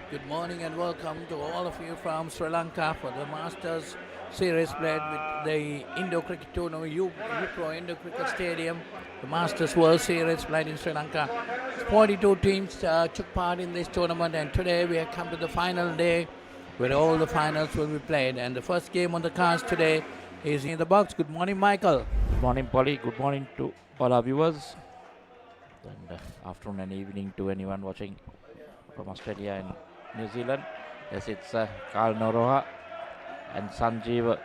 Good morning and welcome to all of you from Sri Lanka for the Masters Series played with the Indo Cricket Tournament, Upro Indo Cricket Stadium. The Masters World Series played in Sri Lanka. 42 teams took part in this tournament, and today we have come to the final day where all the finals will be played. And the first game on the cards today is in the box. Good morning, Michael. Good morning, Polly. Good morning to all our viewers. And afternoon and evening to anyone watching from Australia and New Zealand. Yes, it's Karl Noroha and Sanjeev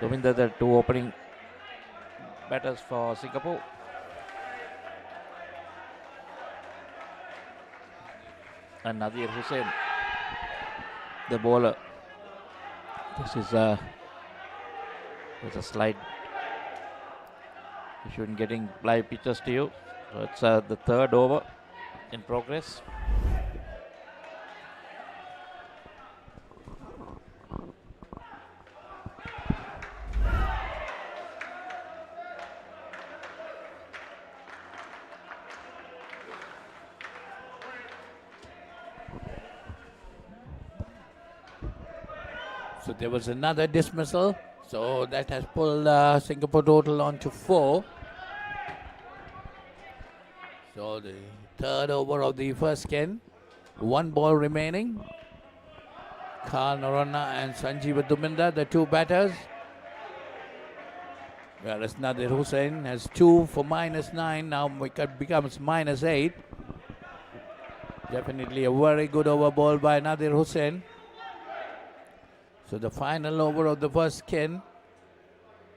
Duminda, the two opening batters for Singapore. And Nadir Hussain, the bowler. This is there's a slide. You shouldn't getting live pictures to you. So it's the third over in progress. So there was another dismissal. So that has pulled Singapore total on to 4. So the third over of the first game. One ball remaining. Karl Noroha and Sanjeev Duminda, the two batters. Whereas Nadir Hussain has 2 for -9. Now it becomes -8. Definitely a very good over ball by Nadir Hussain. So the final over of the first game.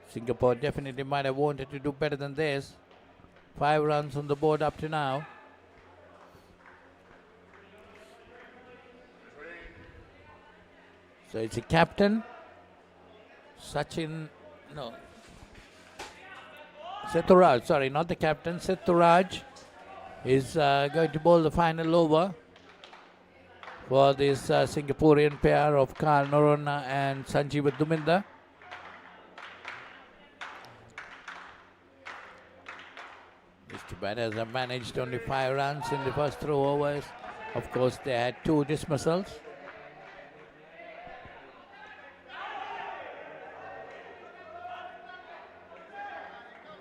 Singapore definitely might have wanted to do better than this. 5 runs on the board up to now. So it's a captain. Setturaj, sorry, not the captain. Setturaj is going to bowl the final over for this Singaporean pair of Karl Noroha and Sanjeev Duminda. These two batters have managed only 5 runs in the first 3 overs. Of course, they had 2 dismissals.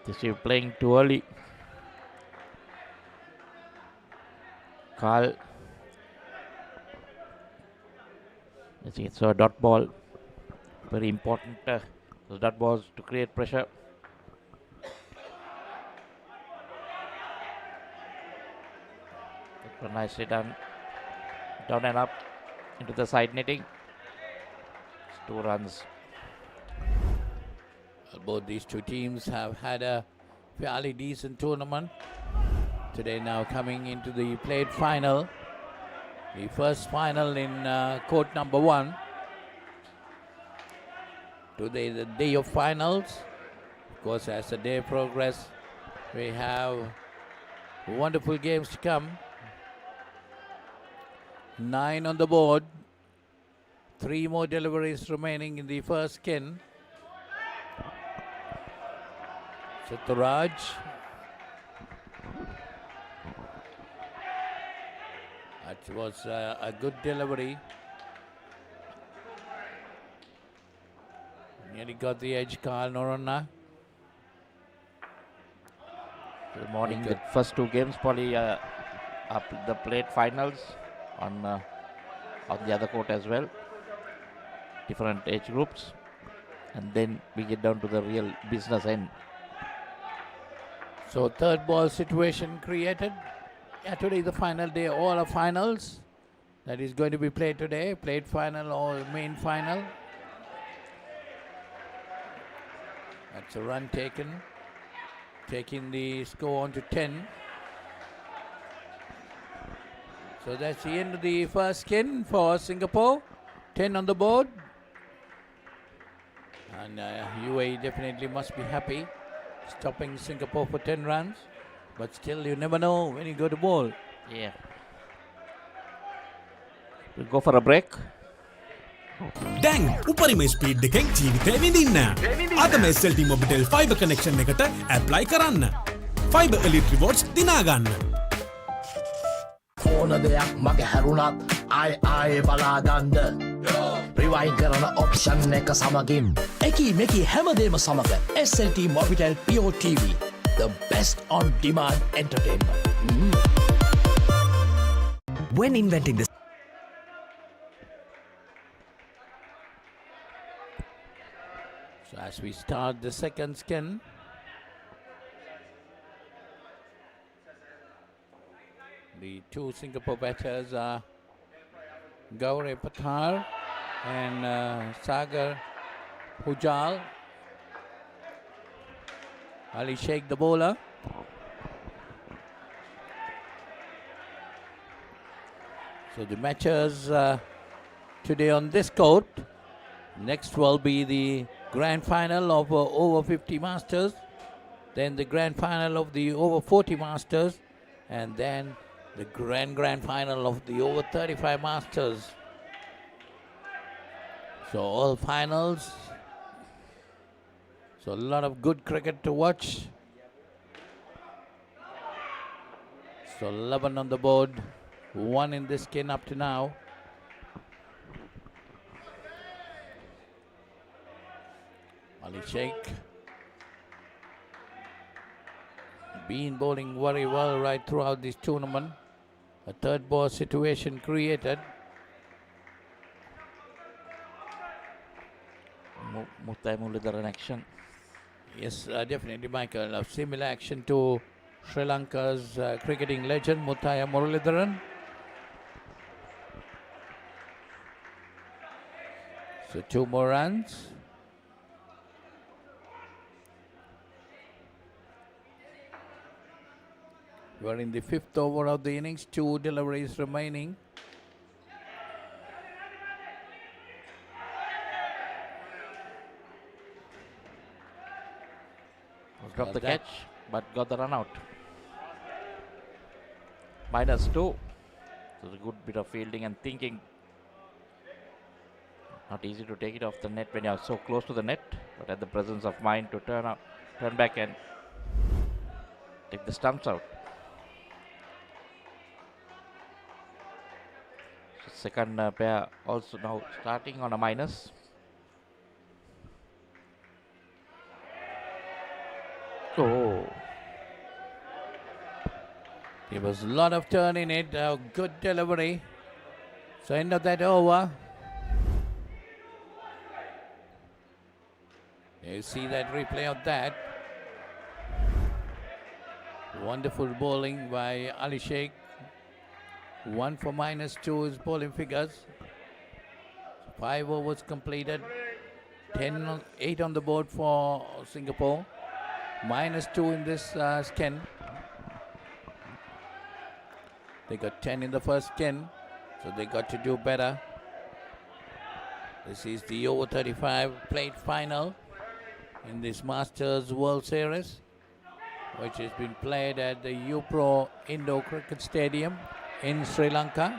This is playing too early. Karl. I think it's a dot ball. Very important. Those dot balls to create pressure. Nicely done. Down and up into the side netting. It's 2 runs. Both these two teams have had a fairly decent tournament. Today now coming into the played final. The first final in court number 1. Today the day of finals. Of course, as the day progresses, we have wonderful games to come. 9 on the board. 3 more deliveries remaining in the first kin. Setturaj. That was a good delivery. Nearly got the edge, Karl Noroha. Good morning. The first 2 games probably up the plate finals on the other court as well. Different age groups. And then we get down to the real business end. So third ball situation created. Yeah, today the final day, all are finals. That is going to be played today. Played final or main final. That's a run taken. Taking the score on to 10. So that's the end of the first skin for Singapore. 10 on the board. And UAE definitely must be happy stopping Singapore for 10 runs. But still, you never know when you go to bowl. Yeah. We'll go for a break. දැන් උපරිම speed එකෙන් ජීවිතේ විඳින්න. අදම SLT Mobitel fiber connection එකට apply කරන්න. Fiber Elite Rewards දිනා ගන්න. ඕන දෙයක් මගේ හැරුණත් ආය බලාගන්ඩ රිවයින් කරන ඔප්ෂන් එක සමගින් එකී මෙකි හැමදේම සමඟ SLT Mobitel Pure TV the best on demand entertainment. When inventing this So as we start the second skin, the two Singapore batters are Gaure Pathar and Sagar Pujal. Ali Sheikh the bowler. So the matches today on this court. Next will be the grand final of over 50 Masters, then the grand final of the over 40 Masters, and then the grand final of the over 35 Masters. So all finals. So a lot of good cricket to watch. So 11 on the board, 1 in this skin up to now. Ali Sheikh been bowling very well right throughout this tournament. A third ball situation created. Muttai Muralidharan action. Yes, definitely, Michael. A similar action to Sri Lanka's cricketing legend Muttai Muralidharan. So 2 more runs. We're in the 5th over of the innings, 2 deliveries remaining. Dropped the catch, but got the run out. -2. So a good bit of fielding and thinking. Not easy to take it off the net when you are so close to the net, but had the presence of mind to turn back and take the stumps out. So second pair also now starting on a minus. Oh, There was a lot of turn in it, good delivery. So end of that over. You see that replay of that. Wonderful bowling by Ali Sheikh. 1 for -2 is bowling figures. 5 overs completed. 8 on the board for Singapore. -2 in this skin. They got 10 in the first skin, so they got to do better. This is the over 35 plate final in this Masters World Series, which has been played at the UPro Indoor Cricket Stadium in Sri Lanka.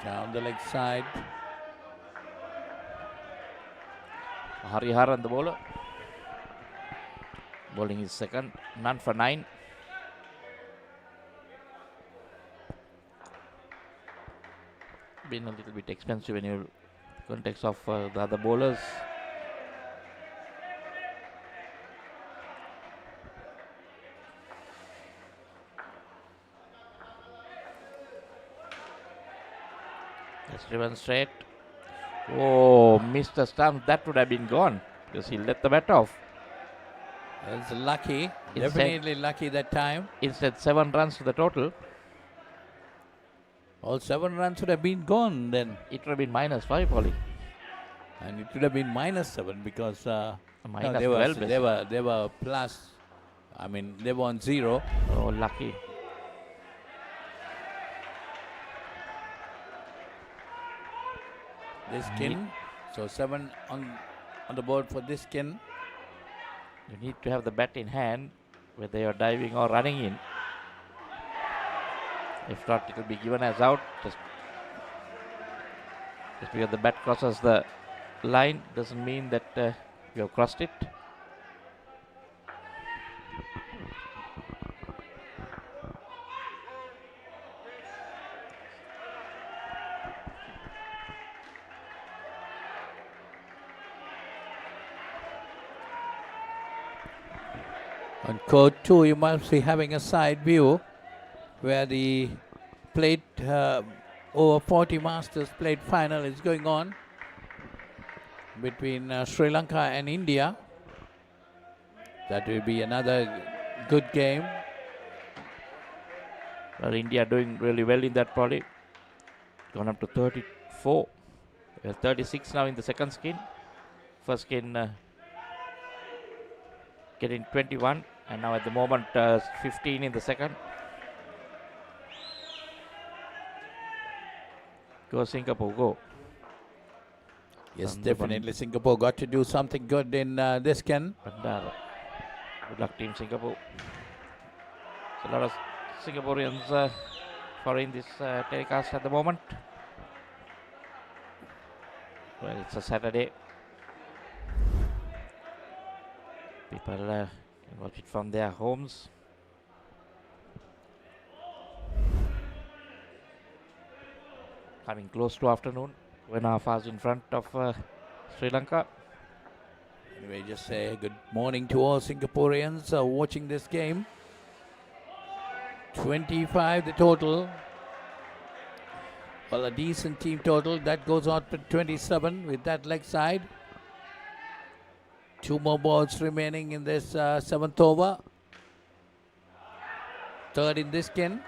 Down the leg side. Hariharan the bowler. Bowling his second, none for 9. Been a little bit expensive in your context of the other bowlers. Just driven straight. Oh, missed the stump. That would have been gone because he let the bat off. That's lucky. Instead- Definitely lucky that time. Instead, 7 runs to the total. All 7 runs would have been gone then. It would have been -5, Polly. And it would have been -7 because no, Minus they, were, 12 they, were, they were plus. I mean, they were on 0. Oh, lucky. This skin. So 7 on the board for this skin. You need to have the bat in hand, whether you're diving or running in. If not, it will be given as out. Just because the bat crosses the line doesn't mean that you have crossed it. On court 2, you must be having a side view where the plate over 40 Masters plate final is going on between Sri Lanka and India. That will be another good game. Well, India doing really well in that poly. Gone up to 34. Well, 36 now in the second skin. First skin getting 21, and now at the moment 15 in the second. Go Singapore, go. Yes, definitely Singapore got to do something good in this skin. Bandara. Good luck, Team Singapore. So a lot of Singaporeans following this telecast at the moment. Well, it's a Saturday. People can watch it from their homes. Coming close to afternoon. 2.5 hours in front of Sri Lanka. Anyway, just say good morning to all Singaporeans watching this game. 25 the total. Well, a decent team total. That goes out to 27 with that leg side. 2 more balls remaining in this 7th over. Third in this skin.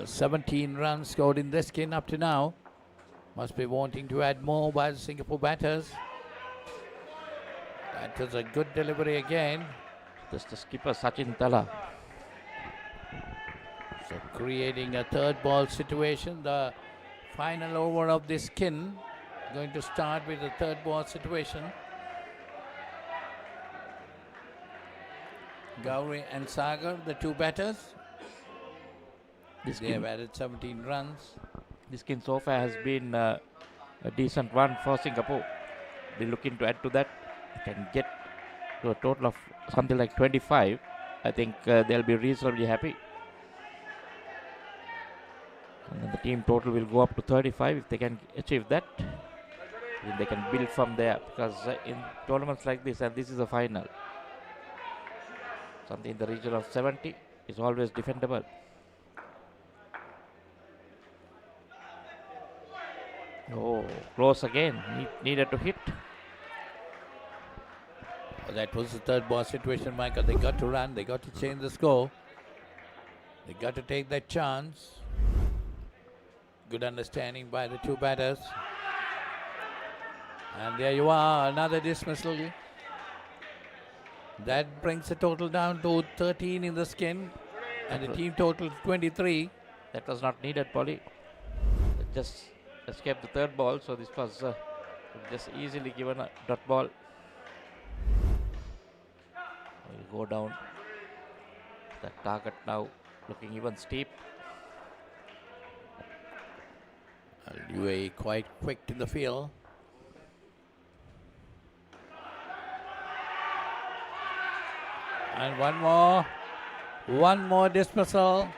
17 runs scored in this skin up to now. Must be wanting to add more by the Singapore batters. That is a good delivery again. That's the skipper Sachin Tala. So creating a third ball situation. The final over of this skin going to start with the third ball situation. Gowri and Sagar, the 2 batters. They have added 17 runs. This skin so far has been a decent one for Singapore. They're looking to add to that. They can get to a total of something like 25. I think they'll be reasonably happy. And then the team total will go up to 35 if they can achieve that. Then they can build from there, because in tournaments like this, and this is a final, something in the region of 70 is always defendable. Oh, close again. Needed to hit. That was the third ball situation, Michael. They got to run. They got to change the score. They got to take that chance. Good understanding by the 2 batters. And there you are, another dismissal. That brings the total down to 13 in the skin. And the team total 23. That was not needed, Polly. Just escaped the third ball, so this was just easily given a dot ball. We'll go down. The target now looking even steep. UAE quite quick in the field. And one more dismissal.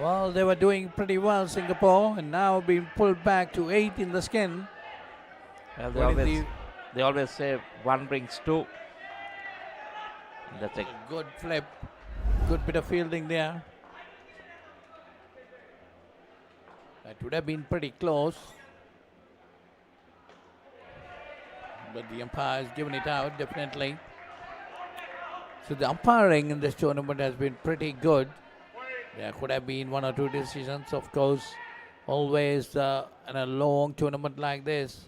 Well, they were doing pretty well, Singapore, and now being pulled back to 8 in the skin. Well, they always say 1 brings 2. That's a good flip, good bit of fielding there. That would have been pretty close, but the umpire has given it out, definitely. So the umpiring in this tournament has been pretty good. There could have been 1 or 2 decisions, of course, always in a long tournament like this.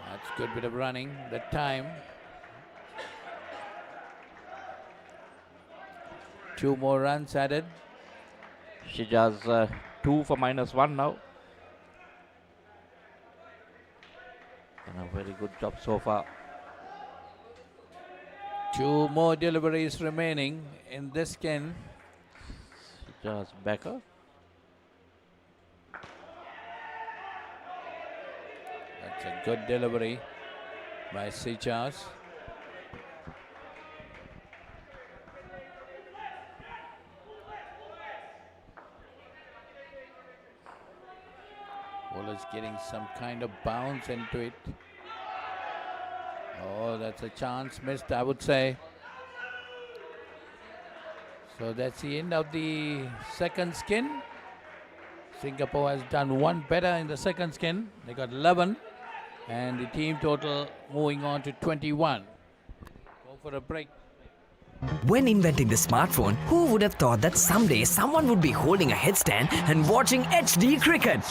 That's a good bit of running that time. 2 more runs added. Shijaz 2 for -1 now. And a very good job so far. 2 more deliveries remaining in this skin. Shijaz Becker. That's a good delivery by Shijaz. Ball is getting some kind of bounce into it. Oh, that's a chance missed, I would say. So that's the end of the second skin. Singapore has done one better in the second skin. They got 11. And the team total moving on to 21. Go for a break. When inventing the smartphone, who would have thought that someday someone would be holding a headstand and watching HD cricket?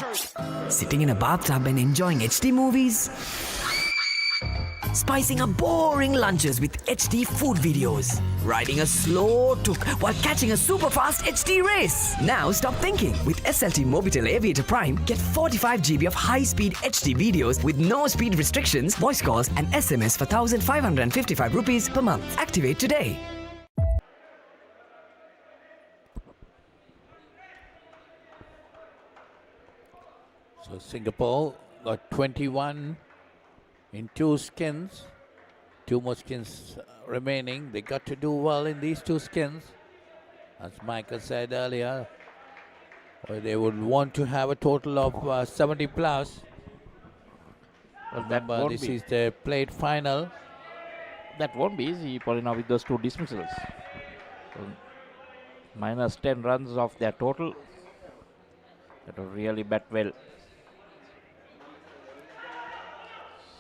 Sitting in a bathtub and enjoying HD movies? Spicing up boring lunches with HD food videos. Riding a slow tuk while catching a super fast HD race. Now stop thinking. With SLT Mobitel Aviator Prime, get 45 GB of high-speed HD videos with no speed restrictions, voice calls and SMS for 1,555 rupees per month. Activate today. So Singapore got 21 in 2 skins. 2 more skins remaining. They got to do well in these 2 skins. As Michael said earlier, they would want to have a total of 70 plus. Well, that Remember, won't this be, is the plate final. that won't be easy, Paulina, with those 2 dismissals. So, minus 10 runs off their total. That will really bat well.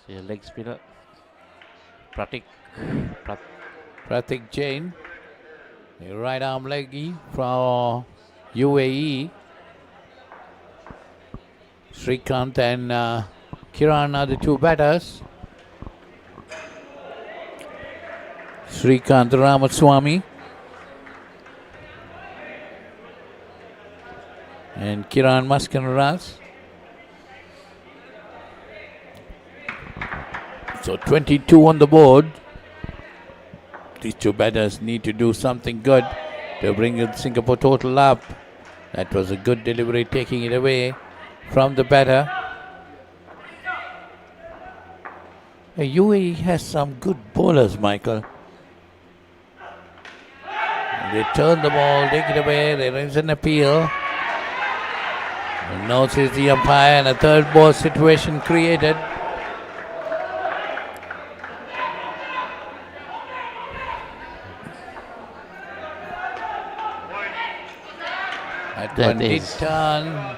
See a leg spinner. Pratik Jain, a right arm leggy from UAE. Srikanth and Kiran are the 2 batters. Srikanth Ramaswamy and Kiran Maskanras. So 22 on the board. These 2 batters need to do something good to bring the Singapore total up. That was a good delivery, taking it away from the batter. UAE has some good bowlers, Michael. They turn the ball, take it away, there is an appeal. Notices the umpire and a 3rd ball situation created. That One did is- turn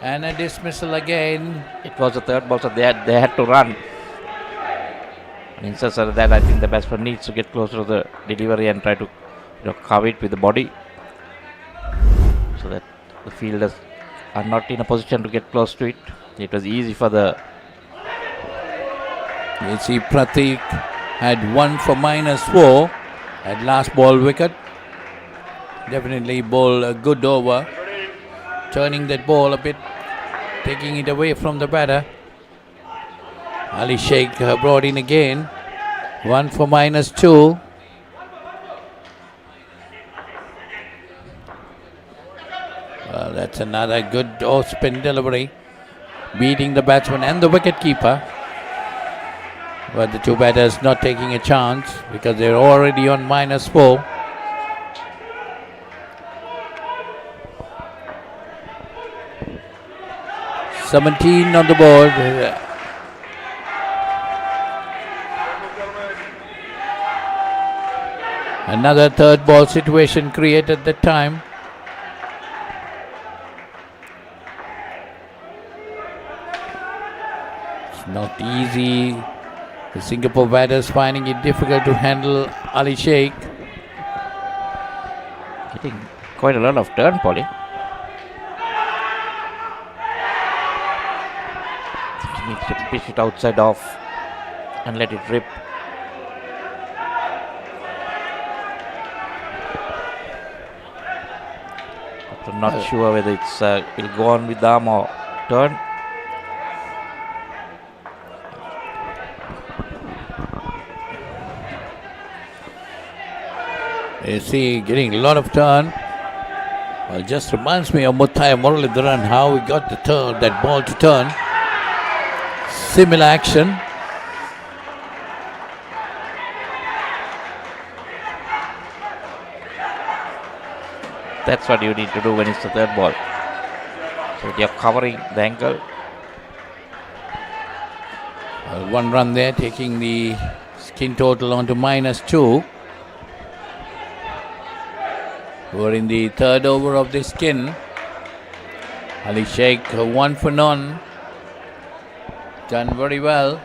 and a dismissal again. It was the 3rd ball, so they had to run. And instead of that, I think the batsman needs to get closer to the delivery and try to cover it with the body, so that the fielders are not in a position to get close to it. It was easy for the... You see Pratik had 1 for -4 at last ball wicket. Definitely bowled a good over, turning that ball a bit, taking it away from the batter. Ali Sheikh brought in again, 1 for -2. Well, that's another good off-spin delivery, beating the batsman and the wicket-keeper. But the 2 batters not taking a chance because they're already on -4. $17 on the board. Another 3rd ball situation created that time. It's not easy. The Singapore batters finding it difficult to handle Ali Sheikh. Getting quite a lot of turn, Polly. He needs to pitch it outside off and let it rip. But I'm not sure whether it'll go on with arm or turn. You see, getting a lot of turn. Well, just reminds me of Muthai Muralidharan, how he got the turn, that ball to turn. Similar action. That's what you need to do when it's the 3rd ball. So you're covering the ankle One run there, taking the skin total on to -2. We're in the third over of the skin. Ali Sheikh, 1 for none. Done very well.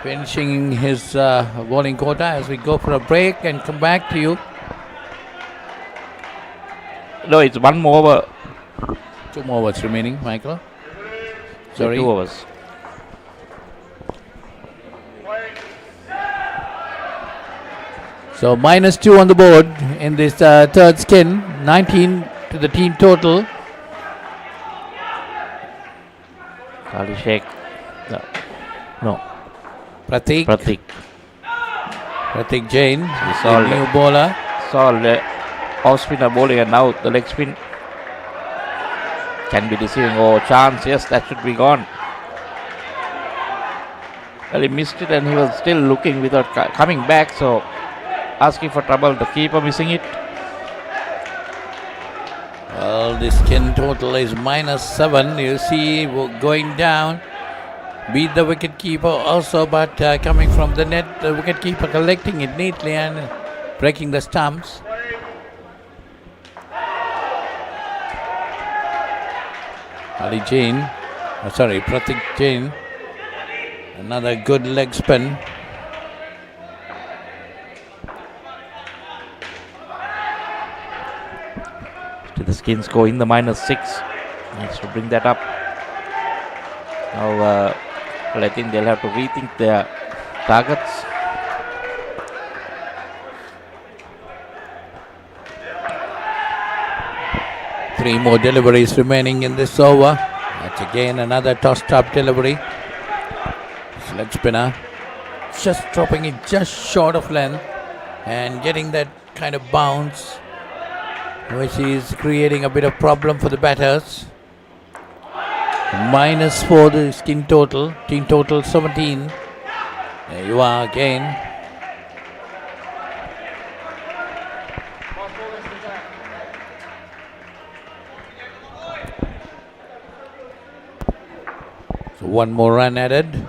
Finishing his bowling quota as we go for a break and come back to you. No, it's one more over. 2 more overs remaining, Michael. So 2 overs. So -2 on the board in this third skin. 19 to the team total. Ali Sheikh. No. Pratik Jain, It's the all new bowler. So the off spinner bowling and now the leg spin can be deceiving. Oh, chance. Yes, that should be gone. Well, he missed it and he was still looking without coming back. So asking for trouble. The keeper missing it. Well, the skin total is -7. You see going down. Beat the wicket keeper also, but coming from the net, the wicket keeper collecting it neatly and breaking the stumps. Pratik Jain. Another good leg spin. The skins go in the -6. Needs to bring that up. Now, well, I think they'll have to rethink their targets. Three more deliveries remaining in this over. That's again another tossed-up delivery. Leg spinner just dropping it just short of length and getting that kind of bounce, which is creating a bit of problem for the batters. -4 the skin total, team total 17. There you are again. So one more run added.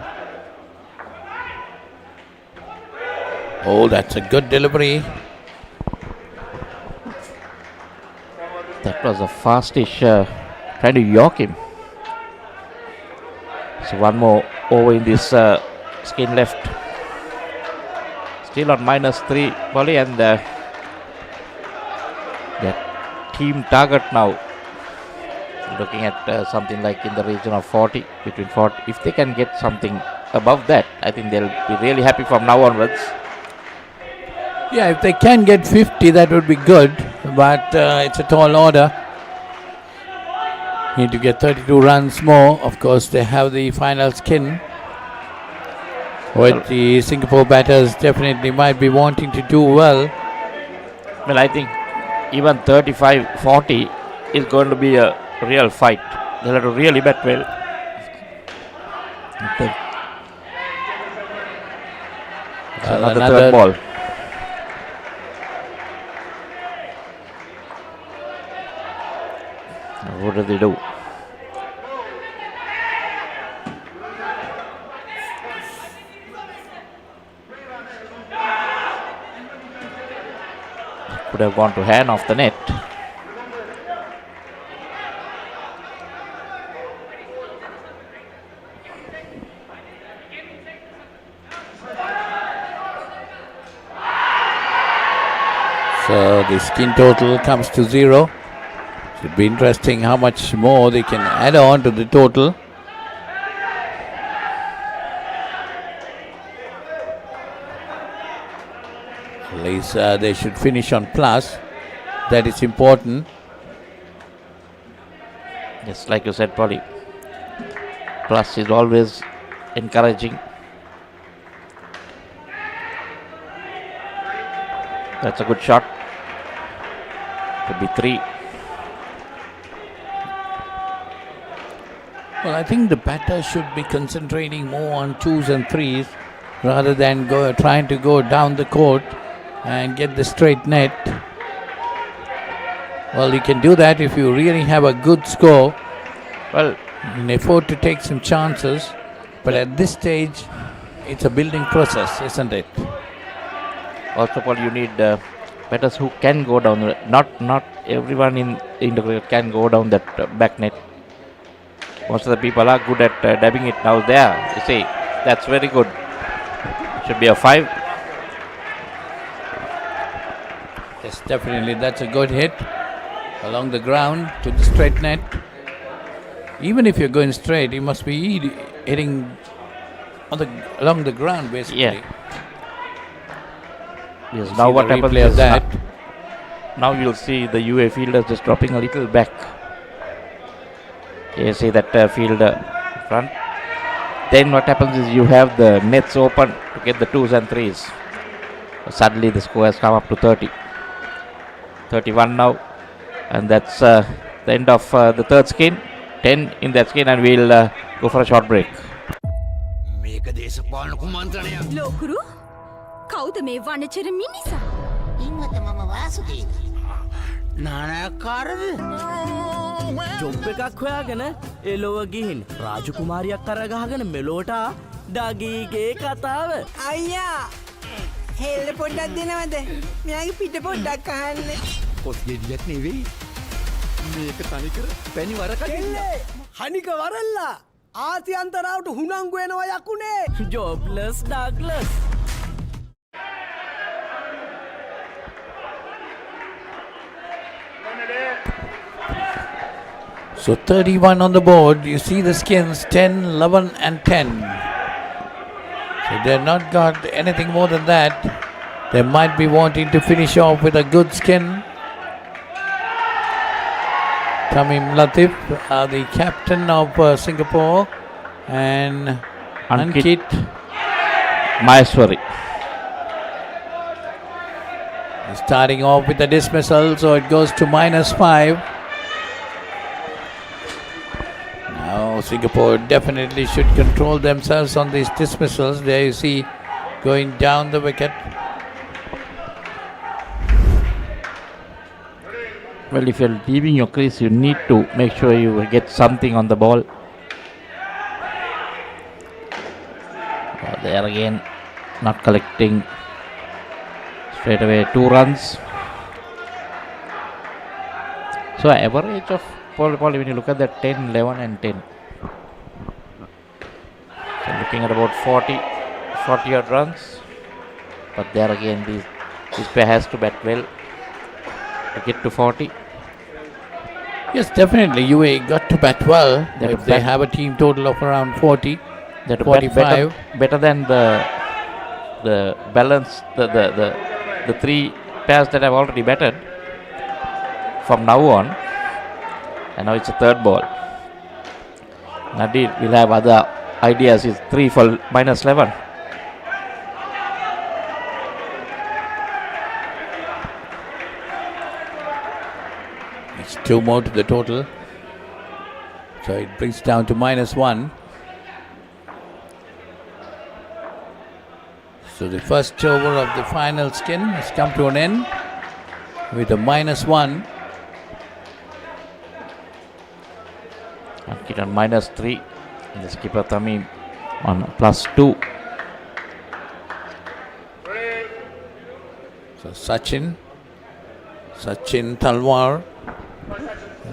Oh, that's a good delivery. That was a fastish trying to york him. So one more over in this skin left. Still on -3, Polly, and the team target now looking at something like in the region of 40, between 40. If they can get something above that, I think they'll be really happy from now onwards. Yeah, if they can get 50, that would be good, but it's a tall order. Need to get 32 runs more. Of course, they have the final skin, which the Singapore batters definitely might be wanting to do well. Well, I think even 35-40 is going to be a real fight. They'll have to really bat well. Okay. Another third ball. What do they do? Could have gone to hand off the net. So the skin total comes to 0. Should be interesting how much more they can add on to the total. At least they should finish on plus. That is important. Yes, like you said, Polly. Plus is always encouraging. That's a good shot. Could be 3. Well, I think the batter should be concentrating more on 2s and 3s rather than trying to go down the court and get the straight net. Well, you can do that if you really have a good score. Well, and afford to take some chances. But at this stage, it's a building process, isn't it? Also, Paul, you need batters who can go down. Not everyone in the cricket can go down that back net. Most of the people are good at dabbing it now. There, you see, that's very good. Should be a 5. Yes, definitely. That's a good hit along the ground to the straight net. Even if you're going straight, you must be hitting along the ground, basically. Yeah. Yes. You Now see what the happens replay of is that. now you'll see the UA fielders just dropping a little back. You see that fielder front. Then what happens is you have the nets open to get the 2s and 3s. Suddenly the score has come up to 30. 31 now. And that's the end of the third skin. 10 in that skin, and we'll go for a short break. Lokuru කවුද මේ වනචර මිනිසා? ඉන්නත මම වාසුදේ. නානකාරද? Job එකක් හොයාගෙන එලොව ගිහින් රාජකුමාරියක් කරගහගෙන මෙලෝට ඩගීගේ කතාව. අයියා හෙල්ල පොඩ්ඩක් දෙනවද? මෙයාගේ පිට පොඩ්ඩක් අහන්න. පොත් ගෙඩියක් නෙවෙයි. මේක තනිකර පැණි වරකඩිල්ල. හනික වරල්ලා ආති අන්තරාවට හුනංගු වෙනවා යකුනේ. ජොබ්ලස් Douglas. So 31 on the board. You see the skins 10, 11 and 10. So they've not got anything more than that. They might be wanting to finish off with a good skin. Tamim Latif, the captain of Singapore, and Ankit Maheswari. starting off with a dismissal, so it goes to -5. Now Singapore definitely should control themselves on these dismissals. There you see going down the wicket. Well, if you're leaving your crease, you need to make sure you get something on the ball. There again, not collecting. Straight away 2 runs. So average of Paul, when you look at that 10, 11 and 10. So looking at about 40 odd runs. But there again, this pair has to bat well to get to 40. Yes, definitely. UAE got to bat well. They If they have a team total of around 40, That 45. better than the balance, the 3 pairs that have already batted from now on. And now it's a third ball. Nadir will have other ideas. It's 3 for -11. It's 2 more to the total. So it brings down to -1. So the first over of the final skin has come to an end with a -1. Ankit on -3. And the skipper Tamim on +2. So Sachin Talwar,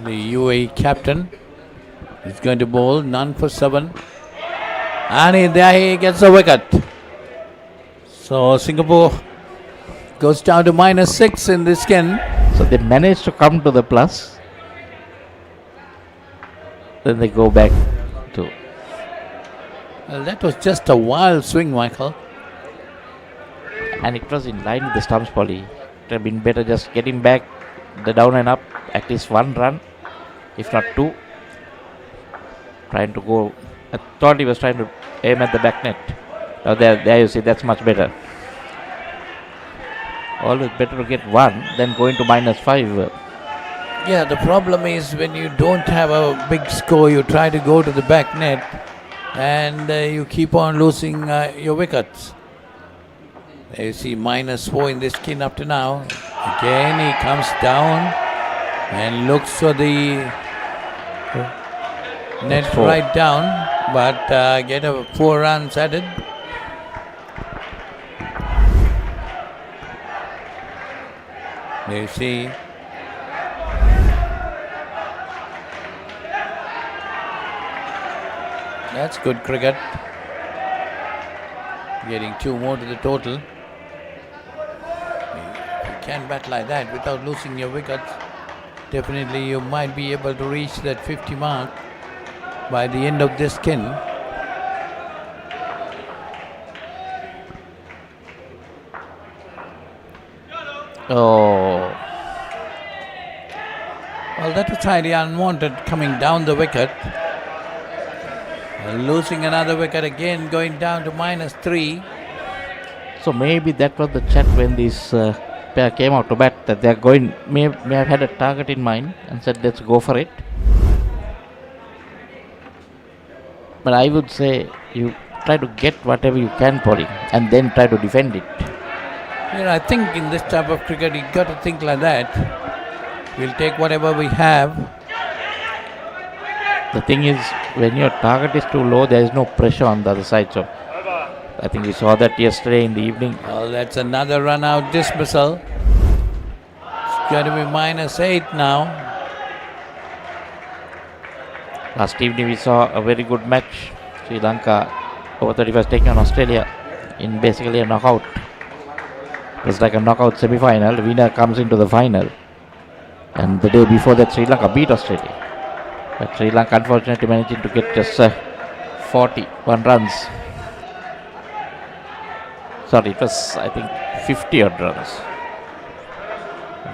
the UAE captain, is going to bowl, none for 7. And there he gets a wicket. So Singapore goes down to -6 in this skin. So they managed to come to the plus. Then they go back to. Well, that was just a wild swing, Michael. And it was in line with the stumps, Polly. It would have been better just getting back the down and up, at least 1 run, if not 2. Trying to go. I thought he was trying to aim at the back net. Now there you see, that's much better. Always better to get 1 than going to -5. Yeah, the problem is when you don't have a big score, you try to go to the back net and you keep on losing your wickets. There you see -4 in this skin up to now. Again he comes down and looks for the net That's 4. right down, but get a 4 runs added. There you see. That's good cricket. Getting 2 more to the total. If you can bat like that without losing your wickets, definitely you might be able to reach that 50 mark by the end of this skin. Oh, Well, that was highly unwanted coming down the wicket. Losing another wicket again, going down to -3. so maybe that was the chat when this pair came out to bat, that they are going, may have had a target in mind and said let's go for it. But I would say you try to get whatever you can for it and then try to defend it. Yeah, I think in this type of cricket you got to think like that. We'll take whatever we have. The thing is, when your target is too low, there is no pressure on the other side. So I think we saw that yesterday in the evening. Well, that's another run out dismissal. It's going to be -8 now. Last evening we saw a very good match. Sri Lanka over 35 taking on Australia in basically a knockout. It was like a knockout semi-final. The winner comes into the final. And the day before that, Sri Lanka beat Australia. But Sri Lanka unfortunately managing to get just 41 runs. Sorry, it was I think 50 odd runs.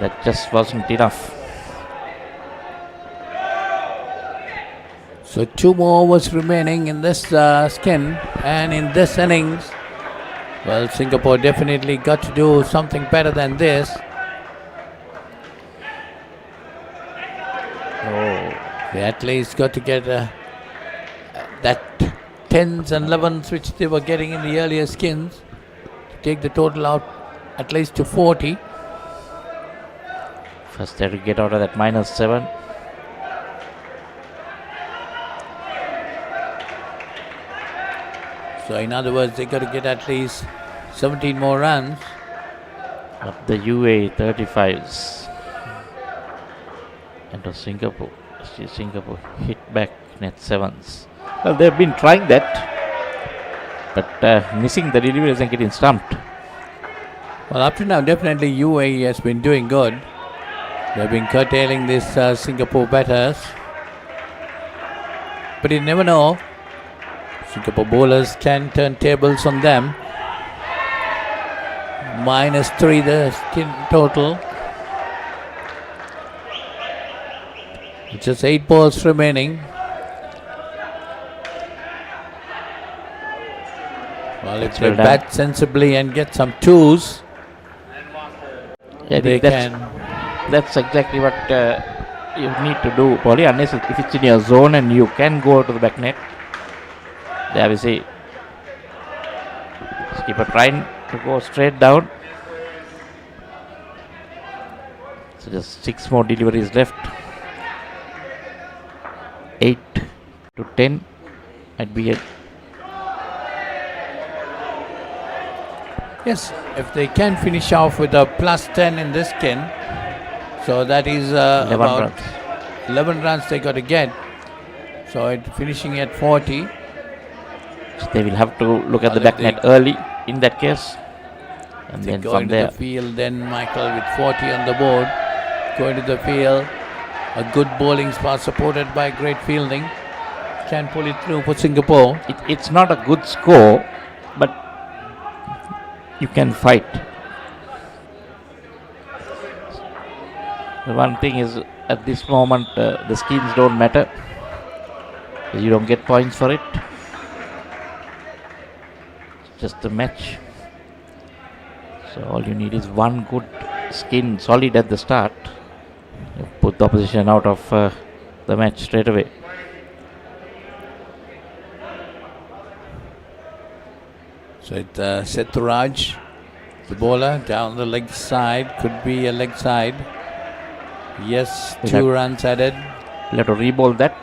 That just wasn't enough. So 2 more overs remaining in this skin, and in this innings, well, Singapore definitely got to do something better than this. They at least got to get that 10s and 11s which they were getting in the earlier skins to take the total out at least to 40. First they had to get out of that -7. So in other words, they got to get at least 17 more runs. Up the UAE 35s. And to Singapore. See Singapore hit back net 7s. Well, they've been trying that, but missing the deliveries and getting stumped. Well, up to now, definitely UAE has been doing good. They've been curtailing these Singapore batters. But you never know. Singapore bowlers can turn tables on them. -3 the skin total. Just 8 balls remaining. Well, if they bat sensibly and get some 2s, they can. That's exactly what you need to do, Polly, unless if it's in your zone and you can go to the back net. There we see. Skipper trying to go straight down. So just 6 more deliveries left. 8 to 10 might be it. Yes, if they can finish off with a +10 in this skin, so that is 11 about runs. 11 runs they got to get. So finishing at 40. So they will have to look at the back net early in that case. And then Go from into there. the field, then Michael with 40 on the board. Go into the field. A good bowling spot supported by great fielding. Can pull it through for Singapore. It's not a good score, but you can fight. The one thing is, at this moment, the skins don't matter. You don't get points for it. It's just a match. So all you need is one good skin, solid at the start. You put the opposition out of the match straight away. So it's Seturaj, the bowler, down the leg side. Could be a leg side. Yes, 2 runs added. We'll have to re-bowl that.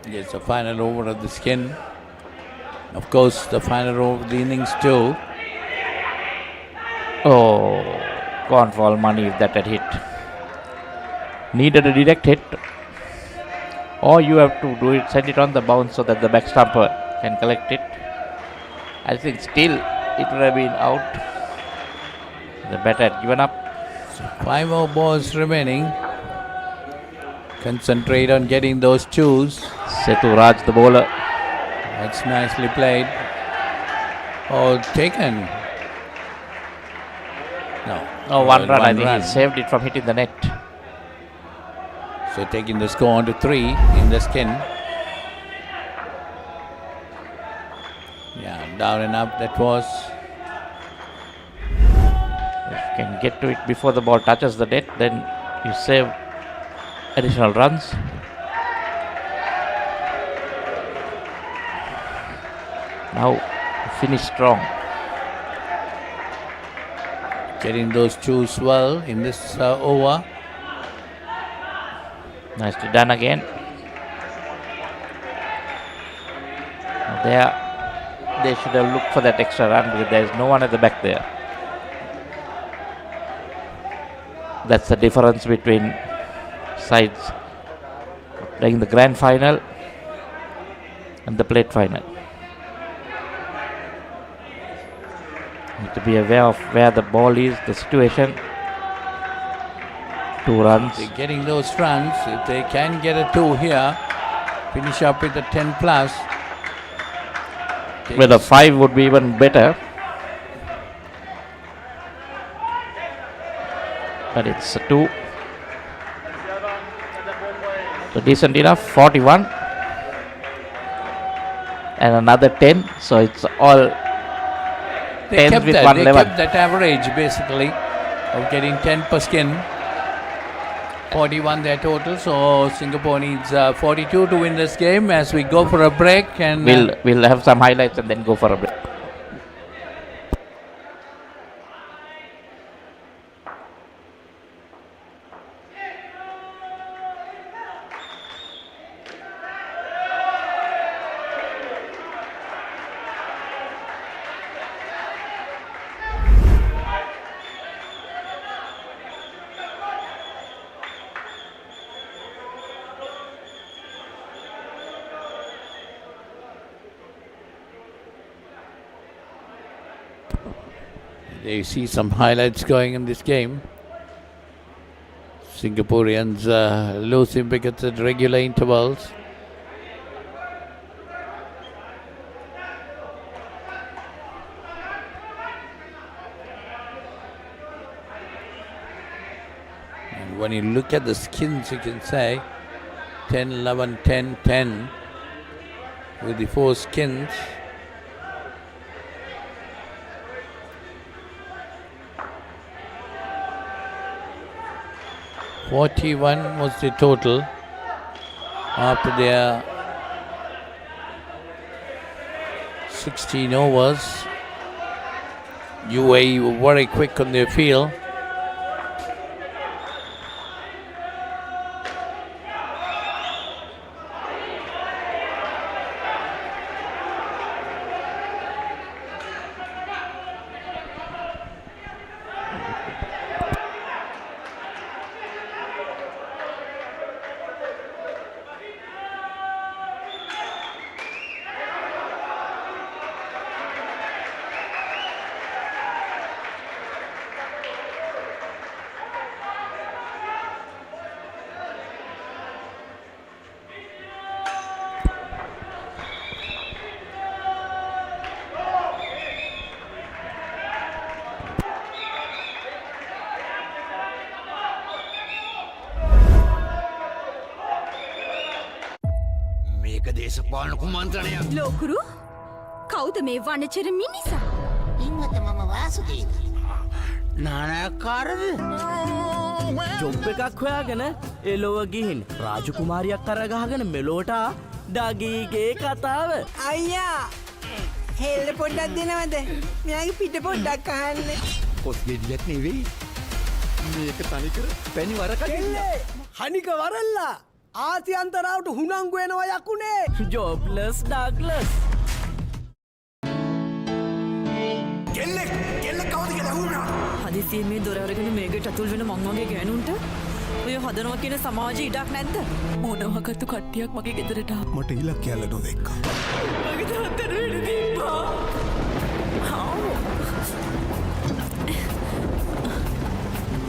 It's the final over of the skin. Of course, the final over of the innings too. Oh, gone for all money if that had hit. Needed a direct hit. Or you have to do it, send it on the bounce so that the back stumper can collect it. I think still it would have been out. The batter had given up. So 5 more balls remaining. Concentrate on getting those twos. Sethu Raj, the bowler. That's nicely played. Oh, taken. No. Oh, one run. I think run. he saved it from hitting the net. So taking the score on to 3 in the skin. Yeah, down and up that was. If you can get to it before the ball touches the net, then you save additional runs. Now finish strong. Getting those twos well in this over. Nicely done again. There, they should have looked for that extra run because there is no one at the back there. That's the difference between sides playing the grand final and the plate final. Need to be aware of where the ball is, the situation. 2 runs. They're getting those runs. If they can get a 2 here, finish up with a 10 plus. Well, a 5 would be even better. But it's a 2. So decent enough, 41. And another 10. So it's all They 10 with that. 1 They level. kept that average basically of getting 10 per skin. 41 their total. So Singapore needs 42 to win this game as we go for a break. And We'll have some highlights and then go for a break. you see some highlights going in this game. Singaporeans losing wickets at regular intervals. And when you look at the skins, you can say 10, 11, 10, 10 with the 4 skins. $41 was the total after their 16 overs. UAE were very quick on their field. Lokuru කවුද මේ වනචර මිනිසා? ඉන්නත මම Vasudeva. නානයක්කාරද? Job එකක් හොයාගෙන එලොව ගිහින් රාජකුමාරියක් කරගහගෙන මෙලෝට ඩගීගේ කතාව. අයියා හෙල්ල පොඩ්ඩක් දෙනවද? මෙයාගේ පිට පොඩ්ඩක් අහන්න. කොස් ගෙඩියක් නෙවෙයි මේක තනිකර පැණි වරකක්. හනික වරල්ලා ආතියන්තරාවට හුනංගු වෙනවා යකුනේ. Jobless Douglas. හදිසියෙන් මේ දොර අරගෙන මේකට ඇතුල් වෙන මං වගේ ගෑනුන්ට ඔය හදනවා කියන සමාජයේ ඉඩක් නැද්ද? මොනවාකටු කට්ටියක් මගේ ගෙදරට ආවා. මට ඉලක්කයක් නොදෙක්කා. මගේ තාත්තට වෙඩි තිබ්බා.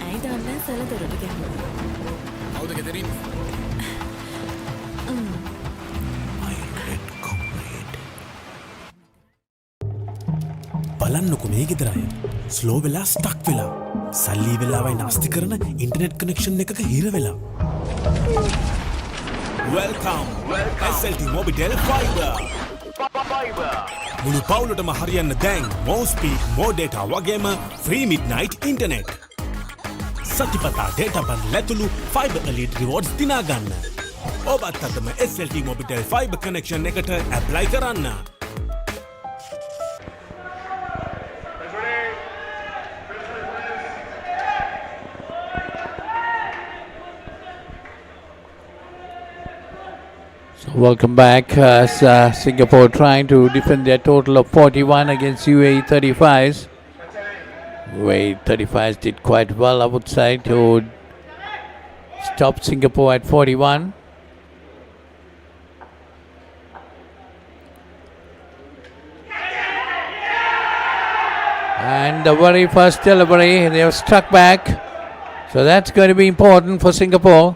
ඇයි දන්නේ සල දොරට ගැහුවා? කවුද ගෙදරින්? බලන්නකො මේ ගෙදර අය ස්ලෝ වෙලා ස්ටක් වෙලා සල්ලි වෙලාවයි නාස්ති කරන ඉන්ටර්නෙට් කනෙක්ෂන් එකක හිර වෙලා. Welcome SLT Mobitel Fiber. මුළු පවුලටම හරියන්න දැන් more speed more data වගේම free midnight internet. සතිපතා data bundle ඇතුළු Fiber Elite rewards දිනා ගන්න. ඔබත් අදම SLT Mobitel Fiber connection එකට apply කරන්න. Welcome back as Singapore trying to defend their total of 41 against UAE 35s. UAE 35s did quite well, I would say, to stop Singapore at 41. And the very first delivery, they have struck back. So that's going to be important for Singapore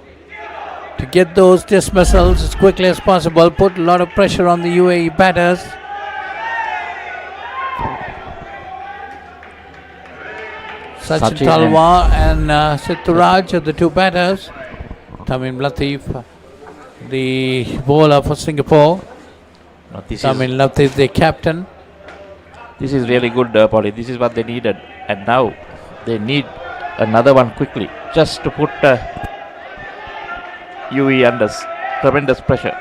to get those dismissals as quickly as possible, put a lot of pressure on the UAE batters. Sachin Talwar and Sitturaj are the two batters. Tamim Latif, the bowler for Singapore. Tamim Latif, the captain. This is really good, Polly. This is what they needed. And now they need another one quickly, just to put UAE under tremendous pressure.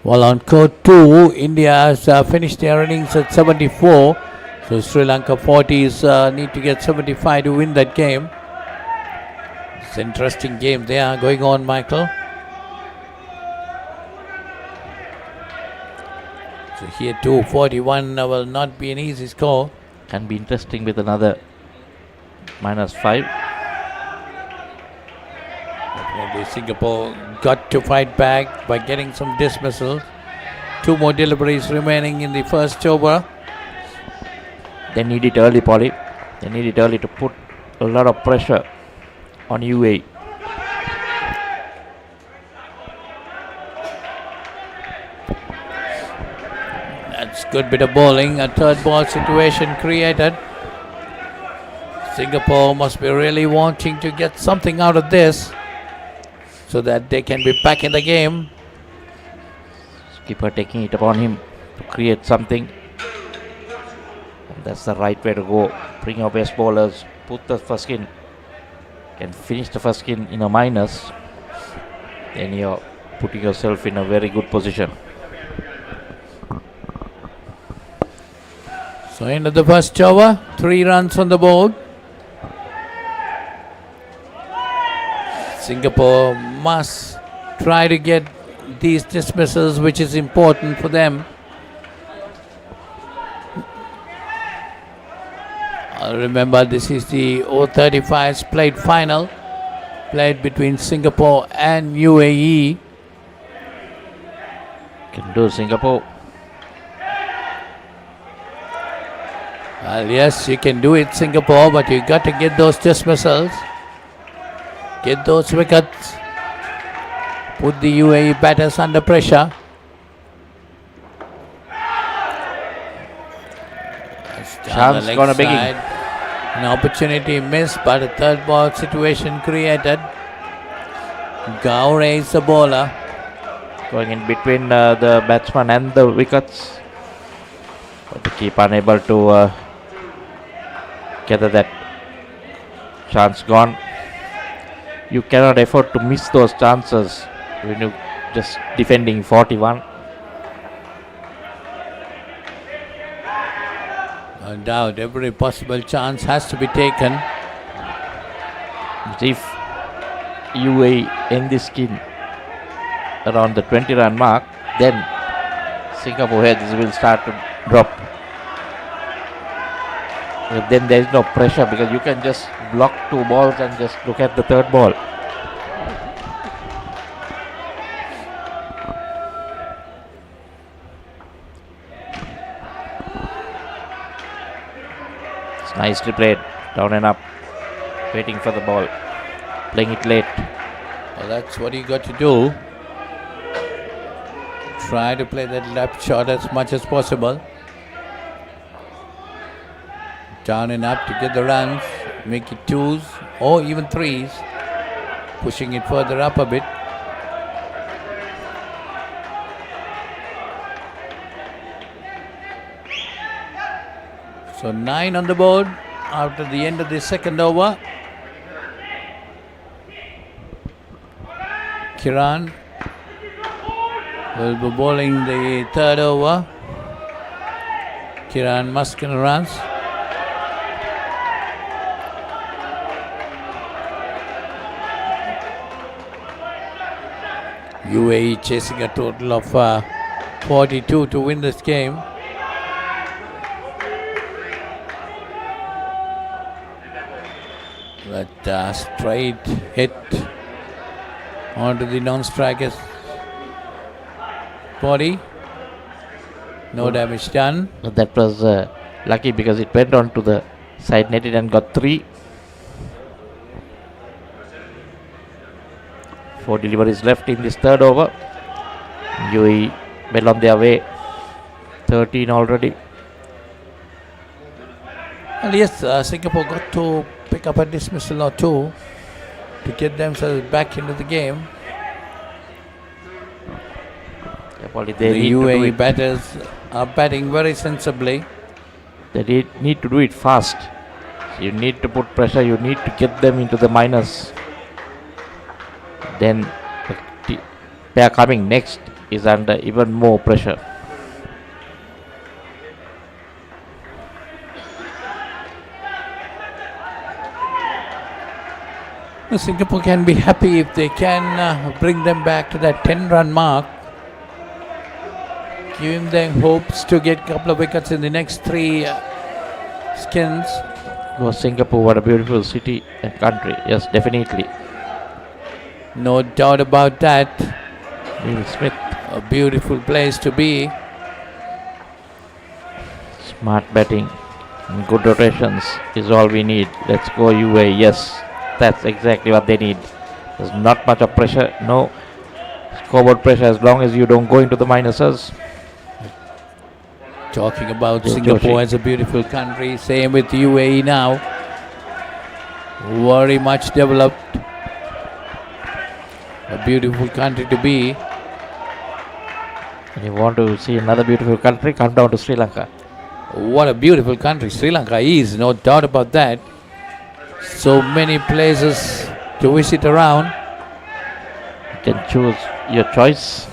Well, on court 2, India has finished their innings at 74. So Sri Lanka 40s need to get 75 to win that game. It's an interesting game there going on, Michael. So here too, 41 will not be an easy score. Can be interesting with another -5. Definitely Singapore got to fight back by getting some dismissals. 2 more deliveries remaining in the first over. They need it early, Polly. They need it early to put a lot of pressure on UAE. That's good bit of bowling. A third ball situation created. Singapore must be really wanting to get something out of this so that they can be back in the game. Skipper taking it upon him to create something. And that's the right way to go. Bring your best bowlers, put the first in, can finish the first in a minus. Then you're putting yourself in a very good position. So end of the first over, 3 runs on the board. Singapore must try to get these dismissals, which is important for them. Remember, this is the O35's played final, played between Singapore and UAE. Can do Singapore. Well, yes, you can do it, Singapore, but you got to get those dismissals. Get those wickets. Put the UAE batters under pressure. Chance gonna begin. An opportunity missed, but a third ball situation created. Gaur is the bowler. Going in between the batsman and the wickets. But the keeper unable to gather that chance gone. You cannot afford to miss those chances when you just defending 41. No doubt, every possible chance has to be taken. If UAE end this skin around the 20-run mark, then Singapore heads will start to drop. But then there is no pressure because you can just block 2 balls and just look at the 3rd ball. It's nicely played, down and up, waiting for the ball, playing it late. Well, that's what you got to do. Try to play that left shot as much as possible. Down and up to get the runs, make it 2s or even 3s, pushing it further up a bit. So 9 on the board after the end of the 2nd over. Kiran will be bowling the 3rd over. Kiran Muskin runs. UAE chasing a total of 42 to win this game. But straight hit onto the non-striker's body. No damage done. That was lucky because it went on to the side netted and got 3. 4 deliveries left in this 3rd over. UAE well on their way. 13 already. Well, yes, Singapore got to pick up a dismissal or 2 to get themselves back into the game. The UAE batters are batting very sensibly. They need to do it fast. You need to put pressure. You need to get them into the minors. Then the pair coming next is under even more pressure. Singapore can be happy if they can bring them back to that 10-run mark, giving them hopes to get a couple of wickets in the next 3 skins. Oh, Singapore, what a beautiful city and country. Yes, definitely. No doubt about that. Will Smith. A beautiful place to be. Smart batting and good rotations is all we need. Let's go UAE. Yes, that's exactly what they need. There's not much of pressure. No scoreboard pressure as long as you don't go into the minuses. Talking about Singapore as a beautiful country. Same with UAE now. Very much developed. A beautiful country to be. And you want to see another beautiful country, come down to Sri Lanka. What a beautiful country Sri Lanka is, no doubt about that. So many places to visit around. You can choose your choice.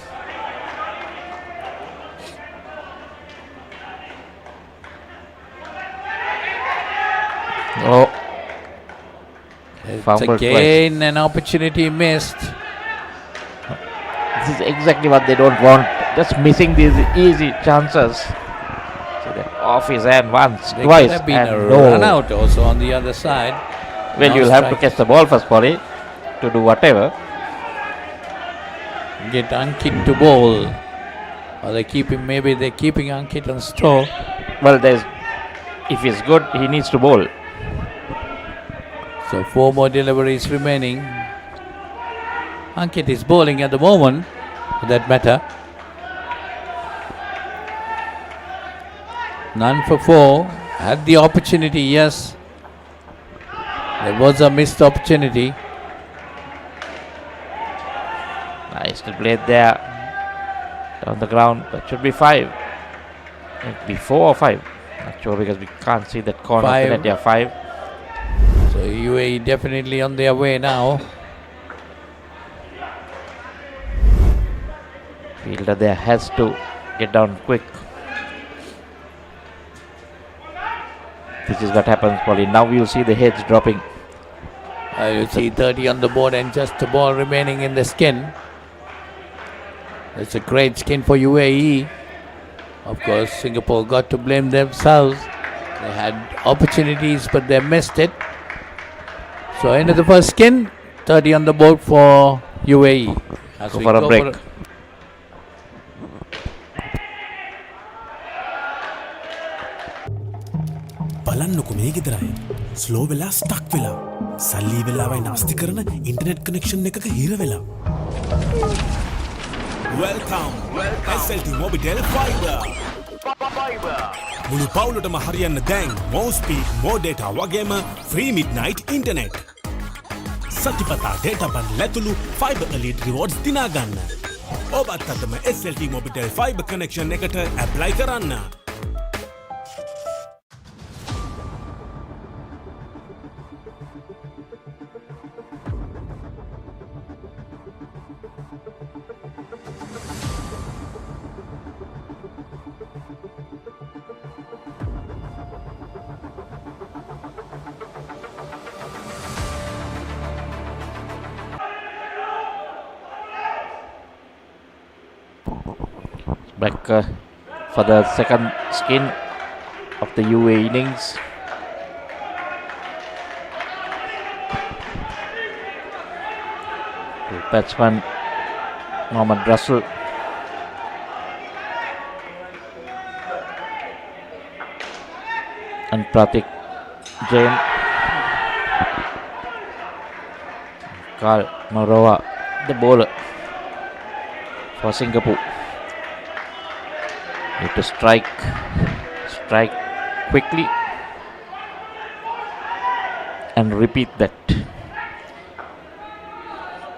Oh, it's again an opportunity missed. This is exactly what they don't want. Just missing these easy chances. So they're off his hand once, There twice, could have been and a no. run out also on the other side. Well, No you'll have to strike. catch the ball first, Polly, to do whatever. Get Ankit to bowl. Or maybe they're keeping Ankit on store. Well, if he's good, he needs to bowl. So 4 more deliveries remaining. Ankit is bowling at the moment, for that matter. None for 4. Had the opportunity, yes. There was a missed opportunity. Nicely played there. Down the ground. That should be 5. It be 4 or 5. Not sure because we can't see that corner of the 5. net. Yeah, 5. So UAE definitely on their way now. Fielder there has to get down quick. This is what happens, Polly. Now we'll see the heads dropping. You see 30 on the board and just the ball remaining in the skin. It's a great skin for UAE. Of course, Singapore got to blame themselves. They had opportunities, but they missed it. So end of the first skin, 30 on the board for UAE. As Go we for a go break. බලන්නකො මේ ගෙදරයි slow වෙලා stuck වෙලා සල්ලි වෙලාවයි නාස්ති කරන internet connection එකක හිර වෙලා Welcome SLT Mobitel Fiber මුළු පවුලටම හරියන්න දැන් more speed more data වගේම free midnight internet සතිපතා data බන් ලැතුළු Fiber Elite rewards දිනා ගන්න ඔබත් අදම SLT Mobitel Fiber connection එකට apply කරන්න Back for the second skin of the UAE innings. To batsman Mohammad Russell. And Pratik Jain. Carl Noroa, the bowler for Singapore. Need to strike quickly and repeat that.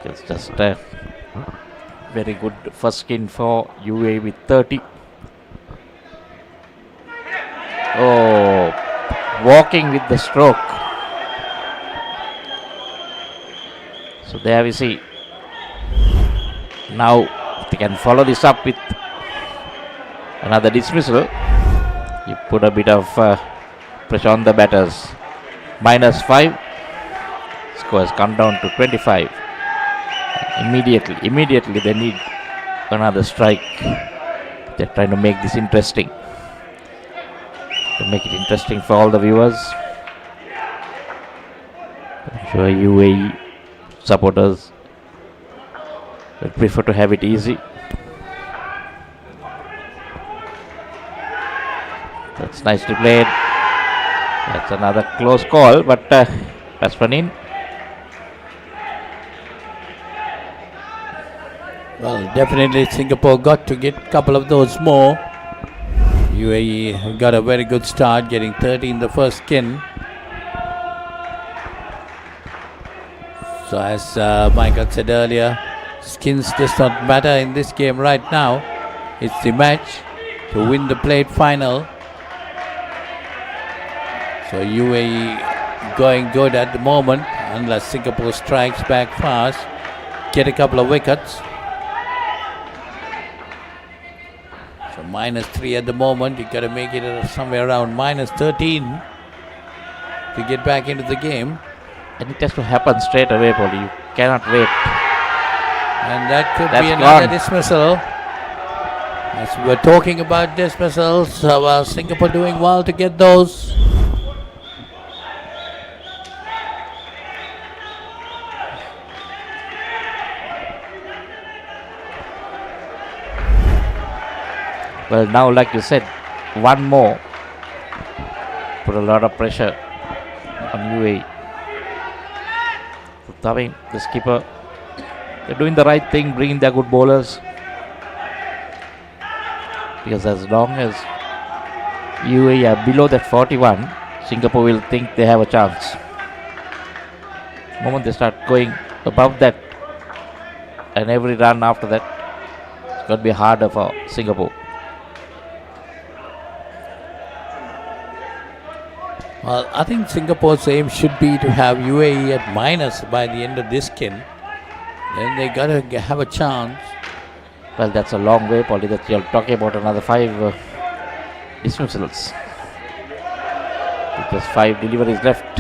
It's just a very good first skin for UAE with 30. Oh, walking with the stroke. So there we see. Now they can follow this up with another dismissal. You put a bit of pressure on the batters. -5. Score has come down to 25. Immediately they need another strike. They're trying to make this interesting. To make it interesting for all the viewers. I'm sure UAE supporters would prefer to have it easy. That's nicely played. That's another close call, but batsman in. Well, definitely Singapore got to get a couple of those more. UAE got a very good start, getting 30 in the first skin. So as Michael said earlier, skins does not matter in this game right now. It's the match to win the plate final. So UAE going good at the moment, unless Singapore strikes back fast, get a couple of wickets. So -3 at the moment, you got to make it somewhere around -13 to get back into the game. And it has to happen straight away, Paul. You cannot wait. And that could That's be another gone. dismissal. As we were talking about dismissals, Singapore doing well to get those. Well, now, like you said, one more put a lot of pressure on UAE. Tawing, the skipper, they're doing the right thing, bringing their good bowlers. Because as long as UAE are below that 41, Singapore will think they have a chance. The moment they start going above that, and every run after that, it's going to be harder for Singapore. Well, I think Singapore's aim should be to have UAE at minus by the end of this skin. Then they gotta have a chance. Well, that's a long way, Polly, that you're talking about another 5 dismissals. With just 5 deliveries left.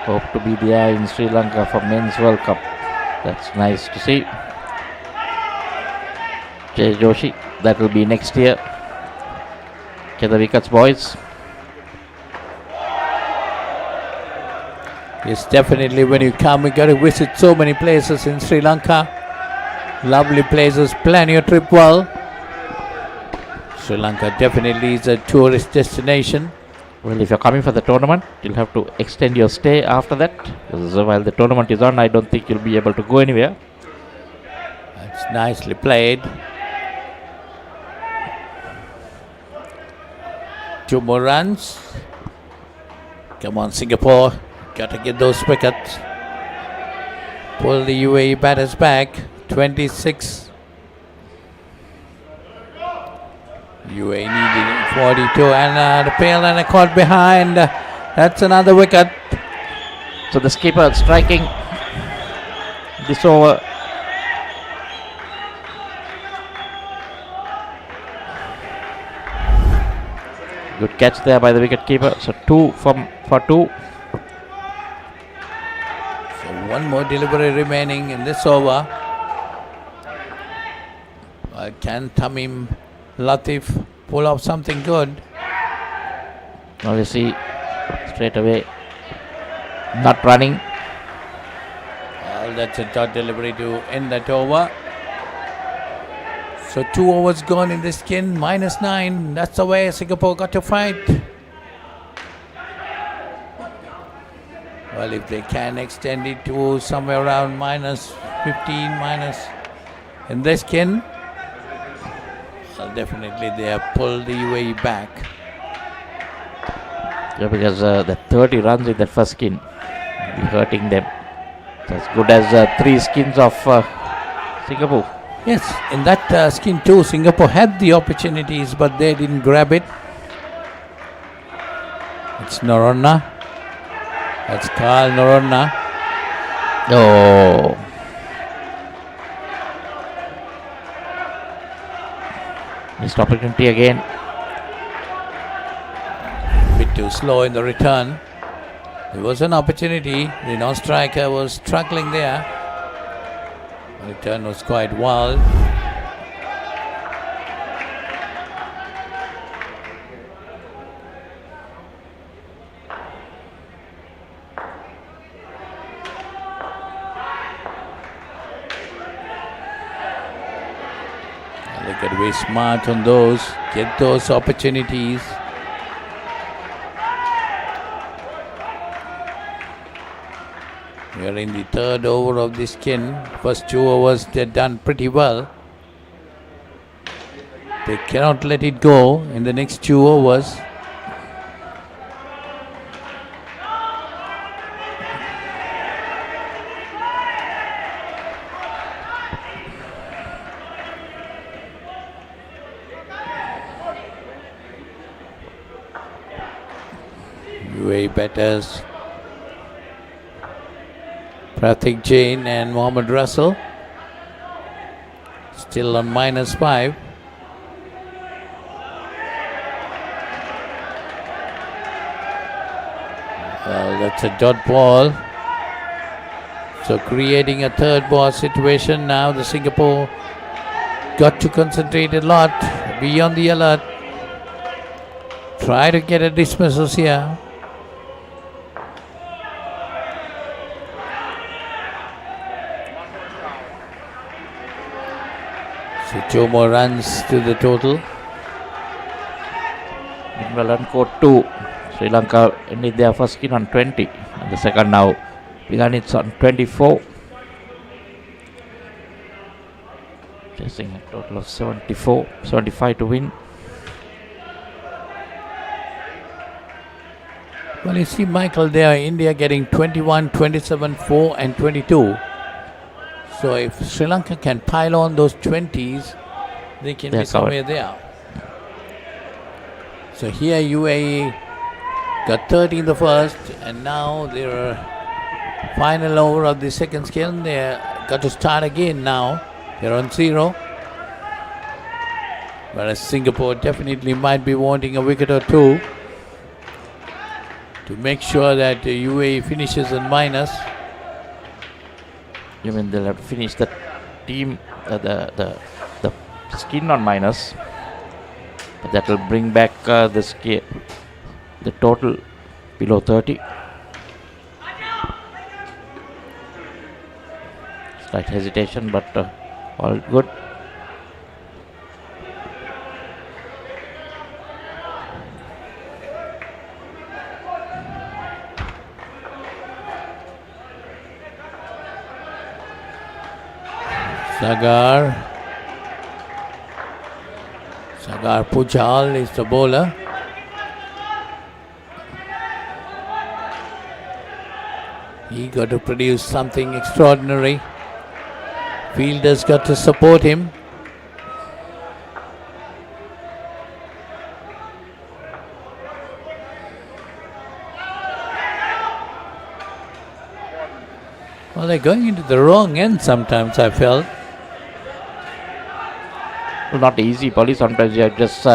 Hope to be there in Sri Lanka for Men's World Cup. That's nice to see. Jay Joshi, that will be next year. Get the wickets, boys. Yes, definitely. When you come, you got to visit so many places in Sri Lanka. Lovely places, plan your trip well. Sri Lanka definitely is a tourist destination. Well, if you're coming for the tournament, you'll have to extend your stay after that. Because while the tournament is on, I don't think you'll be able to go anywhere. That's nicely played. 2 more runs. Come on, Singapore. Got to get those wickets. Pull the UAE batters back. 26. UAE needed 42 and the pale and a caught behind. That's another wicket. So the skipper striking this over. Good catch there by the wicket keeper. So 2 for 2. So 1 more delivery remaining in this over. Can Tamim Latif pull off something good? Now we see straight away not running. Well, that's a dot delivery to end that over. So 2 overs gone in this skin, -9. That's the way Singapore got to fight. Well, if they can extend it to somewhere around -15, minus in this skin, well, definitely they have pulled the UAE back. Yeah, because the 30 runs in that first skin will be hurting them. It's as good as 3 skins of Singapore. Yes, in that skin too, Singapore had the opportunities, but they didn't grab it. It's Noronna. That's Carl Noronna. Oh. Missed opportunity again. Bit too slow in the return. There was an opportunity. The non-striker was struggling there. The return was quite wild. They got to be smart on those, get those opportunities. We are in the 3rd over of this skin. First 2 overs they've done pretty well. They cannot let it go in the next 2 overs. UAE batters Pratik Jain and Mohammad Russell still on -5. Well, that's a dot ball. So creating a 3rd ball situation now. The Singapore got to concentrate a lot, be on the alert. Try to get a dismissal here. So 2 more runs to the total. England scored 2. Sri Lanka ended their first skin on 20. And the second now began it on 24. Chasing a total of 75 to win. Well, you see, Michael, there, India getting 21, 27, 4 and 22. So if Sri Lanka can pile on those 20s, they can be somewhere there. So here UAE got 30 in the first, and now their final over of the second skin. They got to start again now. They're on 0. Whereas Singapore definitely might be wanting a wicket or 2 to to make sure that UAE finishes in minus. You mean they'll have to finish the team, the skin on minus, but that will bring back the total below 30. Slight hesitation, but all good. Sagar Pujal is the bowler. He got to produce something extraordinary. Fielders got to support him. Well, they're going into the wrong end sometimes, I felt. Well, not easy, Polly. Sometimes you just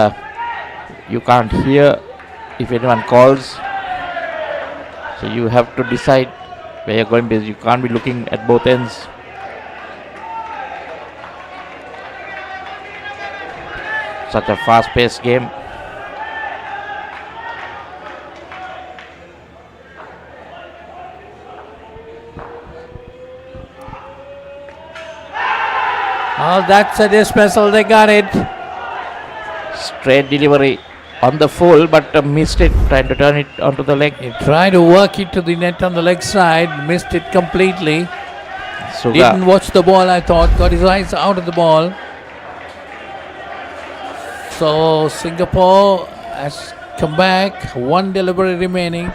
you can't hear if anyone calls, so you have to decide where you're going, because you can't be looking at both ends. Such a fast-paced game. Oh, that's a dismissal. They got it. Straight delivery on the full, but missed it, trying to turn it onto the leg. He tried to work it to the net on the leg side, missed it completely. Suga Didn't watch the ball, I thought. Got his eyes out of the ball. So Singapore has come back. One delivery remaining.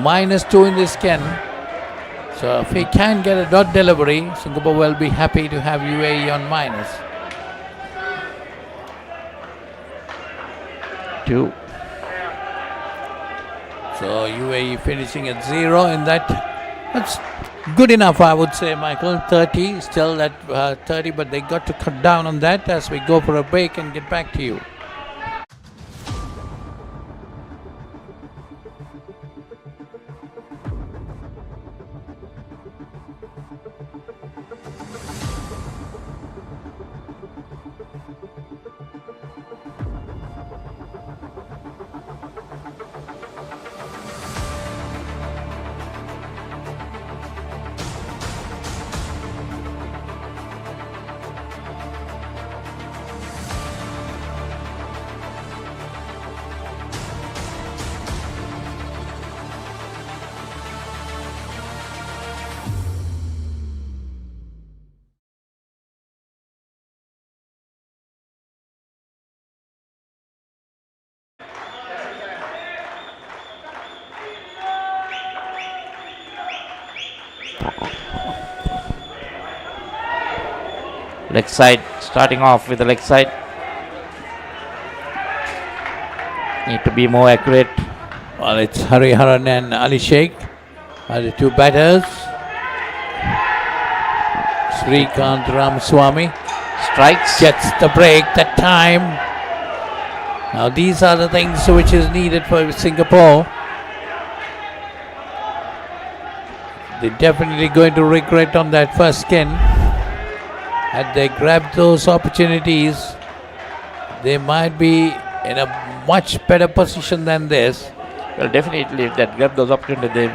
-2 in this scan. So if he can get a dot delivery, Singapore will be happy to have UAE on minus. 2. So UAE finishing at 0 in that. That's good enough, I would say, Michael. 30, still at 30, but they got to cut down on that as we go for a break and get back to you. Leg side, starting off with the leg side. Need to be more accurate. Well, it's Hariharan and Ali Sheikh are the two batters. Srikanth Ramaswamy Strikes. gets the break that time. Now these are the things which is needed for Singapore. They're definitely going to regret on that first skin. Had they grabbed those opportunities, they might be in a much better position than this. Well, definitely, if they grab those opportunities, they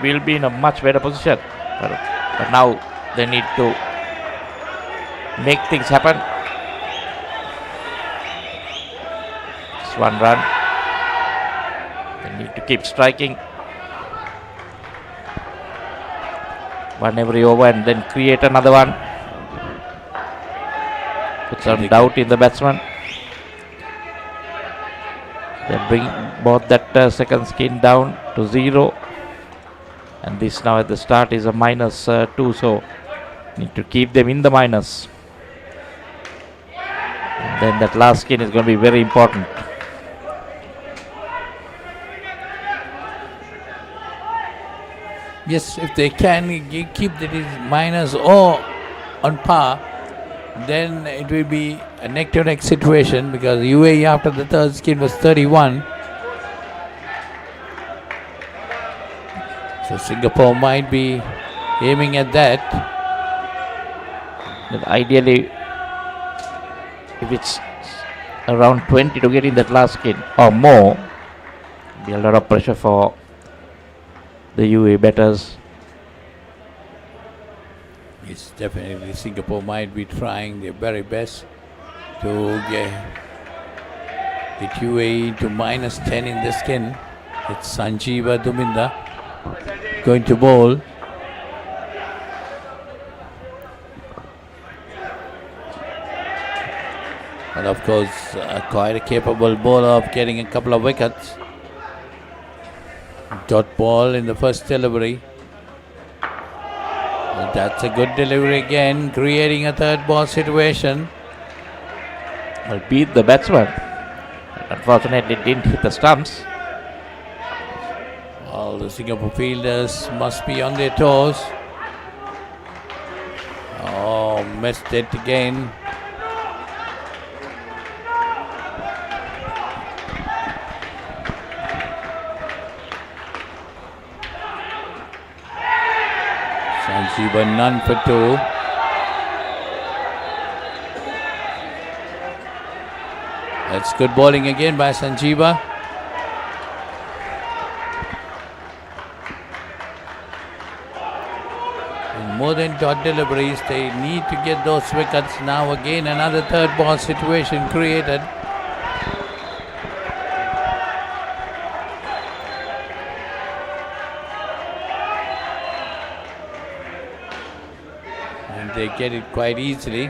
will be in a much better position. But now they need to make things happen. Just one run. They need to keep striking. One every over and then create another one. Put some doubt in the batsman. They brought that second skin down to 0. And this now at the start is a -2, so need to keep them in the minus. And then that last skin is going to be very important. Yes, if they can keep the minus or on par, then it will be a neck-to-neck situation, because UAE after the third skin was 31. So Singapore might be aiming at that. But ideally, if it's around 20 to get in that last skin or more, be a lot of pressure for the UAE batters. It's definitely Singapore might be trying their very best to get UAE to -10 in the skin. It's Sanjeeva Duminda going to bowl. And of course, quite a capable bowler of getting a couple of wickets. Dot ball in the first delivery. Well, that's a good delivery again, creating a third ball situation. Will beat the batsman. Unfortunately, didn't hit the stumps. All the Singapore fielders must be on their toes. Oh, missed it again. Sanjeeva none for 2. That's good bowling again by Sanjeeva. And more than dot deliveries, they need to get those wickets. Now again another third ball situation created. And they get it quite easily.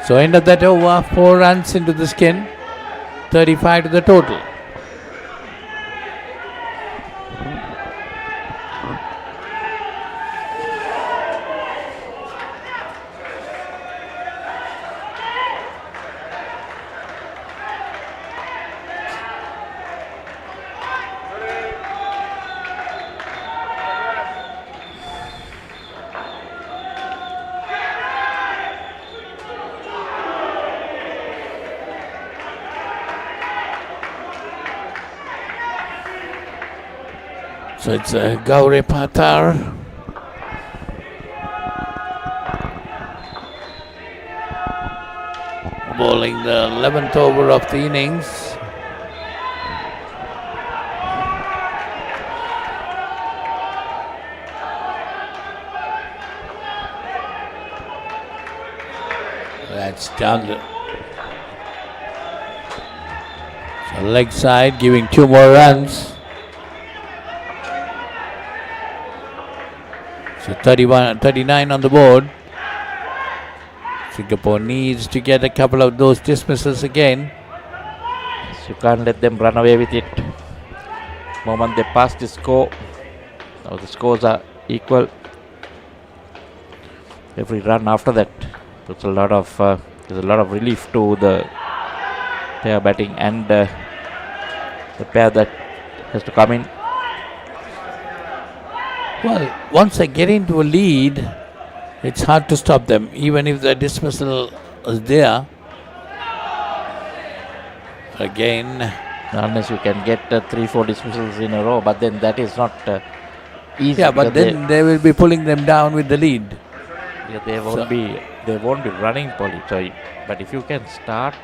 So end of that over, 4 runs into the skin, 35 to the total. So it's Gauri Patar. Bowling the 11th over of the innings. That's done. So leg side giving 2 more runs. So 39 on the board. Singapore needs to get a couple of those dismissals again. So you can't let them run away with it. Moment they pass the score, now the scores are equal. Every run after that puts a lot of there's a lot of relief to the pair batting and the pair that has to come in. Well, once they get into a lead, it's hard to stop them, even if the dismissal is there. Again, Unless you can get 3-4 dismissals in a row, but then that is not easy. yeah, but then they will be pulling them down with the lead. Yeah, they won't be running poly. But if you can start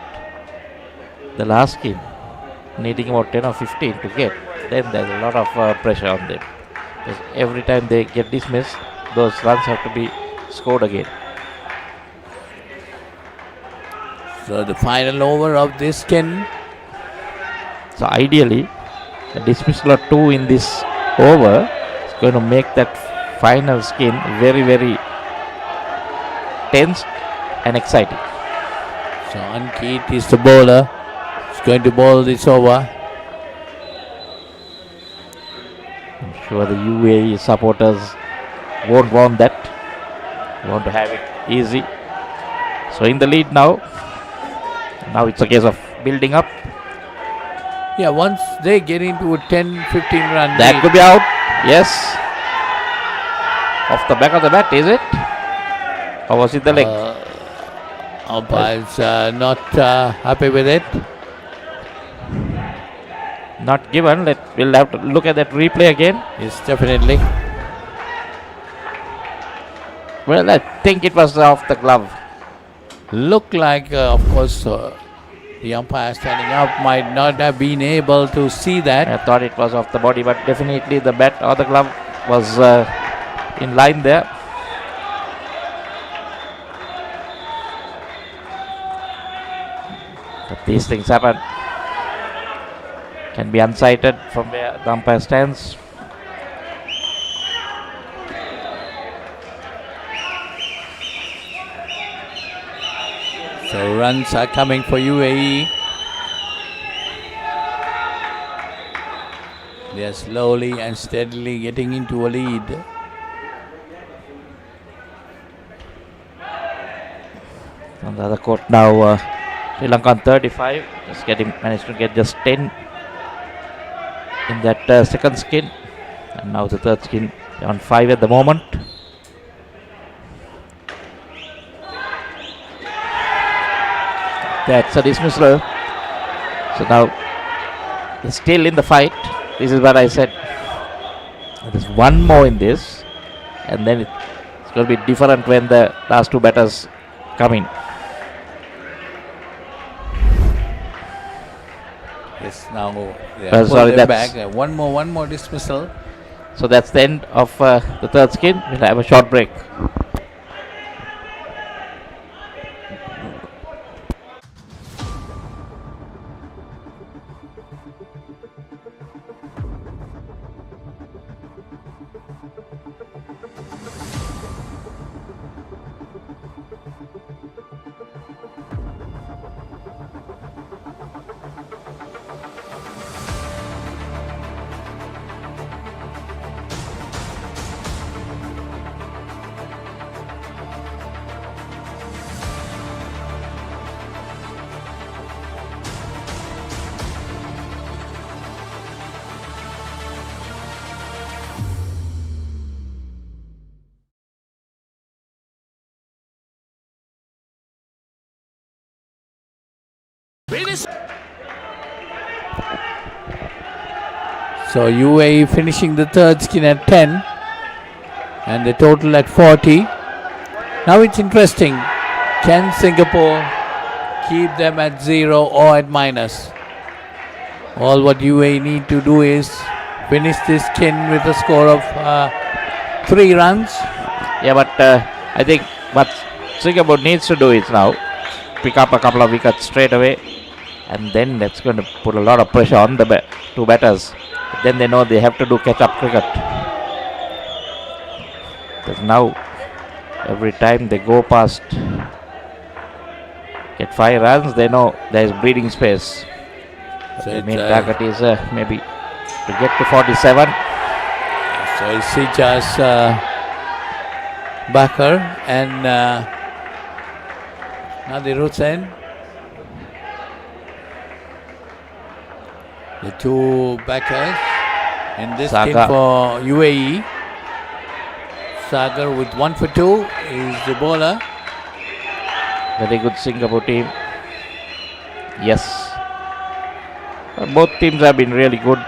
the last game needing about 10 or 15 to get, then there's a lot of pressure on them. Because every time they get dismissed, those runs have to be scored again. So the final over of this skin. So ideally, a dismissal or 2 in this over is going to make that final skin very, very tense and exciting. So Ankit is the bowler. He's going to bowl this over. I'm sure the UAE supporters won't want that. They want to have it easy. So in the lead now. Now it's a case of building up. Yeah, once they get into a 10-15 run That lead, could be out. Yes. Off the back of the bat, is it? Or was it the leg? umpires not happy with it. Not given. We'll have to look at that replay again. Yes, definitely. Well, I think it was off the glove. Look like, of course, the umpire standing up might not have been able to see that. I thought it was off the body, but definitely the bat or the glove was in line there. But these things happen. Can be unsighted from where the umpire stands. So runs are coming for UAE. They are slowly and steadily getting into a lead. On the other court now, Sri Lanka on 35. Just managed to get just 10 in that second skin. And now the third skin on 5 at the moment. That's a dismissal. So now they're still in the fight. This is what I said. There's one more in this, and then it's going to be different when the last two batters come in. Yes, now they are sorry, that's back. One more dismissal. So that's the end of the third skin. We'll have a short break. So UAE finishing the third skin at 10 and the total at 40. Now it's interesting. Can Singapore keep them at 0 or at minus? All what UAE need to do is finish this skin with a score of 3 runs. Yeah, but I think what Singapore needs to do is now pick up a couple of wickets straight away, and then that's going to put a lot of pressure on the two batters. Then they know they have to do catch-up cricket. Because now, every time they go past, get 5 runs, they know there is breathing space. So the main target is maybe to get to 47. So it's Sijas Bakar and Nadir Hussain. The two backers in this game for UAE. Sagar with 1 for 2 is the bowler. Very good Singapore team. Yes. Both teams have been really good.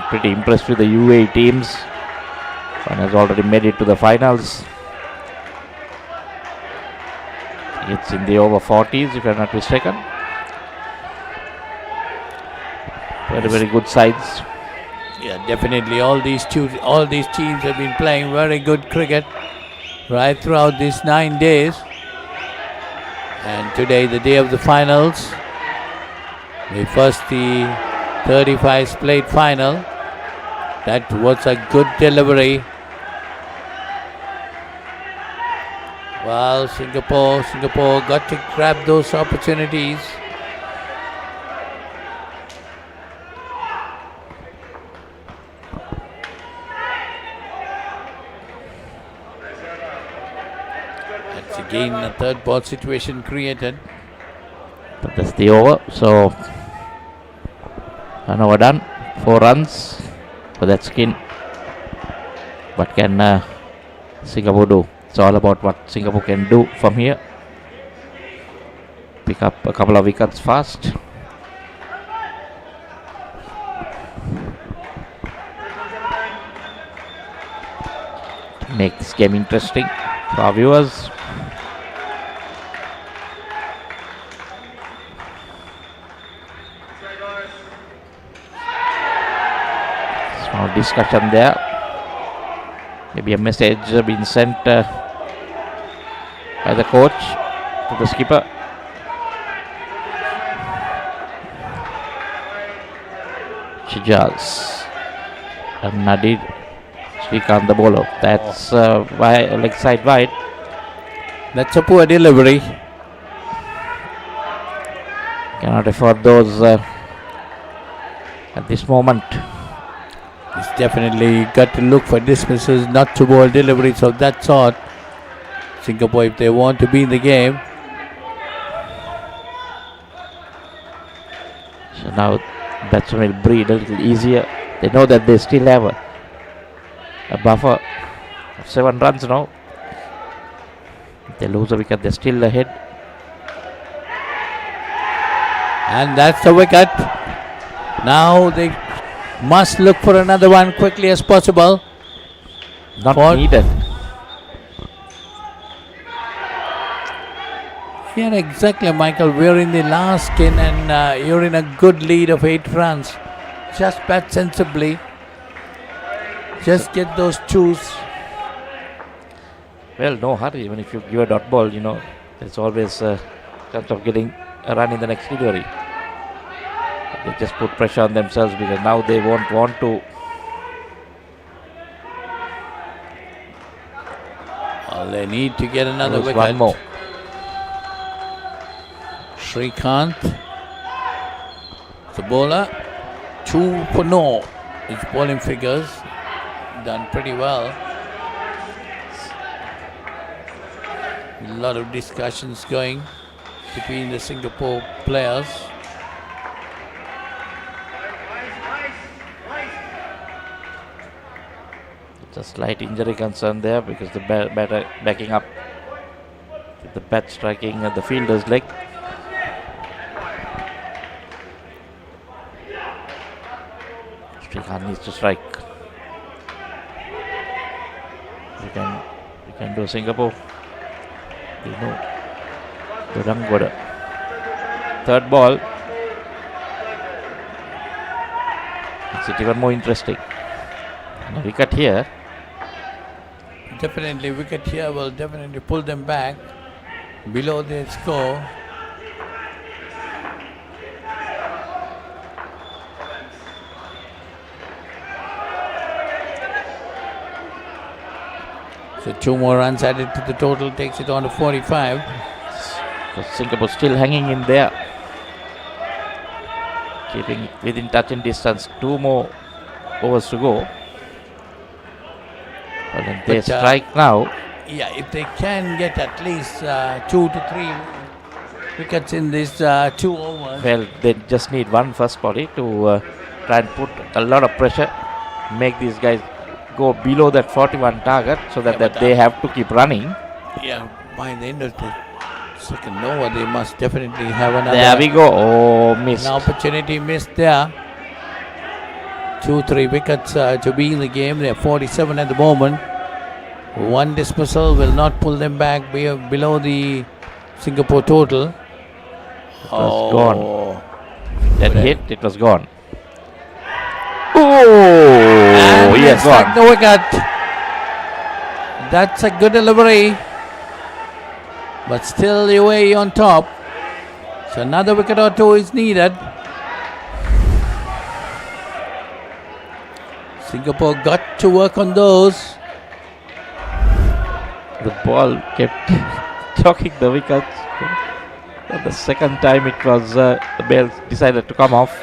Pretty impressed with the UAE teams. One has already made it to the finals. It's in the over 40s if I'm not mistaken. Very good sides. Yeah, definitely. All these teams have been playing very good cricket right throughout these 9 days. And today, the day of the finals, the 35 split final. That was a good delivery. Well, Singapore got to grab those opportunities. That's again a third ball situation created. But that's the over. So, an over done. 4 runs for that skin. What can Singapore do? It's all about what Singapore can do from here. Pick up a couple of wickets fast. make this game interesting for our viewers. Small discussion there. Maybe a message being sent by the coach to the skipper. Shijaz and Nadir Srikanth the bowler. That's leg side wide. That's a poor delivery. Cannot afford those at this moment. He's definitely got to look for dismisses, not to bowl deliveries of that sort. Singapore, if they want to be in the game. So now batsmen will breathe a little easier. They know that they still have a buffer of 7 runs now. If they lose a wicket, they're still ahead. And that's the wicket. Now they must look for another one quickly as possible. Not needed. Yeah, exactly, Michael. We're in the last skin and you're in a good lead of 8 runs. Just bat sensibly. Just get those twos. Well, no hurry. Even if you give a dot ball, there's always a chance of getting a run in the next delivery. They just put pressure on themselves because now they won't want to. Well, they need to get another wicket. One more. Srikanth, the bowler, 2 for no. His bowling figures done pretty well. A lot of discussions going between the Singapore players. It's a slight injury concern there because the batter backing up with the bat striking at the fielder's leg. Srikanth needs to strike. We can do Singapore. You know, the third ball. Makes it even more interesting. And a wicket here. Definitely, wicket here will definitely pull them back below their score. So 2 more runs added to the total takes it on to 45. So Singapore still hanging in there, keeping within touching distance. 2 more overs to go. Well, then they strike now. Yeah, if they can get at least 2 to 3 wickets in these 2 overs. Well, they just need one first body to try and put a lot of pressure, make these guys go below that 41 target so that they have to keep running. Yeah, by the end of the second over, they must definitely have another. There we go. Oh, missed. An opportunity missed there. 2-3 wickets to be in the game. They're 47 at the moment. 1 dismissal will not pull them back below the Singapore total. It was gone. That hit, it was gone. Oh, and yes, gone. The wicket. That's a good delivery. But still UAE on top. So another wicket or 2 is needed. Singapore got to work on those. The ball kept choking the wickets. And the second time it was the ball decided to come off.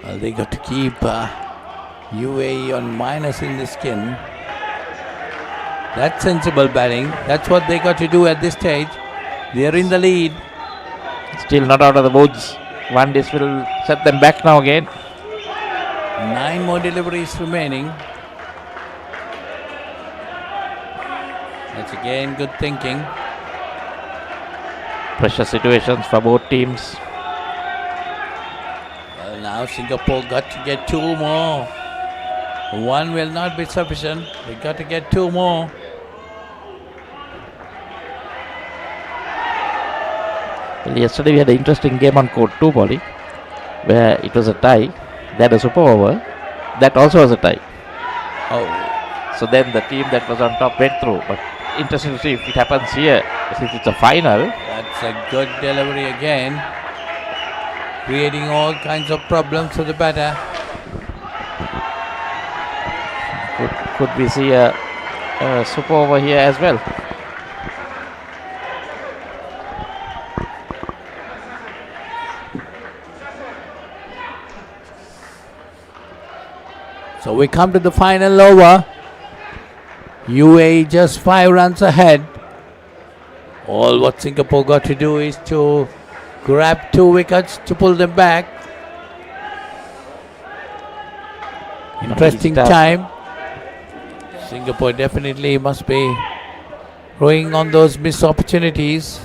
Well, they got to keep UAE on minus in the skin. That's sensible batting. That's what they got to do at this stage. They are in the lead. Still not out of the woods. One dish will set them back now again. 9 more deliveries remaining. That's again good thinking. Pressure situations for both teams. Well, now Singapore got to get 2 more. One will not be sufficient. We got to get 2 more. Well, yesterday we had an interesting game on court 2, Polly, where it was a tie. They had a super over. That also was a tie. Oh. So then the team that was on top went through. But interesting to see if it happens here, since it's a final. That's a good delivery again. Creating all kinds of problems for the batter. Could we see a super over here as well? So we come to the final over. UAE just 5 runs ahead. All what Singapore got to do is to grab 2 wickets to pull them back. Interesting time. Singapore definitely must be rowing on those missed opportunities.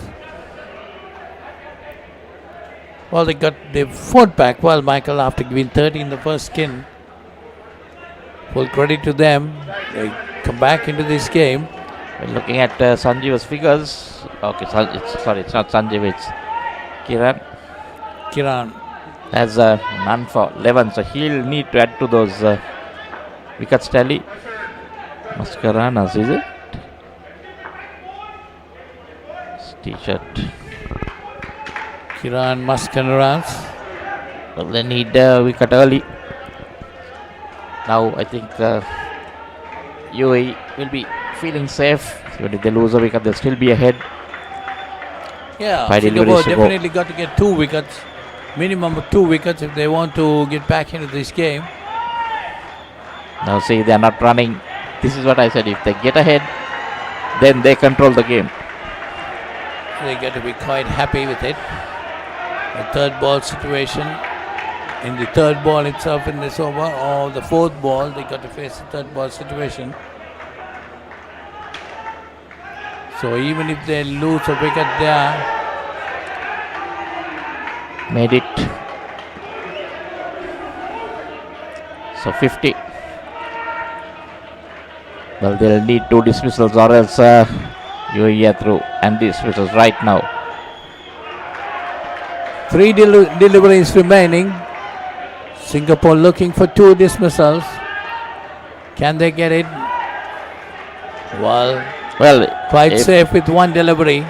Well, they fought back well, Michael, after giving 30 in the first skin. Full credit to them. They come back into this game. When looking at Sanjeev's figures, okay, it's not Sanjeev, it's Kiran. Kiran has none for 11, so he'll need to add to those wickets tally. Mascaranas, is it? T-shirt. Kiran Mascaranas. Well, they need a wicket early. Now I think UAE will be feeling safe. Even if they lose a wicket, they'll still be ahead. Yeah, Singapore definitely got to get 2 wickets. Minimum of 2 wickets if they want to get back into this game. Now see, they are not running. This is what I said. If they get ahead, then they control the game. They got to be quite happy with it. The 3rd ball situation. In the 3rd ball itself in this over, or the 4th ball, they got to face the 3rd ball situation. So even if they lose a wicket there, made it. So 50. Well, they'll need 2 dismissals or else UAE are through, and dismissals right now. 3 deliveries remaining. Singapore looking for 2 dismissals. Can they get it? Well, quite safe with 1 delivery.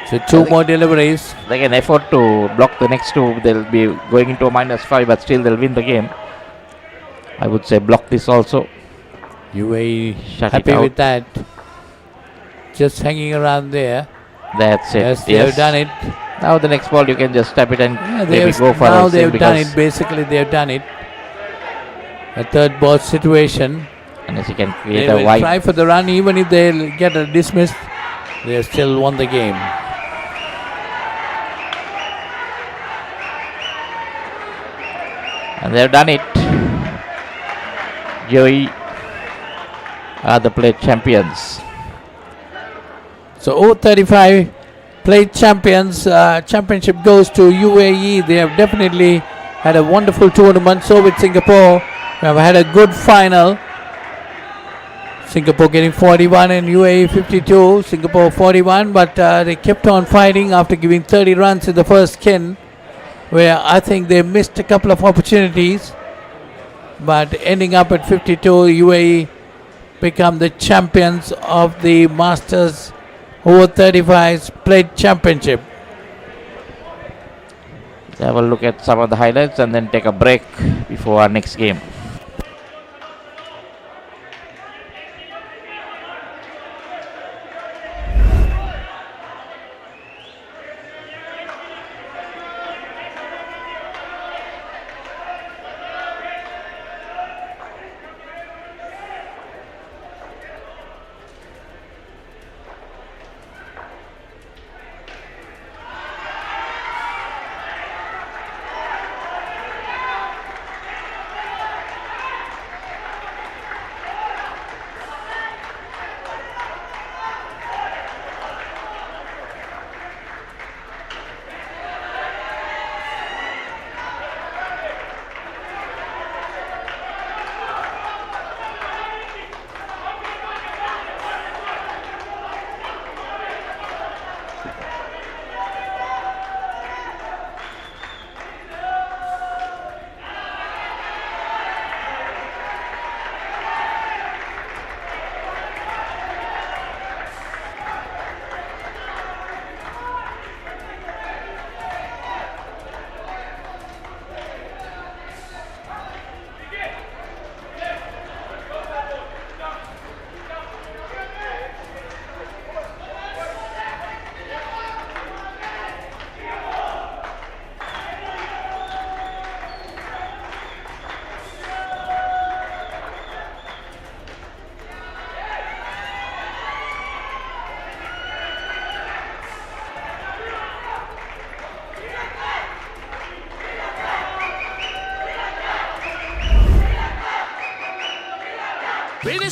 So 2 more deliveries. They can afford to block the next 2. They'll be going into a -5, but still they'll win the game. I would say block this also. UAE happy with that. Just hanging around there. That's it. Yes, they've done it. Now the next ball you can just tap it and maybe go for now they've done it. Basically they've done it. A 3rd ball situation. Unless you can create they a will wide. Try for the run. Even if they get a dismissed, they still won the game. And they've done it. UAE are the plate champions. So 035 plate champions. Championship goes to UAE. They have definitely had a wonderful tournament. So with Singapore, we have had a good final. Singapore getting 41 and UAE 52. Singapore 41, but they kept on fighting after giving 30 runs in the first skin, where I think they missed a couple of opportunities. But ending up at 52, UAE become the champions of the Masters over 35s plate championship. Let's have a look at some of the highlights and then take a break before our next game.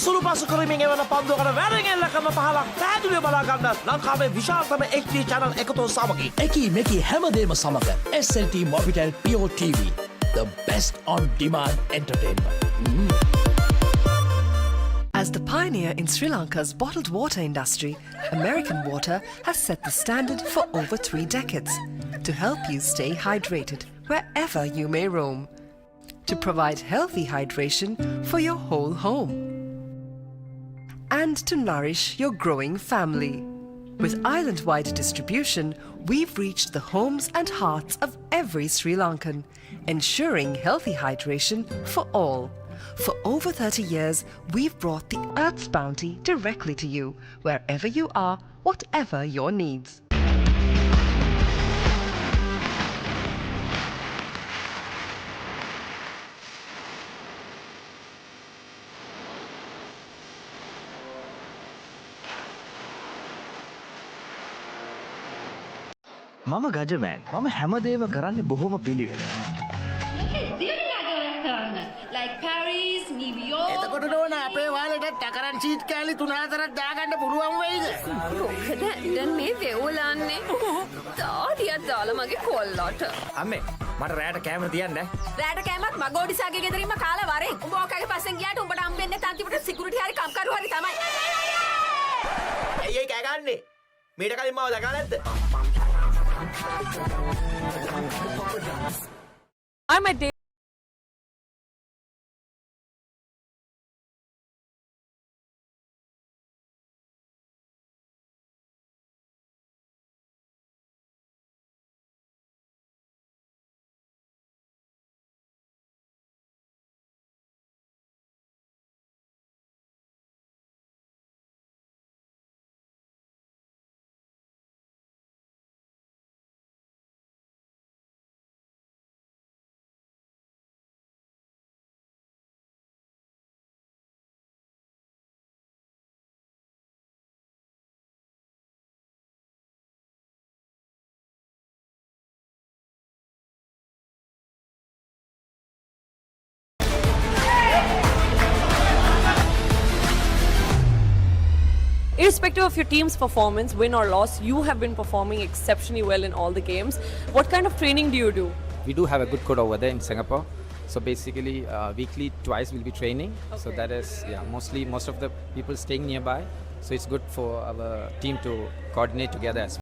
සුළු පසු කරමින් එවන පන්දුවකට වැරෙන් එල්ල කරන පහලක් පැහැදිලිව බලා ගන්නත් ලංකාවේ විශාලතම HD channel එකතු සමගින් එකී මෙකී හැමදේම සමග SLT Mobitel Pure TV, the best on demand entertainment. As the pioneer in Sri Lanka's bottled water industry, American Water has set the standard for over 3 decades to help you stay hydrated wherever you may roam, to provide healthy hydration for your whole home, and to nourish your growing family. With island-wide distribution, we've reached the homes and hearts of every Sri Lankan, ensuring healthy hydration for all. For over 30 years, we've brought the Earth's bounty directly to you, wherever you are, whatever your needs. මම ගජමෑන් මම හැමදේම කරන්නේ බොහොම පිළිවෙල. එතකොට නෝන අපේ වාලට ටකරන් cheat කෑලි 3-4ක් දාගන්න පුළුවන් වෙයිද? මොකද දැන් මේ වෙවුලන්නේ තාඩියක් දාලා මගේ කොල්ලට. අම්මේ මට රැට කැමර තියන්න. රැට කෑමත් මගෝඩිසාගේ ගෙදරින්ම කාලා වරෙන්. උඹ ඔකගේ පස්සෙන් ගියාට උඹට හම්බෙන්නේ තන්තිපට සිකියුරිටි හරි කම්කරු හරි තමයි. ඇයි කෑ ගන්නේ? මීට කලින් මාව දැකලා නැද්ද? I'm at day Irrespective of your team's performance, win or loss, you have been performing exceptionally well in all the games. What kind of training do you do? We do have a good code over there in Singapore. So basically, weekly twice we'll be training. Okay. So that is, mostly most of the people staying nearby. So it's good for our team to coordinate together as well.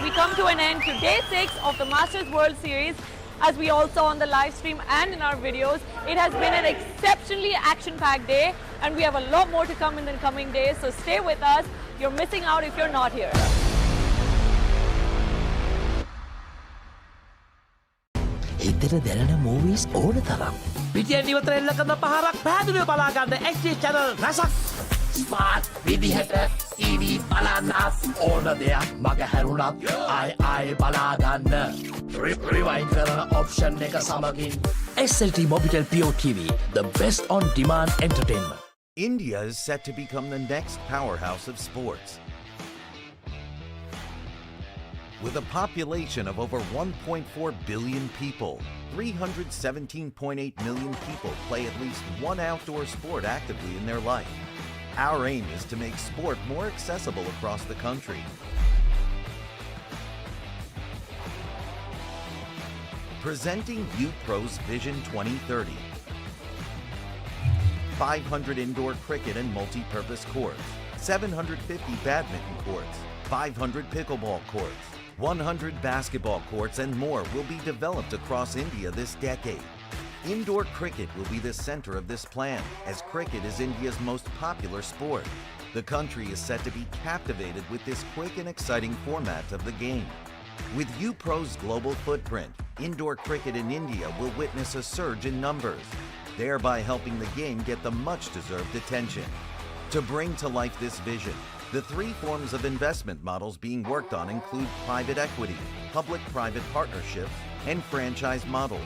We come to an end to day 6 of the Masters World Series. As we all saw on the live stream and in our videos, it has been an exceptionally action-packed day, and we have a lot more to come in the coming days. So stay with us. You're missing out if you're not here. හිතට දැනෙන movies ඕන තරම්. පිටියෙන් ඉවතර එල්ල කරන පහරක් පැහැදිලිව බලා ගන්න HD channel රසක්. ස්මාර්ට් විදිහට TV බලන්නත් ඕන දෙයක් මග හැරුණත් ආයි බලාගන්න රිවයින්ඩ් කරන ඔප්ෂන් එක සමගින් SLT Mobitel Pure TV, the best on demand entertainment. India is set to become the next powerhouse of sports. With a population of over 1.4 billion people, 317.8 million people play at least one outdoor sport actively in their life. Our aim is to make sport more accessible across the country. Presenting UPro's Vision 2030. 500 indoor cricket and multi-purpose courts, 750 badminton courts, 500 pickleball courts, 100 basketball courts and more will be developed across India this decade. Indoor cricket will be the center of this plan, as cricket is India's most popular sport. The country is set to be captivated with this quick and exciting format of the game. With UPro's global footprint, indoor cricket in India will witness a surge in numbers, thereby helping the game get the much-deserved attention. To bring to life this vision, the three forms of investment models being worked on include private equity, public-private partnerships, and franchise models.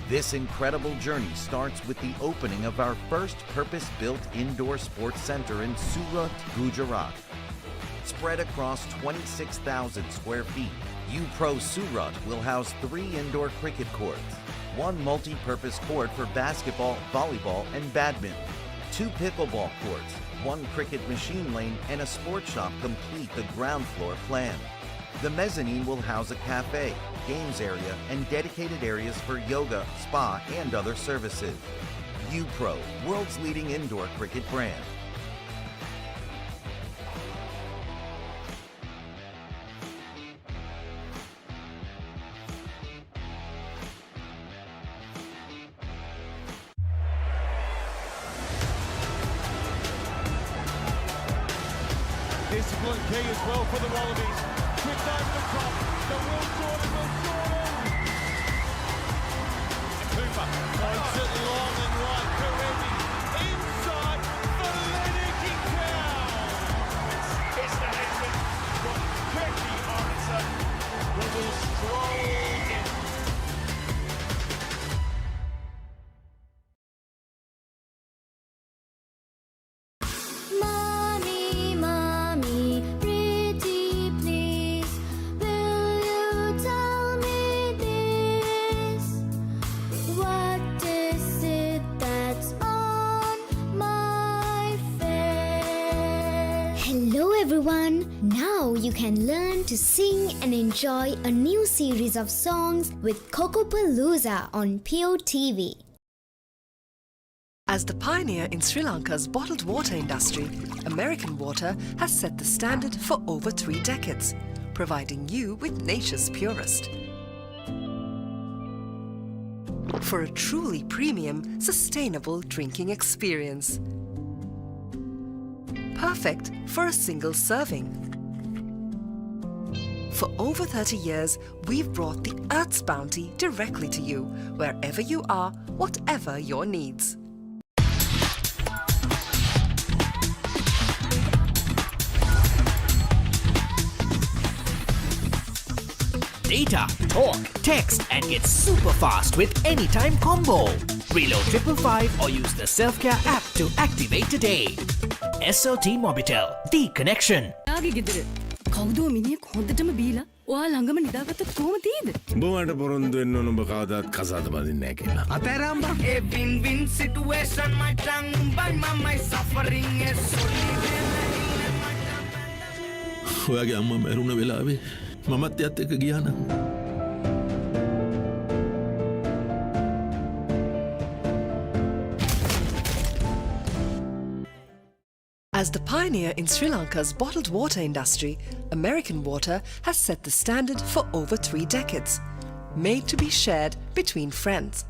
This incredible journey starts with the opening of our first purpose-built indoor sports center in Surat, Gujarat. Spread across 26,000 square feet, UPro Surat will house 3 indoor cricket courts, 1 multi-purpose court for basketball, volleyball, and badminton, 2 pickleball courts, 1 cricket machine lane, and a sports shop complete the ground floor plan. The mezzanine will house a cafe, games area, and dedicated areas for yoga, spa, and other services. UPro, world's leading indoor cricket brand. Discipline key as well for the Wallabies. Tripped over the top. The Will Jordan will Jordan. Cooper points it long and right. Karevi inside for Lennox It's the Heston from Becky Harrison who will stroll in. Now you can learn to sing and enjoy a new series of songs with Kokopalooza on Pure TV. As the pioneer in Sri Lanka's bottled water industry, American Water has set the standard for over 3 decades, providing you with nature's purest. For a truly premium, sustainable drinking experience. Perfect for a single serving. For over 30 years, we've brought the Earth's bounty directly to you, wherever you are, whatever your needs. Data, talk, text, and get super fast with Anytime Combo. Reload 555 or use the Self-Care app to activate today. SLT Mobitel, the connection. කවුදෝ මිනිහෙක් හොඳටම බීලා ඔයා ළඟම නිදාගත්තොත් කොහොම තියෙද? උඹට පොරොන්දු වෙන්න ඕන උඹ කවදාත් කසාද බඳින්නේ නැහැ කියලා. අතෑරම්බා. ඒ win-win situation my tongue by my suffering is ඔයාගේ අම්මා මැරුණ වෙලාවේ මමත් එයත් එක්ක ගියා නම් As the pioneer in Sri Lanka's bottled water industry, American Water has set the standard for over 3 decades, made to be shared between friends.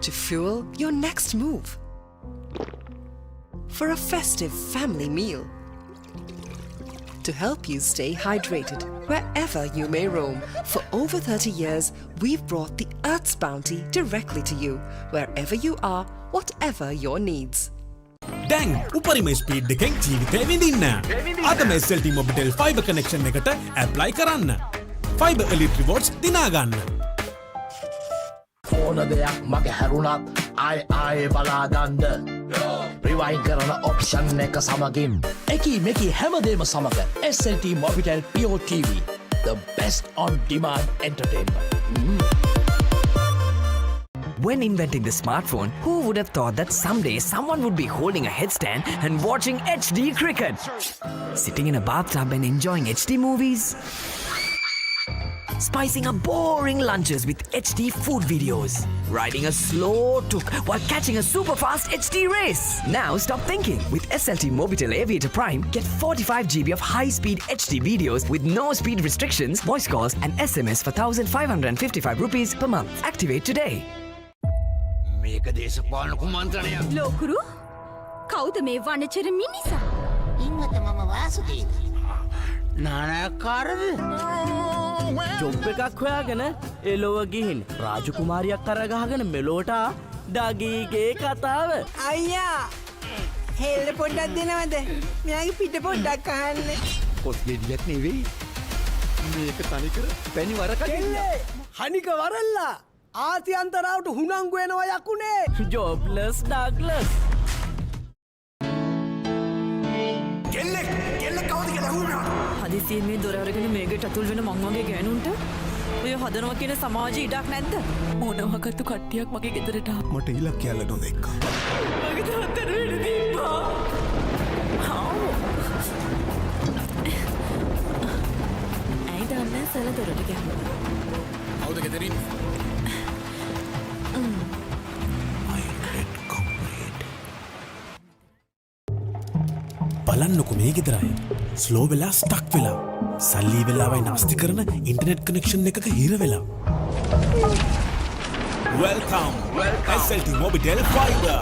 To fuel your next move. For a festive family meal. To help you stay hydrated wherever you may roam. For over 30 years, we've brought the Earth's bounty directly to you, wherever you are, whatever your needs. දැන් උපරිම speed එකෙන් ජීවිතේ විඳින්න. අදම SLT Mobitel fiber connection එකට apply කරන්න. Fiber Elite Rewards දිනා ගන්න. ඕන දෙයක් මගේ හැරුණත් ආයේ බලා ගන්න. රිවයින් කරන ඔප්ෂන් එක සමගින් එකී මෙකී හැමදේම සමඟ SLT Mobitel Pure TV, the best on demand entertainment. When inventing the smartphone, who would have thought that someday someone would be holding a headstand and watching HD cricket? Sitting in a bathtub and enjoying HD movies? Spicing up boring lunches with HD food videos? Riding a slow tuk while catching a super fast HD race? Now stop thinking. With SLT Mobitel Aviator Prime, get 45 GB of high-speed HD videos with no speed restrictions, voice calls and SMS for 1,555 rupees per month. Activate today. මේක දේශපාලන කුමන්ත්‍රණයක්. ලෝකුරු කවුද මේ වනචර මිනිසා? ඉන්නත මම වාසුදීන. නානකාරද? Job එකක් හොයාගෙන එලොව ගිහින් රාජකුමාරියක් කරගහගෙන මෙලෝට ඩගීගේ කතාව. අයියා හෙල්ල පොඩ්ඩක් දෙනවද? මෙයාගේ පිට පොඩ්ඩක් අහන්න. කොස් ගෙඩියක් නෙවෙයි. මේක තනිකර පැණි වරකක්. හනික වරල්ලා ආසියන්තරාවට හුනංගු වෙනවා යකුනේ. ජොබ්ලස් ඩග්ලස්. කෙල්ල කවුද කියලා අහුණා. හදිසියෙන් මේ දොර අරගෙන මේකට අතුල් වෙන මං වගේ ගෑනුන්ට ඔය හදනවා කියන සමාජ ඉඩක් නැද්ද? මොනවා කරතු කට්ටියක් මගේ ගෙදරට ආවා. මට ඉලක්කයල්ල නොදෙක්කා. මගේ තාත්තට වෙඩි දීපා. ඇයි දන්නේ සල දොරට ගැහුවා. කවුද ගෙදරින්? බලන්නකො මේ ගෙදරයි ස්ලෝ වෙලා ස්ටක් වෙලා සල්ලි වෙලාවයි නාස්ති කරන ඉන්ටර්නෙට් කනෙක්ෂන් එකක හිර වෙලා. Welcome SLT Mobitel Fiber.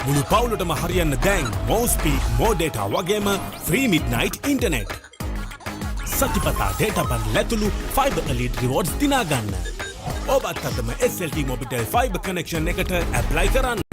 මුළු පවුලටම හරියන්න දැන් more speed more data වගේම free midnight internet. සතිපතා data බන් ලැතුළු fiber elite rewards දිනා ගන්න. ඔබත් අදම SLT Mobitel Fiber connection එකට apply කරන්න.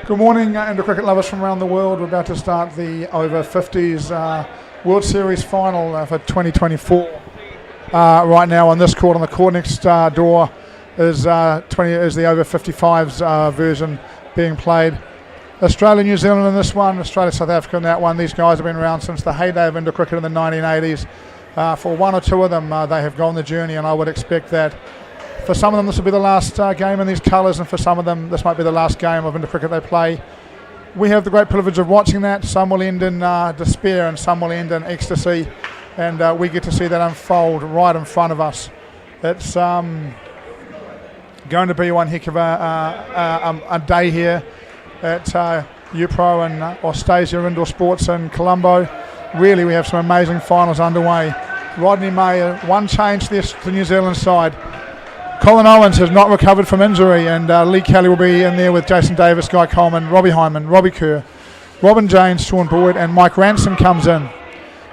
Good morning, Indo cricket lovers from around the world. We're about to start the over 50s World Series final for 2024. Right now on this court, on the court next door, is the over 55s version being played. Australia, New Zealand in this one, Australia, South Africa in that one. These guys have been around since the heyday of Indo cricket in the 1980s. For one or two of them, they have gone the journey, and I would expect that for some of them this will be the last game in these colours, and for some of them this might be the last game of Indo cricket they play. We have the great privilege of watching that. Some will end in despair and some will end in ecstasy, and we get to see that unfold right in front of us. It's going to be one heck of a day here at UPro and Austasia Indoor Sports in Colombo. Really, we have some amazing finals underway. Rodney May, one change to the New Zealand side. Colin Owens has not recovered from injury, and Lee Kelly will be in there with Jason Davis, Guy Coleman, Robbie Hyman, Robbie Kerr, Robin James, Sean Boyd, and Mike Ransom comes in.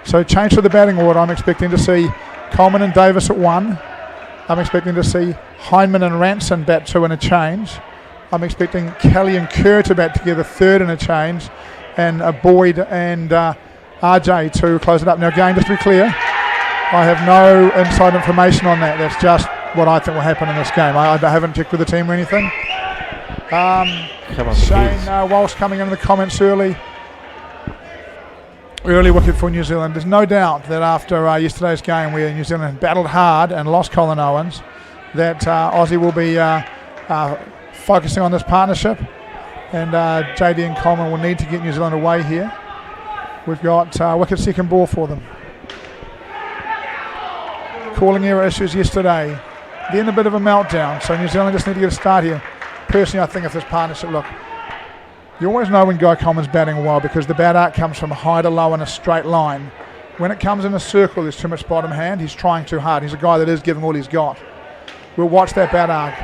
So change to the batting order. I'm expecting to see Coleman and Davis at 1. I'm expecting to see Hyman and Ransom bat 2 in a change. I'm expecting Kelly and Kerr to bat together 3rd in a change, and Boyd and RJ to close it up. Now again, just to be clear, I have no inside information on that. That's just what I think will happen in this game. I haven't checked with the team or anything. Shane Walsh coming in the comments early. Early wicket for New Zealand. There's no doubt that after yesterday's game where New Zealand battled hard and lost Colin Owens, that Aussie will be focusing on this partnership, and JD and Coleman will need to get New Zealand away here. We've got wicket second ball for them. Calling error issues yesterday. Then a bit of a meltdown, so New Zealand just need to get a start here. Personally, I think if this partnership, look, you always know when Guy Coleman's batting well because the bat arc comes from high to low in a straight line. When it comes in a circle, there's too much bottom hand. He's trying too hard. He's a guy that is giving all he's got. We'll watch that bat arc.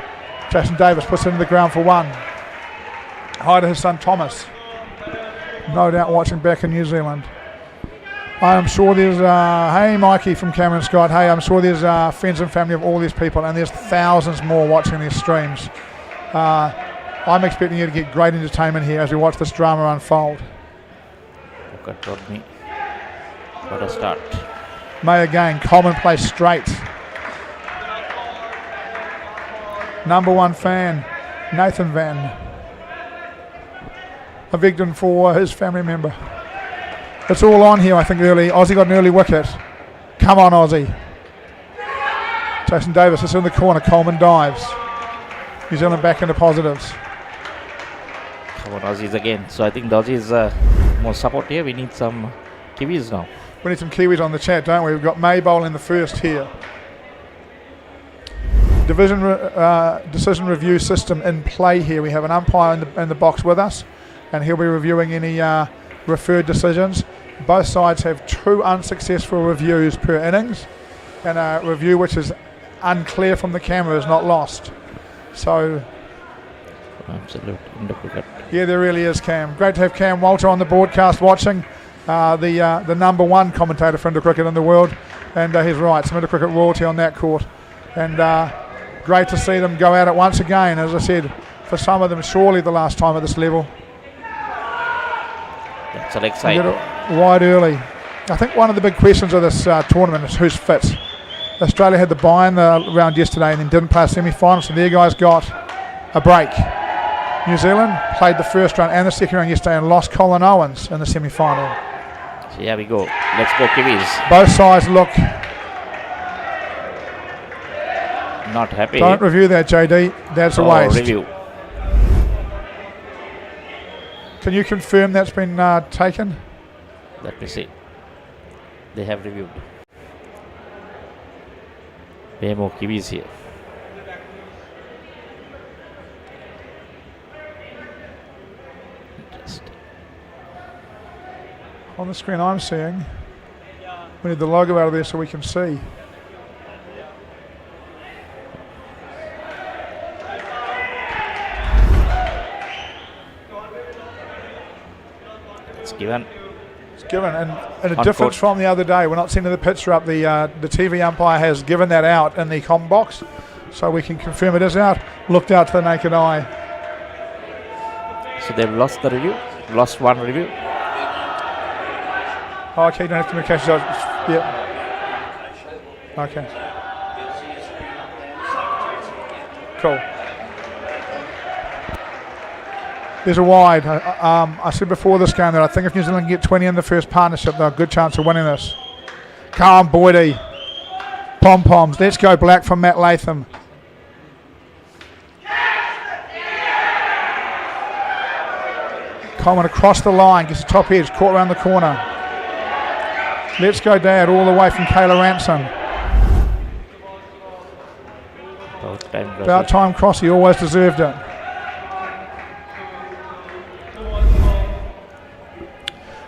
Jason Davis puts it into the ground for 1. Hi to his son Thomas. No doubt watching back in New Zealand. I am sure there's, hey Mikey from Cameron Scott, hey, I'm sure there's friends and family of all these people, and there's thousands more watching these streams. I'm expecting you to get great entertainment here as we watch this drama unfold. Look at Rodney. What a start. May again, Coleman plays straight. Number 1 fan, Nathan Van. A victim for his family member. It's all on here, I think, early. Aussie got an early wicket. Come on, Aussie. Jason Davis is in the corner. Coleman dives. New Zealand back into positives. Come on, Aussies again. So I think the Aussies more support here. We need some Kiwis now. We need some Kiwis on the chat, don't we? We've got May bowling the first here. Decision review system in play here. We have an umpire in the box with us, and he'll be reviewing any referred decisions. Both sides have 2 unsuccessful reviews per innings, and a review which is unclear from the camera is not lost. So, absolute Indo cricket. Yeah, there really is, Cam. Great to have Cam Walter on the broadcast watching, the number 1 commentator for Indo cricket in the world, and he's right, some Indo cricket royalty on that court, and great to see them go at it once again. As I said, for some of them, surely the last time at this level. That's an exciting. Get it wide early. I think one of the big questions of this tournament is who's fit. Australia had the bye in the round yesterday and then didn't play a semi-final, so their guys got a break. New Zealand played the first round and the second round yesterday and lost Colin Owens in the semi-final. So here we go. Let's go Kiwis. Both sides look not happy. Don't review that, JD. That's a waste. Review. Can you confirm that's been taken? Let me see. They have reviewed. We have more Kiwis here. On the screen I'm seeing, we need the logo out of there so we can see. It's given. It's given, and a difference from the other day. We're not sending the picture up. The TV umpire has given that out in the comm box, so we can confirm it is out. Looked out to the naked eye. So they've lost the review. Lost one review. Oh, okay, you don't have to catch it. Yep. Okay. Cool. There's a wide. I said before this game that I think if New Zealand can get 20 in the first partnership, they've a good chance of winning this. Come on, Boydie. Pom-poms. Let's go black from Matt Latham. Coleman across the line, gets the top edge, caught around the corner. Let's go Dad, all the way from Kayla Ranson. About time cross, he always deserved it.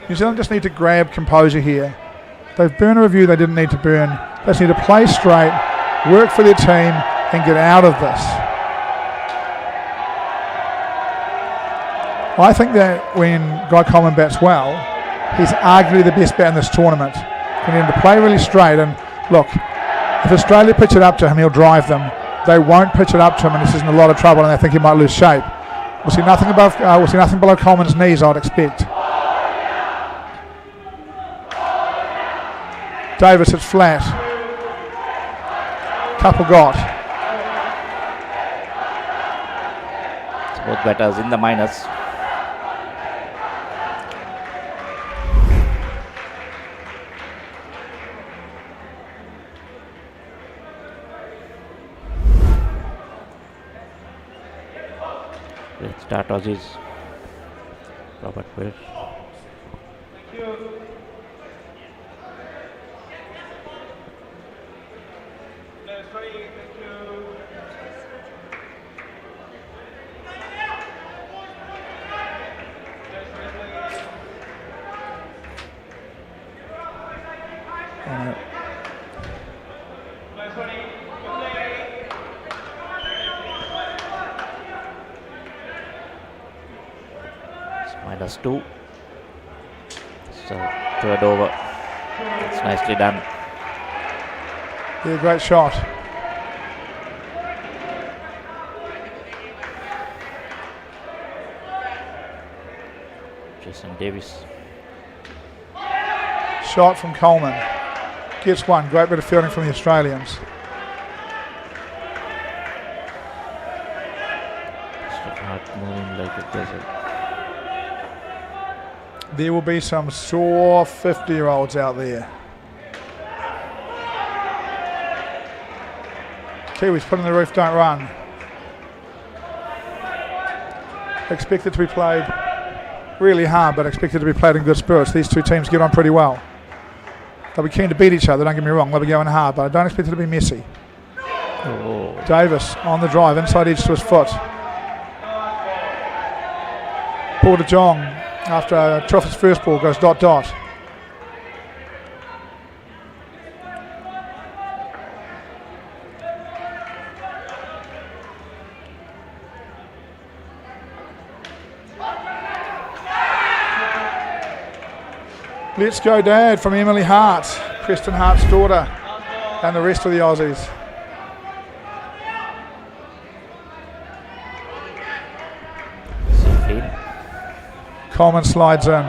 New Zealand just need to grab composure here. They've burned a review they didn't need to burn. They just need to play straight, work for their team, and get out of this. I think that when Guy Coleman bats well, he's arguably the best bat in this tournament. We need him to play really straight, and look, if Australia pitch it up to him, he'll drive them. They won't pitch it up to him, and this is in a lot of trouble, and I think he might lose shape. We'll see nothing above. We'll see nothing below Coleman's knees, I'd expect. Davis, it's flat. Couple got. Both batters in the minus. Let's start Aussies. Robert Will. -2. So third over. It's nicely done. Yeah, great shot. Jason Davis. Shot from Coleman. Gets one. Great bit of fielding from the Australians. Not moving like it does it. There will be some sore 50-year-olds out there. Kiwis put in the roof, don't run. Expect it to be played really hard, but expect it to be played in good spirits. These two teams get on pretty well. They'll be keen to beat each other, don't get me wrong. They'll be going hard, but I don't expect it to be messy. Oh. Davis on the drive, inside edge to his foot. Porter Jong, after Truff's first ball, goes dot. Let's go Dad from Emily Hart, Preston Hart's daughter, and the rest of the Aussies. Coleman slides in.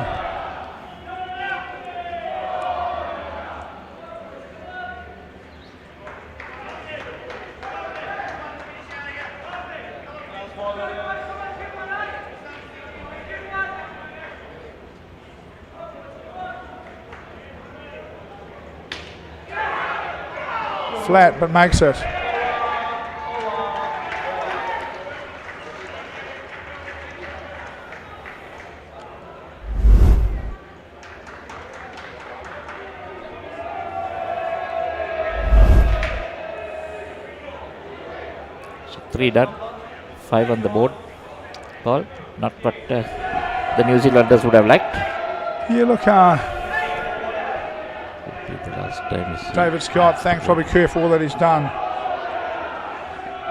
Flat, but makes it. So 3 done, 5 on the board. Ball, not what the New Zealanders would have liked. Yeah, look, the last time David Scott, thanks Robbie Kerr for all that he's done.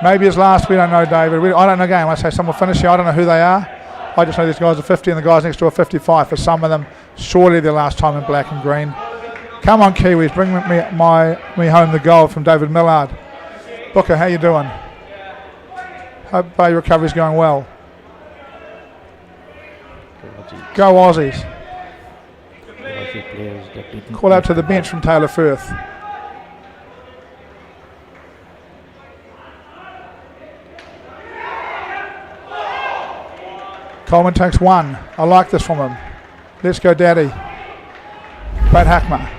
Maybe his last, we don't know, David. I don't know game. I say some will finish here. I don't know who they are. I just know these guys are 50 and the guys next to are 55. For some of them, surely their last time in black and green. Come on, Kiwis, bring me home the goal from David Millard. Booker, how you doing? Hope your recovery's going well. Go Aussies. Aussie players that didn't Call out to the bench from Taylor Firth. Coleman takes one. I like this from him. Let's go, Daddy. Brad Hackmer.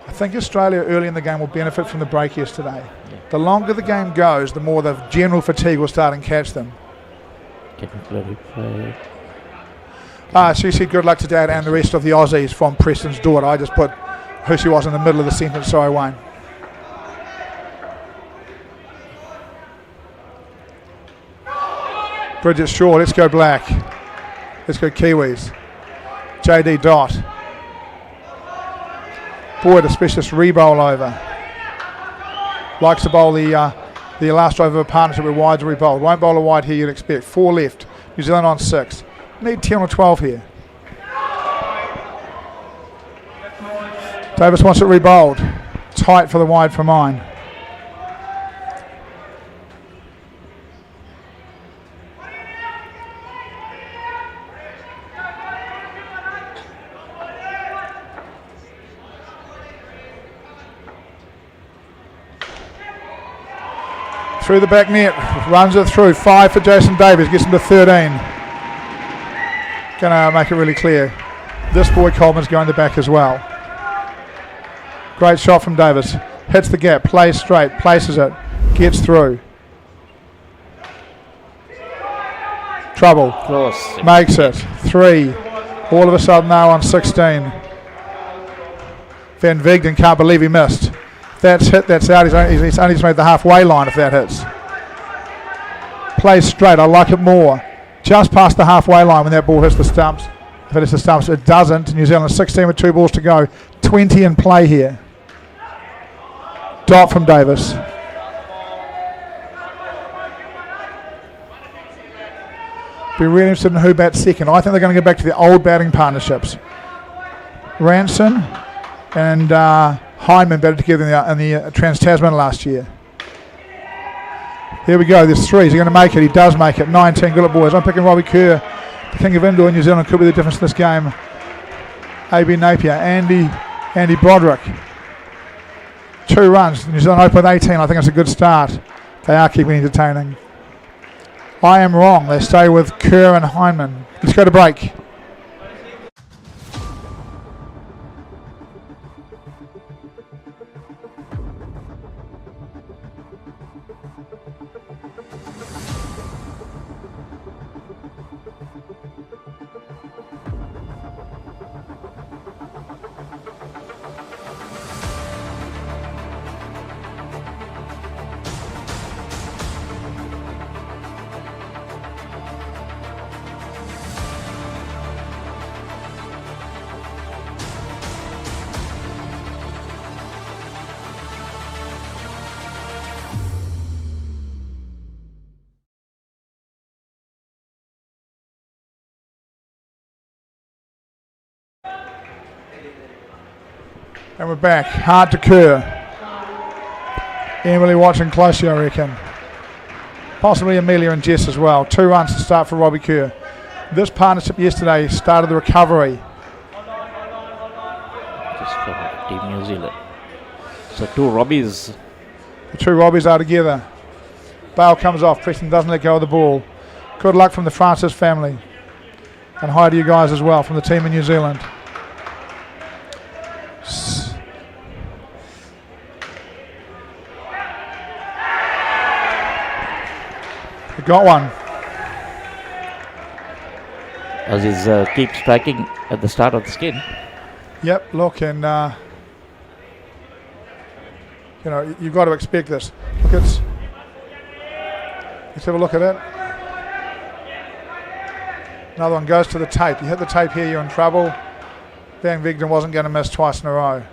I think Australia early in the game will benefit from the break yesterday. The longer the game goes, the more the general fatigue will start and catch them. She said good luck to Dad and the rest of the Aussies from Preston's daughter. I just put who she was in the middle of the sentence, sorry Wayne. Bridget Shaw, let's go Black. Let's go Kiwis. JD Dot. Boyd, a specialist re-bowl over. Likes to bowl the last over of a partnership with wides re-bowled. Won't bowl a wide here, you'd expect. 4 left. New Zealand on 6. Need 10 or 12 here. Davis wants it re-bowled. Tight for the wide for mine. Through the back net, runs it through. 5 for Jason Davies, gets him to 13. Gonna make it really clear. This boy Coleman's going to back as well. Great shot from Davis. Hits the gap, plays straight, places it, gets through. Trouble. Close. Makes it. 3. All of a sudden now on 16. Van Vigden can't believe he missed. That's hit, that's out. He's only just made the halfway line if that hits. Plays straight, I like it more. Just past the halfway line when that ball hits the stumps. If it hits the stumps, it doesn't. New Zealand 16 with 2 balls to go. 20 in play here. Dot from Davis. Be really interested in who bats second. I think they're going to go back to the old batting partnerships. Ranson and Hyman batted together in the Trans-Tasman last year. Here we go, there's 3. Is he going to make it? He does make it. 19, good at boys. I'm picking Robbie Kerr, the king of indoor in New Zealand, could be the difference in this game. AB Napier, Andy Broderick. 2 runs. New Zealand open with 18. I think it's a good start. They are keeping entertaining. I am wrong. They stay with Kerr and Hyman. Let's go to break. And we're back. Hard to Kerr. Emily watching closely, I reckon. Possibly Amelia and Jess as well. 2 runs to start for Robbie Kerr. This partnership yesterday started the recovery. Just from Team New Zealand. So 2 Robbies. The 2 Robbies are together. Bale comes off. Preston doesn't let go of the ball. Good luck from the Francis family. And hi to you guys as well from the team in New Zealand. Got one. Aussies keep striking at the start of the skin. Yep, look, and you've got to expect this. Look, let's have a look at it. Another one goes to the tape. You hit the tape here, you're in trouble. Van Vigden wasn't going to miss twice in a row.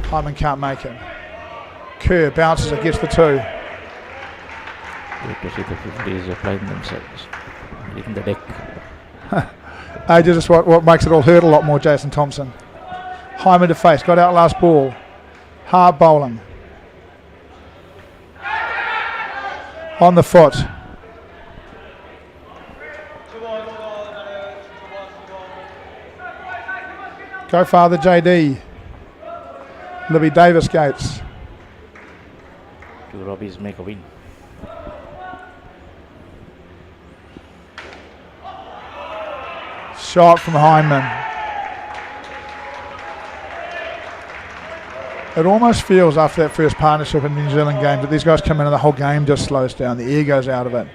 Hyman can't make it. Kerr bounces it, gets the 2. To see the 50s applying themselves in the deck. Ages is what makes it all hurt a lot more, Jason Thompson. Hyman to face, got out last ball. Hard bowling. On the foot. Go father JD. Libby Davis Gates. 2 Robbies make a win. Shot from Hyman. It almost feels after that first partnership in the New Zealand game that these guys come in and the whole game just slows down. The air goes out of it.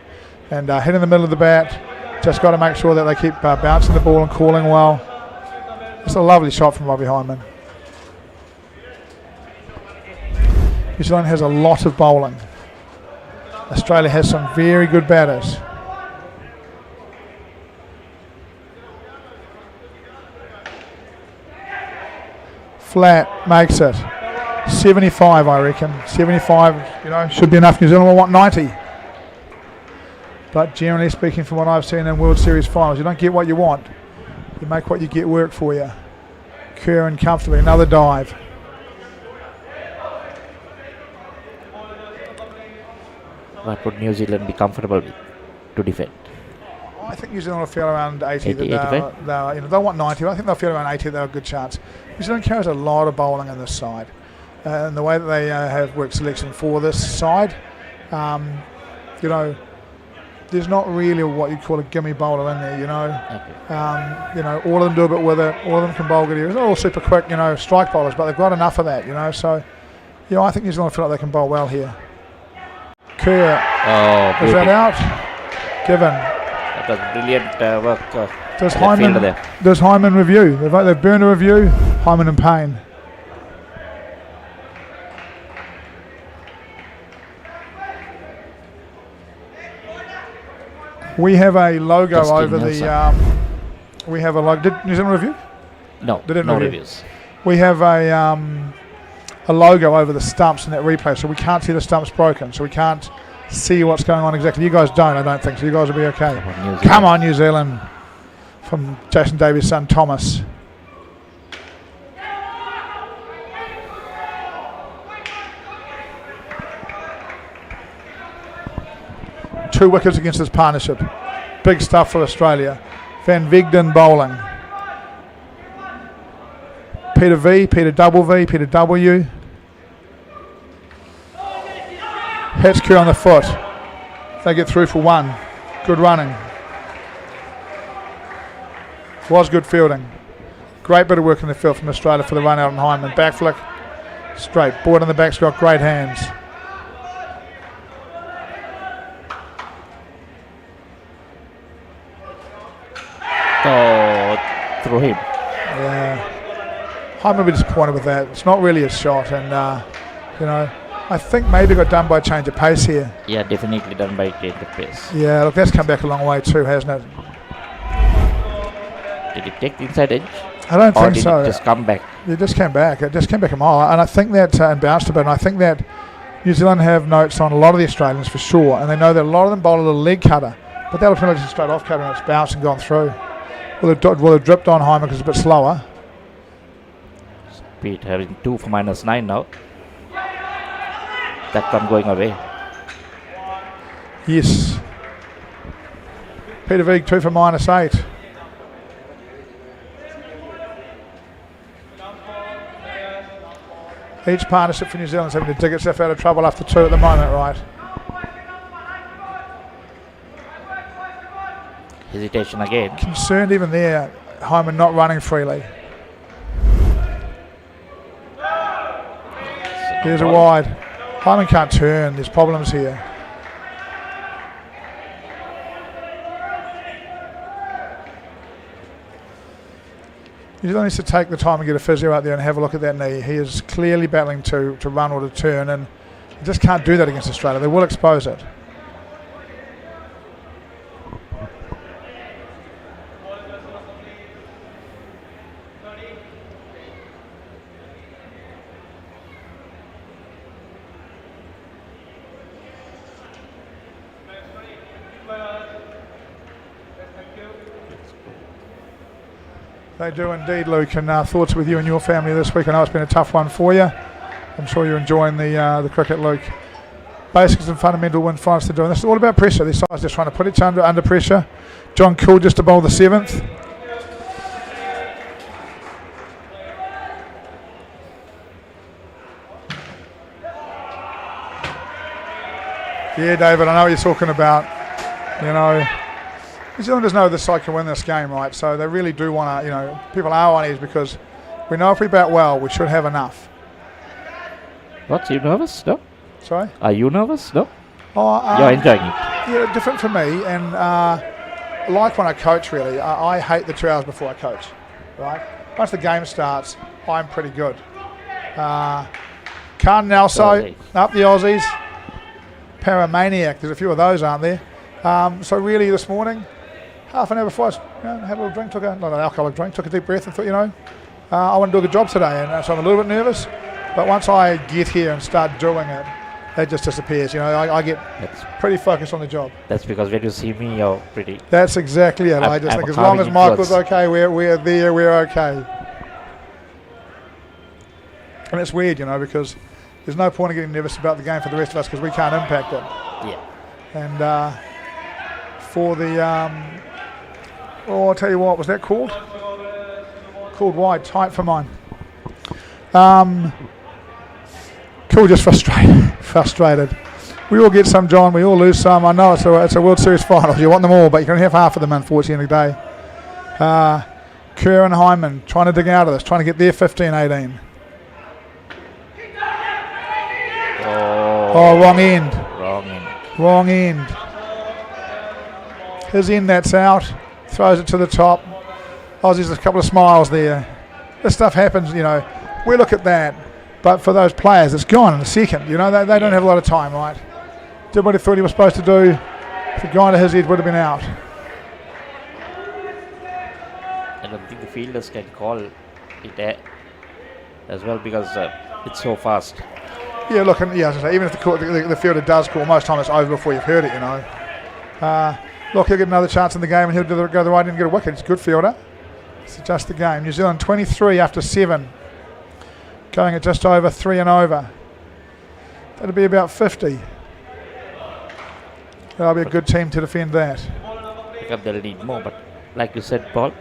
And hitting the middle of the bat, just got to make sure that they keep bouncing the ball and calling well. It's a lovely shot from Robbie Hyman. New Zealand has a lot of bowling. Australia has some very good batters. Flat makes it. 75, I reckon. 75, should be enough. New Zealand will want 90. But generally speaking, from what I've seen in World Series finals, you don't get what you want. You make what you get work for you. Curran comfortably, another dive. What would New Zealand be comfortable with to defend? I think New Zealand will feel around 80. 80, They'll want 90, but I think they'll feel around 80. They'll have a good chance. New Zealand carries a lot of bowling in this side. And the way that they have work selection for this side, there's not really what you call a gimme bowler in there, all of them do a bit with it. All of them can bowl good here. They're all super quick, strike bowlers, but they've got enough of that, So, I think New Zealand feel like they can bowl well here. Kerr. Is that out? Given. That was brilliant work. Does Hyman review? They've burned a review. Hyman in pain. We have a logo over the. We have a logo. Did New Zealand review? No, no reviews. We have a logo over the stumps in that replay, so we can't see the stumps broken, so we can't see what's going on exactly. You guys don't, I don't think, so you guys will be okay. Come on, New Zealand. From Jason Davies' son, Thomas. Two wickets against this partnership. Big stuff for Australia. Van Vigden bowling. Peter V, Peter double V, Peter W. Hits Kerr on the foot. They get through for one. Good running. Was good fielding. Great bit of work in the field from Australia for the run out on Hyman. Back flick. Straight. Boyd on the back's got great hands. Oh, through him. Yeah. Hyman will be disappointed with that. It's not really a shot, and I think maybe got done by a change of pace here. Yeah, definitely done by change of pace. Yeah, look, that's come back a long way too, hasn't it? Did it take the inside edge? I don't think so. Or did it just come back? It just came back. It just came back a mile, and I think that and bounced a bit. And I think that New Zealand have notes on a lot of the Australians for sure, and they know that a lot of them bowl a little leg cutter, but that'll pretty much just straight off cutter and it's bounced and gone through. Will it dripped on Hyman because it's a bit slower. Speed having 2 for -9 now. That one going away. Yes. Peter Vieg 2 for -8. Each partnership for New Zealand is having to dig itself out of trouble after 2 at the moment, right? Hesitation again. Concerned even there, Hyman not running freely. There's a wide. Hyman can't turn, there's problems here. New Zealand needs to take the time and get a physio out there and have a look at that knee. He is clearly battling to run or to turn, and he just can't do that against Australia. They will expose it. They do indeed, Luke, and thoughts with you and your family this week. I know it's been a tough one for you. I'm sure you're enjoying the cricket, Luke. basics and fundamental win finals to do. And this is all about pressure. These sides just trying to put each other under pressure. John Cool just to bowl the 7th. Yeah, David, I know what you're talking about. You know, New Zealanders know this side can win this game, right? So they really do want to, you know, people are on edge because we know if we bat well, we should have enough. What? You nervous? No? Sorry? Are you nervous? No? Oh, you're enjoying it? Yeah, different for me. And like when I coach, really, I hate the 2 hours before I coach, right? Once the game starts, I'm pretty good. Khan Nelso, up the Aussies. Paramaniac, there's a few of those, aren't there? So really this morning, half an hour before I had a little drink, not an alcoholic drink, took a deep breath and thought, you know, I want to do a good job today. And so I'm a little bit nervous, but once I get here and start doing it, it just disappears. You know, I get pretty focused on the job. That's because when you see me, you're pretty... That's exactly it. I just think as long as Michael's okay, we're there, we're okay. And it's weird, you know, because there's no point in getting nervous about the game for the rest of us because we can't impact it. Yeah. And for the, I'll tell you what, was that called? Called wide, tight for mine. Cool, just frustrated. We all get some, John, we all lose some. I know it's a World Series final. You want them all, but you can have half of them, unfortunately, today. Kerr and Hyman trying to dig out of this, trying to get their 15-18. Oh, wrong end. Wrong end. His end, that's out. Throws it to the top. Aussies, a couple of smiles there. This stuff happens, you know. We look at that. But for those players, it's gone in a second. You know, they don't have a lot of time, right? Did what he thought he was supposed to do. If he'd gone to his edge, would have been out. I don't think the fielders can call it as well because it's so fast. Yeah, look, and as I say, even if the fielder does call, most time it's over before you've heard it, you know. Look, he'll get another chance in the game and he'll go the right end and get a wicket. He's a good fielder. It's just the game. New Zealand 23 after 7. Going at just over 3 and over. That'll be about 50. That'll be a good team to defend that. They'll need more, but like you said, Paul,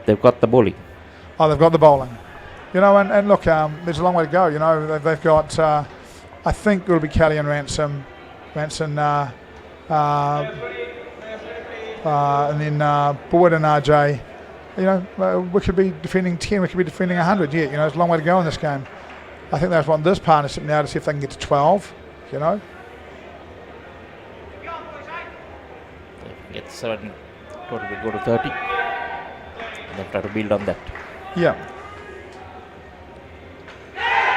they've got the bowling. Oh, they've got the bowling. You know, and look, there's a long way to go. You know, they've got, I think it'll be Kelly and Ransom, and then Boyd and RJ. You know, we could be defending 10, we could be defending 100 yet. You know, there's a long way to go in this game. I think they want this partnership now to see if they can get to 12, you know. Get 7, go to 30, and then try to build on that. Yeah.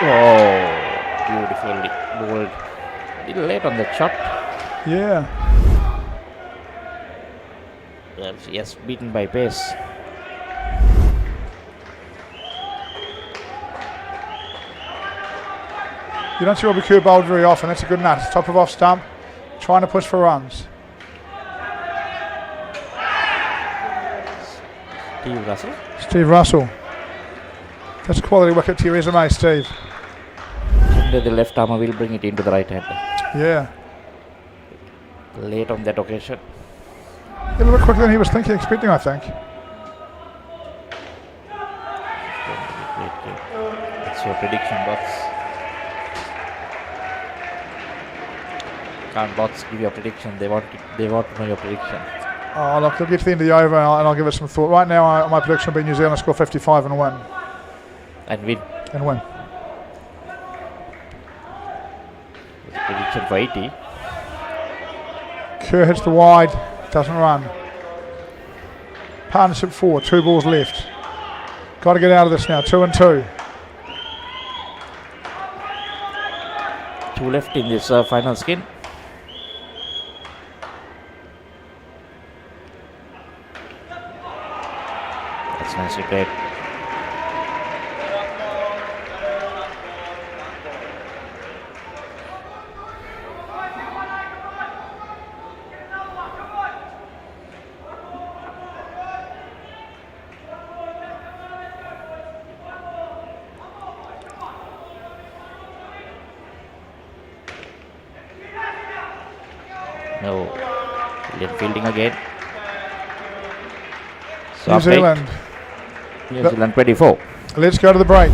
Oh, beautifully bowled. A little late on that shot. Yeah. Yes, beaten by pace. You don't see Robbie Kerr bowled very often. That's a good nut. Top of off stump, trying to push for runs. Steve Russell. That's a quality wicket to your resume, Steve. Someday the left armer will bring it into the right hand. Yeah. Late on that occasion. A little bit quicker than he was expecting, I think. That's your prediction, box. Can't box give your prediction. They want to know your prediction. Oh, look, they'll get to the end of the over and I'll give it some thought. Right now, my prediction will be New Zealand score 55 and win. And win. And win. There's a prediction for 80. Kerr hits the wide, doesn't run. Partnership 4, 2 balls left. Got to get out of this now, 2 and 2. 2 left in this final skin. That's nicely played. No. Brilliant fielding again. New Zealand. New Zealand 24. Let's go to the break.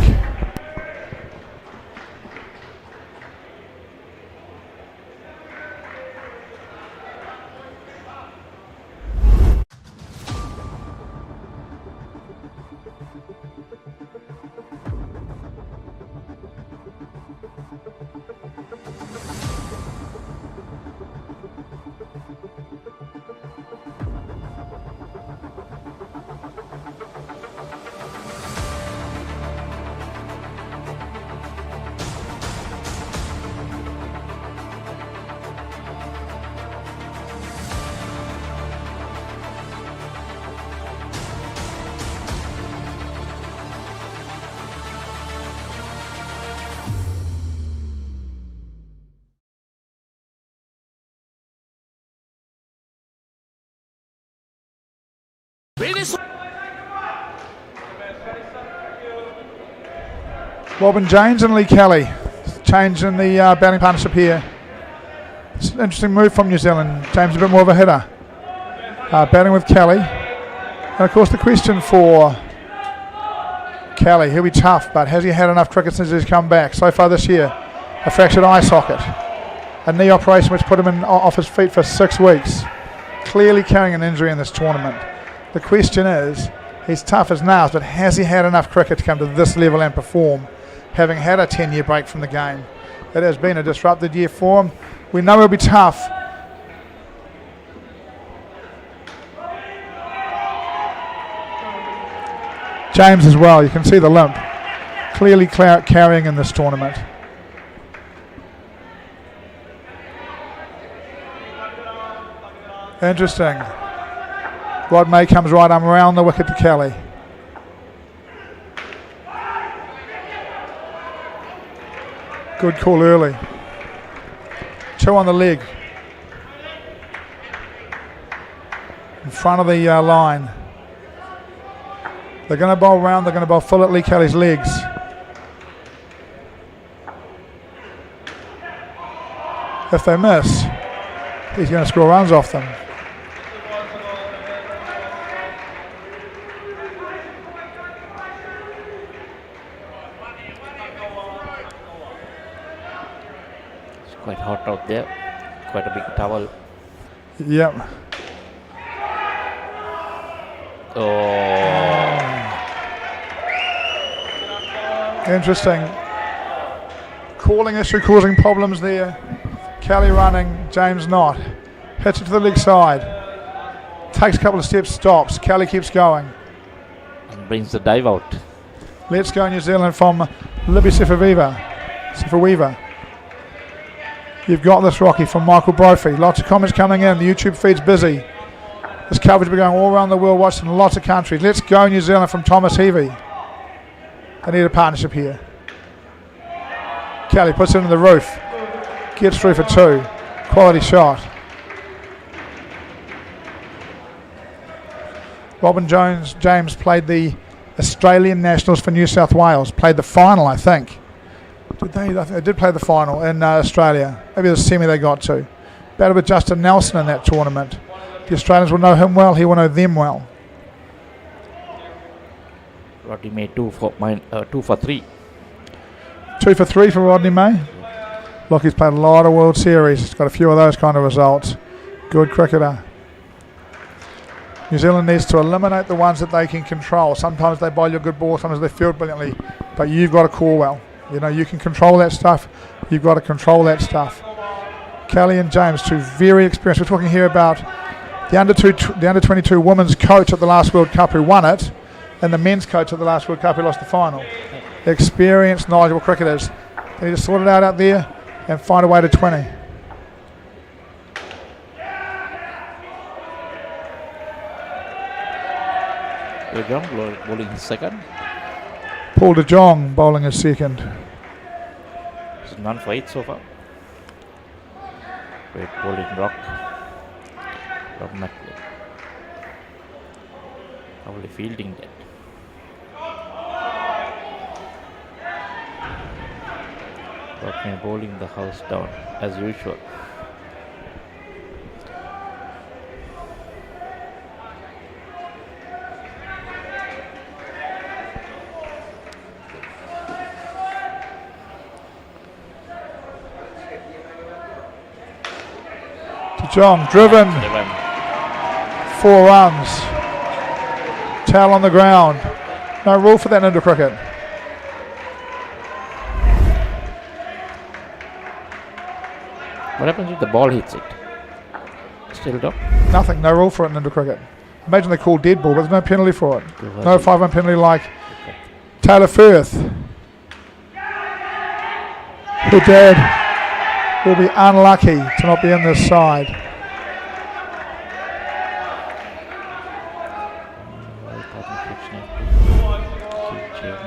Robin James and Lee Kelly change in the batting partnership here. It's an interesting move from New Zealand. James a bit more of a hitter. Batting with Kelly. And of course the question for Kelly, he'll be tough, but has he had enough cricket since he's come back? So far this year, a fractured eye socket, a knee operation which put him off his feet for 6 weeks. Clearly carrying an injury in this tournament. The question is, he's tough as nails, but has he had enough cricket to come to this level and perform, having had a 10-year break from the game? It has been a disrupted year for him. We know he'll be tough. James as well, you can see the limp. Clearly carrying in this tournament. Interesting. Rod May comes right arm around the wicket to Kelly. Good call early. 2 on the leg. In front of the line. They're going to bowl round, they're going to bowl full at Lee Kelly's legs. If they miss, he's going to score runs off them. Quite hot out there. Quite a big towel. Yep. Oh. Interesting. Calling issue causing problems there. Kelly running, James not. Hits it to the leg side. Takes a couple of steps, stops. Kelly keeps going. And brings the dive out. Let's go New Zealand from Libby Sifaweaver. You've got this, Rocky, from Michael Brophy. Lots of comments coming in. The YouTube feed's busy. This coverage will be going all around the world, watched in lots of countries. Let's go New Zealand from Thomas Heavey. They need a partnership here. Kelly puts it in the roof. Gets through for 2. Quality shot. Robin James played the Australian Nationals for New South Wales. Played the final, I think. I think they did play the final in Australia. Maybe the semi they got to. Battled with Justin Nelson in that tournament. The Australians will know him well, he will know them well. Rodney May 2 for 3. 2 for 3 for Rodney May. Look, he's played a lot of World Series. He's got a few of those kind of results. Good cricketer. New Zealand needs to eliminate the ones that they can control. Sometimes they bowl you a good ball, sometimes they field brilliantly, but you've got to call well. You know, you can control that stuff. You've got to control that stuff. Kelly and James, 2 very experienced. We're talking here about the under 22 women's coach at the last World Cup who won it, and the men's coach at the last World Cup who lost the final. Experienced, knowledgeable cricketers. They need to sort it out there and find a way to 20. DeJong bowling his second. Paul De Jong bowling his second. It's none for 8 so far. Great bowling Rob Macklin. Probably fielding that. Rodney bowling the house down as usual. Jong driven. 4 runs. Towel on the ground. No rule for that in indoor cricket. What happens if the ball hits it? Still don't? Nothing. No rule for it in indoor cricket. Imagine they call dead ball, but there's no penalty for it. No 5-run penalty like Taylor Firth. Her dad will be unlucky to not be in this side.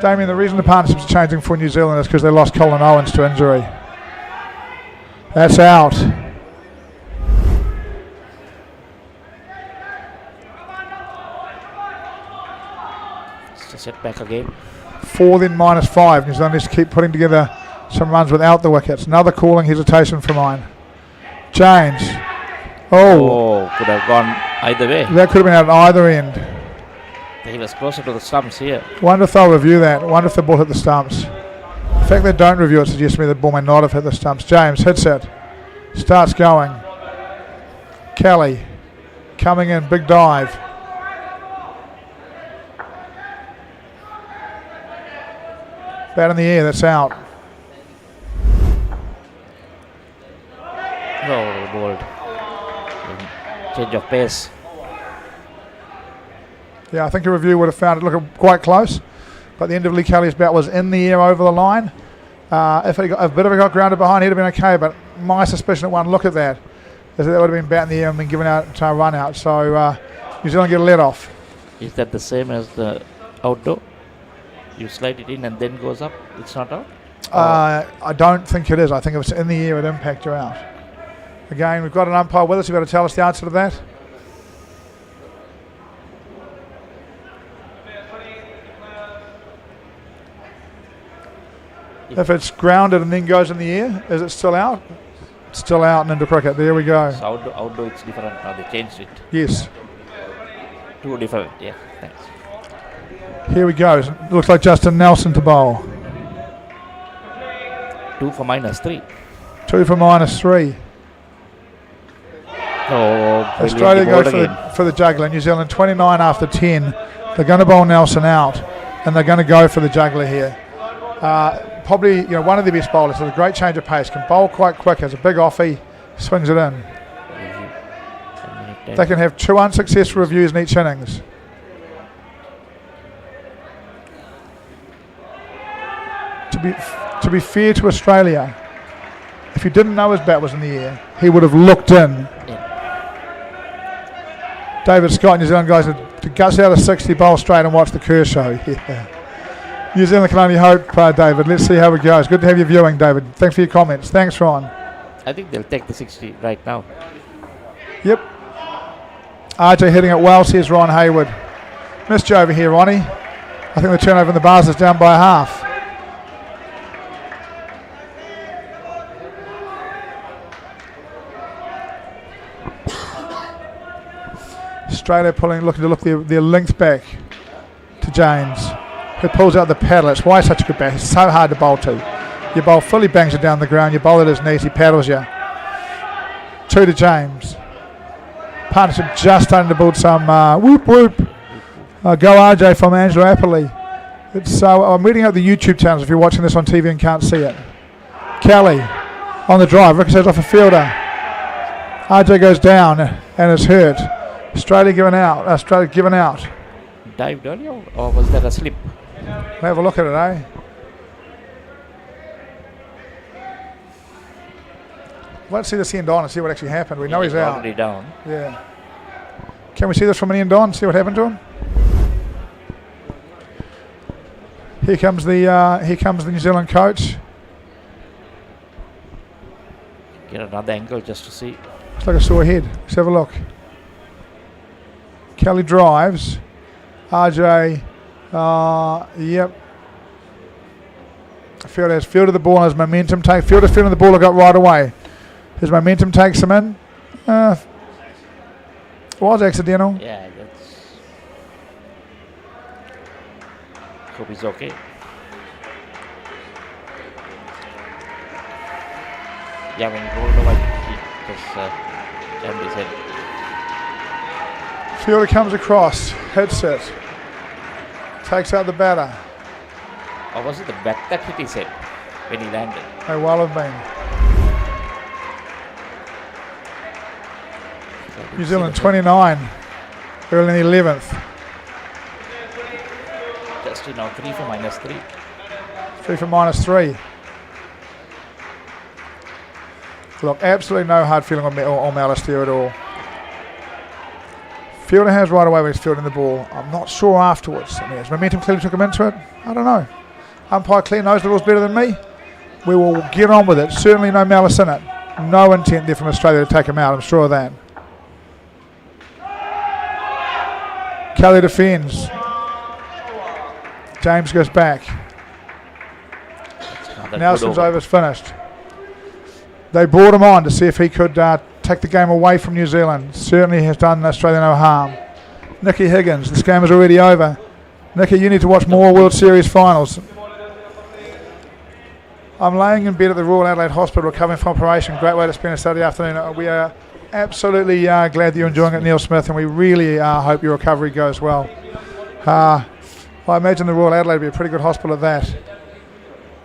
Damien, the reason the partnership's changing for New Zealand is because they lost Colin Owens to injury. That's out. It's a setback again. 4 then -5. New Zealand needs to keep putting together some runs without the wickets. Another calling hesitation for mine. James. Oh, could have gone either way. That could have been out at either end. He was closer to the stumps here. Wonder if they'll review that. Wonder if the ball hit the stumps. The fact they don't review it suggests to me the ball may not have hit the stumps. James hits it. Starts going. Kelly coming in. Big dive. Bat in the air. That's out. No, bowled. Change of pace. Yeah, I think a review would have found it looking quite close, but the end of Lee Kelly's bat was in the air over the line. If it got, a bit of it got grounded behind, he'd have been okay, but my suspicion at one look at that is that would have been bat in the air and been given out to a run out. So New Zealand get a let off. Is that the same as the outdoor? You slide it in and then goes up, it's not out? I don't think it is. I think if it's in the air, it impact you out. Again, we've got an umpire with us. You better tell us the answer to that. If it's grounded and then goes in the air, is it still out? It's still out and into cricket. There we go. So outdoor it's different now. They changed it. Yes. Two different. Yeah, thanks. Here we go. Looks like Justin Nelson to bowl. 2 for -3. 2 for -3. Oh, Australia go for the juggler. New Zealand 29 after 10. They're going to bowl Nelson out, and they're going to go for the juggler here. Probably, one of the best bowlers. Has a great change of pace. Can bowl quite quick. Has a big offie. Swings it in. They can have 2 unsuccessful reviews in each innings. To be fair to Australia, if he didn't know his bat was in the air, he would have looked in. David Scott, New Zealand guys, to guts out a 60, bowl straight and watch the Kershaw. Yeah. New Zealand can only hope, David. Let's see how it goes. Good to have you viewing, David. Thanks for your comments. Thanks, Ron. I think they'll take the 60 right now. Yep. RJ hitting it well, says Ron Hayward. Missed you over here, Ronnie. I think the turnover in the bars is down by a half. Australia looking to look their length back to James, who pulls out the paddle. It's why such a good bat. It's so hard to bowl to. Your bowl fully bangs it down the ground. You bowl at his knees. He paddles you. 2 to James. Partnership just starting to build some whoop whoop. Go RJ from Angela Appley. I'm reading out the YouTube channels if you're watching this on TV and can't see it. Kelly on the drive. Ricochets off a fielder. RJ goes down and is hurt. Australia given out. Dived earlier, or was that a slip? Have a look at it, eh? Let's see this end on and see what actually happened. We know he's out. Already down. Yeah. Can we see this from an end on? See what happened to him? Here comes the New Zealand coach. Get another angle just to see. Looks like a sore head. Let's have a look. Kelly drives. RJ, yep. Fielder has fielded the ball and his momentum take. Fielder's fielding the ball and got right away. His momentum takes him in. Was accidental. Yeah, that's. Hope he's okay. Yeah, when he rolled over, he just Champ is in. Fielder comes across, hits it, takes out the batter. Or was it the bat that hit his head when he landed? May well have been. New Zealand 29, early in the 11th. Just 3 for -3. 3 for -3. Look, absolutely no hard feeling on malice there at all. Fielder has right away when he's fielding the ball. I'm not sure afterwards. I mean, his momentum clearly took him into it. I don't know. Umpire clearly knows the rules better than me. We will get on with it. Certainly no malice in it. No intent there from Australia to take him out, I'm sure of that. Kelly defends. James goes back. Nelson's over's finished. They brought him on to see if he could take the game away from New Zealand. Certainly has done Australia no harm. Nicky Higgins, this game is already over. Nicky, you need to watch more World Series finals. I'm laying in bed at the Royal Adelaide Hospital recovering from operation. Great way to spend a Saturday afternoon. We are absolutely glad that you're enjoying it, Neil Smith, and we really hope your recovery goes well. I imagine the Royal Adelaide will be a pretty good hospital at that.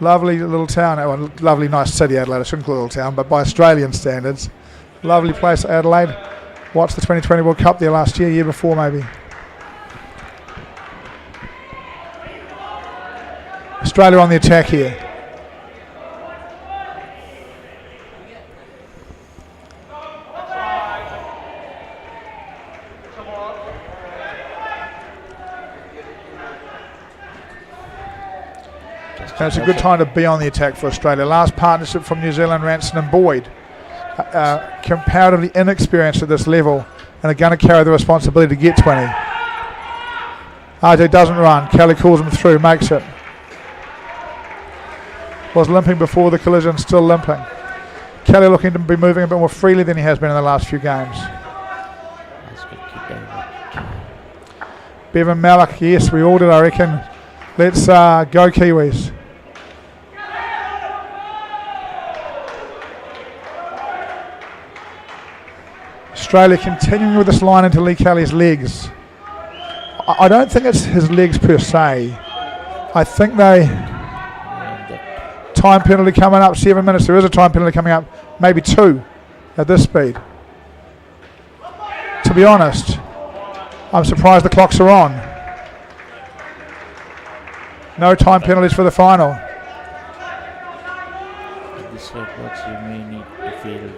Lovely little town, lovely nice city Adelaide, I shouldn't call it a little town, but by Australian standards. Lovely place Adelaide. Watched the 2020 World Cup there last year before maybe. Australia on the attack here. And it's a good time to be on the attack for Australia. Last partnership from New Zealand, Ranson and Boyd. Comparatively inexperienced at this level and are going to carry the responsibility to get 20. RJ doesn't run. Kelly calls him through, makes it. Was limping before the collision, still limping. Kelly looking to be moving a bit more freely than he has been in the last few games. Bevan Malak, yes, we all did, I reckon. Let's go Kiwis. Australia continuing with this line into Lee Kelly's legs. I don't think it's his legs per se. I think time penalty coming up, 7 minutes. There is a time penalty coming up, maybe 2 at this speed. To be honest, I'm surprised the clocks are on. No time penalties for the final. This red box you may need to field.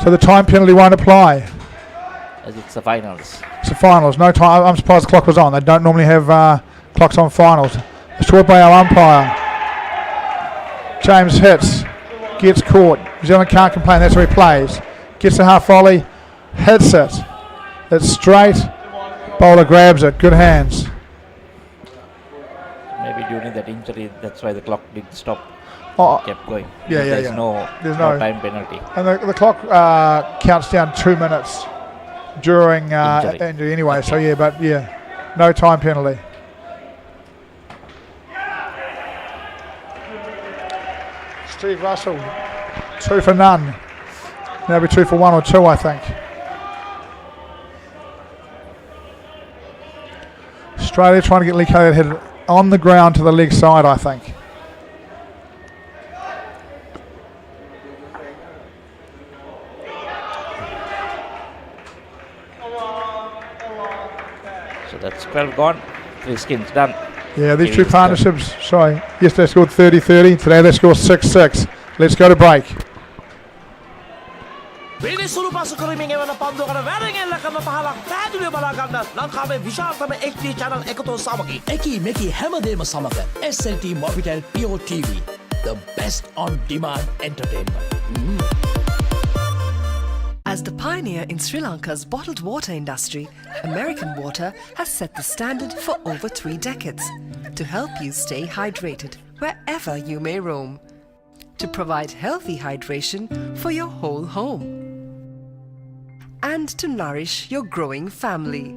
So the time penalty won't apply. As it's the finals. It's the finals. No time. I'm surprised the clock was on. They don't normally have clocks on finals. A short by our umpire. James hits. Gets caught. New Zealand can't complain. That's where he plays. Gets a half volley. Hits it. It's straight. Bowler grabs it. Good hands. Maybe during that injury, that's why the clock didn't stop. Oh, kept going. Yeah. There's no time penalty. And the clock counts down 2 minutes during injury anyway. Okay. So no time penalty. Steve Russell, 2 for none. Now be 2 for 1 or 2, I think. Australia trying to get Lee Kelly headed on the ground to the leg side, I think. So that's 12 gone. 3 skins done. Yeah, these two partnerships, yesterday scored 30-30. Today they scored 6-6. Let's go to break. පිරිසුළු පසු කරමින් එවන පන්දුවකට වැරෙන් එල්ල කරන පහලක් පැහැදිලිව බලා ගන්න ලංකාවේ විශාලතම HD channel එකතු සමගින් එකී මෙකී හැමදේම සමග SLT Mobitel Pure TV, the best on demand entertainment. As the pioneer in Sri Lanka's bottled water industry, American Water has set the standard for over 3 decades to help you stay hydrated wherever you may roam, to provide healthy hydration for your whole home, and to nourish your growing family.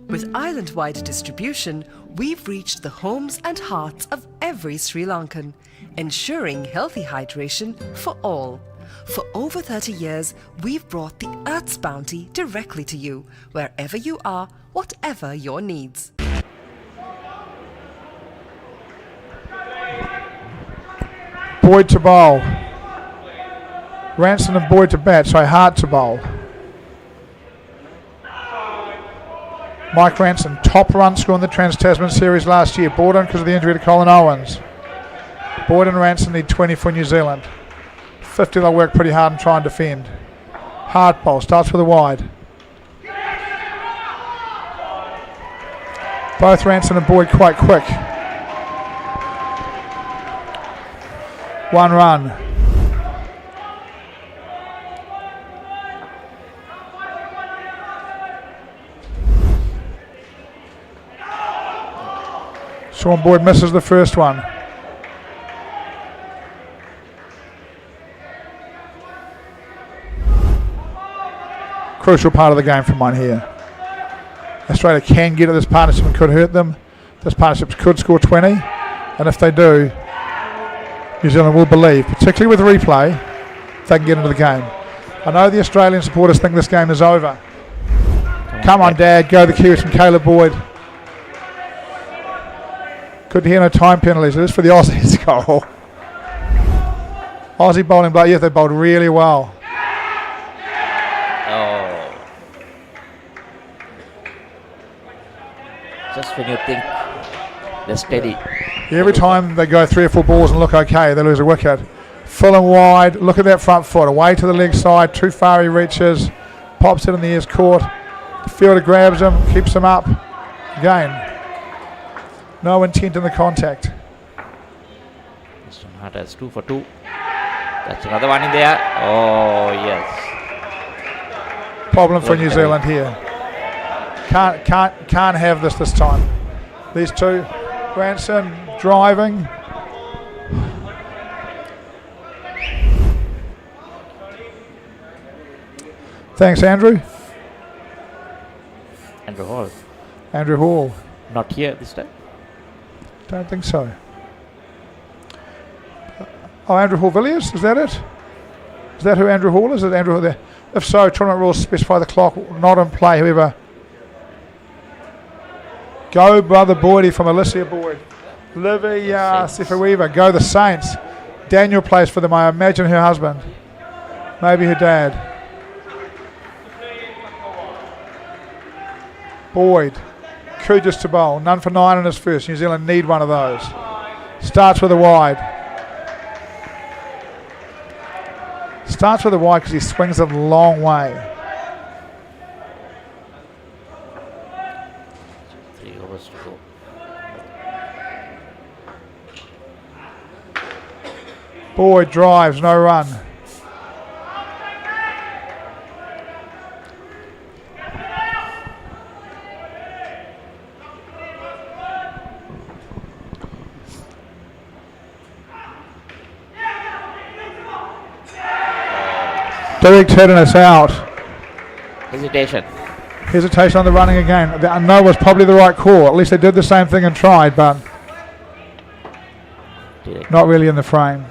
With island-wide distribution, we've reached the homes and hearts of every Sri Lankan, ensuring healthy hydration for all. For over 30 years, we've brought the Earth's bounty directly to you, wherever you are, whatever your needs. Boyd to bowl. Ranson and Boyd to bat, so Hart to bowl. Mike Ranson, top run score in the Trans-Tasman Series last year. Brought on because of the injury to Colin Owens. Boyd and Ranson need 20 for New Zealand. 50, they'll work pretty hard and try and defend. Hart bowl, starts with a wide. Both Ranson and Boyd quite quick. 1 run. Sean Boyd misses the first one. Crucial part of the game from one here. Australia can get at this partnership and could hurt them. This partnership could score 20, and if they do, New Zealand will believe, particularly with replay, they can get into the game. I know the Australian supporters think this game is over. Come on, Dad, go the Kiwis from Caleb Boyd. Good to hear no time penalties. It is for the Aussies goal. Aussie bowling, but yeah, they bowled really well. Oh. Just when you think they're steady. Yeah, every time they go 3 or 4 balls and look okay, they lose a wicket. Full and wide, look at that front foot, away to the leg side, too far he reaches, pops it in the ears court. The fielder grabs him, keeps him up. Again, no intent in the contact. Mr. Hart has 2 for 2. That's another one in there. Oh, yes. Problem for New Zealand here. Can't have this time. These two, Ranson driving. Thanks, Andrew. Andrew Hall. Andrew Hall. Not here this time. Don't think so. Oh, Andrew Hall Villiers, is that it? Is that who Andrew Hall is? Is Andrew Hall there? If so, tournament rules specify the clock not in play, whoever. Go brother Boydie from Alicia Boyd. Livy Sefaweaver, go the Saints. Daniel plays for them, I imagine her husband. Maybe her dad. Boyd. Kujus to bowl. None for 9 in his first. New Zealand need one of those. Starts with a wide. Starts with a wide because he swings it a long way. 3 overs to go. Boyd drives, no run. Derek Tedden is out. Hesitation. Hesitation on the running again. I know it was probably the right call. At least they did the same thing and tried, but not really in the frame.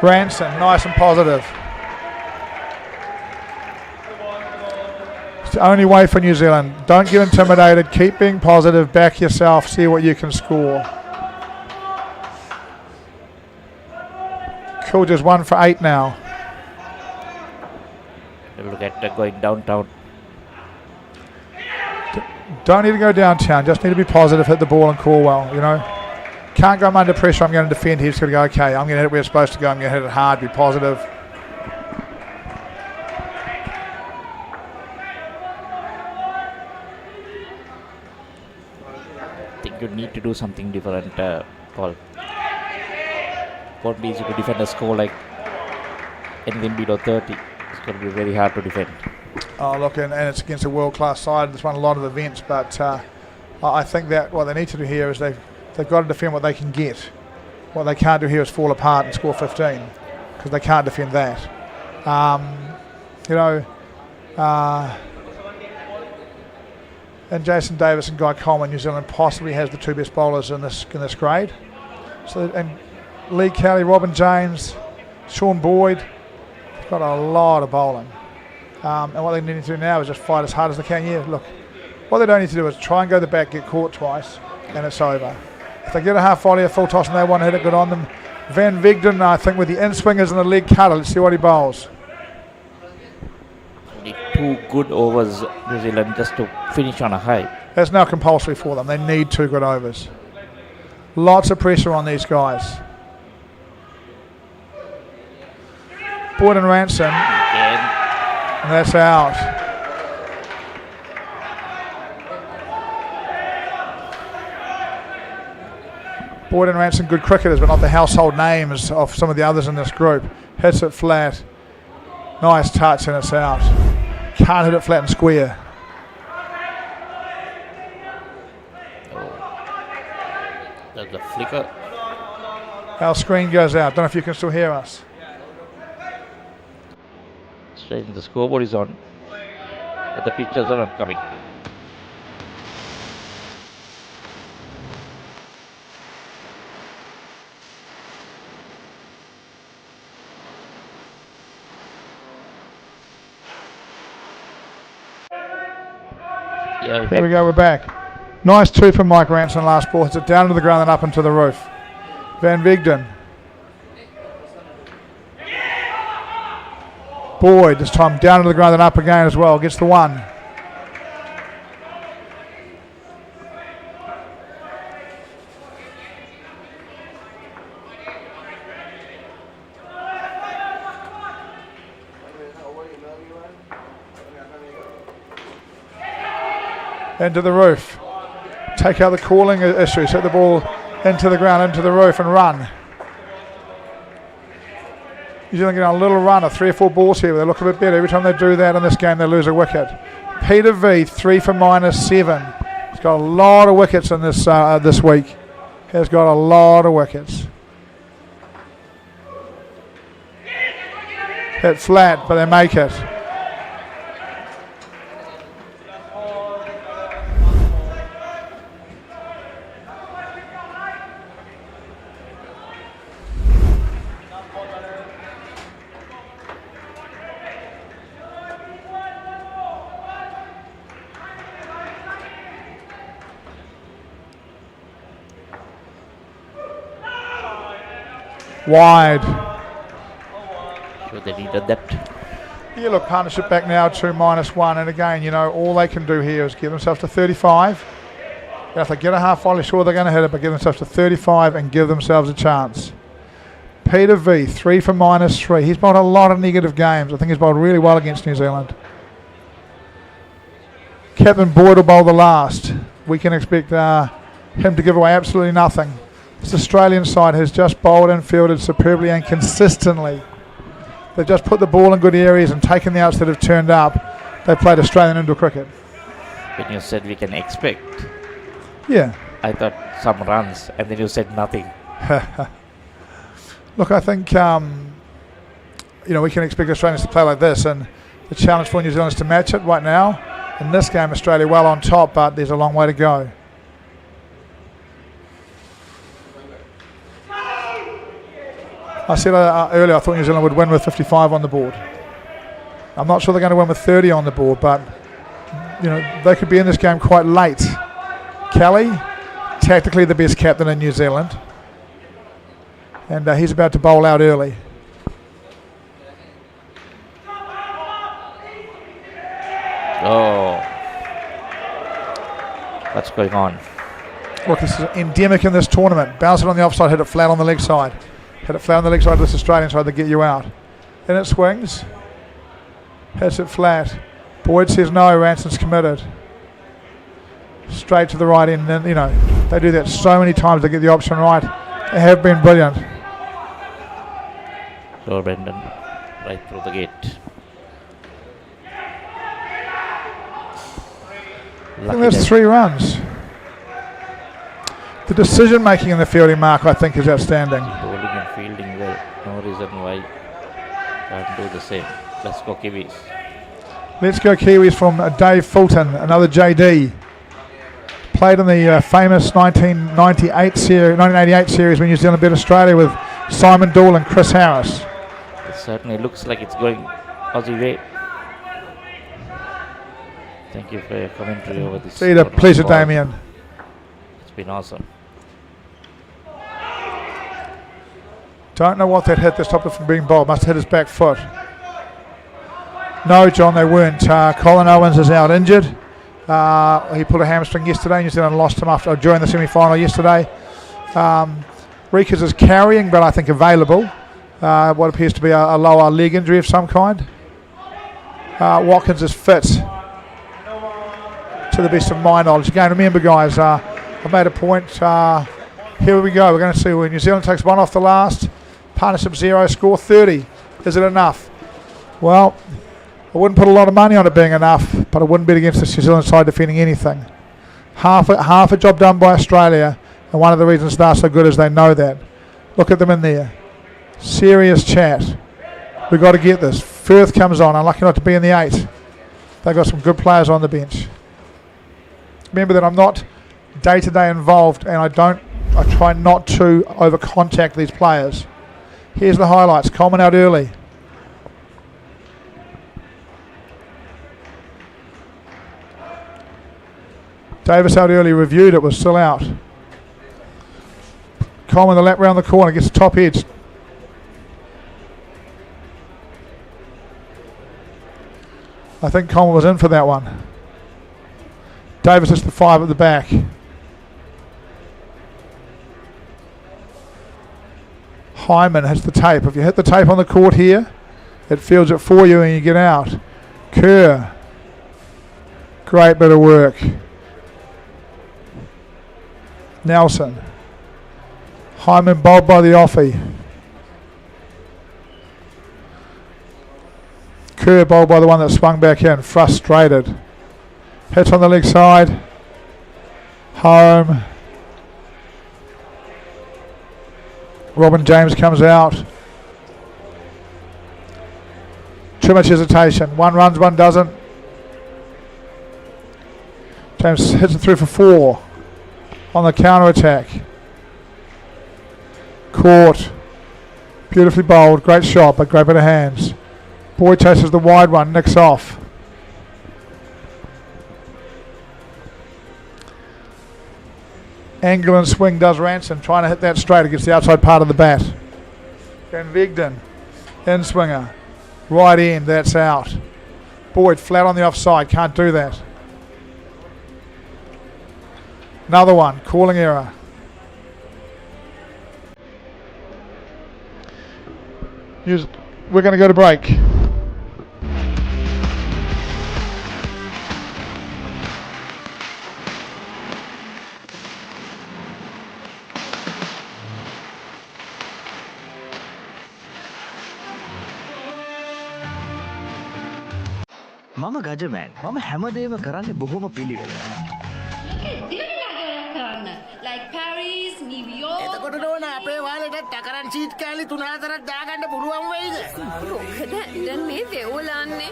Ranson, nice and positive. It's the only way for New Zealand. Don't get intimidated. Keep being positive. Back yourself. See what you can score. Cool, just 1 for 8 now. Look at going downtown. Don't need to go downtown. Just need to be positive. Hit the ball and call well, you know. Can't go under pressure. I'm going to defend here. Just got to go, okay, I'm going to hit it where it's supposed to go. I'm going to hit it hard, be positive. I think you need to do something different, Paul. Won't be easy to defend a score like anything below 30. It's going to be very hard to defend. Oh, look, and it's against a world-class side. It's won a lot of events, but I think that what they need to do here is they've got to defend what they can get. What they can't do here is fall apart and score 15 because they can't defend that. And Jason Davis and Guy Coleman, New Zealand possibly has the 2 best bowlers in this grade. So and Lee Kelly, Robin James, Sean Boyd, got a lot of bowling. And what they need to do now is just fight as hard as they can. Yeah, look, what they don't need to do is try and go the back, get caught twice, and it's over. If they get a half volley, a full toss, and they want to hit it good on them, Van Vigden, I think, with the in-swingers and the leg cutter, let's see what he bowls. Only 2 good overs, New Zealand, just to finish on a high. That's now compulsory for them. They need 2 good overs. Lots of pressure on these guys. Boyd and Ranson. And that's out. Boyd and Ranson, good cricketers, but not the household names of some of the others in this group. Hits it flat. Nice touch and it's out. Can't hit it flat and square. There's a flicker. Our screen goes out. Don't know if you can still hear us. Straight in the scoreboard is on. But the pictures are not coming. Yeah, Here we go, we're back. Nice 2 from Mike Ranson last ball. Hits it down to the ground and up into the roof. Van Vigden. Boyd, this time down to the ground and up again as well. Gets the 1. Into the roof. Take out the calling issues. Hit the ball into the ground, into the roof and run. New Zealand getting a little run of 3 or 4 balls here. They look a bit better. Every time they do that in this game, they lose a wicket. Peter V, 3 for -7. He's got a lot of wickets in this this week. Has got a lot of wickets. Hit flat, but they make it. Wide. Sure they needed that. Yeah, look, partnership back now to -1. And again, you know, all they can do here is get themselves to 35. And if they get a half volley, sure they're going to hit it, but give themselves to 35 and give themselves a chance. Peter V, 3 for -3. He's bowled a lot of negative games. I think he's bowled really well against New Zealand. Captain Boyd will bowl the last. We can expect him to give away absolutely nothing. This Australian side has just bowled and fielded superbly and consistently. They've just put the ball in good areas and taken the outs that have turned up. They played Australian indoor cricket. When you said we can expect, yeah, I thought some runs, and then you said nothing. Look, I think we can expect Australians to play like this, and the challenge for New Zealand is to match it right now. In this game, Australia well on top, but there's a long way to go. I said earlier I thought New Zealand would win with 55 on the board. I'm not sure they're going to win with 30 on the board, but they could be in this game quite late. Kelly, tactically the best captain in New Zealand, and he's about to bowl out early. Oh, what's going on? Look, this is endemic in this tournament. Bounce it on the offside, hit it flat on the leg side. Hit it flat on the leg side of this Australian side to get you out. Then it swings. Hits it flat. Boyd says no, Ranson's committed. Straight to the right end. And then, they do that so many times to get the option right. They have been brilliant. So Brendan, right through the gate. I think that's 3 runs. The decision making in the fielding, Mark, I think is outstanding. Bowling and fielding well. No reason why can't do the same. Let's go Kiwis. Let's go Kiwis from Dave Fulton, another JD. Played in the famous 1988 series when New Zealand beat Australia with Simon Dool and Chris Harris. It certainly looks like it's going Aussie way. Thank you for your commentary over this. See the pleasure, Damien. It's been awesome. Don't know what that hit that stopped it from being bowled. Must have hit his back foot. No, John, they weren't. Colin Owens is out injured. He pulled a hamstring yesterday. New Zealand lost him during the semi-final yesterday. Rikas is carrying, but I think available. What appears to be a lower leg injury of some kind. Watkins is fit, to the best of my knowledge. Again, remember, guys, I've made a point. Here we go. We're going to see when New Zealand takes one off the last. Partnership 0, score 30. Is it enough? Well, I wouldn't put a lot of money on it being enough, but I wouldn't bet against the New Zealand side defending anything. Half a job done by Australia, and one of the reasons they're so good is they know that. Look at them in there. Serious chat. We've got to get this. Firth comes on, unlucky not to be in the 8. They've got some good players on the bench. Remember that I'm not day-to-day involved, and I try not to over-contact these players. Here's the highlights. Coleman out early. Davis out early, reviewed it, was still out. Coleman the lap round the corner, gets the top edge. I think Coleman was in for that one. Davis is the 5 at the back. Hyman hits the tape. If you hit the tape on the court here, it fields it for you and you get out. Kerr. Great bit of work. Nelson. Hyman bowled by the offie. Kerr bowled by the one that swung back in. Frustrated. Hits on the leg side. Home. Robin James comes out. Too much hesitation. One runs, one doesn't. James hits it through for 4 on the counter attack. Caught. Beautifully bowled. Great shot, but great bit of hands. Boyd chases the wide one. Nicks off. Angle and swing does Ransom, trying to hit that straight against the outside part of the bat. Van Vigden, in swinger, right end, that's out. Boyd flat on the offside, can't do that. Another one, calling error. We're going to go to break. මම ගජමෑන් මම හැමදේම කරන්න බොහොම පිළිවෙල. like Paris, New York. එතකොට නෝන අපේ වාලෙට ටකරන් seat කෑලි 3-4ක් දාගන්න පුළුවන් වෙයිද? මොකද දැන් මේ වෙවුලන්නේ.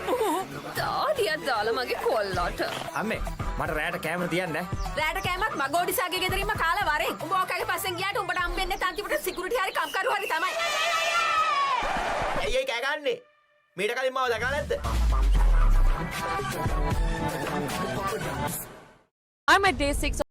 තාඩියක් දාලා මගේ කොල්ලට. අම්මේ මට රෑට කෑම තියන්න. රෑට කෑමක් මගෝඩිසාගේ ගෙදරින්ම කාලා වරෙන්. උඹ ඔකගේ පස්සෙන් ගියාට උඹට හම්බෙන්නේ තන්තිපට සිකියුරිටි හරි කම්කරු හරි තමයි. ඇයි ඒ කෑ ගන්නේ? මීට කලින් මාව දැකලා නැද්ද? I'm at day 6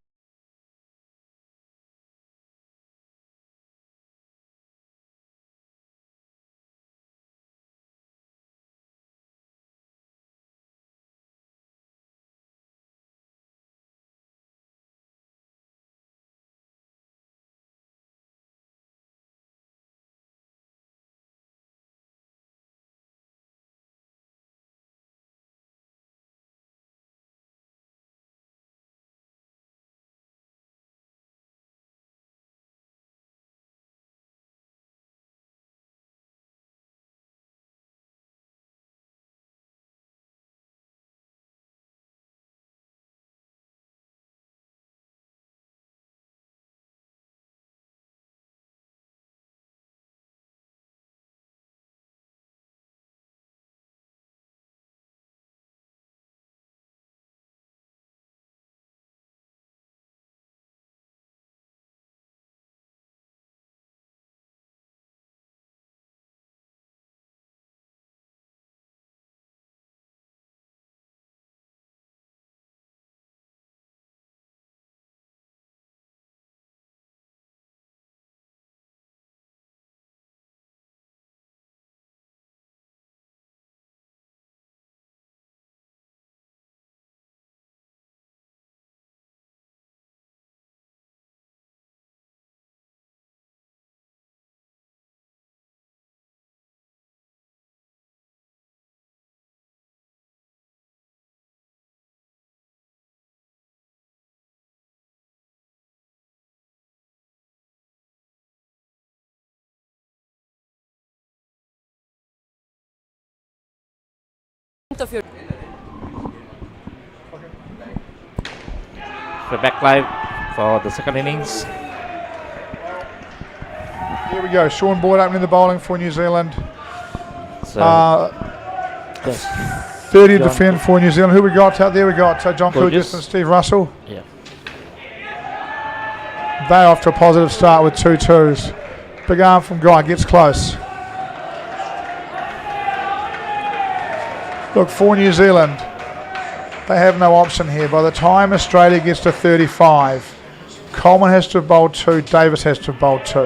of you. We're back live for the second innings. Here we go. Sean Boyd opening the bowling for New Zealand. So, 30 to defend for New Zealand. Who we got out there? We got John Kyrgios and Steve Russell. Yeah. They off to a positive start with 2-2s. Big arm from Guy, gets close. Look, for New Zealand, they have no option here. By the time Australia gets to 35, Coleman has to have bowled 2, Davis has to have bowled 2.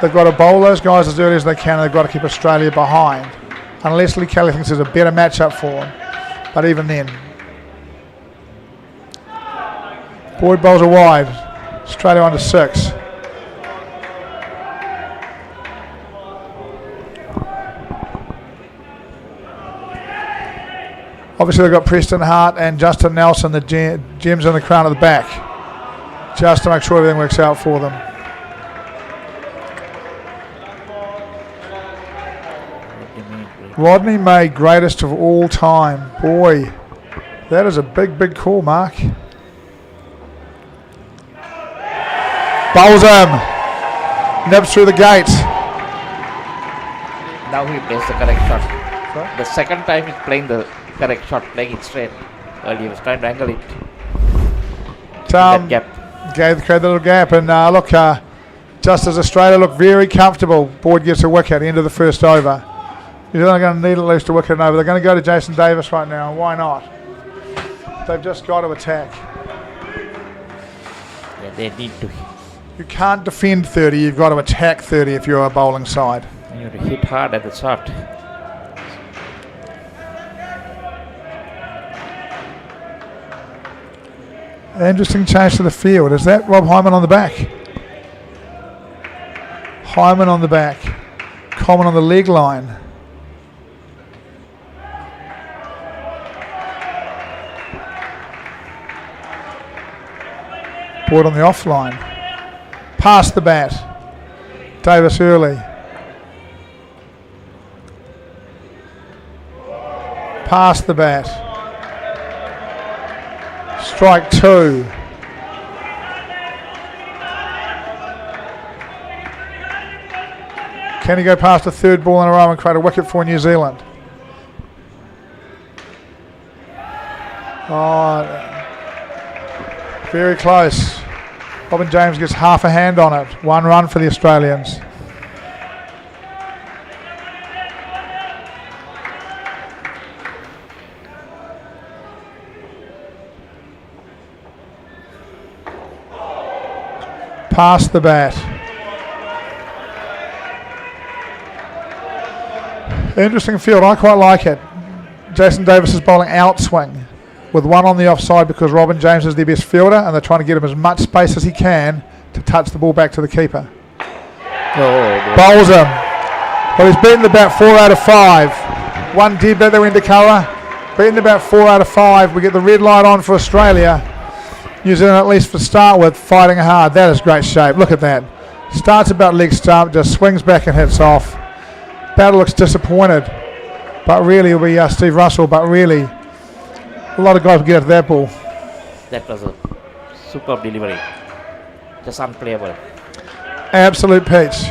They've got to bowl those guys as early as they can, and they've got to keep Australia behind. Unless Lee Kelly thinks there's a better matchup for them. But even then. Boyd bowls are wide. Australia under 6. Obviously they've got Preston Hart and Justin Nelson, the gems in the crown at the back. Just to make sure everything works out for them. Rodney May, greatest of all time. Boy, that is a big, big call, Mark. Bowls him. Nips through the gate. Now he plays the correct shot. Sorry? The second time he's playing the correct shot, playing it straight. Earlier he was trying to angle it. That gap. Gave the little gap. And look, just as Australia look very comfortable, Boyd gets a wicket at the end of the first over. New Zealand are going to need at least a wicket and over. They're going to go to Jason Davis right now. Why not? They've just got to attack. Yeah, they need to. You can't defend 30. You've got to attack 30 if you're a bowling side. You have to hit hard at the start. Interesting change to the field. Is that Rob Hyman on the back? Hyman on the back. Coleman on the leg line. Boyd on the off line. Past the bat. Davis early. Past the bat. Strike 2. Can he go past a third ball in a row and create a wicket for New Zealand? Oh, very close. Robin James gets half a hand on it. 1 run for the Australians. Past the bat. Interesting field. I quite like it. Jason Davis is bowling outswing with 1 on the offside because Robin James is their best fielder and they're trying to get him as much space as he can to touch the ball back to the keeper. Bowls him. Well, he's beaten the bat 4 out of 5. 1 dead bat that went to colour. Beaten the bat 4 out of 5. We get the red light on for Australia. New Zealand, at least to start with, fighting hard. That is great shape. Look at that. Starts about leg stump, just swings back and hits off. Batter looks disappointed. But really, it'll be Steve Russell. But really, a lot of guys will get at that ball. That was a superb delivery. Just unplayable. Absolute peach.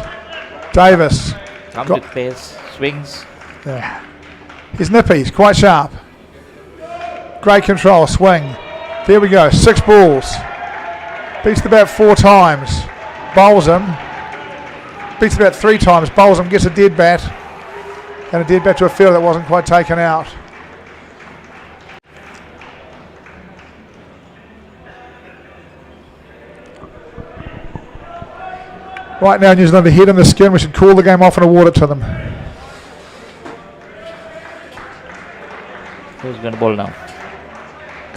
Davis. Comes with pace, swings. Yeah. He's nippy. He's quite sharp. Great control. Swing. There we go, 6 balls. Beats the bat 4 times. Bowls him. Beats the bat 3 times. Bowls him, gets a dead bat. And a dead bat to a field that wasn't quite taken out. Right now, New Zealand ahead in the skin. We should call the game off and award it to them. Who's going to bowl now?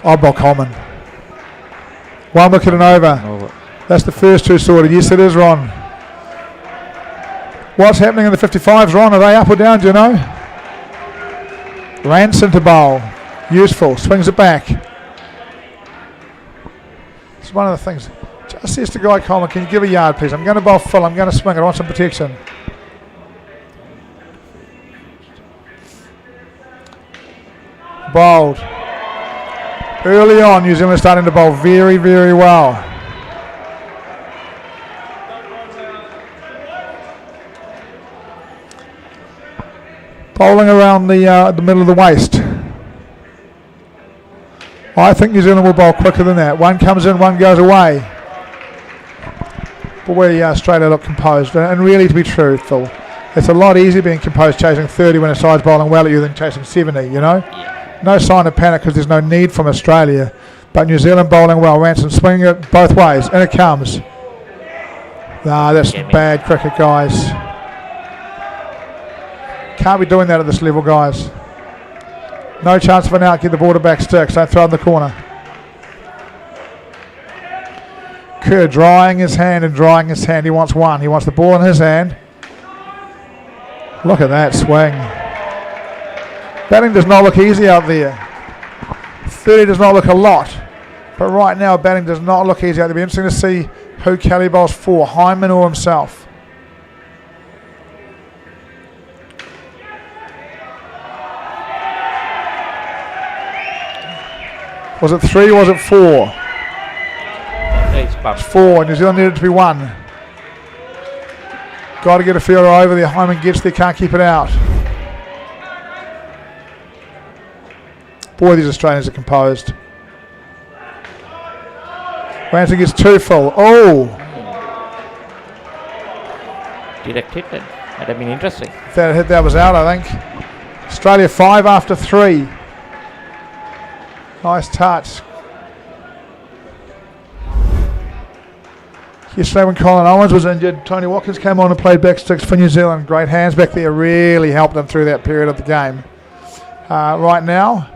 I'll bowl Coleman. 1 wicket and over. That's the first 2 sorted. Yes, it is, Ron. What's happening in the 55s, Ron? Are they up or down, do you know? Ranson to bowl. Useful. Swings it back. It's one of the things. Just says to Guy Coleman, can you give a yard, please? I'm going to bowl full. I'm going to swing it. I want some protection. Bowled. Early on, New Zealand starting to bowl very, very well. Bowling around the middle of the waist. I think New Zealand will bowl quicker than that. One comes in, one goes away. But we Australia look composed. And really, to be truthful, it's a lot easier being composed chasing 30 when a side's bowling well at you than chasing 70, you know? Yeah. No sign of panic because there's no need from Australia. But New Zealand bowling well. Ranson swinging it both ways. In it comes. That's bad cricket, guys. Can't be doing that at this level, guys. No chance for now. Get the border back sticks. Don't throw in the corner. Kerr drying his hand and drying his hand. He wants one. He wants the ball in his hand. Look at that swing. Batting does not look easy out there. 30 does not look a lot. But right now, batting does not look easy out there. It'll be interesting to see who Kelly bowls for, Hyman or himself. Was it 3 or was it 4? It's 4. New Zealand needed to be 1. Got to get a fielder over there. Hyman gets there, can't keep it out. Boy, these Australians are composed. Ranson gets 2 full. Oh! Direct hit then. That'd have been interesting. If that hit, that was out, I think. Australia 5 after 3. Nice touch. Yesterday when Colin Owens was injured, Tony Watkins came on and played back sticks for New Zealand. Great hands back there, really helped them through that period of the game. Right now,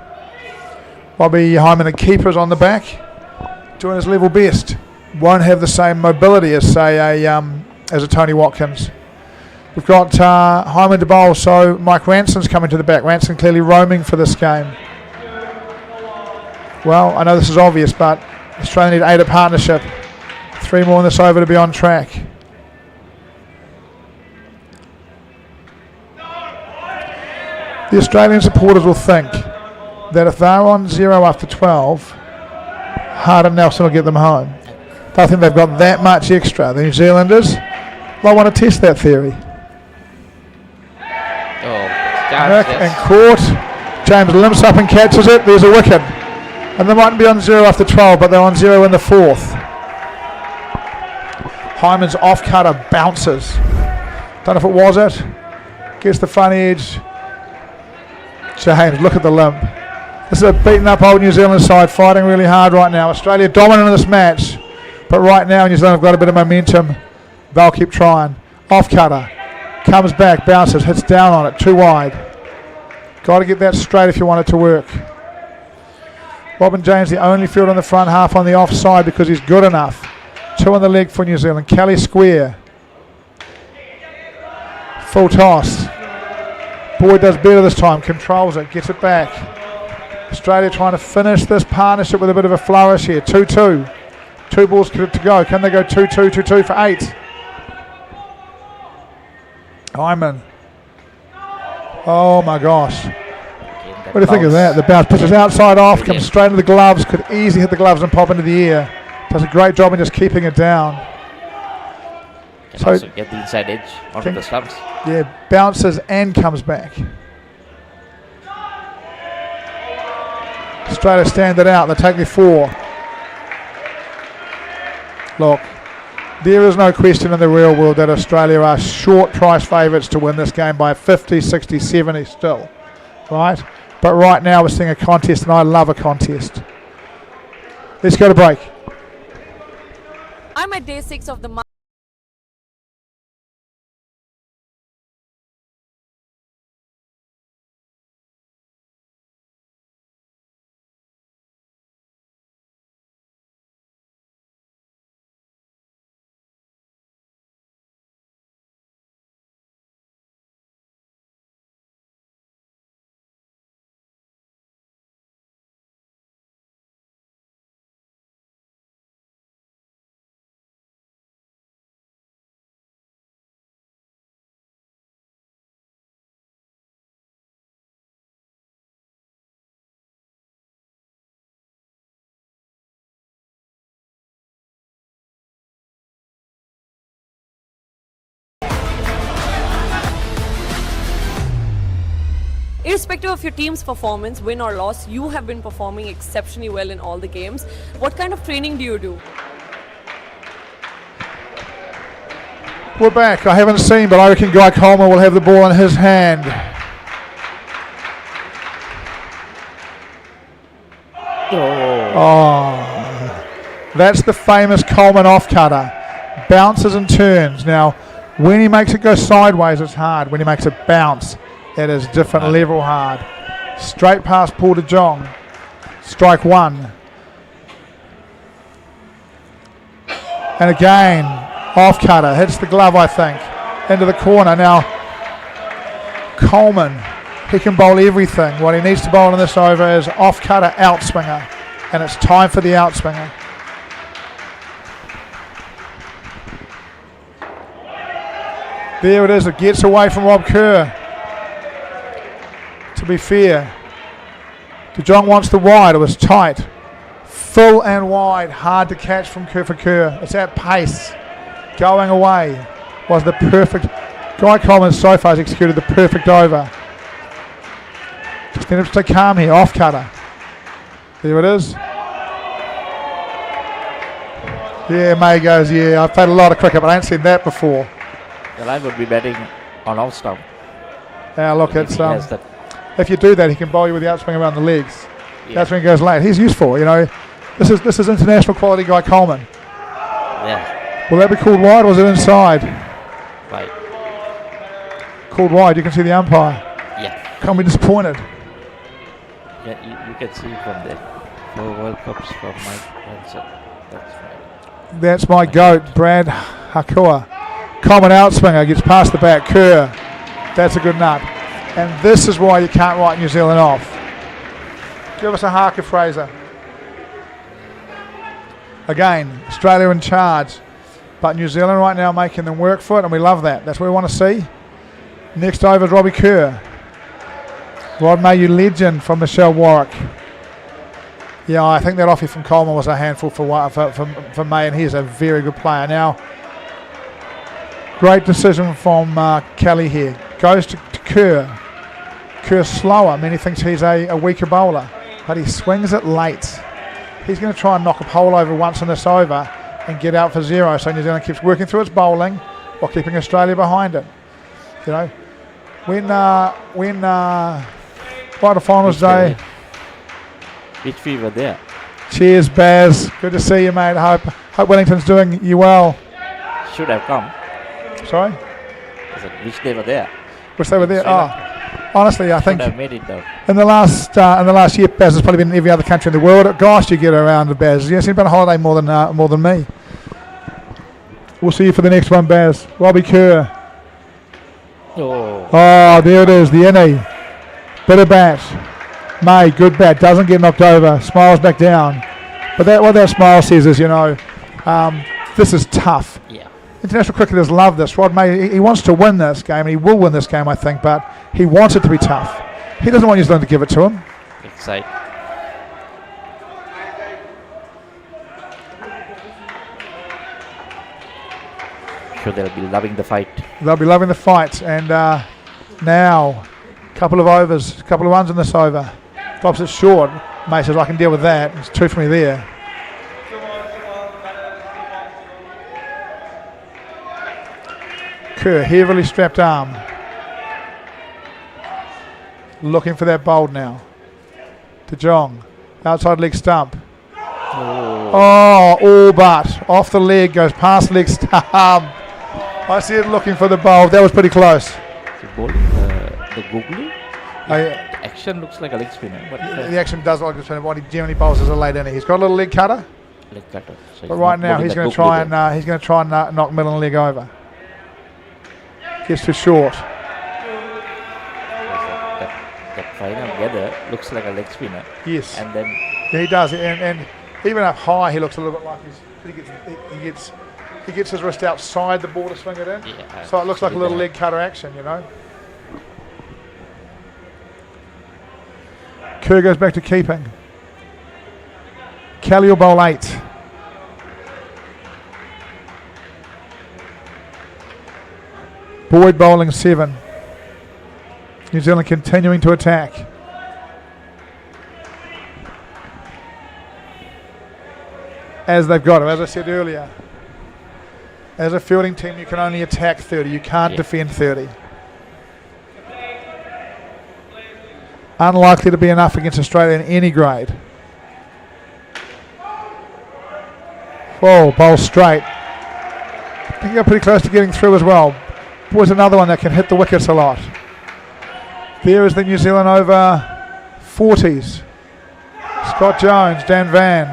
Bobby Hyman, the keeper's on the back, doing his level best. Won't have the same mobility as, say, as a Tony Watkins. We've got Hyman to bowl, so Mike Ranson's coming to the back. Ranson clearly roaming for this game. Well, I know this is obvious, but Australia need 8 at partnership. 3 more in this over to be on track. The Australian supporters will think that if they're on 0 after 12, Hart and Nelson will get them home. They think they've got that much extra. The New Zealanders, they want to test that theory. Nick and caught. James limps up and catches it. There's a wicket. And they mightn't be on 0 after 12, but they're on 0 in the 4th. Hyman's off cutter bounces. Don't know if it was it. Gets the front edge. James, look at the limp. This is a beaten up old New Zealand side fighting really hard right now. Australia dominant in this match. But right now New Zealand have got a bit of momentum. They'll keep trying. Off cutter. Comes back, bounces, hits down on it. Too wide. Got to get that straight if you want it to work. Robin James, the only field on the front half on the offside because he's good enough. 2 on the leg for New Zealand. Kelly square. Full toss. Boyd does better this time. Controls it. Gets it back. Australia trying to finish this partnership with a bit of a flourish here. 2-2. 2 balls to go. Can they go 2-2, 2-2 for 8? Hyman. Oh my gosh. What do you think of that? The bounce pushes outside off, comes straight into the gloves, could easily hit the gloves and pop into the air. Does a great job in just keeping it down. Can also get the inside edge onto the stumps. Yeah, bounces and comes back. Australia stand it out. They take their 4. Look, there is no question in the real world that Australia are short price favourites to win this game by 50, 60, 70 still. Right? But right now we're seeing a contest, and I love a contest. Let's go to break. I'm at day 6 of the Irrespective of your team's performance, win or loss, you have been performing exceptionally well in all the games. What kind of training do you do? We're back. I haven't seen, but I reckon Guy Colombo will have the ball in his hand. Oh, that's the famous Coleman off-cutter. Bounces and turns. Now, when he makes it go sideways, it's hard. When he makes it bounce, it is different level hard. Straight past Paul de Jong. Strike one. And again, off-cutter. Hits the glove, I think. Into the corner. Now, Coleman, he can bowl everything. What he needs to bowl in this over is off-cutter, outswinger. And it's time for the outswinger. There it is. It gets away from Rob Kerr. To be fair, De Jong wants the wide. It was tight. Full and wide. Hard to catch from Kerr for Kerr. It's at pace. Going away was the perfect. Guy Coleman so far has executed the perfect over. Just need to stay calm here. Off cutter. There it is. Yeah, May goes, yeah. I've played a lot of cricket, but I ain't seen that before. The line would be batting on off stump. Now look, it's if you do that, he can bowl you with the outswing around the legs. Yeah. That's when he goes late. He's useful, you know. This is international quality Guy Coleman. Yeah. Will that be called wide or is it inside? Right. Called wide, you can see the umpire. Yeah. Can't be disappointed. Yeah, you can see from there. 4 World Cups from Mike Benson. That's right. That's my goat, Brad Hakua. Coleman outswinger, gets past the back. Kerr. That's a good nut. And this is why you can't write New Zealand off. Give us a Harker, Fraser. Again, Australia in charge. But New Zealand right now making them work for it, and we love that. That's what we want to see. Next over is Robbie Kerr. Rod Mayu legend from Michelle Warwick. Yeah, I think that offie from Coleman was a handful for May, and he's a very good player. Now, great decision from Kelly here. Goes to Kerr. Kerr's slower. I mean, he thinks he's a weaker bowler, but he swings it late. He's going to try and knock a pole over once in this over and get out for 0. So New Zealand keeps working through its bowling while keeping Australia behind it. You know, when finals day. Which fever there? Cheers, Baz. Good to see you, mate. Hope Wellington's doing you well. Should have come. Sorry? I said, which they were there? Which they were there? Oh, honestly, I think Should have made it though. in the last year, Baz has probably been in every other country in the world. Gosh, you get around to Baz. Yes, you've been on holiday more than me. We'll see you for the next one, Baz. Robbie Kerr. Oh, there it is, the innie. Bit of bat. May, good bat, doesn't get knocked over, smiles back down. But what that smile says is, you know, this is tough. Yeah. International cricketers love this. Rod May, he wants to win this game, and he will win this game, I think, but he wants it to be tough. He doesn't want New Zealand to give it to him. Excited. Sure, they'll be loving the fight. They'll be loving the fight, and now, couple of overs, couple of runs in this over. Drops it short. May says, I can deal with that. It's 2 for me there. Kerr, heavily strapped arm. Looking for that bold now. De Jong, outside leg stump. Oh, all but. Off the leg, goes past leg stump. I see it looking for the bold. That was pretty close. The googly? The action looks like a leg spinner. But the action does look like a leg spinner. What he generally bowls as a late inning. He's got a little leg cutter. Leg cutter. So but right now he's going to try and knock middle and leg over. Gets too short. That final gather looks like a leg spinner. Yes. And then he does. And even up high, he looks a little bit like he gets his wrist outside the ball to swing it in. Yeah, so it looks like a little leg cutter action, you know. Kerr goes back to keeping. Kelly will bowl 8. Boyd bowling 7. New Zealand continuing to attack. As they've got it, as I said earlier. As a fielding team, you can only attack 30. You can't defend 30. Unlikely to be enough against Australia in any grade. Whoa, bowl straight. I think they're pretty close to getting through as well. Boy's another one that can hit the wickets a lot. There is the New Zealand over 40s. Scott Jones, Dan Van.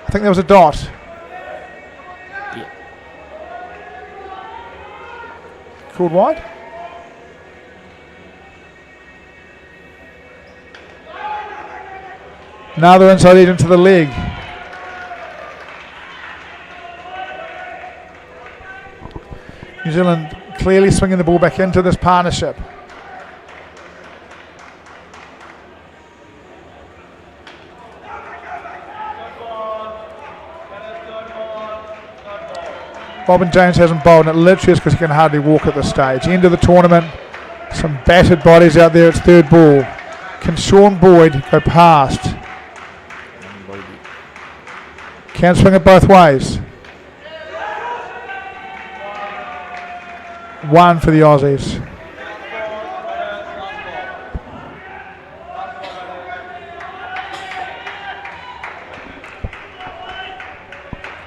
I think there was a dot. Called wide? Another inside edge into the leg. New Zealand clearly swinging the ball back into this partnership. Robin James hasn't bowled, and it literally is because he can hardly walk at this stage. End of the tournament, some battered bodies out there. It's third ball. Can Sean Boyd go past? Can swing it both ways. One for the Aussies.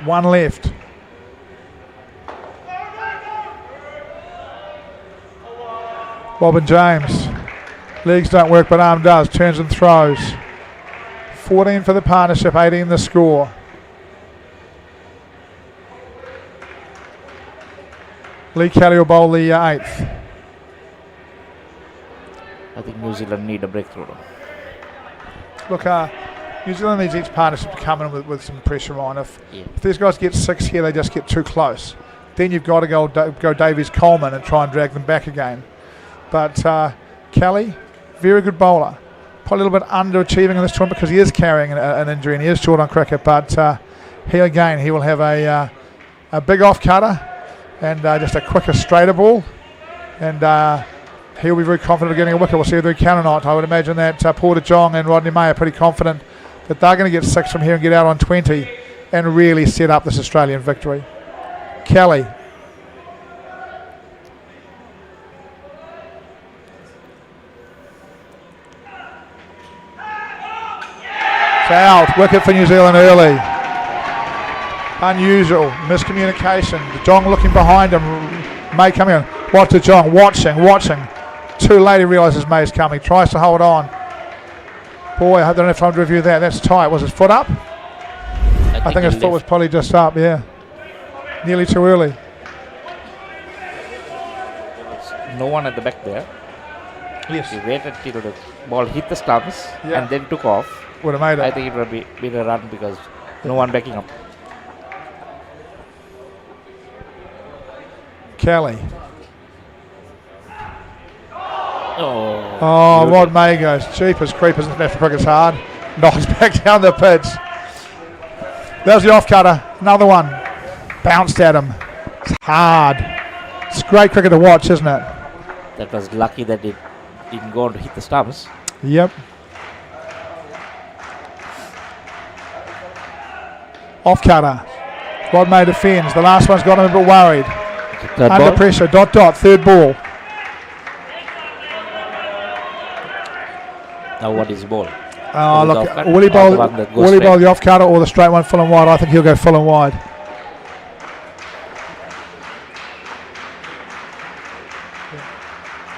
One left. Robin James. Legs don't work, but arm does. Turns and throws. 14 for the partnership, 18 the score. Lee Kelly will bowl the 8th. I think New Zealand need a breakthrough. Look, New Zealand needs each partnership to come in with some pressure on. If these guys get 6 here, they just get too close. Then you've got to go Davies Coleman and try and drag them back again. But Kelly, very good bowler. Probably a little bit underachieving in this tournament because he is carrying an injury and he is short on cricket. But he will have a big off cutter and just a quicker, straighter ball. And he'll be very confident of getting a wicket. We'll see whether he can or not. I would imagine that Paul de Jong and Rodney May are pretty confident that they're going to get 6 from here and get out on 20 and really set up this Australian victory. Kelly. It's out. Wicket for New Zealand early. Unusual. Miscommunication. De Jong looking behind him. May coming in. Watch De Jong. Watching. Too late he realises May's coming. Tries to hold on. Boy, I don't have time to review that. That's tight. Was his foot up? I think his foot was probably just up, yeah. Nearly too early. No one at the back there. Yes. He waited till the ball hit the stumps and then took off. Would have made it. I think it would be been a run because no one backing up. Kelly. Oh, Rod May goes. Jeepers creepers. International cricket's hard. Knocks back down the pitch. There's the off cutter. Another one. Bounced at him. It's hard. It's great cricket to watch, isn't it? That was lucky that it didn't go on to hit the stumps. Yep. Off cutter. Rod May defends. The last one's got him a bit worried. Under pressure. Dot. Third ball. Now what is the ball? Look, will he bowl the off cutter or the straight one full and wide? I think he'll go full and wide.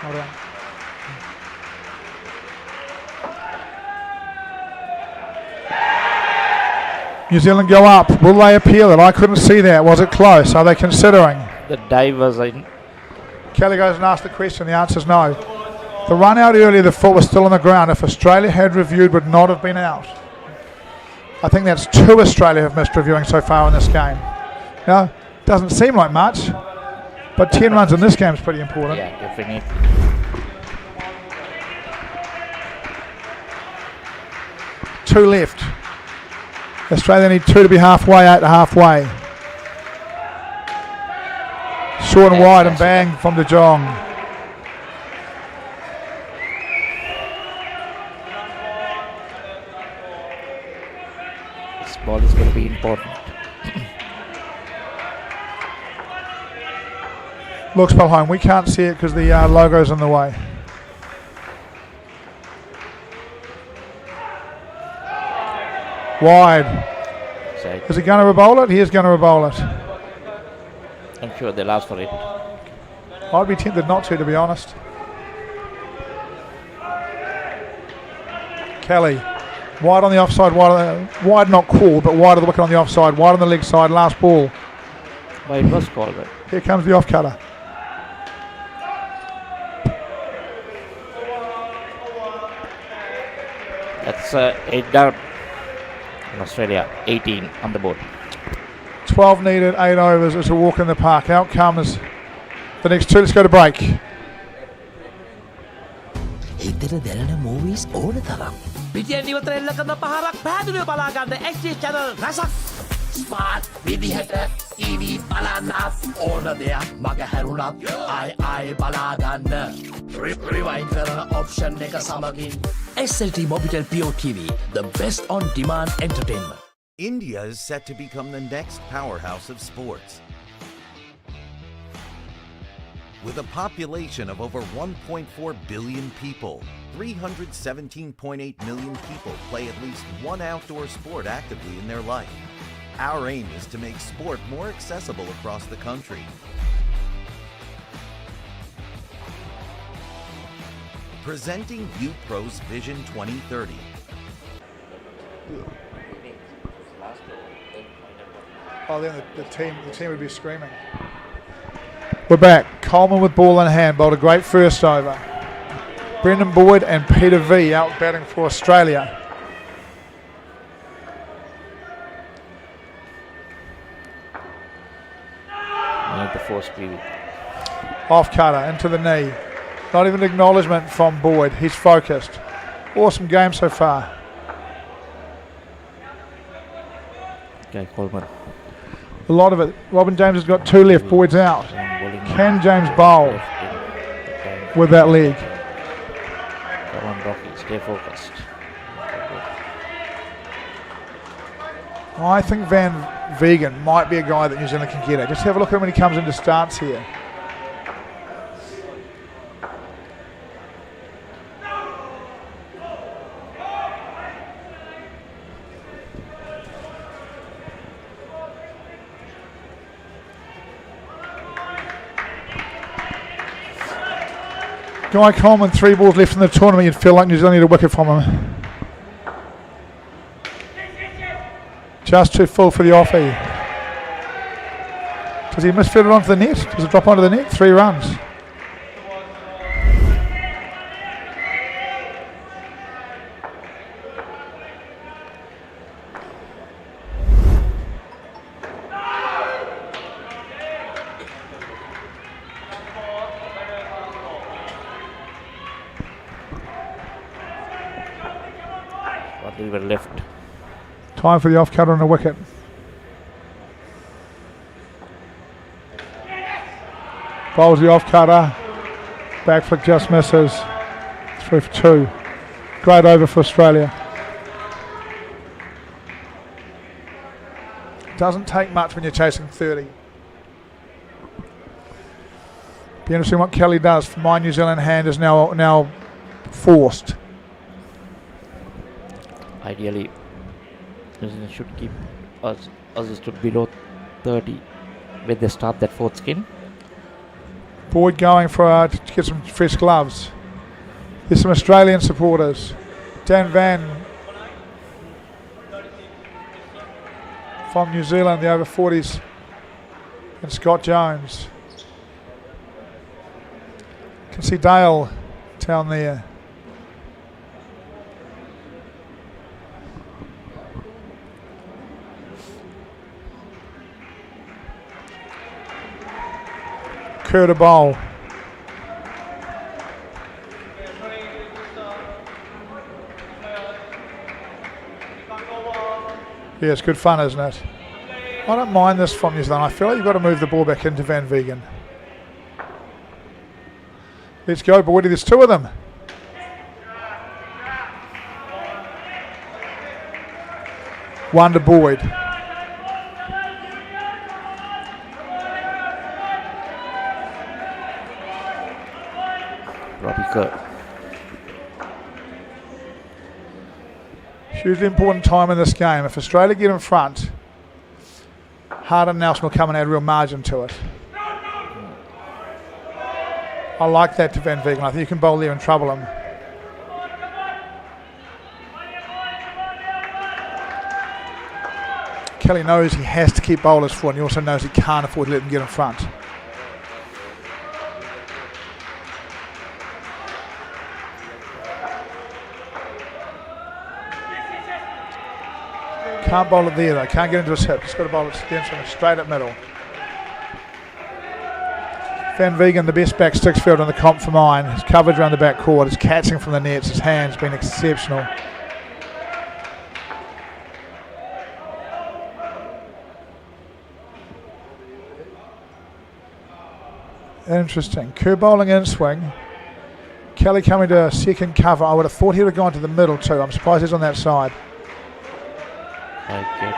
Hold on. New Zealand go up. Will they appeal it? I couldn't see that. Was it close? Are they considering? The dive was in. Kelly goes and asks the question. The answer is no. The run out earlier, the foot was still on the ground. If Australia had reviewed, would not have been out. I think that's 2 Australia have missed reviewing so far in this game. Now, doesn't seem like much, but 10 runs in this game is pretty important. Yeah, definitely. Two left. Australia need 2 to be halfway, 8 to halfway. Short and wide and bang from De Jong. ball is going to be important. Looks well home. We can't see it because the logo's in the way. Wide. Side. Is he going to bowl it? He is going to bowl it. I'm sure they'll ask for it. I'd be tempted not to be honest. Kelly. Wide on the offside. Wide not called, but wide of the wicket on the offside. Wide on the leg side. Last ball. Well, it was called. Right? Here comes the off cutter. That's 8 down. In Australia, 18 on the board. 12 needed, 8 overs. It's a walk in the park. Out comes the next two. Let's go to break. හිතට දැනෙන movies ඕන තරම්. පිටියෙන් ඉවතර එල්ල කරන පහරක් පැහැදිලිව බලා ගන්න HD channel රසක්. Smart විදිහට TV බලන්නත් ඕන දෙයක් මග හැරුණත් ආයි බලා ගන්න. Rewind කරන option එක සමගින් SLT Mobitel Pure TV, the best on demand entertainment. India is set to become the next powerhouse of sports. With a population of over 1.4 billion people, 317.8 million people play at least one outdoor sport actively in their life. Our aim is to make sport more accessible across the country. Presenting UPro's Vision 2030. Oh, then the team would be screaming. We're back. Coleman with ball in hand, bowled a great first over. Brendan Boyd and Peter V out batting for Australia. Need the force speed. Off cutter into the knee. Not even acknowledgement from Boyd. He's focused. Awesome game so far. Okay, Coleman. A lot of it. Robin James has got two left. Boyd's out. Can James bowl with that leg? Come on, Rocky, stay focused. I think Van Vegan might be a guy that New Zealand can get at. Just have a look at him when he comes into starts here. Guy Coleman, 3 balls left in the tournament. You'd feel like New Zealand need a wicket from him. Just too full for the offie. Does he misfield it onto the net? Does it drop onto the net? 3 runs. We were left. Time for the off cutter on the wicket. Bowls the off cutter. Back flick just misses. 3 for 2. Great over for Australia. Doesn't take much when you're chasing 30. Be interesting what Kelly does. My New Zealand hand is now forced. Ideally, New Zealand should keep us to below 30 when they start that 4th skin. Boyd going for to get some fresh gloves. There's some Australian supporters. Dan Van from New Zealand, the over 40s, and Scott Jones. Can see Dale down there. Kerr to bowl. Yeah, it's good fun, isn't it? I don't mind this from New Zealand. I feel like you've got to move the ball back into Van Vegan. Let's go, Boyd. There's 2 of them. 1 to Boyd. Robbie Kerr. Hugely important time in this game. If Australia get in front, Hart and Nelson will come and add real margin to it. I like that to Van Vegan. I think you can bowl there and trouble him. Kelly knows he has to keep bowlers forward, and he also knows he can't afford to let them get in front. Can't bowl it there though, can't get into his hip. He's got to bowl it straight at middle. Van Vegan, the best back six fielder in the comp for mine. His coverage around the back court, his catching from the nets, his hands been exceptional. Interesting. Kerr bowling in swing. Kelly coming to second cover. I would have thought he would have gone to the middle too. I'm surprised he's on that side. I get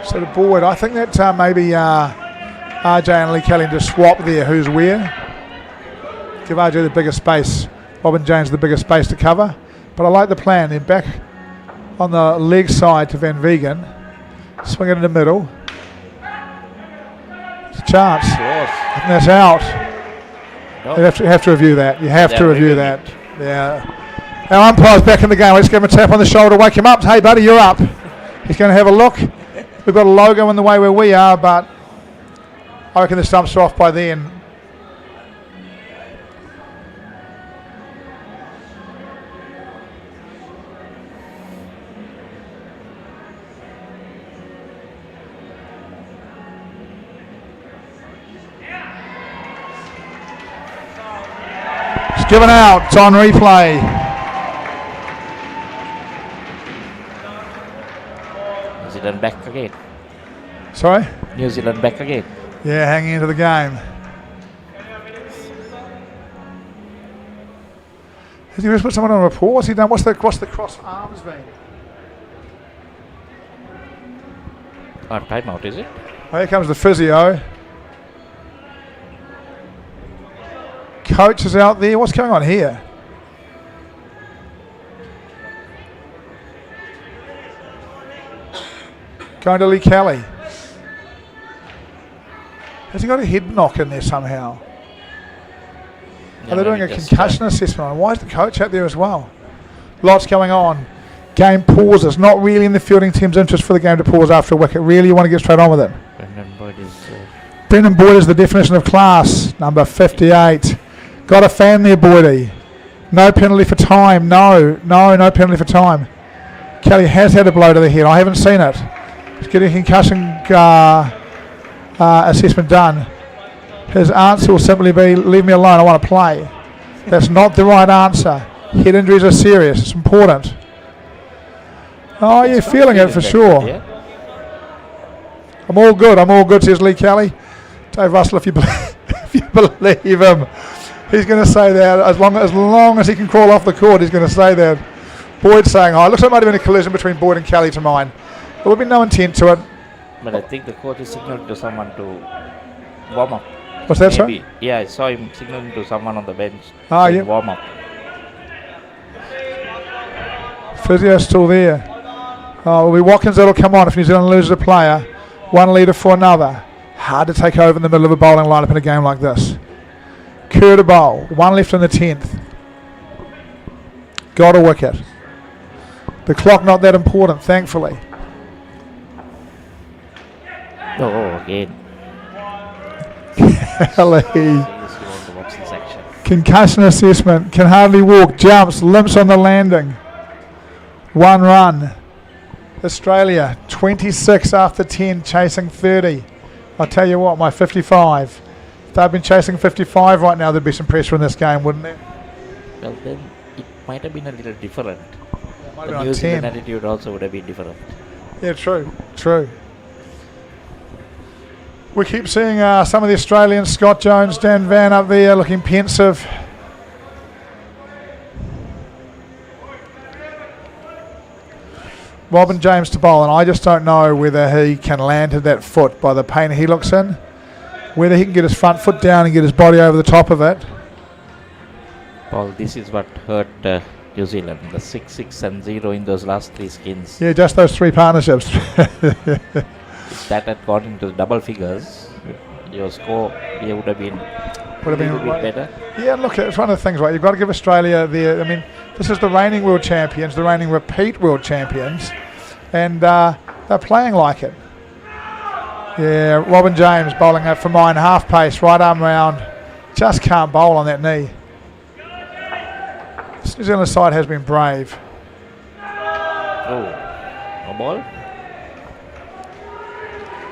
it. So the Boyd, I think that maybe RJ and Lee Kelly just swap there who's where. Give RJ the bigger space. Robin James the bigger space to cover. But I like the plan. Then back on the leg side to Van Vegan. Swing it in the middle. It's a chance. And that's out. No. You have to review that. You have to review that. Yeah. Our umpire's back in the game. Let's give him a tap on the shoulder, wake him up. Hey, buddy, you're up. He's going to have a look. We've got a logo in the way where we are, but I reckon the stumps are off by then. It's given out. It's on replay. New Zealand back again. Sorry? New Zealand back again. Yeah, hanging into the game. Has he just put someone on a report? What's he done? What's the cross arms been? Timeout, is it? Oh, here comes the physio. Coach is out there. What's going on here? Going to Lee Kelly. Has he got a head knock in there somehow? Are they doing a concussion assessment on? Why is the coach out there as well? Lots going on. Game pauses. Not really in the fielding team's interest for the game to pause after a wicket. Really, you want to get straight on with it. Brendan Boyd is the definition of class. Number 58. Got a fan there, Boydie. No penalty for time. No penalty for time. Kelly has had a blow to the head. I haven't seen it. He's getting a concussion assessment done. His answer will simply be, leave me alone, I want to play. That's not the right answer. Head injuries are serious. It's important. Oh, you're feeling it for sure. I'm all good, says Lee Kelly. Dave Russell, if you believe him. He's going to say that as long as he can crawl off the court, he's going to say that. Boyd saying, it looks like it might have been a collision between Boyd and Kelly to mine. There will be no intent to it. But I think the coach is signaling to someone to warm up. What's that, sir? Yeah, I saw him signaling to someone on the bench to warm up. Physio still there. It'll be Watkins that'll come on if New Zealand loses a player. One leader for another. Hard to take over in the middle of a bowling lineup in a game like this. Kerr to bowl. One left in the 10th. Got a wicket. The clock not that important, thankfully. Oh, again. Kelly. Concussion assessment. Can hardly walk. Jumps. Limps on the landing. 1 run. Australia 26 after 10, chasing 30. I'll tell you what, my 55. If they've been chasing 55 right now, there'd be some pressure in this game, wouldn't there? Well, then it might have been a little different. Might The have been New on Zealand 10. attitude also would have been different. Yeah, true. We keep seeing some of the Australians, Scott Jones, Dan Van up there looking pensive. Robin James to bowl, and I just don't know whether he can land to that foot by the pain he looks in, whether he can get his front foot down and get his body over the top of it. Paul, this is what hurt New Zealand, the 6, 6 and 0 in those last 3 skins. Yeah, just those 3 partnerships. If that had gone into double figures, your score here would have been a bit better. Yeah, look, it's one of the things, right? You've got to give Australia this is the reigning world champions, the reigning repeat world champions, and they're playing like it. Yeah, Robin James bowling out for mine, half pace, right arm round, just can't bowl on that knee. This New Zealand side has been brave. Oh, no ball?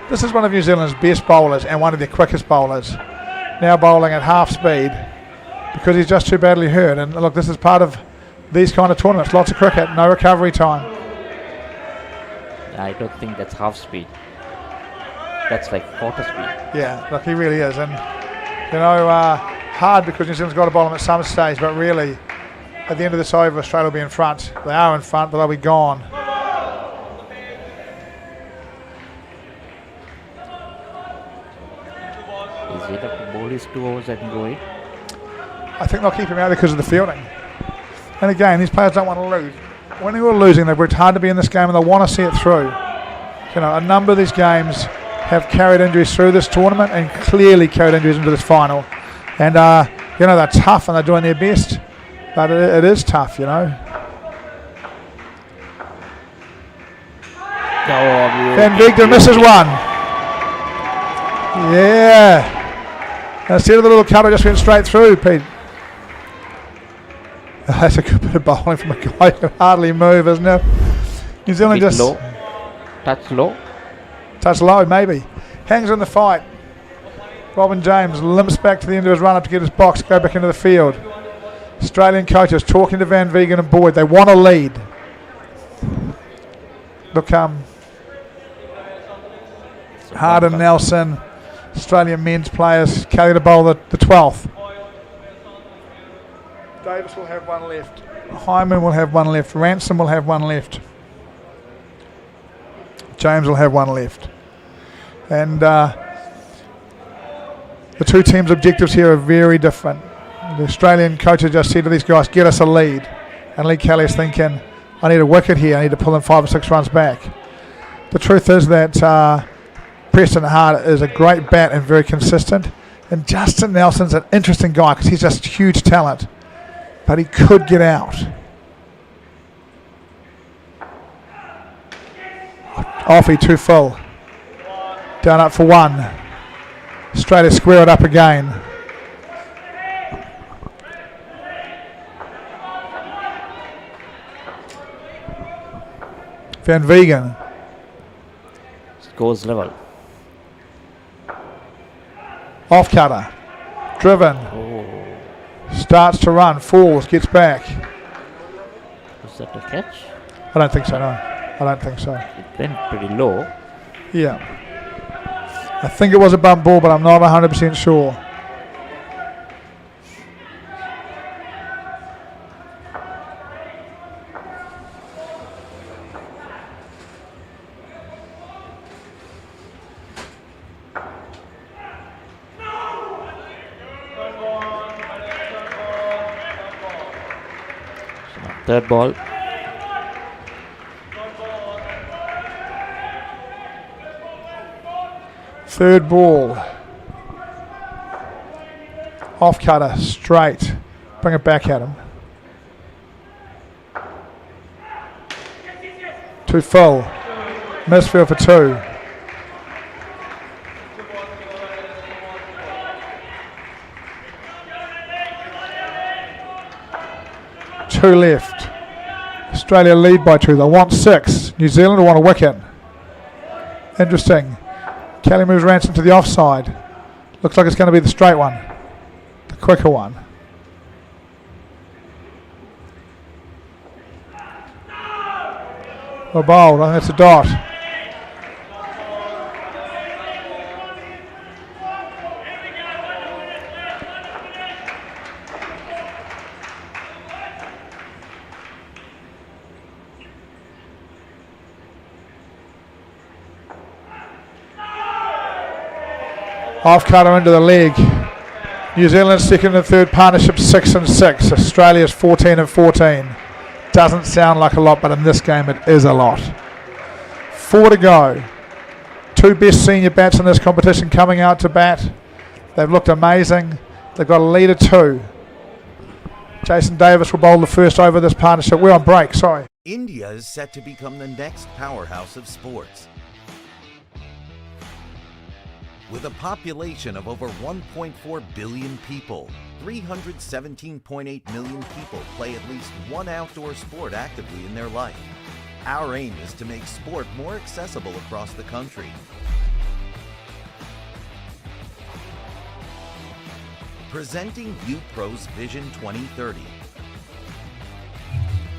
This is one of New Zealand's best bowlers and one of their quickest bowlers. Now bowling at half speed because he's just too badly hurt. And look, this is part of these kind of tournaments. Lots of cricket, no recovery time. I don't think that's half speed. That's like quarter speed. Yeah, look, he really is. And, hard because New Zealand's got to bowl him at some stage, but really, at the end of this over, Australia will be in front. They are in front, but they'll be gone. Is he enough to bowl his 2 overs and go in? I think they'll keep him out because of the fielding. And again, these players don't want to lose. Winning or losing, they've worked hard to be in this game and they want to see it through. A number of these games have carried injuries through this tournament and clearly carried injuries into this final. And, they're tough and they're doing their best. But it is tough, Van Vigden misses one. Yeah. Instead of the little cutter, just went straight through, Pete. That's a good bit of bowling from a guy who can hardly move, isn't it? New Zealand just... low. Touch low. Touch low, maybe. Hangs in the fight. Robin James limps back to the end of his run-up to get his box, go back into the field. Australian coaches talking to Van Vigden and Boyd. They want to lead. Look, Harden, Nelson, Australian men's players, Kelly to bowl the 12th. Davis will have one left. Hyman will have one left. Ransom will have one left. James will have one left. And the 2 teams' objectives here are very different. The Australian coaches just said to these guys, get us a lead. And Lee Kelly is thinking, I need a wicket here. I need to pull in 5 or 6 runs back. The truth is that Preston Hart is a great bat and very consistent. And Justin Nelson's an interesting guy because he's just huge talent. But he could get out. Offie too full. Down up for 1. Australia square it up again. Van Vigden. Scores level. Off cutter. Driven. Starts to run. Falls. Gets back. Was that a catch? I don't think so, no. I don't think so. It went pretty low. Yeah. I think it was a bump ball, but I'm not 100% sure. Third ball. Third ball. Off cutter, straight. Bring it back at him. Too full. Misfield for 2. Two left. Australia lead by 2. They want 6. New Zealand will want a wicket. Interesting. Kelly moves Ransom to the offside. Looks like it's going to be the straight one. The quicker one. Well bowled. I think it's a dot. Off cutter into the leg. New Zealand's second and third partnership 6-6. Australia's 14-14. Doesn't sound like a lot, but in this game it is a lot. 4 to go. 2 best senior bats in this competition coming out to bat. They've looked amazing. They've got a lead of 2. Jason Davis will bowl the first over this partnership. We're on break, sorry. India is set to become the next powerhouse of sports. With a population of over 1.4 billion people, 317.8 million people play at least one outdoor sport actively in their life. Our aim is to make sport more accessible across the country. Presenting UPro's Vision 2030.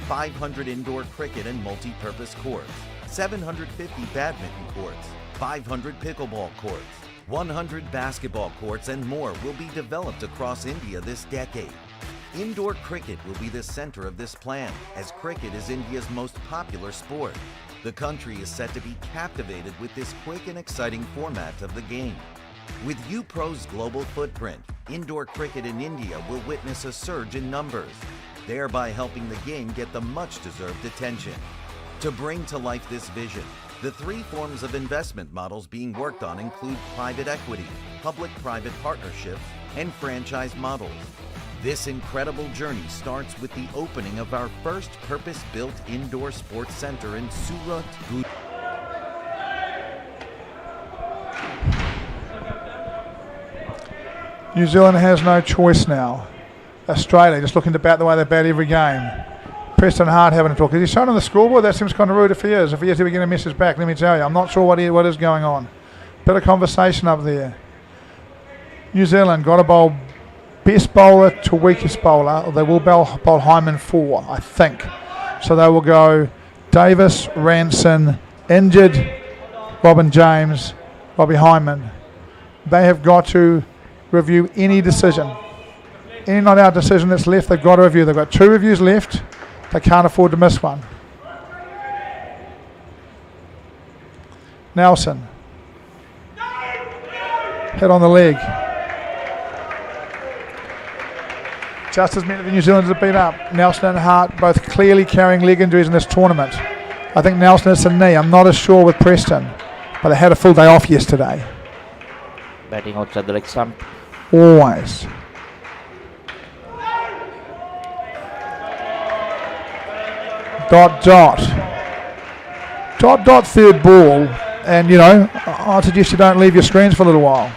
500 indoor cricket and multi-purpose courts, 750 badminton courts, 500 pickleball courts, 100 basketball courts and more will be developed across India this decade. Indoor cricket will be the center of this plan, as cricket is India's most popular sport. The country is set to be captivated with this quick and exciting format of the game. With UPro's global footprint, indoor cricket in India will witness a surge in numbers, thereby helping the game get the much-deserved attention. To bring to life this vision, the 3 forms of investment models being worked on include private equity, public-private partnerships, and franchise models. This incredible journey starts with the opening of our first purpose-built indoor sports center in Surat, Gujarat. New Zealand has no choice now. Australia just looking to bat the way they bat every game. Preston Hart having a talk. Is he shown on the scoreboard? That seems kind of rude if he is. If he is, he'll be getting a message back, let me tell you. I'm not sure what is going on. Bit of conversation up there. New Zealand got to bowl best bowler to weakest bowler. Or they will bowl Hyman 4, I think. So they will go Davis, Ranson, injured Robin James, Robbie Hyman. They have got to review any decision. Any not out decision that's left, they've got to review. They've got 2 reviews left. They can't afford to miss one. Nelson. Hit on the leg. Just as many of the New Zealanders have beat up. Nelson and Hart both clearly carrying leg injuries in this tournament. I think Nelson has a knee. I'm not as sure with Preston. But they had a full day off yesterday. Batting outside the leg stump. Always. Dot, dot. Dot, dot, third ball. And, you know, I suggest you don't leave your screens for a little while.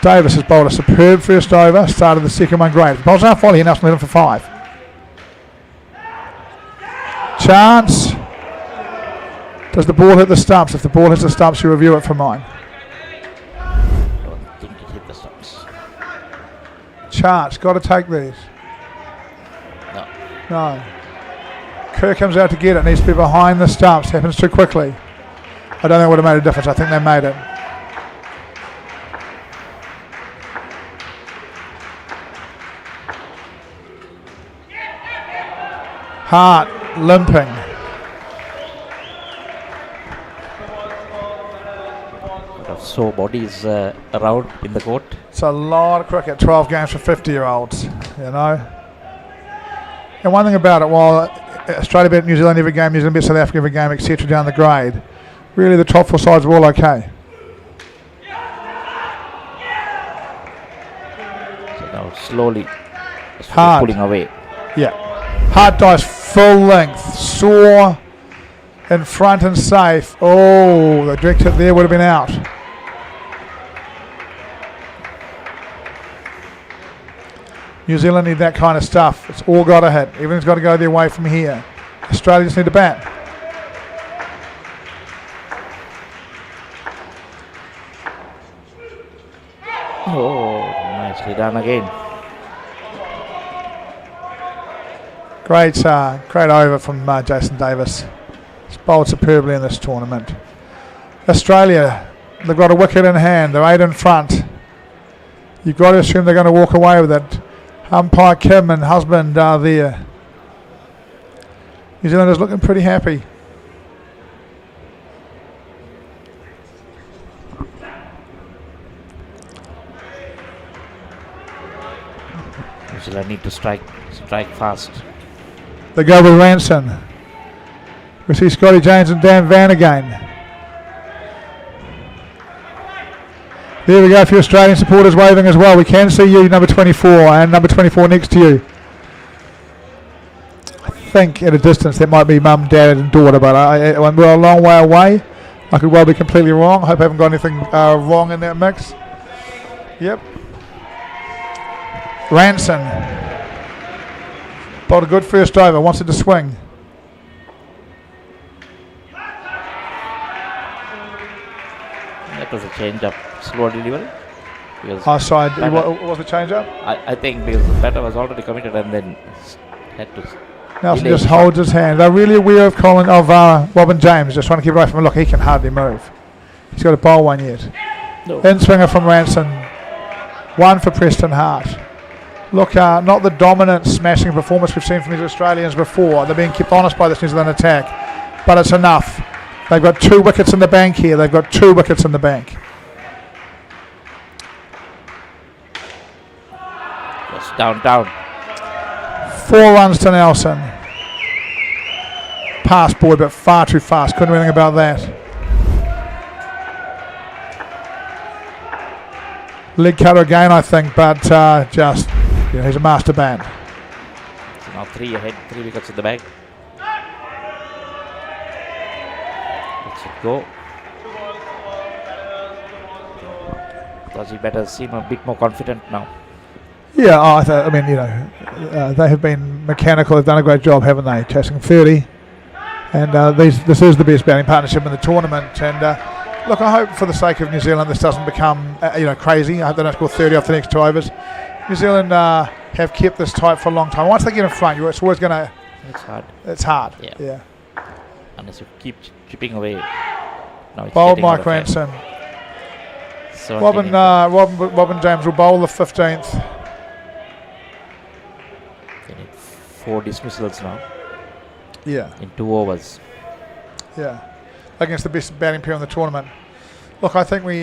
Davis has bowled a superb first over. Started the second one great. Bowls now volley. Nelson led him for 5. Chance. Does the ball hit the stumps? If the ball hits the stumps, you review it for mine. Don't think it hit the stumps. Chance. Got to take these. No. Kerr comes out to get it. Needs to be behind the stumps. Happens too quickly. I don't think it would have made a difference. I think they made it. Hart limping. Sore bodies around in the court. It's a lot of cricket. 12 games for 50-year-olds. You know. And one thing about it, while Australia beat New Zealand every game, New Zealand beat South Africa every game, etc. down the grade, really the top 4 sides were all okay. So now slowly Hart pulling away. Yeah. Hart dives full length. Sore in front and safe. Oh, the direct hit there would have been out. New Zealand need that kind of stuff. It's all got to hit. Everything's got to go their way from here. Australia just need to bat. Oh, nicely done again. Great over from Jason Davis. He's bowled superbly in this tournament. Australia, they've got a wicket in hand. They're 8 in front. You've got to assume they're going to walk away with it. Umpire Kim and husband are there. New Zealand is looking pretty happy. New Zealand need to strike fast. They go with Ranson. We see Scotty James and Dan Van again. There we go, a few Australian supporters waving as well. We can see you, number 24, and number 24 next to you. I think at a distance that might be mum, dad and daughter, but we're a long way away. I could well be completely wrong. I hope I haven't got anything wrong in that mix. Yep. Ranson. Bowled a good first over, wants it to swing. That was a change-up, slow delivery. Sorry, what was the change-up? I think because the batter was already committed and then had to... Nelson just holds his hand. They're really aware of Robin James, just trying to keep away from him. Look, he can hardly move. He's got a bowl one yet. No. In swinger from Ranson. One for Preston Hart. Look, not the dominant smashing performance we've seen from these Australians before. They're being kept honest by this New Zealand attack. But it's enough. They've got 2 wickets in the bank here. They've got 2 wickets in the bank. Just down. 4 runs to Nelson. Pass boy, but far too fast. Couldn't do anything about that. Leg cutter again, I think, but he's a master band. So now 3 ahead, 3 wickets in the bag. Let's it go. Aussie batters seem a bit more confident now. Yeah, they have been mechanical. They've done a great job, haven't they? Chasing 30. And this is the best batting partnership in the tournament. And look, I hope for the sake of New Zealand this doesn't become crazy. I hope they don't score 30 off the next 2 overs. New Zealand have kept this tight for a long time. Once they get in front, it's always going to... It's hard. It's hard, yeah. Unless you keep chipping away. Now it's bowled Mike Ranson. Robin James will bowl the 15th. They need 4 dismissals now. Yeah. In 2 overs. Yeah. Against the best batting pair in the tournament. Look, I think we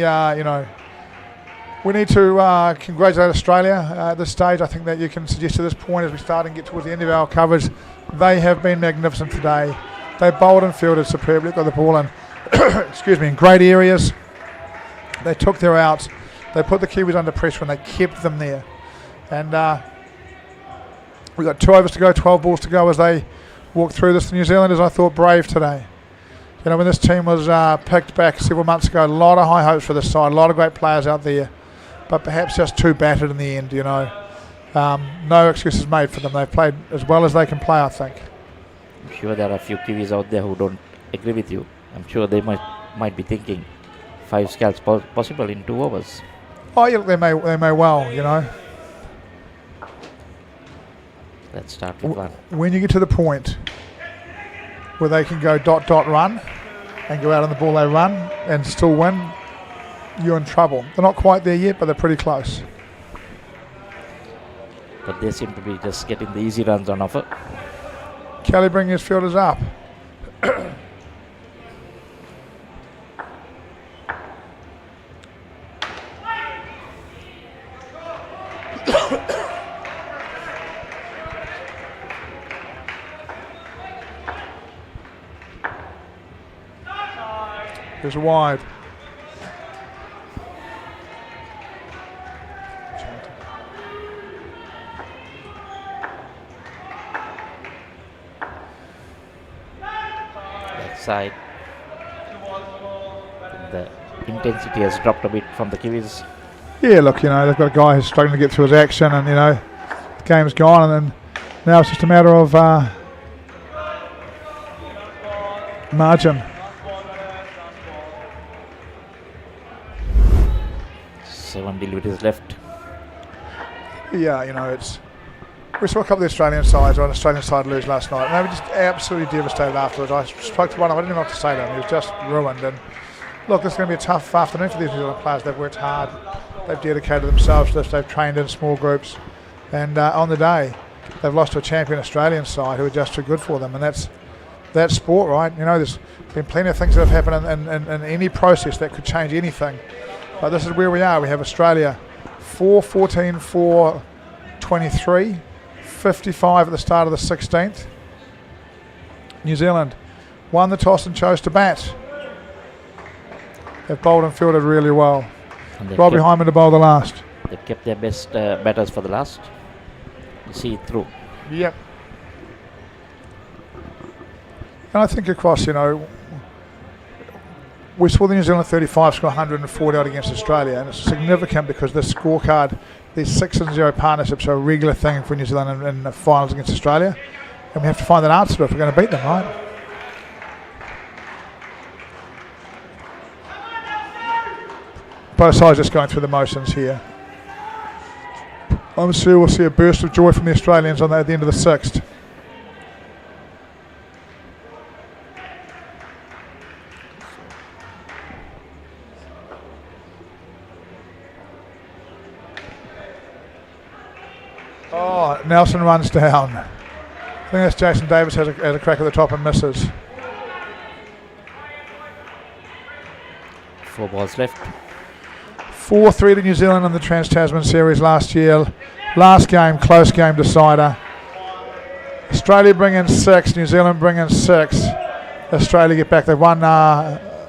need to congratulate Australia at this stage. I think that you can suggest at this point, as we start and get towards the end of our coverage, they have been magnificent today. They bowled and fielded superbly, got the ball in, in great areas. They took their outs. They put the Kiwis under pressure and they kept them there. And we've got 2 overs to go, 12 balls to go as they walk through this. The New Zealanders, I thought, brave today. When this team was picked back several months ago, a lot of high hopes for this side, a lot of great players out there, but perhaps just too battered in the end, No excuses made for them. They've played as well as they can play, I think. I'm sure there are a few Kiwis out there who don't agree with you. I'm sure they might be thinking 5 scalps possible in 2 overs. Oh, yeah, they may well, Let's start with one. When you get to the point where they can go ... run and go out on the ball they run and still win, you're in trouble. They're not quite there yet, but they're pretty close. But they seem to be just getting the easy runs on offer. Kelly bringing his fielders up. There's a wide. Left side. The intensity has dropped a bit from the Kiwis. Yeah, look, they've got a guy who's struggling to get through his action, and the game's gone, and then now it's just a matter of margin. 7 deliveries left. Yeah, we saw a couple of the Australian sides, or an Australian side lose last night, and they were just absolutely devastated afterwards. I spoke to one of them, I didn't know what to say to him. He was just ruined. And look, this is going to be a tough afternoon for these New Zealand players. They've worked hard, they've dedicated themselves to this, they've trained in small groups, and on the day, they've lost to a champion Australian side who are just too good for them, and that's sport, right? There's been plenty of things that have happened in any process that could change anything. But this is where we are. We have Australia 4-14, 4-12 23, 55 at the start of the 16th. New Zealand won the toss and chose to bat. They've bowled and fielded really well. Robbie Hyman to bowl the last. They've kept their best batters for the last. You see it through. Yep. And I think across, we saw the New Zealand 35 score 140 out against Australia, and it's significant because this scorecard, these 6-0 partnerships are a regular thing for New Zealand in the finals against Australia, and we have to find that answer if we're going to beat them, right? Both sides just going through the motions here. I'm sure we'll see a burst of joy from the Australians at the end of the 6th. Oh, Nelson runs down. I think that's Jason Davis has a crack at the top and misses. 4 balls left. 4-3 to New Zealand in the Trans-Tasman series last year. Last game, close game decider. Australia bring in 6, New Zealand bring in 6. Australia get back. They've won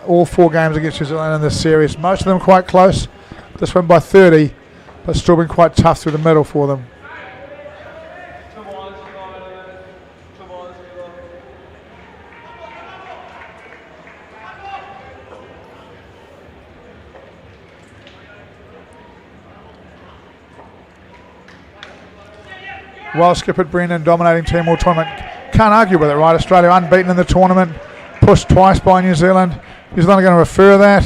all 4 games against New Zealand in this series. Most of them quite close. This one by 30, but still been quite tough through the middle for them. Well skippered Brendan, dominating team all tournament. Can't argue with it, right? Australia unbeaten in the tournament, pushed twice by New Zealand. New Zealand are going to refer that.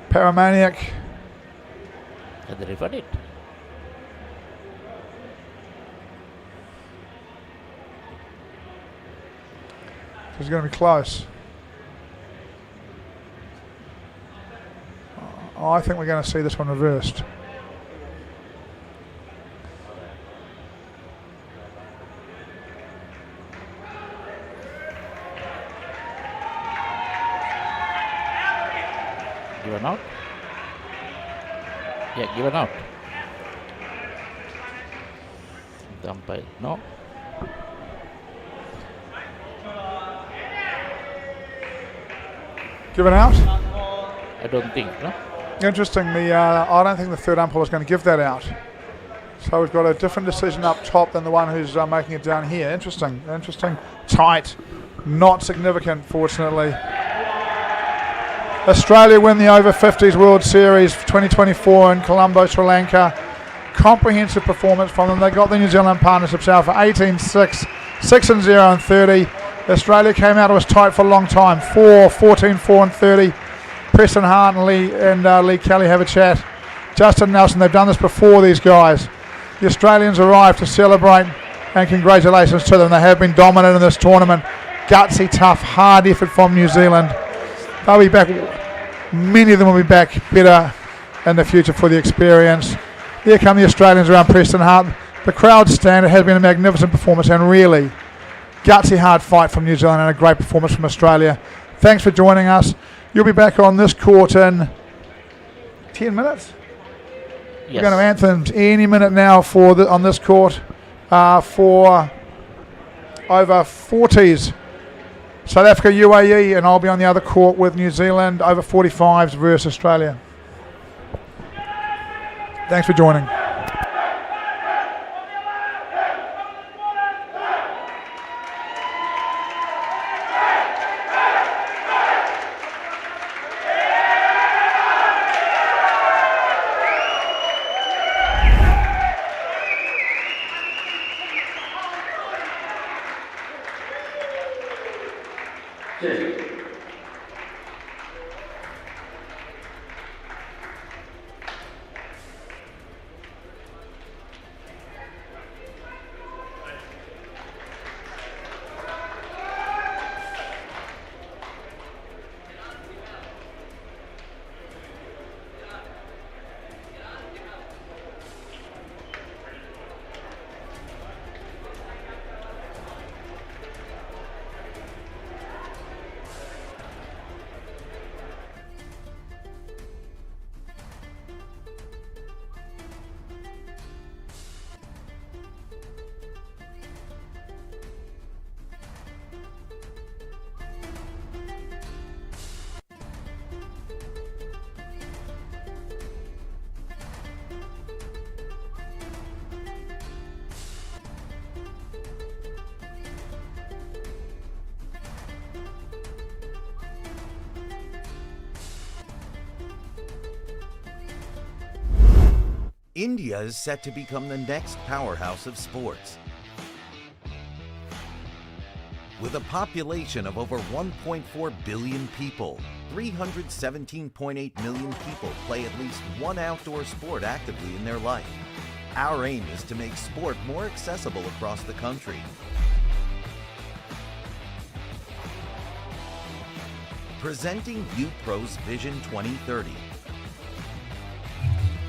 Paramaniac. And they referred it. It's going to be close. I think we're going to see this one reversed. Given out? Yeah, given out. The umpire, no. Given out? I don't think, no. Interesting, I don't think the third umpire was going to give that out. So we've got a different decision up top than the one who's making it down here. Interesting. Tight. Not significant, fortunately. Australia win the Over 50s World Series 2024 in Colombo, Sri Lanka. Comprehensive performance from them. They got the New Zealand partnerships out for 18-6, 6-0 and 30. Australia came out, it was tight for a long time. 14, 4 and 30. Preston Hart and Lee Kelly have a chat. Justin Nelson, they've done this before, these guys. The Australians arrived to celebrate, and congratulations to them. They have been dominant in this tournament. Gutsy, tough, hard effort from New Zealand. They'll be back, many of them will be back better in the future for the experience. Here come the Australians around Preston Hart. The crowd stand. It has been a magnificent performance and really gutsy, hard fight from New Zealand and a great performance from Australia. Thanks for joining us. You'll be back on this court in 10 minutes. Yes. We're going to anthems any minute now on this court for over 40s. South Africa, UAE, and I'll be on the other court with New Zealand over 45s versus Australia. Thanks for joining. India is set to become the next powerhouse of sports. With a population of over 1.4 billion people, 317.8 million people play at least one outdoor sport actively in their life. Our aim is to make sport more accessible across the country. Presenting UPro's Vision 2030.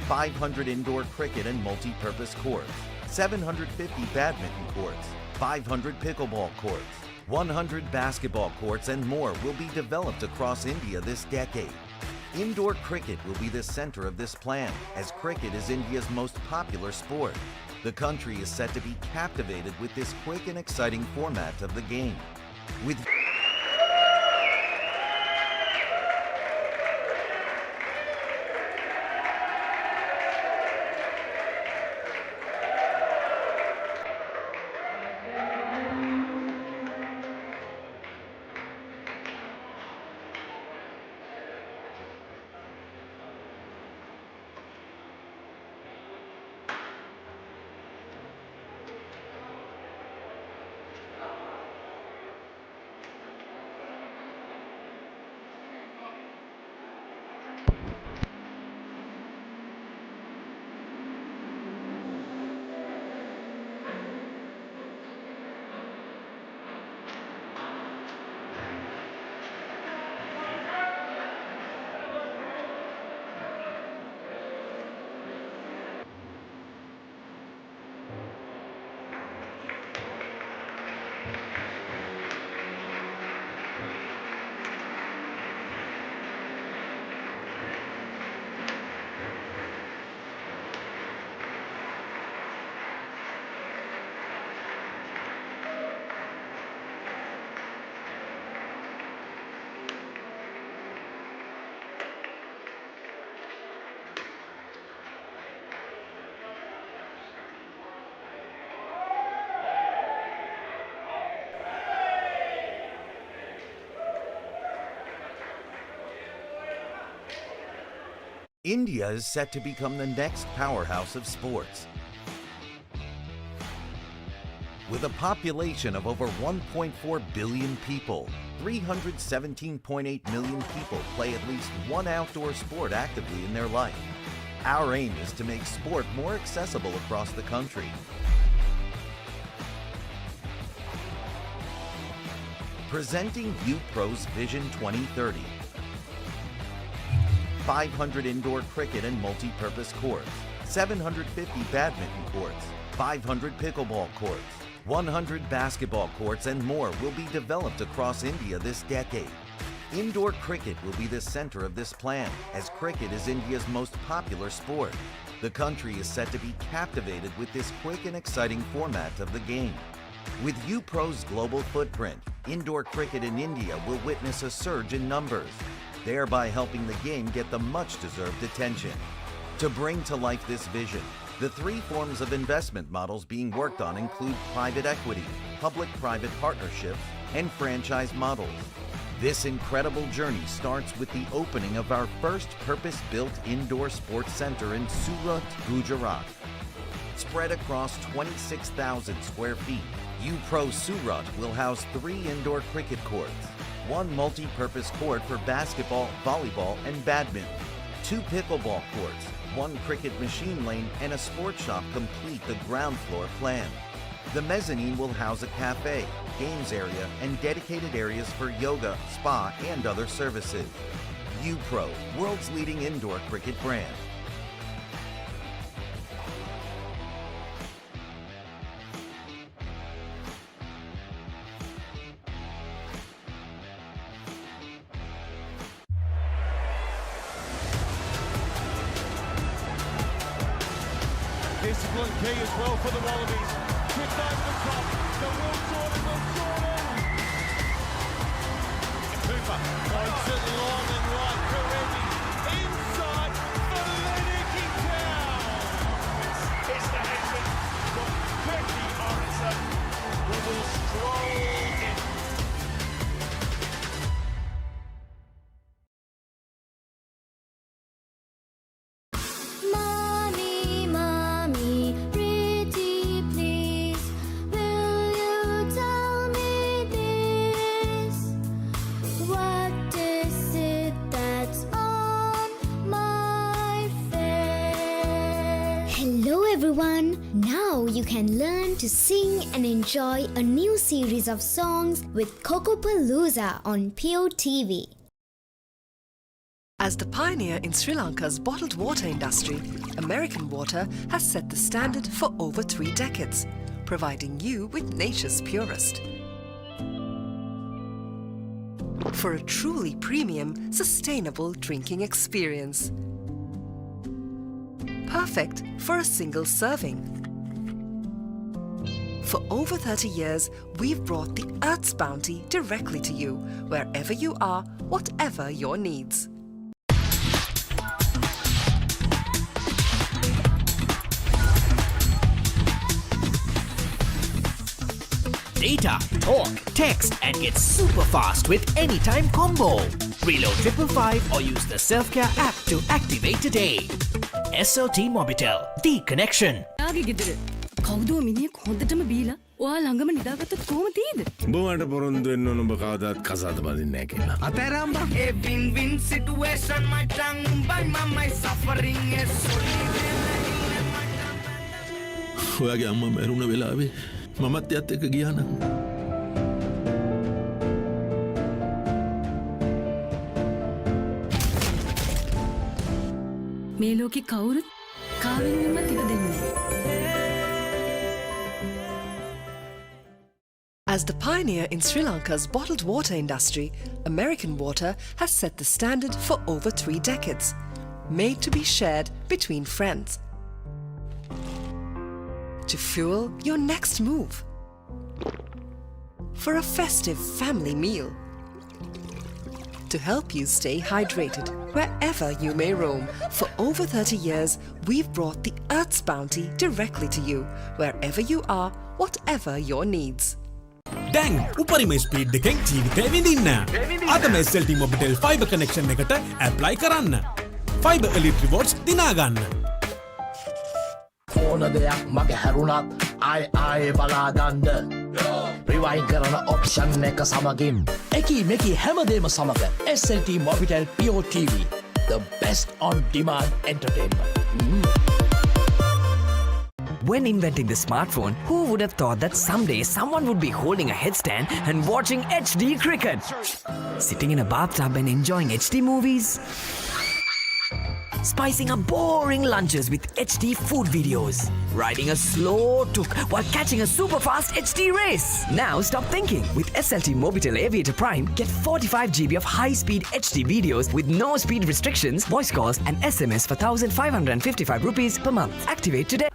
500 indoor cricket and multi-purpose courts, 750 badminton courts, 500 pickleball courts, 100 basketball courts and more will be developed across India this decade. Indoor cricket will be the center of this plan, as cricket is India's most popular sport. The country is set to be captivated with this quick and exciting format of the game. With India is set to become the next powerhouse of sports. With a population of over 1.4 billion people, 317.8 million people play at least one outdoor sport actively in their life. Our aim is to make sport more accessible across the country. Presenting UPro's Vision 2030. 500 indoor cricket and multi-purpose courts, 750 badminton courts, 500 pickleball courts, 100 basketball courts and more will be developed across India this decade. Indoor cricket will be the center of this plan, as cricket is India's most popular sport. The country is set to be captivated with this quick and exciting format of the game. With UPro's global footprint, indoor cricket in India will witness a surge in numbers, thereby helping the game get the much-deserved attention. To bring to life this vision, the three forms of investment models being worked on include private equity, public-private partnerships, and franchise models. This incredible journey starts with the opening of our first purpose-built indoor sports center in Surat, Gujarat. Spread across 26,000 square feet, UPro Surat will house 3 indoor cricket courts, 1 multi-purpose court for basketball, volleyball, and badminton, 2 pickleball courts, 1 cricket machine lane, and a sports shop complete the ground floor plan. The mezzanine will house a cafe, games area, and dedicated areas for yoga, spa, and other services. UPro, world's leading indoor cricket brand. Discipline key as well for the Wallabies. Kicked over the top. The Will Jordan. Cooper points it long and right. Karevi inside for Lennoxy Town. It's the Henson from Becky Morrison, who will stroll in. Money, everyone! Now you can learn to sing and enjoy a new series of songs with Kokopalooza on Pure TV. As the pioneer in Sri Lanka's bottled water industry, American Water has set the standard for over 3 decades, providing you with nature's purest. For a truly premium, sustainable drinking experience. Perfect for a single serving. For over 30 years, we've brought the Earth's bounty directly to you, wherever you are, whatever your needs. Data, talk, text and get super fast with Anytime Combo. Reload 555 or use the Self-Care app to activate today. SLT Mobitel, the connection. කවුදුව මිනිහෙක් හොඳටම බීලා ඔයා ළඟම නිදාගත්තොත් කොහොම තියෙද? බොවට පොරොන්දු වෙන්න ඕන ඔබ කවදාත් කසාද බඳින්නේ නැහැ කියලා. අතෑරම්බා. A win-win situation my tongue by my suffering is ඔයාගේ අම්මා මැරුණ වෙලාවේ මමත් එයත් එක්ක ගියා නම් මේ ලෝකේ කවුරුත් කාවෙන්වත් ඉඩ දෙන්නේ නැහැ. As the pioneer in Sri Lanka's bottled water industry, American Water has set the standard for over 3 decades, made to be shared between friends. To fuel your next move. For a festive family meal. To help you stay hydrated wherever you may roam. For over 30 years, we've brought the Earth's bounty directly to you, wherever you are, whatever your needs. දැන් උපරිම speed එකෙන් ජීවිතේ විඳින්න. අදම SLT Mobitel fiber connection එකට apply කරන්න. Fiber Elite Rewards දිනා ගන්න. ඕන දෙයක් මගේ හැරුණත් ආයේ බලා ගන්න. Rewind කරන option එක සමගින් එකී මෙකී හැමදේම සමග SLT Mobitel Pure TV, the best on demand entertainment. When inventing the smartphone, who would have thought that someday someone would be holding a headstand and watching HD cricket? Sitting in a bathtub and enjoying HD movies? Spicing up boring lunches with HD food videos? Riding a slow tuk while catching a super fast HD race? Now stop thinking. With SLT Mobitel Aviator Prime, get 45 GB of high-speed HD videos with no speed restrictions, voice calls and SMS for 1,555 rupees per month. Activate today.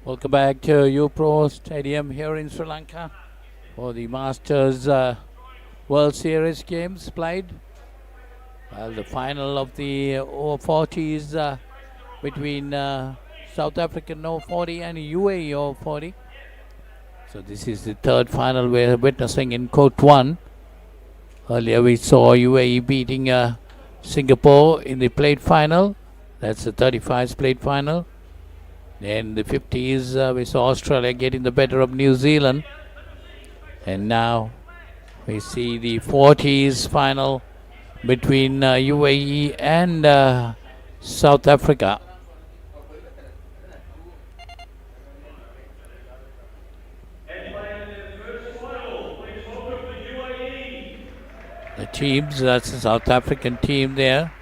Welcome back to UPro Stadium here in Sri Lanka for the Masters World Series games played. Well, the final of the over 40s between South African over 40 and UAE over 40. So this is the third final we're witnessing in Court 1. Earlier we saw UAE beating Singapore in the plate final. That's the 35s plate final. Then the 50s, we saw Australia getting the better of New Zealand. And now we see the 40s final between UAE and South Africa. The teams, that's the South African team there.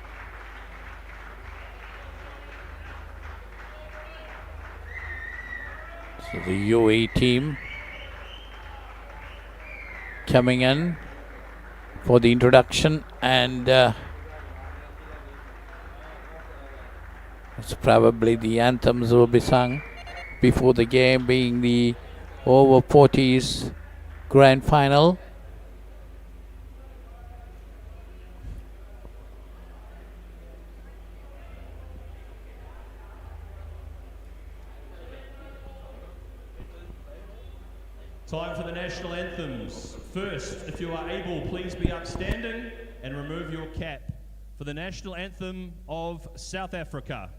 So the UAE team coming in for the introduction, and it's probably the anthems will be sung before the game, being the over 40s grand final. Time for the next. national anthems. First, if you are able, please be upstanding and remove your cap for the national anthem of South Africa.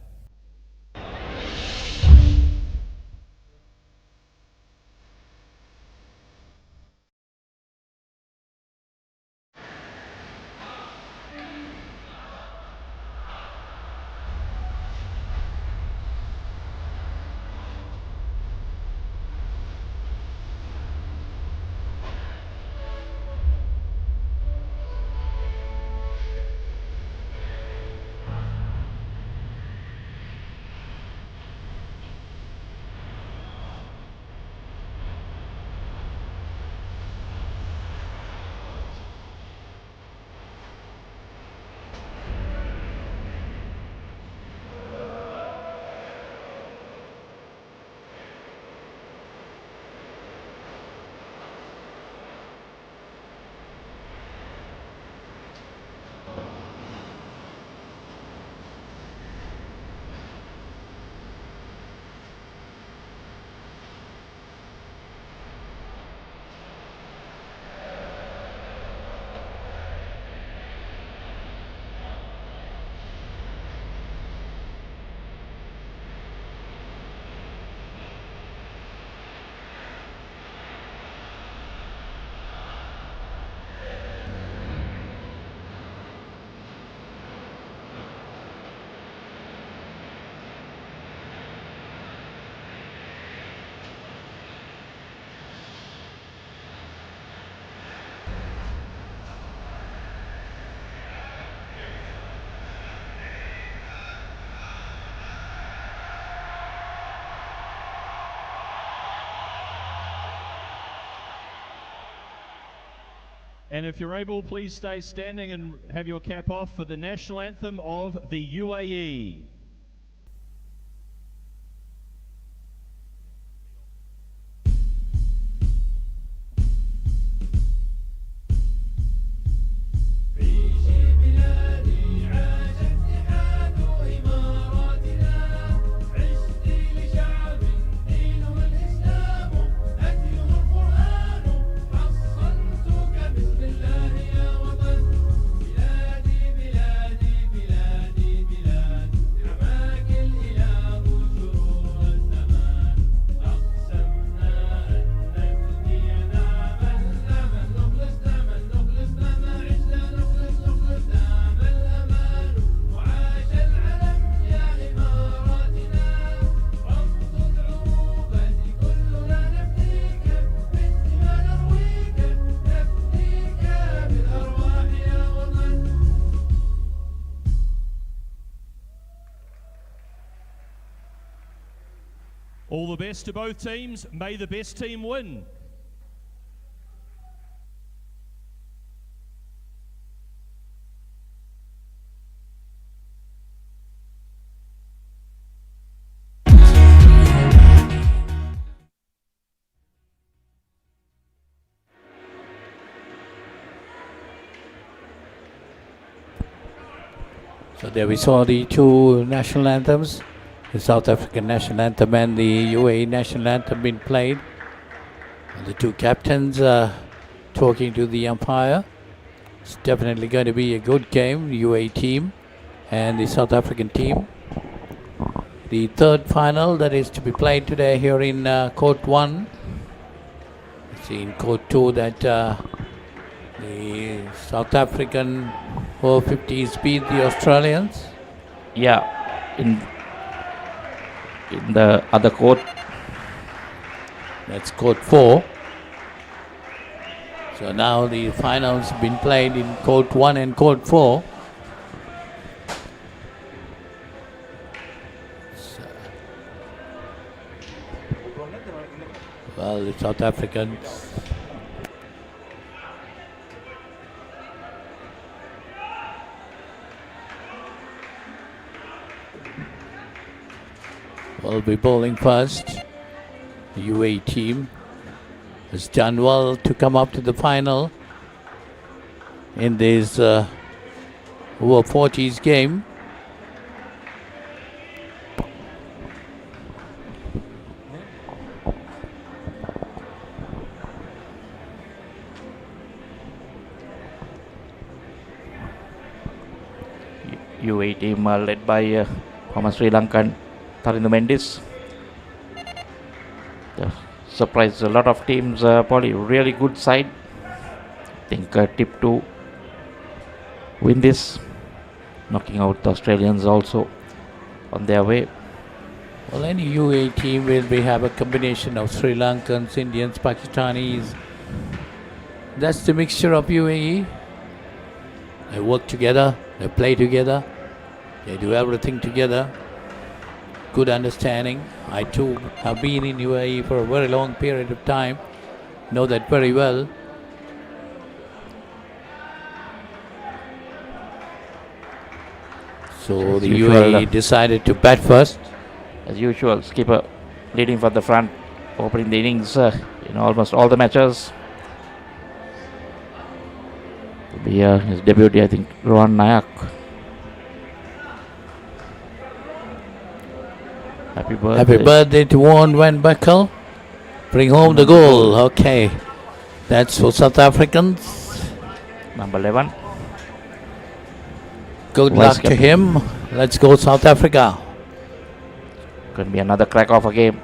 And if you're able, please stay standing and have your cap off for the national anthem of the UAE. All the best to both teams. May the best team win. So there we saw the two national anthems, the South African national anthem and the UAE national anthem being played. And the two captains talking to the umpire. It's definitely going to be a good game, the UAE team and the South African team. The third final that is to be played today here in Court 1. See in Court 2 that the South African over 50s beat the Australians. Yeah, in the other court. That's Court 4. So now the finals have been played in Court 1 and Court 4. Well, the South Africans will be bowling first. The UAE team has done well to come up to the final in this over 40s game. UAE team led by former Sri Lankan Tharindu Mendis. They surprised a lot of teams. Probably really good side. I think tip to win this, knocking out the Australians also on their way. Well, any UAE team will have a combination of Sri Lankans, Indians, Pakistanis. That's the mixture of UAE. They work together, they play together, they do everything together. Good understanding. I too have been in UAE for a very long period of time, know that very well. So the UAE decided to bat first. As usual, skipper leading for the front, opening the innings in almost all the matches. Will be his debut, I think, Rohan Nayak. Happy birthday. Happy birthday to Warren Van Buckle. Bring home the goal. Okay. That's for South Africans. Number 11. Good luck to him. Let's go South Africa. Could be another crack of a game.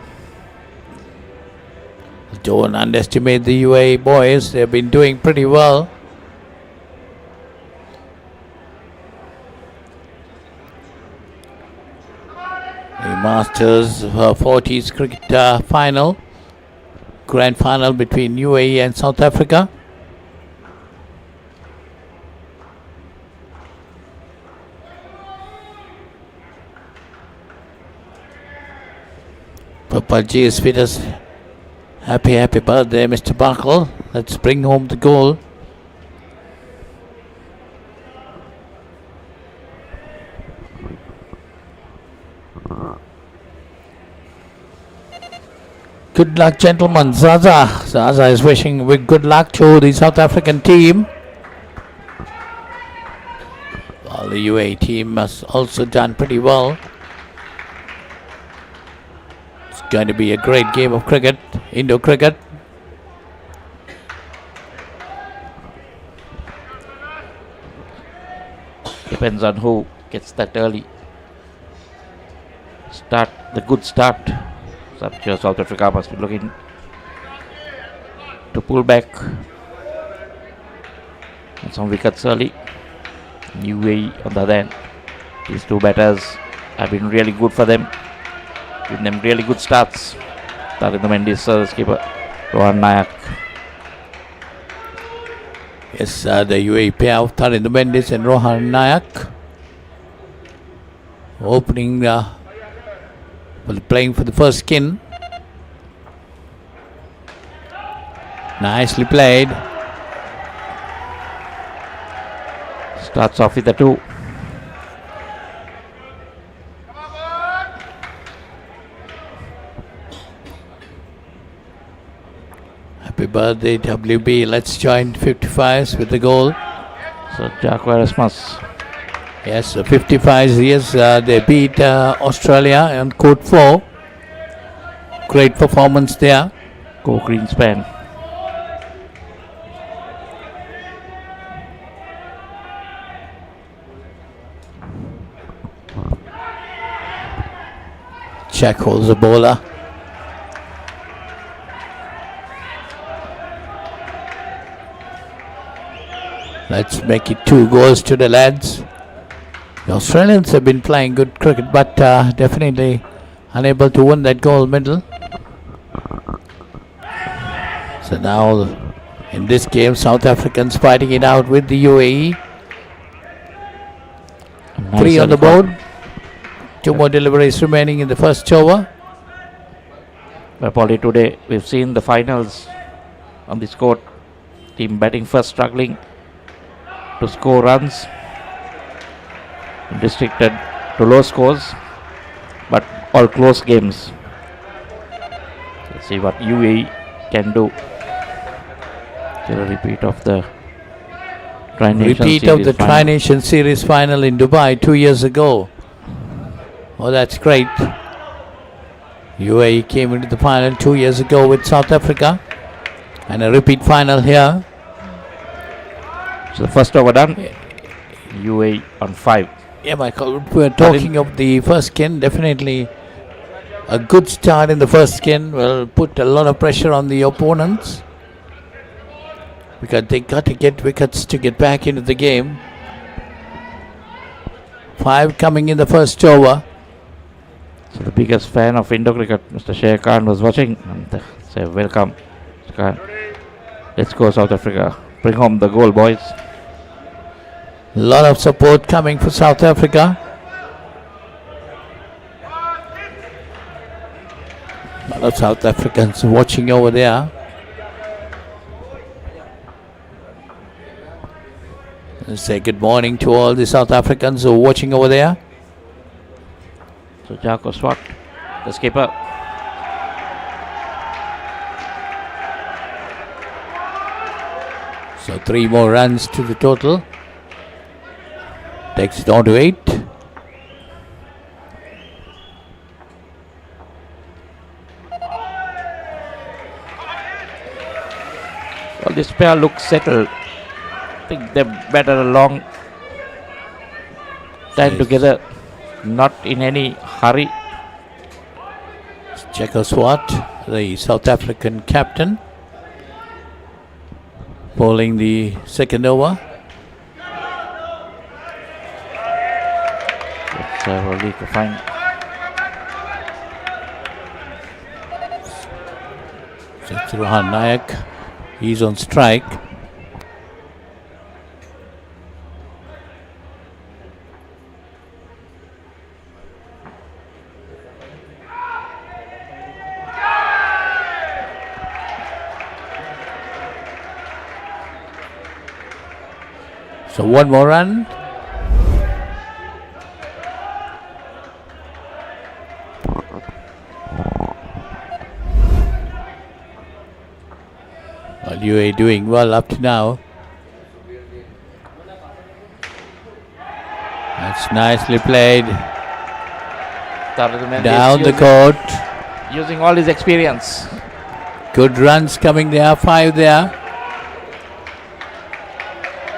Don't underestimate the UAE boys. They've been doing pretty well. The Masters 40s cricket final. Grand final between UAE and South Africa. Papa G is with us. Happy birthday, Mr. Buckle. Let's bring home the goal. Good luck, gentlemen. Zaza is wishing good luck to the South African team. Well, the UAE team has also done pretty well. It's going to be a great game of cricket, Indo cricket. Depends on who gets that early start, the good start. So I'm sure South Africa must be looking to pull back on some wickets early. UAE on the other end, these two batters have been really good for them, giving them really good starts. Tharindu Mendis, skipper Rohan Nayak. Yes, the UAE pair of Tharindu Mendis and Rohan Nayak opening playing for the first skin. Nicely played. Starts off with the 2. Happy birthday, WB. Let's join 55s with the goal. So Jacques Erasmus. Yes, 55s. Yes, they beat Australia on court 4. Great performance there. Go Greenspan. Jack holds the bowler. Let's make it 2 goals to the lads. The Australians have been playing good cricket, but definitely unable to win that gold medal. So now in this game, South Africans fighting it out with the UAE. Nice 3 on the board. 2 more deliveries remaining in the first over. Well, Polly, today we've seen the finals on this court. Team batting first, struggling to score runs, restricted to low scores, but all close games. Let's see what UAE can do. Get a repeat of the Tri-Nation Series final in Dubai 2 years ago. Oh, that's great. UAE came into the final 2 years ago with South Africa, and a repeat final here. So the first over done. UAE on 5. Yeah, Michael, we're talking of the first skin. Definitely a good start in the first skin will put a lot of pressure on the opponents because they got to get wickets to get back into the game. 5 coming in the first over. So the biggest fan of Indo cricket, Mr. Sher Khan, was watching and say, welcome, Mr. Khan. Let's go South Africa. Bring home the goal, boys. A lot of support coming for South Africa. A lot of South Africans watching over there. Let's say good morning to all the South Africans who are watching over there. So Jaco Swart, the skipper. So 3 more runs to the total. Takes it on to 8. Well, this pair looks settled. I think they're better a long time together, not in any hurry. Jaco Swart, the South African captain, bowling the second over. Really to find. So it's Rohan Nayak. He's on strike. So 1 more run. Well, UAE doing well up to now. That's nicely played. Down the court. Using all his experience. Good runs coming there, 5 there.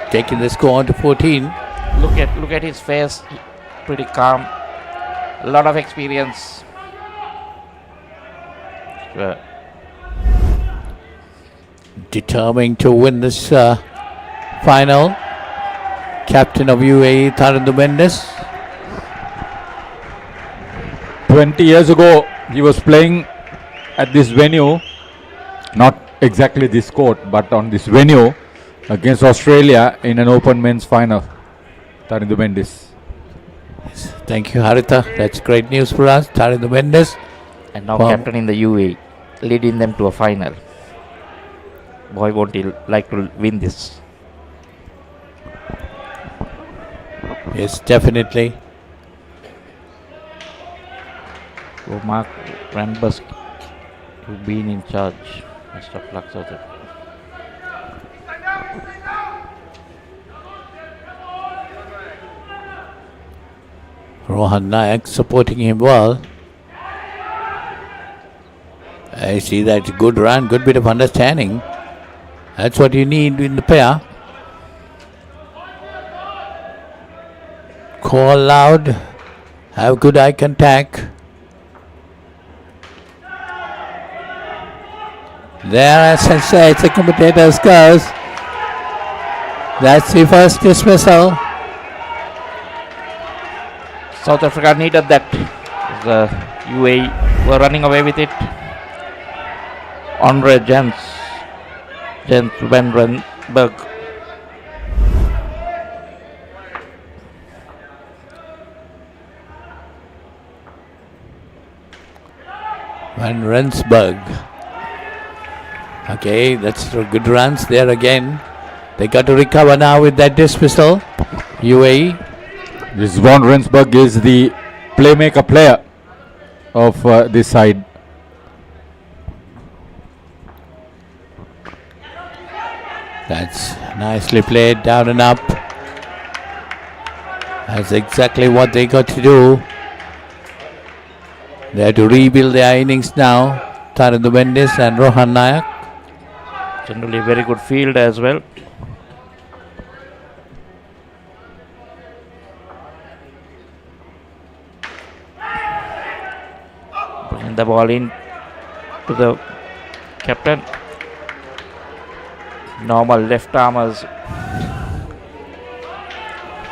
Taking the score on to 14. Look at his face, pretty calm. A lot of experience. Determined to win this final. Captain of UAE, Tarandu Mendes. 20 years ago, he was playing at this venue, not exactly this court, but on this venue against Australia in an open men's final. Tarandu Mendes. Yes, thank you, Haritha. That's great news for us. Tarandu Mendes. And now captain in the UAE, leading them to a final. Boy, won't he like to win this? Yes, definitely. So Mark Rambus, you've been in charge. Best of luck, South Africa. Rohan Nayak supporting him well. I see that good run, good bit of understanding. That's what you need in the pair. Call loud, have good eye contact. There, as I say, it's a commentator's curse. That's the first dismissal. South Africa needed that. The UAE were running away with it. Andre Jens Van Rensburg. Van Rensburg. Okay, that's good runs there again. They got to recover now with that dismissal. UAE. This Van Rensburg is the playmaker player of this side. That's nicely played, down and up. That's exactly what they got to do. They have to rebuild their innings now. Tarandu Mendes and Rohan Nayak. Generally very good field as well. the ball in to the captain. Normal left armers.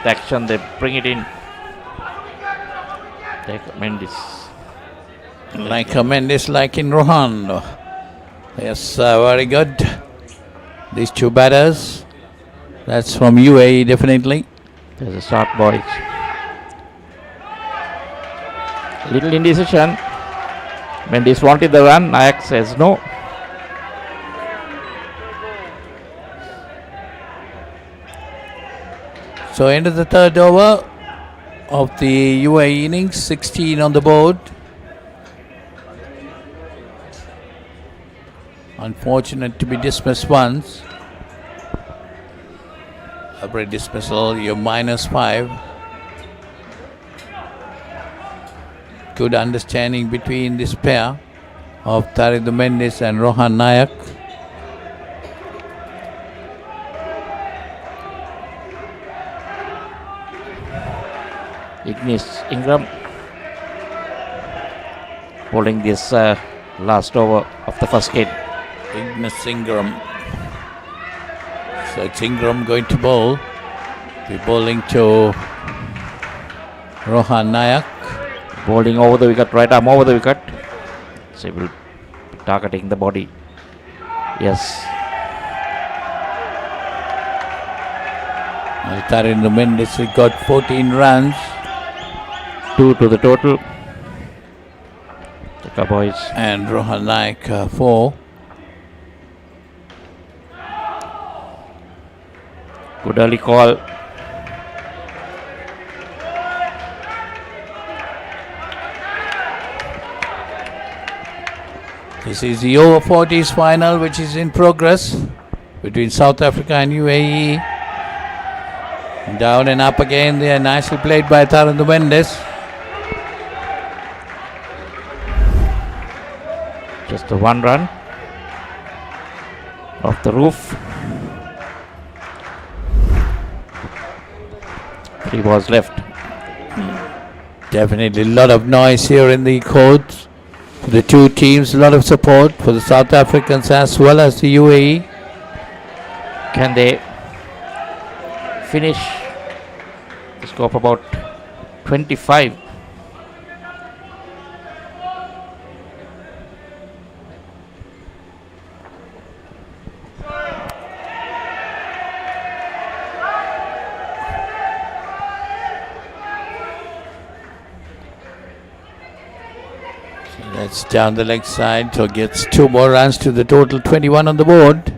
The action, they bring it in. Take Mendes. Like Mendes, like in Rohan. Yes, very good. These two batters. That's from UAE, definitely. There's a start, boys. Little indecision. Mendes wanted the run. Nayak says no. So end of the third over of the UAE innings, 16 on the board. Unfortunate to be dismissed once. Every dismissal, you're -5. Good understanding between this pair of Tariq Mendes and Rohan Nayak. Ignis Ingram bowling this last over of the first game. Ignis Ingram. So it's Ingram going to bowl. Be bowling to Rohan Nayak. Bowling over the wicket, right arm over the wicket. So he will be targeting the body. Yes. Tariq Mendes got 14 runs. 2 to the total. The Cowboys. And Rohan Nayak 4. Good early call. This is the over 40s final, which is in progress between South Africa and UAE. Down and up again there, nicely played by Tariq Mendes. Just the 1 run off the roof. 3 balls left. Definitely a lot of noise here in the court. For the two teams, a lot of support for the South Africans as well as the UAE. Can they finish the score of about 25? That's down the leg side, so gets 2 more runs to the total 21 on the board.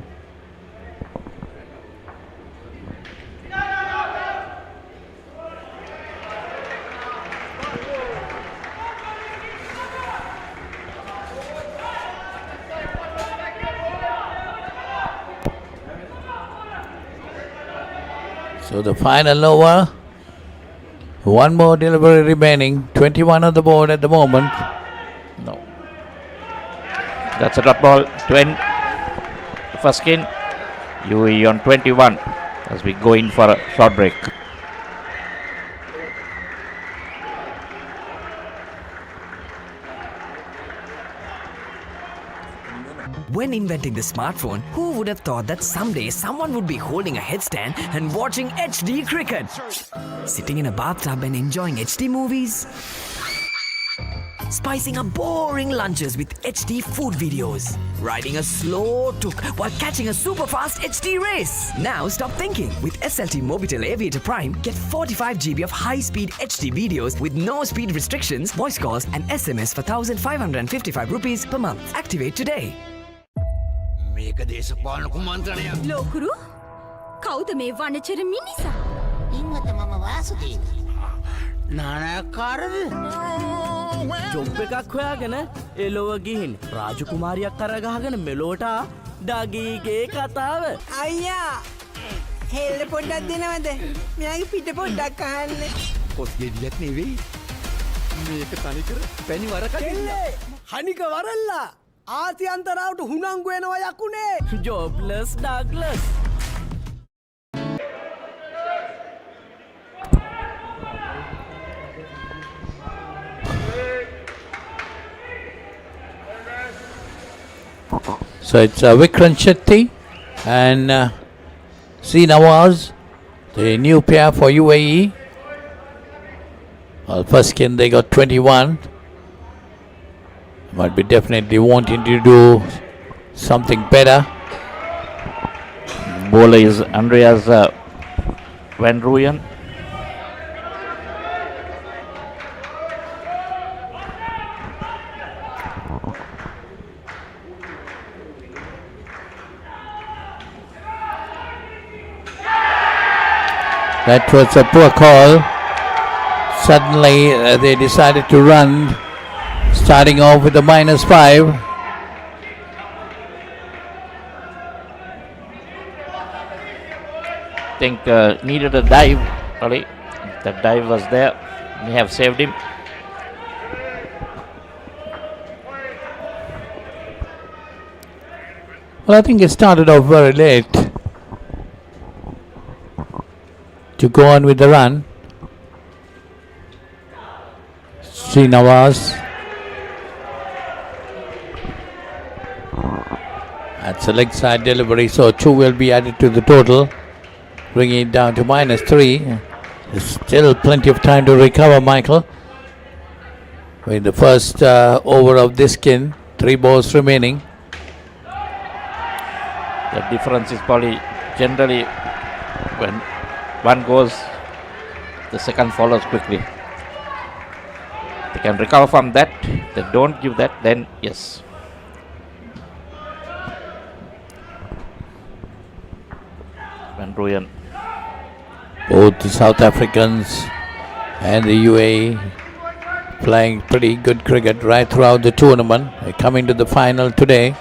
So the final over, 1 more delivery remaining, 21 on the board at the moment. No. That's a drop ball to end the first skin. UAE on 21 as we go in for a short break. When inventing the smartphone, who would have thought that someday someone would be holding a headstand and watching HD cricket? Sitting in a bathtub and enjoying HD movies? Spicing up boring lunches with HD food videos. Riding a slow tuk while catching a super fast HD race. Now stop thinking. With SLT Mobitel Aviator Prime, get 45 GB of high-speed HD videos with no speed restrictions, voice calls and SMS for 1,555 rupees per month. Activate today. මේක දේශපාලන කුමන්ත්‍රණයක්. ලෝකුරු කවුද මේ වනචර මිනිසා? ඉන්නත මම Vasudeva. නානාකාරද? Job එකක් හොයාගෙන එලොව ගිහින් රාජකුමාරියක් කරගහගෙන මෙලෝට ඩගීගේ කතාව. අයියා හෙල්ල පොඩ්ඩක් දෙනවද? මෙයාගේ පිට පොඩ්ඩක් අහන්න. කොස් ගෙඩියක් නෙවෙයි. මේක තනිකර පැණි වරකට. හනික වරල්ලා ආසියන්තරාවට හුනංගු වෙනවා යකුනේ. ජොබ්ලස් Douglas. So it's Vikram Shetty and C. Nawaz, the new pair for UAE. Well, first skin they got 21. Might be definitely wanting to do something better. Bowler is Andreas Van Rooyen. That was a poor call. Suddenly they decided to run, starting off with a -5. I think needed a dive. Really, if that dive was there, may have saved him. Well, I think it started off very late to go on with the run. Nawaz. That's a leg side delivery, so 2 will be added to the total, bringing it down to -3. There's still plenty of time to recover, Michael. With the first over of this skin, 3 balls remaining. The difference is probably generally when one goes, the second follows quickly. They can recover from that. If they don't give that, then yes. Van Rooyen. Both the South Africans and the UAE playing pretty good cricket right throughout the tournament. They're coming to the final today.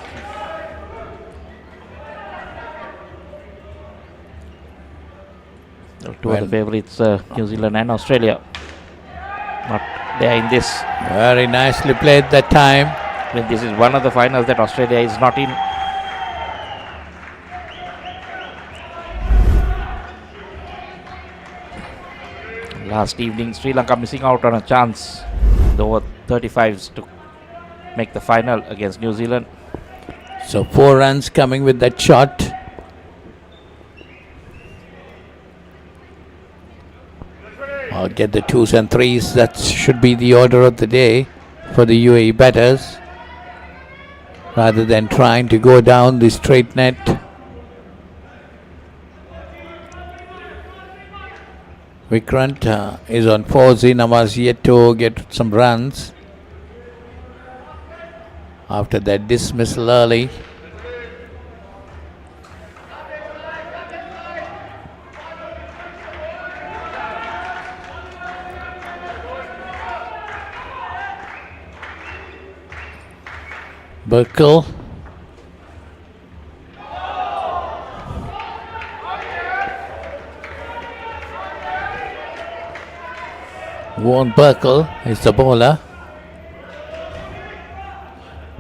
Two of the favourites, New Zealand and Australia. Not there in this. Very nicely played that time. When this is one of the finals that Australia is not in. Last evening, Sri Lanka missing out on a chance. The over 35s to make the final against New Zealand. So 4 runs coming with that shot. I'll get the 2s and 3s. That should be the order of the day for the UAE batters, rather than trying to go down the straight net. Vikrant is on 4. Nawaz yet to get some runs after that dismissal early. Burkle. Warren Burkle is the bowler,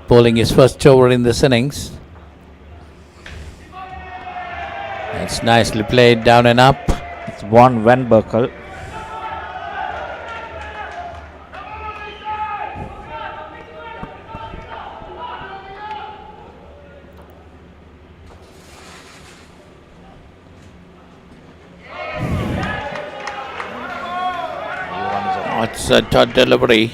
bowling his first over in this innings. It's nicely played down and up. It's Warren Van Burkle. It's a dot delivery.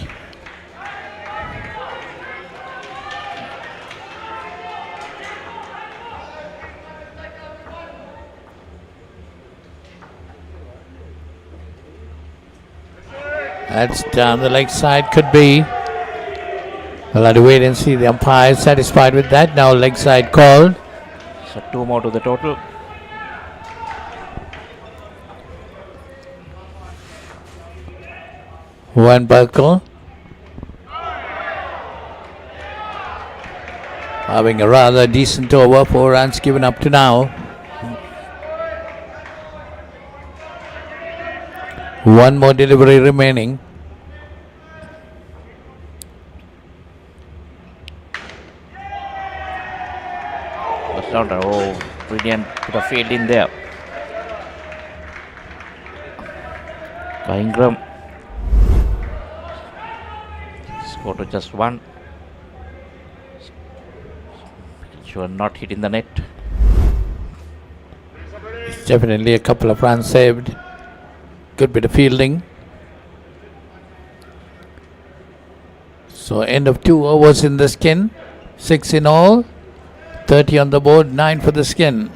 That's down the leg side, could be. We'll have to wait and see. The umpire is satisfied with that. Now leg side called. So 2 more to the total. Van Burkle having a rather decent over, 4 runs given up to now. 1 more delivery remaining. Oh, brilliant put a field in there. Ingram. Score to just 1. which were not hitting the net. It's definitely a couple of runs saved. Good bit of fielding. So end of 2 overs in the skin. 6 in all. 30 on the board. 9 for the skin.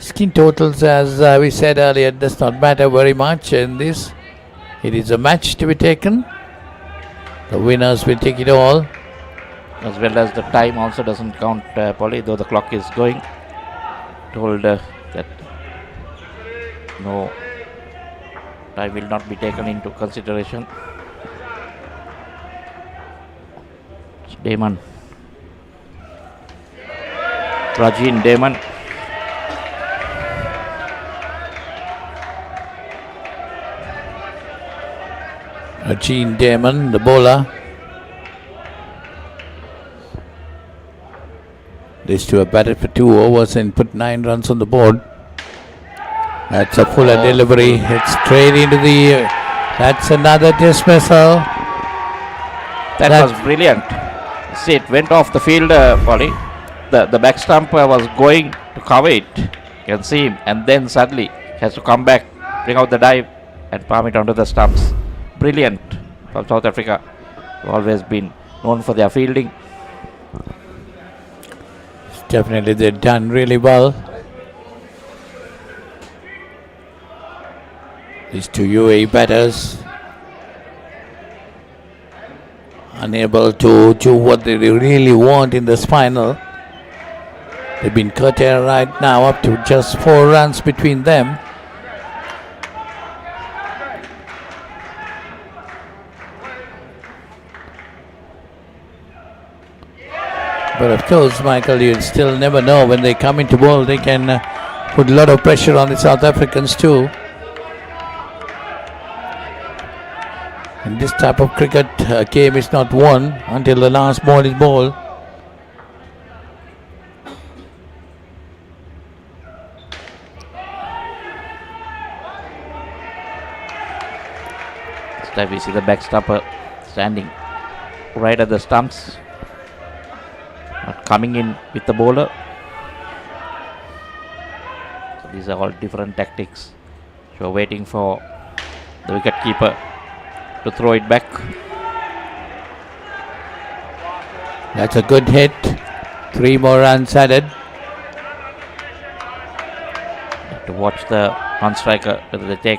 Skin totals, as we said earlier, does not matter very much in this. It is a match to be taken. The winners will take it all. As well as the time also doesn't count, Polly, though the clock is going. Told that no time will not be taken into consideration. It's Damon. Rajin Damon. Rajin Damon, the bowler. These two have batted for 2 overs and put 9 runs on the board. That's a fuller delivery. It's straight into the... That's another dismissal. That was brilliant. See, it went off the field, Polly. The back stump was going to cover it. You can see him. And then suddenly has to come back, bring out the dive and palm it onto the stumps. Brilliant from South Africa. Always been known for their fielding. Definitely they've done really well. These two UAE batters unable to do what they really want in this final. They've been curtailed right now up to just 4 runs between them. But of course, Michael, you still never know when they come into ball. They can put a lot of pressure on the South Africans too. In this type of cricket, a game is not won until the last ball is bowled. This time we see the backstopper standing right at the stumps. Not coming in with the bowler. So these are all different tactics. So we're waiting for the wicket keeper to throw it back. That's a good hit. 3 more runs added. Have to watch the non-striker whether they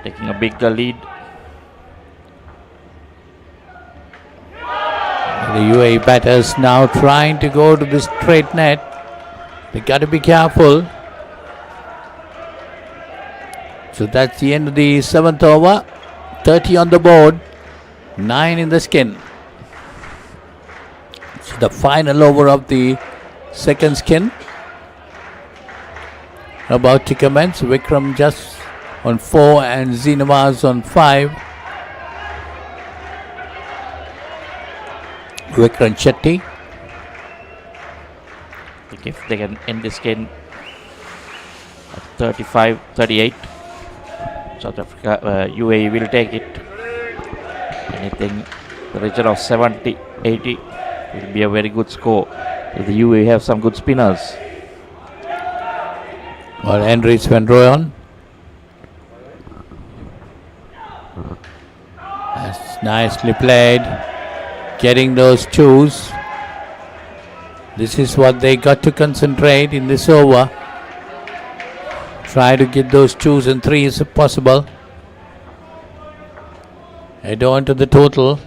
taking a bigger lead. The UAE batters now trying to go to the straight net. They got to be careful. So that's the end of the 7th over. 30 on the board, 9 in the skin. So the final over of the second skin about to commence. Vikram just on 4 and Zinawaz on 5. Vikram Shetty. I think if they can end this game at 35-38, South Africa, UAE will take it. Anything the region of 70-80 will be a very good score. The UAE have some good spinners. Well, Henry Sven Royon. That's nicely played. Getting those 2s. This is what they got to concentrate in this over. Try to get those 2s and 3s if possible. Head on to the total.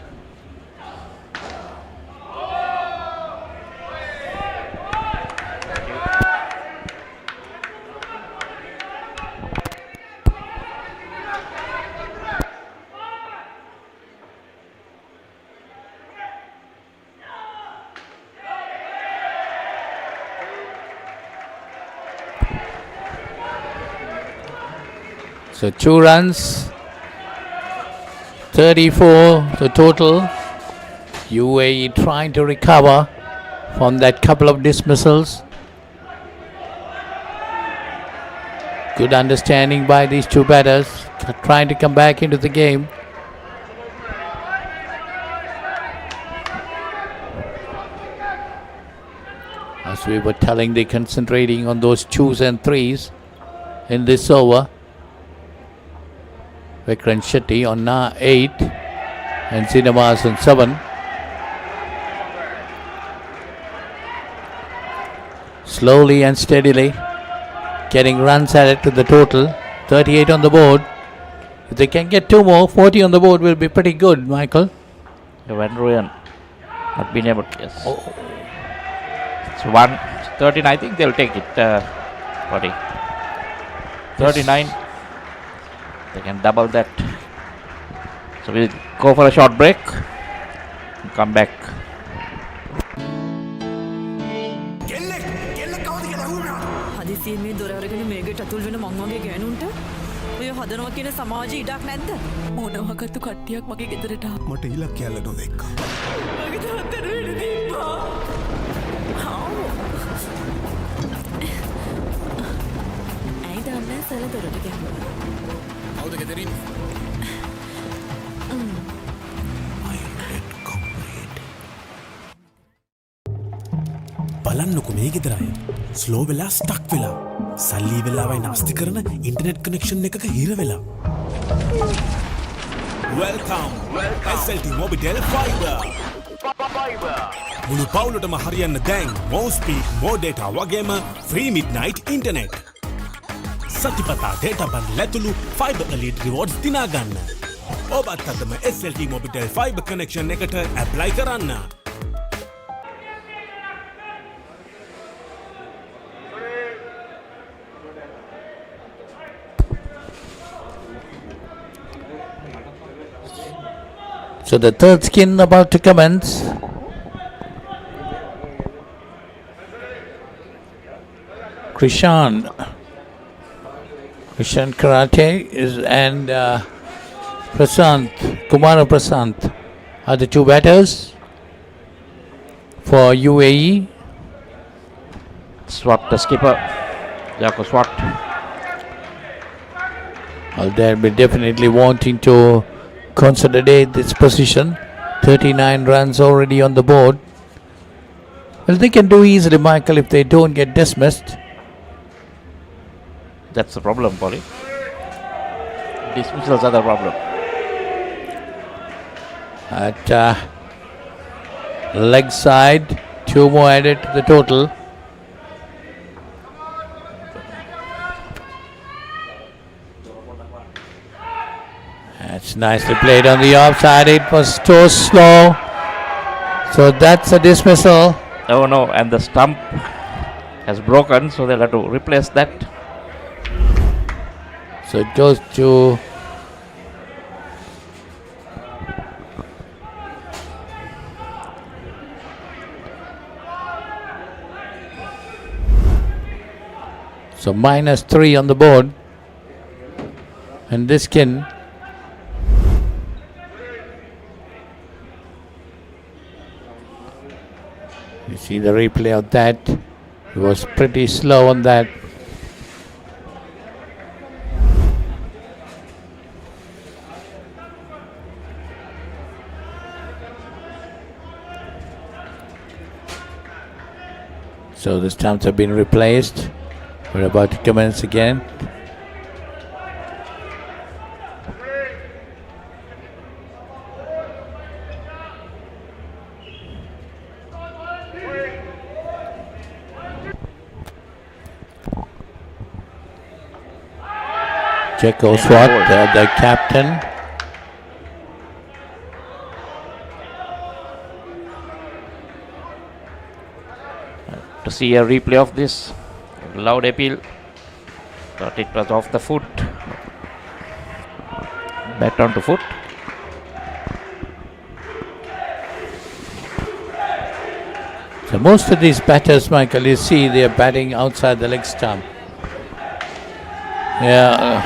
So 2 runs, 34 the total. UAE trying to recover from that couple of dismissals. Good understanding by these 2 batters, trying to come back into the game. As we were telling, they're concentrating on those 2s and 3s in this over. Vikran Shetty on 8 and Cinemas on 7. Slowly and steadily getting runs added to the total. 38 on the board. If they can get 2 more, 40 on the board will be pretty good, Michael. Van Rooyen not been able to, yes. It's 113, I think they'll take it. 40. 39. Yes. They can double that. So we'll go for a short break and come back. හදිසියෙන් මේ දොර අරගෙන මේකට ඇතුල් වෙන මං වගේ ගෑනුන්ට ඔය හදනවා කියන සමාජයේ ඉඩක් නැද්ද? මොනවාකටද කට්ටියක් මගේ ගෙදරට මට ඉලක්කයක් නොදෙක්කා. මගේ තාත්තට වෙන්න දීපා. ඇයි දන්නේ සල දොරට ගැහුවා? කවුද ගෙදරින්? බලන්නකො මේ ගෙදර අය ස්ලෝ වෙලා ස්ටක් වෙලා සල්ලි වෙලාවයි නාස්ති කරන ඉන්ටර්නෙට් කනෙක්ෂන් එකක හිර වෙලා Welcome SLT Mobitel Fiber මුළු පවුලටම හරියන්න දැන් more speed more data වගේම free midnight internet සතිපතා data bundle ඇතුළු Fiber Elite rewards දිනා ගන්න ඔබත් අදම SLT Mobitel Fiber connection එකට apply කරන්න So the third skin about to commence. Krishan Karate is and Kumara Prasant are the 2 batters for UAE. Swat the skipper, Jaco Swat. Well, they'll be definitely wanting to consolidate this position. 39 runs already on the board. Well, they can do easily, Michael, if they don't get dismissed. That's the problem, Polly. Dismissals are the problem. At leg side, 2 more added to the total. That's nicely played on the offside. It was too slow. So that's a dismissal. Oh no, and the stump has broken, so they'll have to replace that. So it goes to -3 on the board. And this skin you see the replay of that. He was pretty slow on that. So the stumps have been replaced. We're about to commence again. Jacko Swat, the captain. To see a replay of this, loud appeal. Thought it was off the foot. Back onto foot. So most of these batters, Michael, you see they're batting outside the leg stump. Yeah,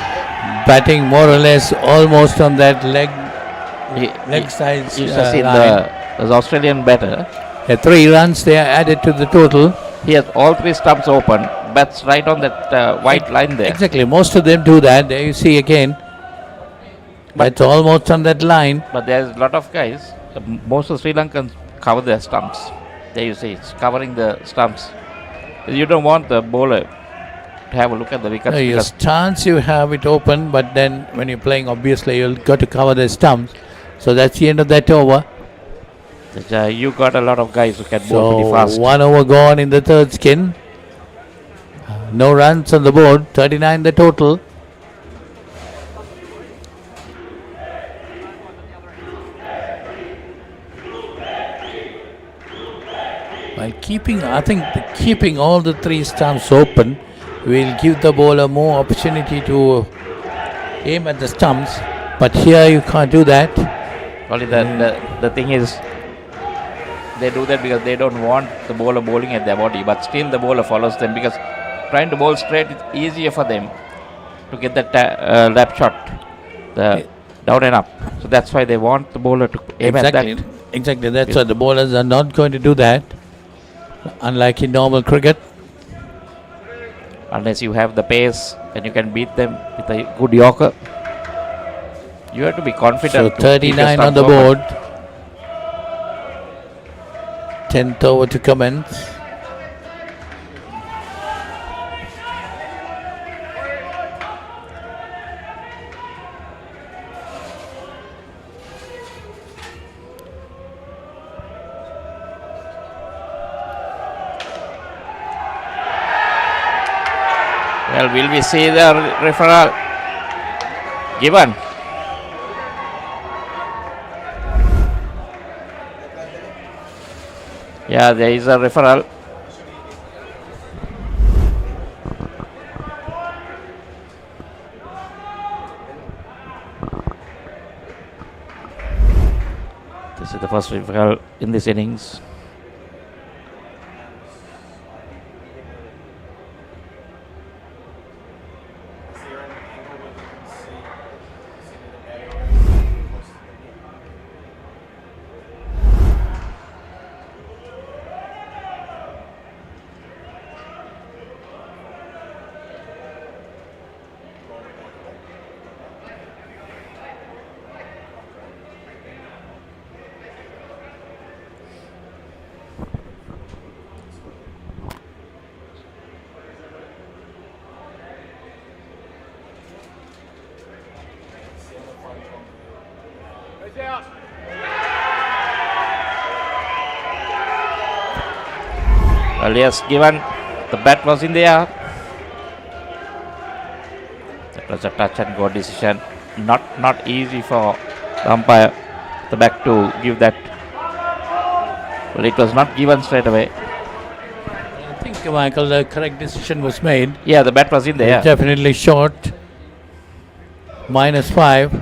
batting more or less almost on that leg side line. The Australian batter. 3 runs they are added to the total. He has all 3 stumps open. Bats right on that white line there. Exactly, most of them do that. There you see again. But it's almost on that line. But there's a lot of guys. Most of Sri Lankans cover their stumps. There you see, it's covering the stumps. You don't want the bowler to have a look at the wickets. Your because stance, you have it open, but then when you're playing, obviously you'll got to cover the stumps. So that's the end of that over. you got a lot of guys who can bowl pretty So fast. 1 over gone in the third skin. No runs on the board. 39 the total. While keeping all the three stumps open will give the bowler more opportunity to aim at the stumps. But here you can't do that. Only the thing is, they do that because they don't want the bowler bowling at their body. But still the bowler follows them because trying to bowl straight is easier for them to get that lap shot, the down and up. So that's why they want the bowler to aim at that. Exactly. That's why the bowlers are not going to do that. Unlike in normal cricket. Unless you have the pace and you can beat them with a good yorker. You have to be confident. So 39 on the board. 10th over to commence. Well, will we see the referral given? Yeah, there is a referral. This is the first referral in this innings. Well, yes, given the bat was in the air. That was a touch and go decision. Not easy for the umpire, the back to give that. Well, it was not given straight away. I think, Michael, the correct decision was made. Yeah, the bat was in the air. Definitely short. -5.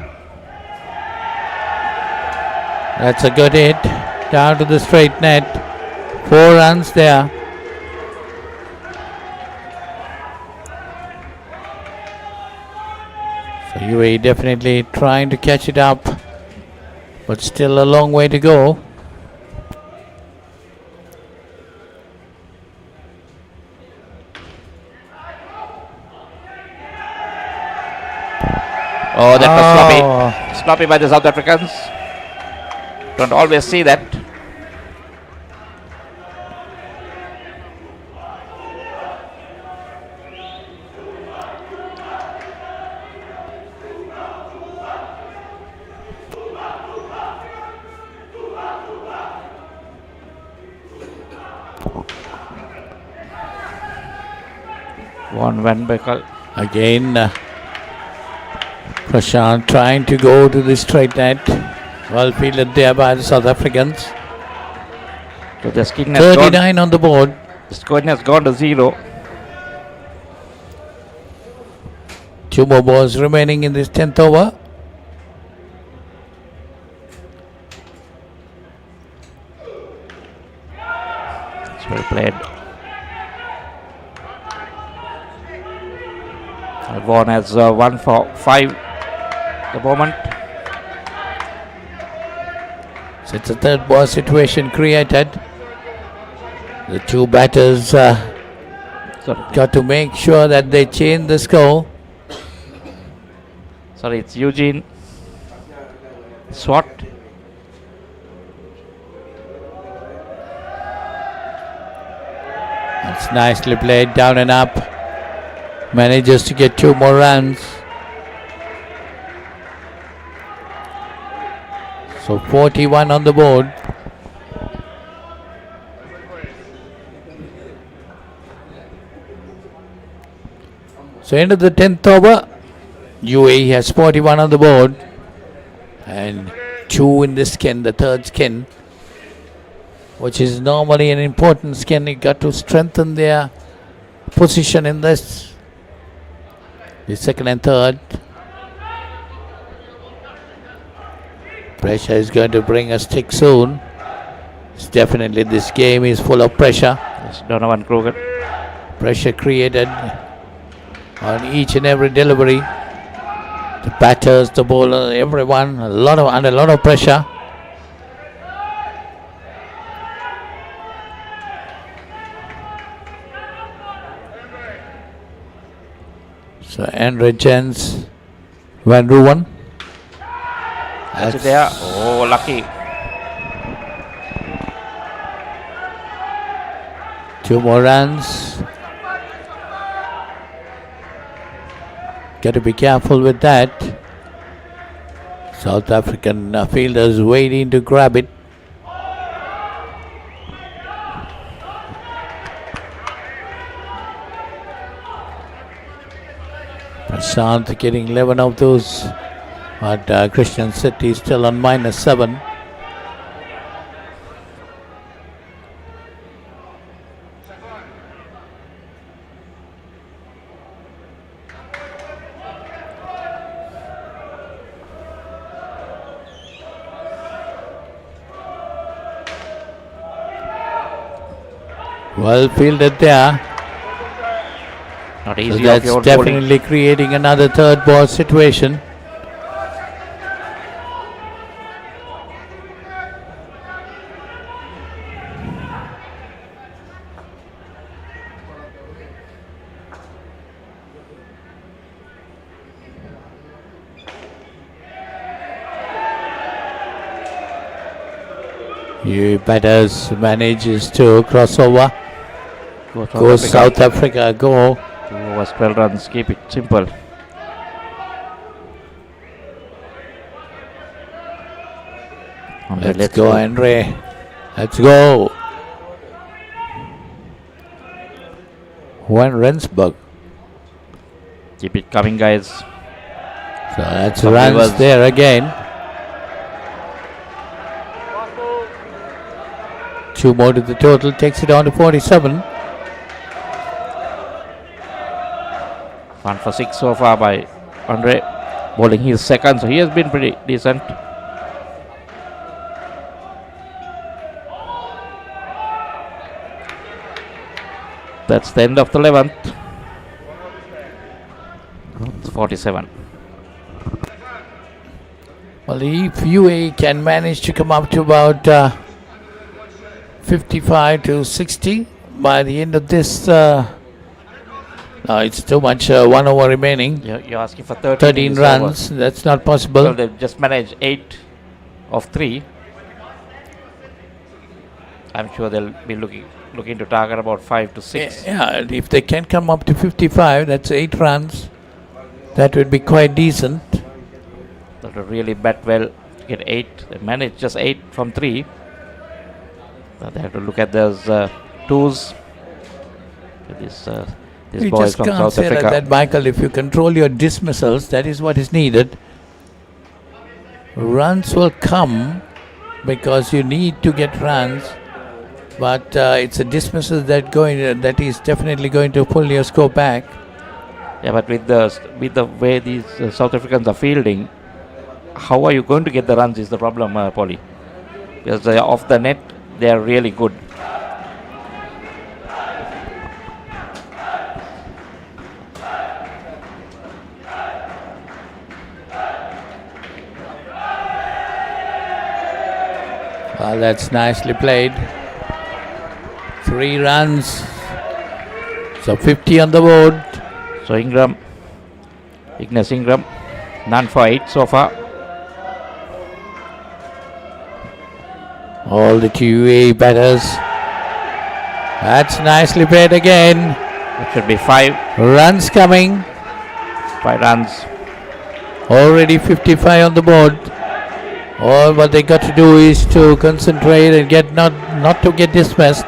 That's a good hit. Down to the straight net. 4 runs there. So UAE definitely trying to catch it up, but still a long way to go. Oh, that was sloppy. Sloppy by the South Africans. Don't always see that. One Van Bekel. Again, Prashant trying to go to the straight net. Well fielded there by the South Africans. So the skin has 39 on the board. The score has gone to 0. 2 more balls remaining in this 10th over. It's well played. Vaughan has 1 for 5 at the moment. So it's a third ball situation created. The two batters got to make sure that they change the score. Sorry, it's Eugene Swat. That's nicely played, down and up. Manages to get 2 more runs. So 41 on the board. So end of the 10th over. UAE has 41 on the board. And 2 in this skin, the third skin, which is normally an important skin. You got to strengthen their position in this. The second and third. Pressure is going to bring a stick soon. It's definitely, this game is full of pressure. Yes, Donovan Kruger. Pressure created on each and every delivery. The batters, the bowler, everyone, under a lot of pressure. So Andre Jens, Van Ruwen. That's it there. Oh, lucky. 2 more runs. Got to be careful with that. South African fielders waiting to grab it. Prashant getting 11 of those. But Christian City still on -7. Well fielded there. Not easy. So that's definitely creating another third ball situation. Batters manages to cross over. Goes South Africa. Go. 2 overs, 12 runs. Keep it simple. Let's go, Andre. Let's go. One Rensburg. Keep it coming, guys. So that's runs there again. 2 more to the total, takes it on to 47. 1 for 6 so far by Andre. Bowling his second, so he has been pretty decent. That's the end of the 11th. It's 47. Well, if UAE can manage to come up to about 55 to 60 by the end of this, no, it's too much. 1 over remaining. You're asking for 13 runs. Over. That's not possible. Well, they've just managed 8 of 3. I'm sure they'll be looking to target about 5 to 6. Yeah, if they can come up to 55, that's 8 runs. That would be quite decent. That would really bat well to get 8. They managed just 8 from 3. Now they have to look at those 2s. This You boy just from can't South say Africa. like that, Michael. If you control your dismissals, that is what is needed. Runs will come because you need to get runs, but it's a dismissal that is definitely going to pull your score back. Yeah, but with the way these South Africans are fielding, how are you going to get the runs is the problem, Polly. Because they are off the net, they are really good. Well, that's nicely played. 3 runs. So 50 on the board. So Ignis Ingram, none for 8 so far. All the UAE batters That's nicely played again. It should be 5 runs coming. 5 runs. Already 55 on the board. All what they got to do is to concentrate and get not to get dismissed.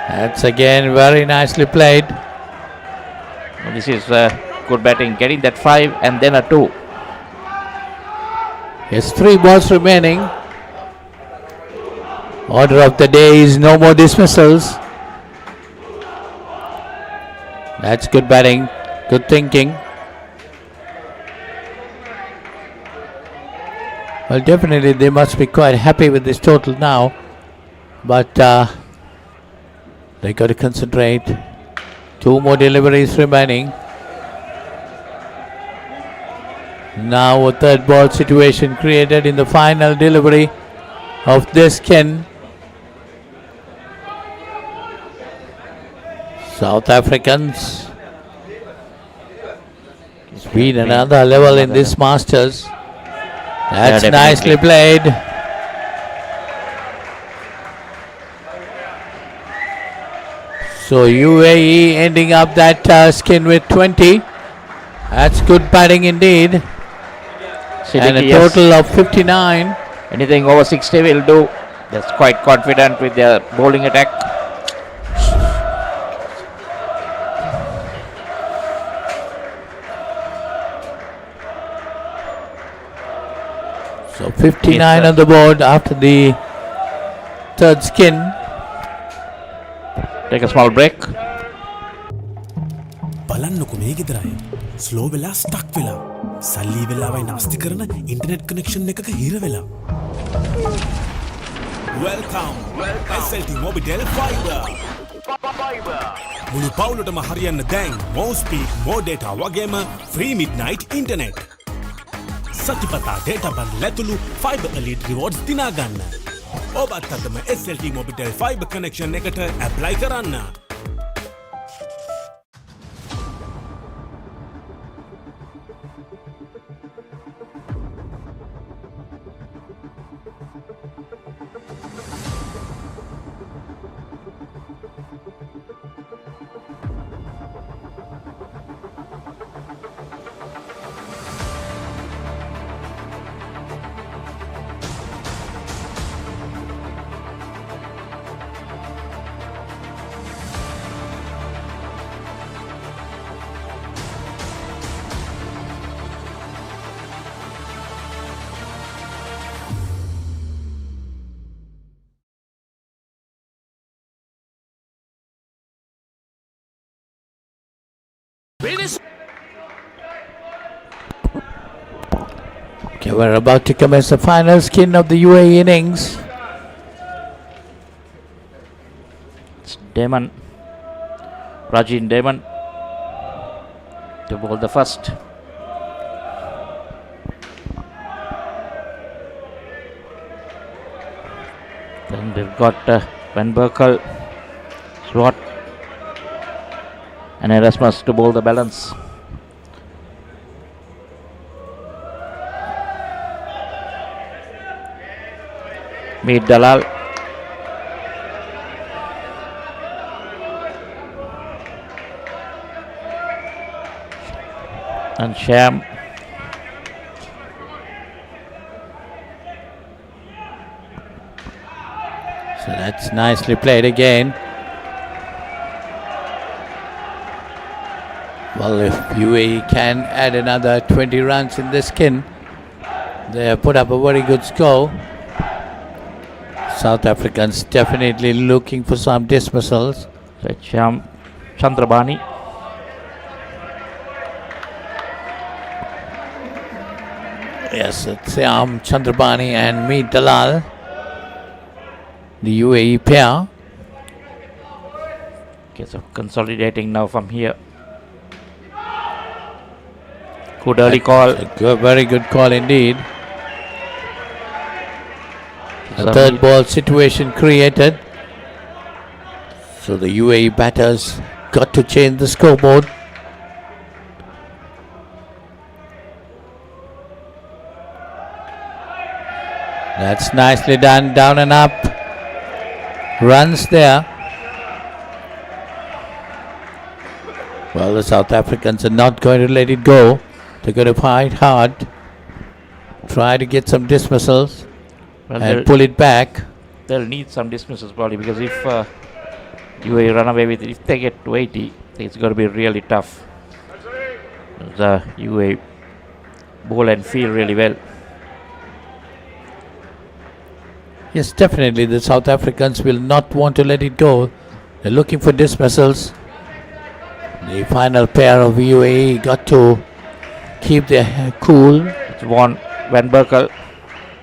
That's again very nicely played. This is good batting, getting that 5 and then a 2. Yes, 3 balls remaining. Order of the day is no more dismissals. That's good batting, good thinking. Well, definitely they must be quite happy with this total now. But they got to concentrate. 2 more deliveries remaining. Now a third ball situation created in the final delivery of this skin. South Africans. It's been another level in this Masters. That's Yeah, nicely played. So UAE ending up that skin with 20. That's good batting indeed. And a total of 59. Anything over 60 will do. That's quite confident with their bowling attack. So 59 on the board after the third skin. Take a small break. බලන්නකො මේ ගෙදර අය slow වෙලා stuck වෙලා සල්ලි වෙලාවයි නාස්ති කරන internet connection එකක හිර වෙලා Welcome SLT Mobitel Fiber මුළු පවුලටම හරියන්න දැන් more speed more data වගේම free midnight internet සතිපතා data බන් ලැතුළු Fiber Elite rewards දිනා ගන්න ඔබත් අදම SLT Mobitel Fiber connection එකට apply කරන්න Okay, we're about to commence the final skin of the UAE innings. It's Damon, Rajin Damon to bowl the first. Then they've got Van Berkel, Swart and Erasmus to bowl the balance. Meet Dalal. And Sham. So that's nicely played again. Well, if UAE can add another 20 runs in this skin, they have put up a very good score. South Africans definitely looking for some dismissals. So Sham Chandrabani. Yes, it's Syam Chandrabani and Meet Dalal, the UAE pair. Okay, so consolidating now from here. Good early call. A very good call indeed. A third ball situation created. So the UAE batters got to change the scoreboard. That's nicely done, down and up. Runs there. Well, the South Africans are not going to let it go. They're going to fight hard. Try to get some dismissals and pull it back. They'll need some dismissals probably, because if UAE run away with it, if they get to 80, it's going to be really tough. The UAE bowl and field really well. Yes, definitely the South Africans will not want to let it go. They're looking for dismissals. The final pair of UAE got to keep their cool. It's Van Berkel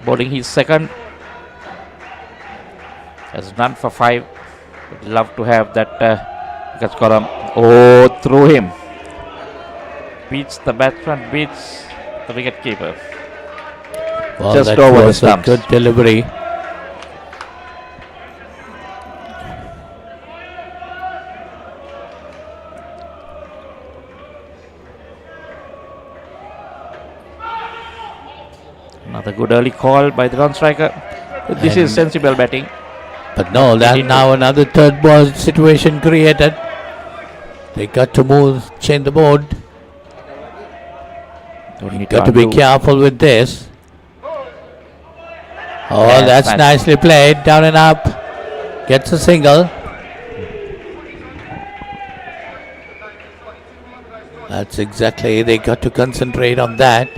bowling his second. Has run for 5. Would love to have that catch column. Oh, through him. Beats the batsman, beats the wicket keeper. Well, just that over the was a stumps. good delivery. Another good early call by the non-striker. This is sensible batting. But no, that now another third ball situation created. They got to move, change the board. Got to be careful with this. Oh, Yeah, that's nice. nicely played. Down and up. Gets a single. That's exactly, they got to concentrate on that.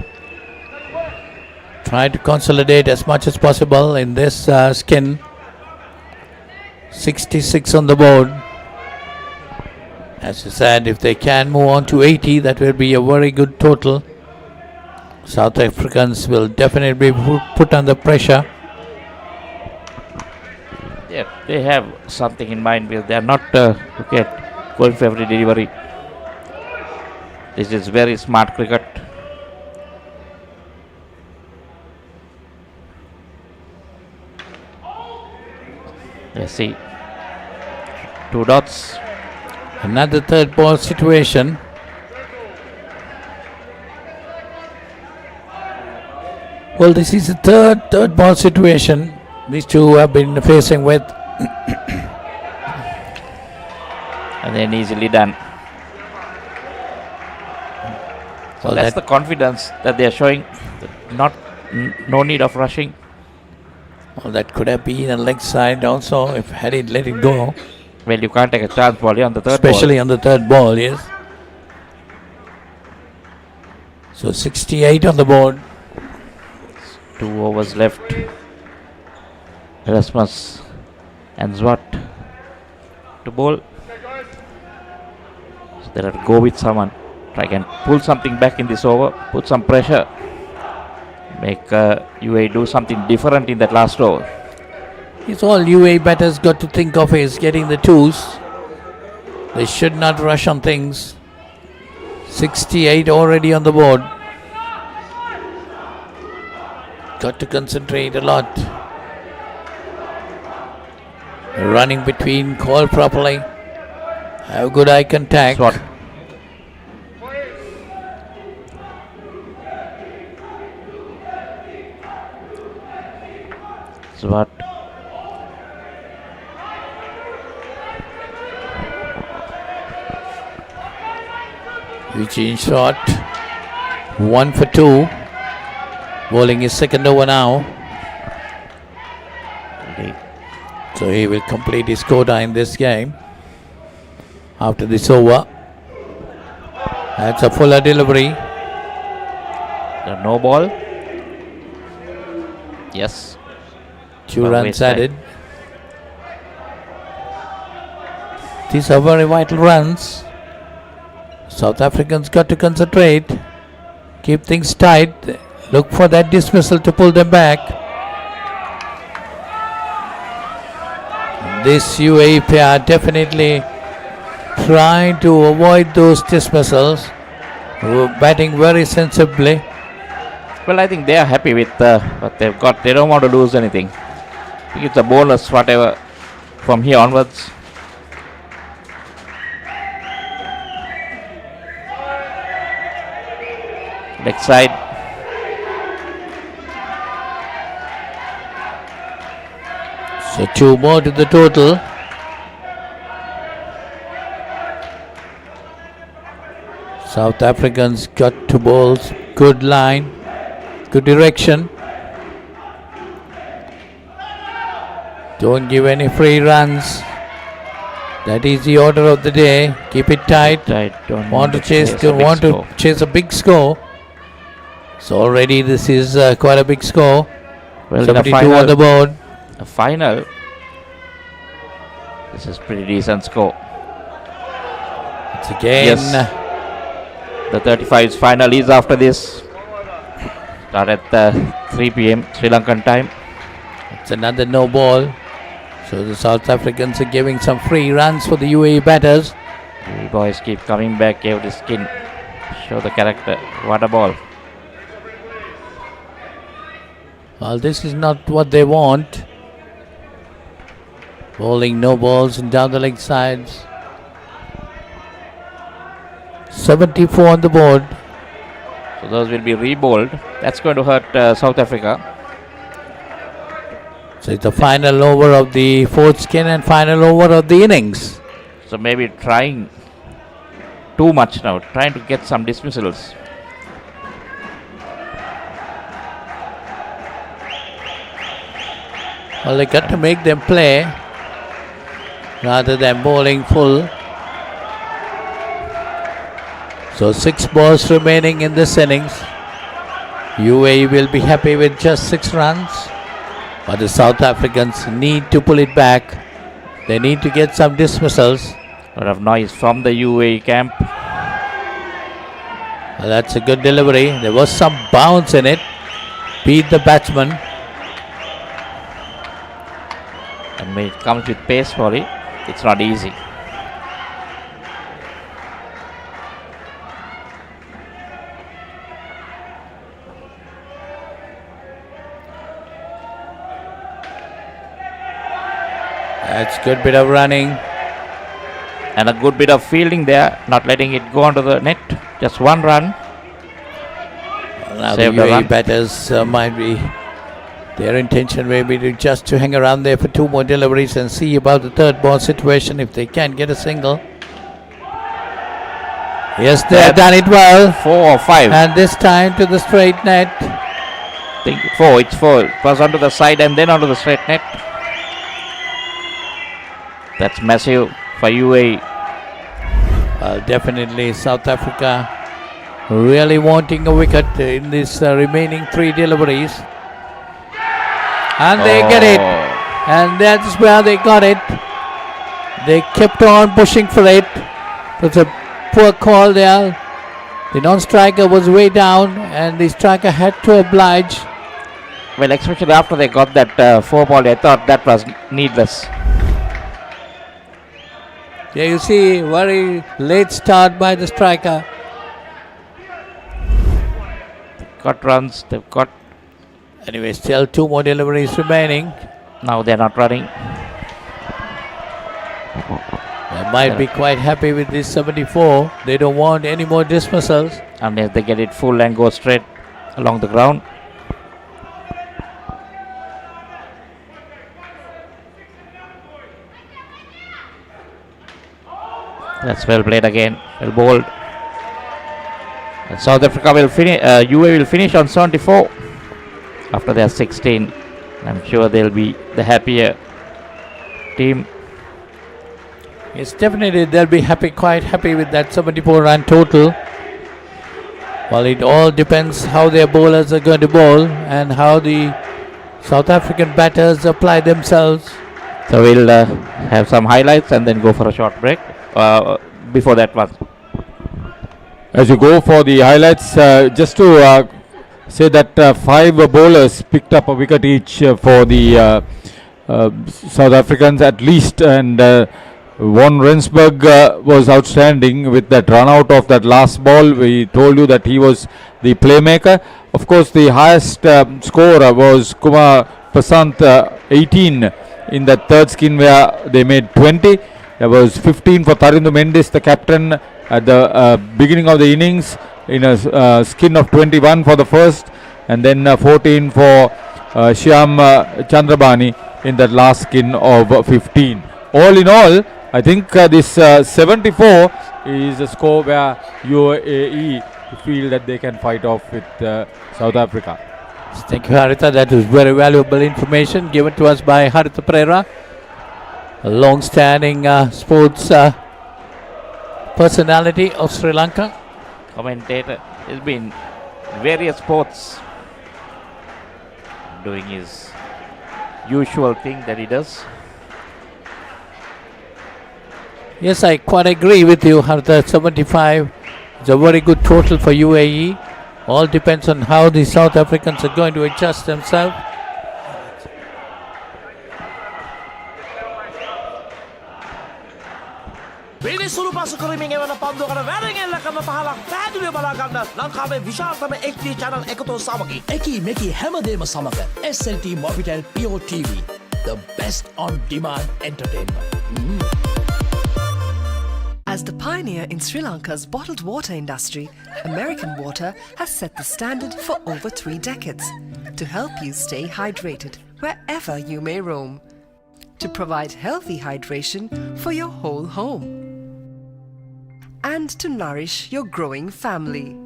Try to consolidate as much as possible in this skin. 66 on the board. As you said, if they can move on to 80, that will be a very good total. South Africans will definitely be put under pressure. Yeah, they have something in mind. They are not going for every delivery. This is very smart cricket. Let's see. 2 dots. Another third ball situation. Well, this is the third ball situation these two have been facing with. And then easily done. So Well, that's the confidence that they are showing. No need of rushing. Well, that could have been a leg side also if had it let it go. Well, you can't take a chance probably on the third Especially ball. on the third ball, yes. So 68 on the board. 2 overs left. Erasmus and Zwart to bowl. So they'll have to go with someone. Try and pull something back in this over. Put some pressure. Make UAE do something different in that last over. It's all UAE batters got to think of is getting the twos. They should not rush on things. 68 already on the board. Got to concentrate a lot. Running between, call properly. Have good eye contact. Zwart. Eugene shot. 1 for 2. Bowling his second over now. So he will complete his quota in this game. After this over. That's a fuller delivery. No ball. Yes. 2 runs added. These are very vital runs. South Africans got to concentrate. Keep things tight. Look for that dismissal to pull them back. This UAE pair definitely trying to avoid those dismissals. Batting very sensibly. Well, I think they are happy with what they've got. They don't want to lose anything. I think it's a bonus, whatever, from here onwards. Leg side. So 2 more to the total. South Africans got 2 balls, good line, good direction. Don't give any free runs. That is the order of the day. Keep it tight. Don't want to chase a big score. So already this is quite a big score. Well, 72 on the board. A final. This is pretty decent score. It's again. Yes. The 35s final is after this. Start at 3 p.m. Sri Lankan time. It's another no ball. So the South Africans are giving some free runs for the UAE batters. The boys keep coming back, give the skin, show the character. What a ball. Well, this is not what they want. Bowling no balls and down the leg sides. 74 on the board. So those will be re-bowled. That's going to hurt South Africa. So it's the final over of the 4th skin and final over of the innings. So maybe trying too much now, trying to get some dismissals. Well, they got to make them play rather than bowling full. So 6 balls remaining in this innings. UAE will be happy with just 6 runs. But the South Africans need to pull it back. They need to get some dismissals. A lot of noise from the UAE camp. Well, that's a good delivery. There was some bounce in it. Beat the batsman. And when it comes with pace for it, it's not easy. That's good bit of running. And a good bit of fielding there, not letting it go onto the net. Just 1 run. Well, now the UAE batters might be, their intention may be to hang around there for 2 more deliveries and see about the 3rd ball situation if they can get a single. Yes, they have done it well. 4 or 5. And this time to the straight net. I think 4, it's 4. It was onto the side and then onto the straight net. That's massive for UAE. Definitely South Africa really wanting a wicket in this remaining 3 deliveries. And they get it. And that's where they got it. They kept on pushing for it. It's a poor call there. The non-striker was way down and the striker had to oblige. Well, especially after they got that 4 ball, I thought that was needless. Yeah, you see, very late start by the striker. Got runs, they've got... Anyway, still 2 more deliveries remaining. Now they're not running. They might be quite happy with this 74. They don't want any more dismissals. Unless they get it full and go straight along the ground. That's well played again, well bowled. And South Africa will finish, UAE will finish on 74 after their 16. I'm sure they'll be the happier team. Yes, definitely they'll be happy, quite happy with that 74 run total. Well, it all depends how their bowlers are going to bowl and how the South African batters apply themselves. So we'll have some highlights and then go for a short break. Before that one. As you go for the highlights, just to say that 5 bowlers picked up a wicket each for the South Africans at least, and Von Rensburg was outstanding with that run out of that last ball. We told you that he was the playmaker. Of course, the highest scorer was Kumar Pasant, 18 in that 3rd skin where they made 20. There was 15 for Tharindu Mendes, the captain, at the beginning of the innings in a skin of 21 for the 1st, and then 14 for Shyam Chandrabani in that last skin of 15. All in all, I think this 74 is a score where UAE feel that they can fight off with South Africa. Thank you, Haritha. That was very valuable information given to us by Haritha Pereira, a long-standing sports personality of Sri Lanka. Commentator. He's been various sports doing his usual thing that he does. Yes, I quite agree with you, Haritha. 75 is a very good total for UAE. All depends on how the South Africans are going to adjust themselves. පිළිසුළු පසු කරමින් එවන පන්දුවකට වැරෙන් එල්ල කරන පහලක් පැහැදිලිව බලා ගන්න ලංකාවේ විශාලතම HD channel එකතු සමගින් එකී මෙකී හැමදේම සමග SLT Mobitel Pure TV, the best on demand entertainment. As the pioneer in Sri Lanka's bottled water industry, American Water has set the standard for over 3 decades to help you stay hydrated wherever you may roam, to provide healthy hydration for your whole home, and to nourish your growing family.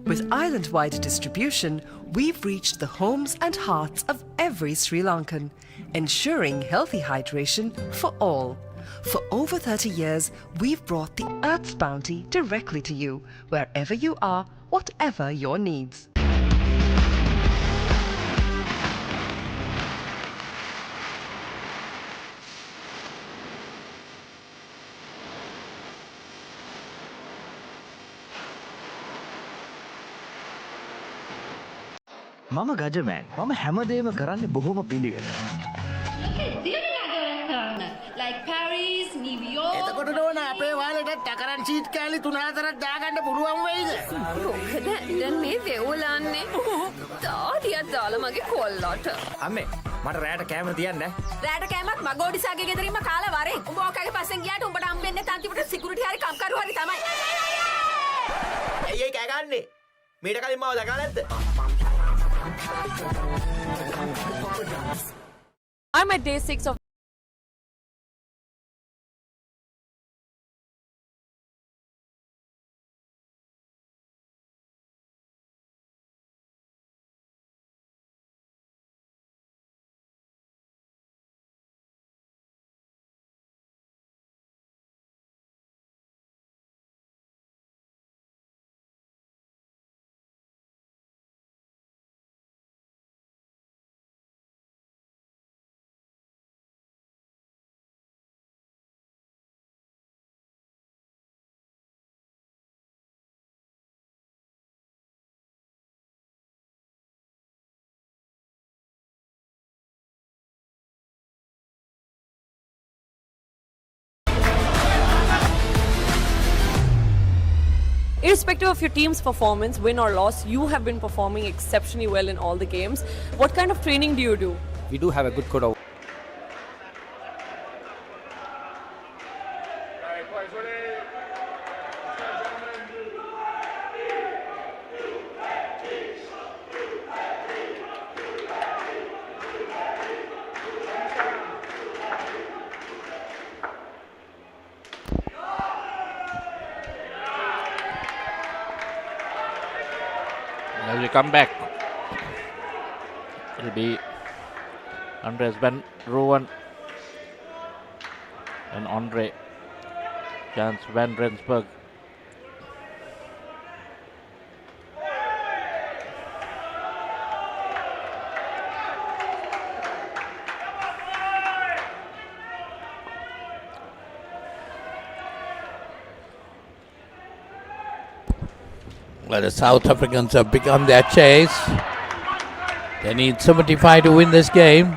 With island-wide distribution, we've reached the homes and hearts of every Sri Lankan, ensuring healthy hydration for all. For over 30 years, we've brought the Earth's bounty directly to you, wherever you are, whatever your needs. මම ගජමෑන් මම හැමදේම කරන්න බොහොම පිළිවෙල. Like Paris, New York. එතකොට නෝන අපේ වාලෙට ටකරන් seat කෑලි 3-4ක් දාගන්න පුළුවන් වෙයිද? මොකද දැන් මේ වෙවුලන්නේ. තාඩියක් දාලා මගේ කොල්ලට. අම්මේ මට රෑට කැමර තියන්න. රෑට කෑමක් මගෝඩිසාගේ ගෙදරින්ම කාලා වරෙන්. උඹ ඔකගේ පස්සෙන් ගියාට උඹට හම්බෙන්නේ තන්තිපට සිකියුරිටි හරි කම්කරු හරි තමයි. ඇයි කෑ ගන්නෙ? මීට කලින් මාව දැකලා නැද්ද? I'm at day 6 of Irrespective of your team's performance, win or loss, you have been performing exceptionally well in all the games. What kind of training do you do? We do have a good code of As we come back, it'll be Andres Van Roen and Andre Jans Van Rensburg. Well, the South Africans have begun their chase. They need 75 to win this game.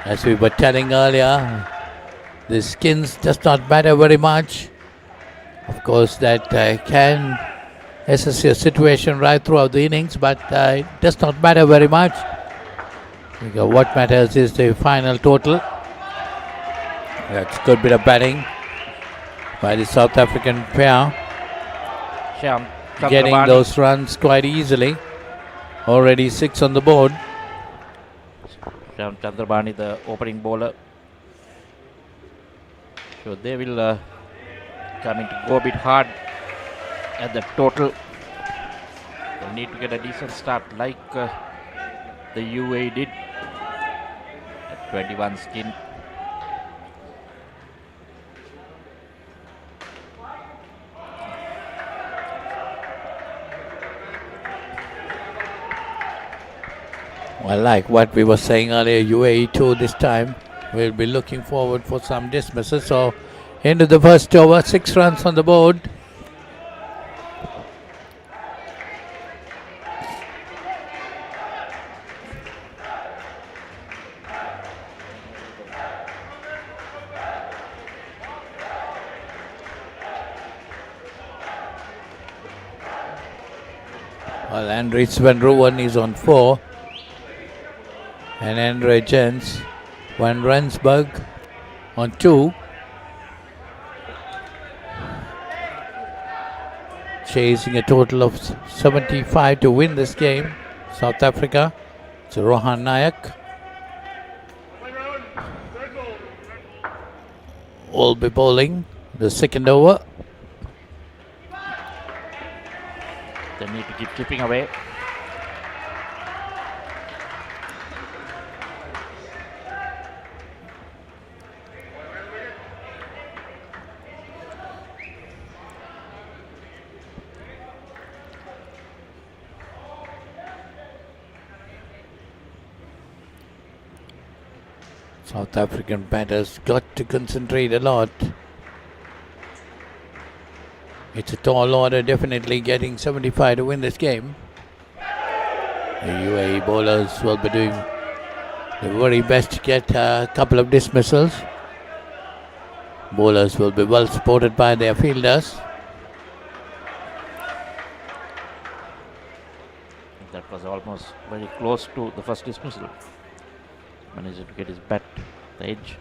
As we were telling earlier, the skins does not matter very much. Of course, that can assess your situation right throughout the innings, but it does not matter very much. Because what matters is the final total. That's a good bit of batting by the South African pair. Getting those runs quite easily. Already 6 on the board. Chandrabani, the opening bowler. So they will coming to go a bit hard at the total. They need to get a decent start like the UAE did at 21 skin. Well, like what we were saying earlier, UAE too this time will be looking forward for some dismisses. So into the first over, 6 runs on the board. Well, Andries Van Ruwen is on 4. And Andre Jens Van Rensburg on 2. Chasing a total of 75 to win this game. South Africa. It's Rohan Nayak. Will be bowling the second over. They need to keep chipping away. South African batters got to concentrate a lot. It's a tall order, definitely getting 75 to win this game. The UAE bowlers will be doing the very best to get a couple of dismissals. Bowlers will be well supported by their fielders. That was almost very close to the first dismissal. Managed to get his bat the edge.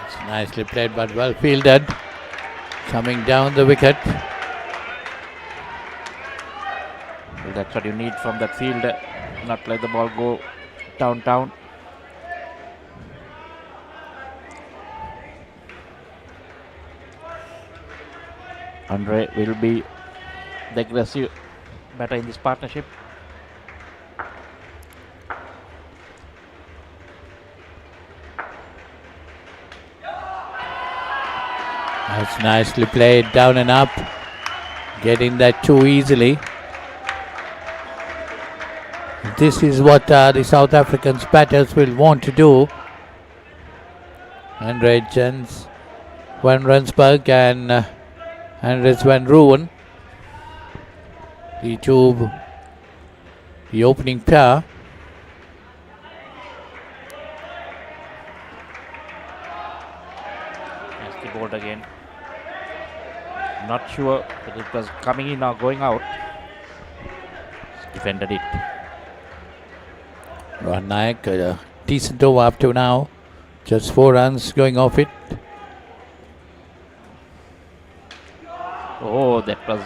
It's nicely played but well fielded. Coming down the wicket. Well, that's what you need from that field. Not let the ball go downtown. Andre will be the aggressive batter in this partnership. That's nicely played, down and up. Getting that too easily. This is what the South African batters will want to do. Andre Jens Van Rensburg and Andries Van Ruwen. The opening pair. That's the board again. Not sure that it was coming in or going out. Defended it. Rohan Nayak, a decent over up to now. Just 4 runs going off it. Oh, that was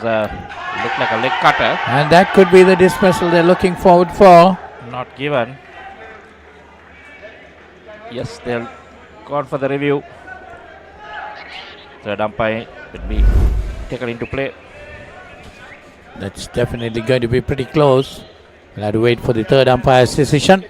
looked like a leg cutter. And that could be the dismissal they're looking forward for. Not given. Yes, they'll gone for the review. Third umpire will be taken into play. That's definitely going to be pretty close. We'll have to wait for the third umpire's decision.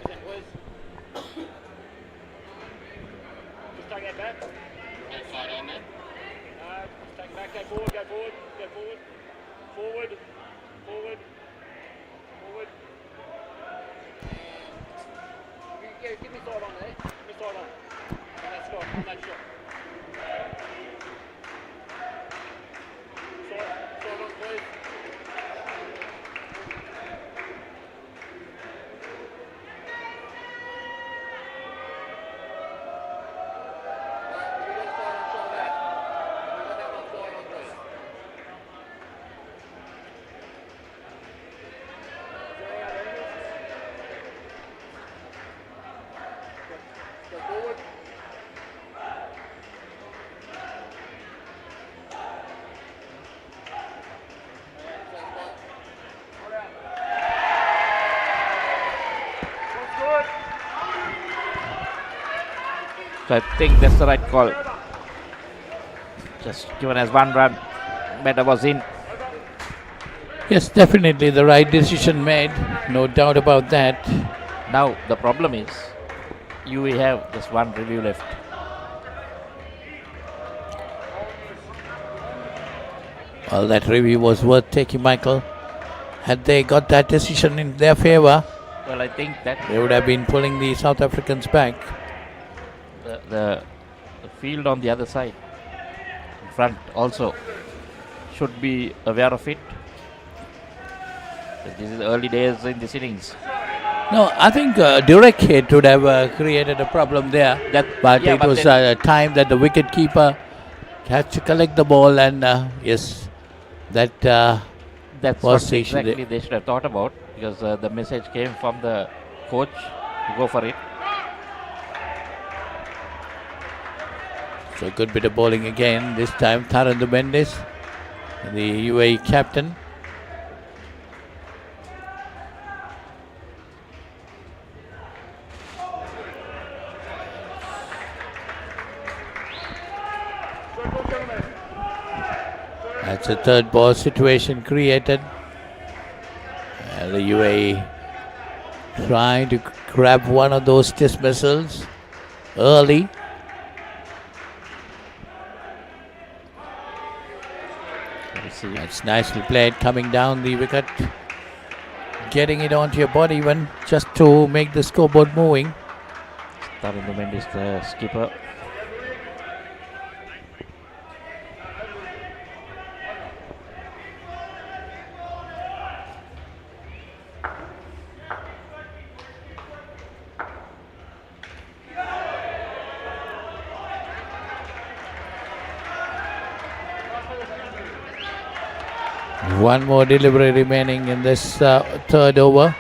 So I think that's the right call. Just given as 1 run, batter was in. Yes, definitely the right decision made. No doubt about that. Now the problem is, you have just 1 review left. Well, that review was worth taking, Michael. Had they got that decision in their favour, Well, I think that they would have been pulling the South Africans back. the field on the other side, in front, also should be aware of it. This is early days in this innings. No, I think direct hit would have created a problem there. But it was a time that the wicket keeper had to collect the ball, and yes, that That's was what the exactly they should have thought about, because the message came from the coach to go for it. So a good bit of bowling again. This time Tharandu Mendes, the UAE captain. That's a third ball situation created. The UAE trying to grab one of those dismissals early. That's nicely played, coming down the wicket, getting it onto your body even just to make the scoreboard moving. Tharandu Mendes, the skipper. One more delivery remaining in this third over.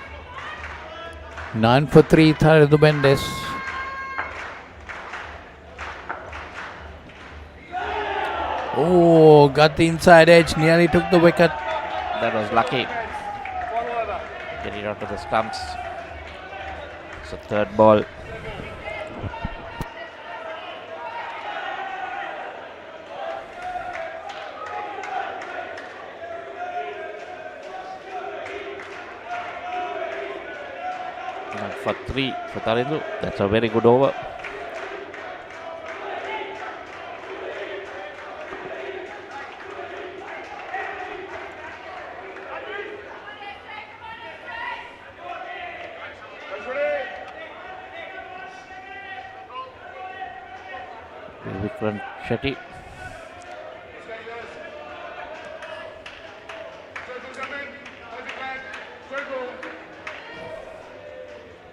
9 for 3, Tharandu Mendes. Oh, got the inside edge, nearly took the wicket. That was lucky. Get it onto the stumps. It's a third ball. For 3 for Tharandu. That's a very good over. Vikram Shetty.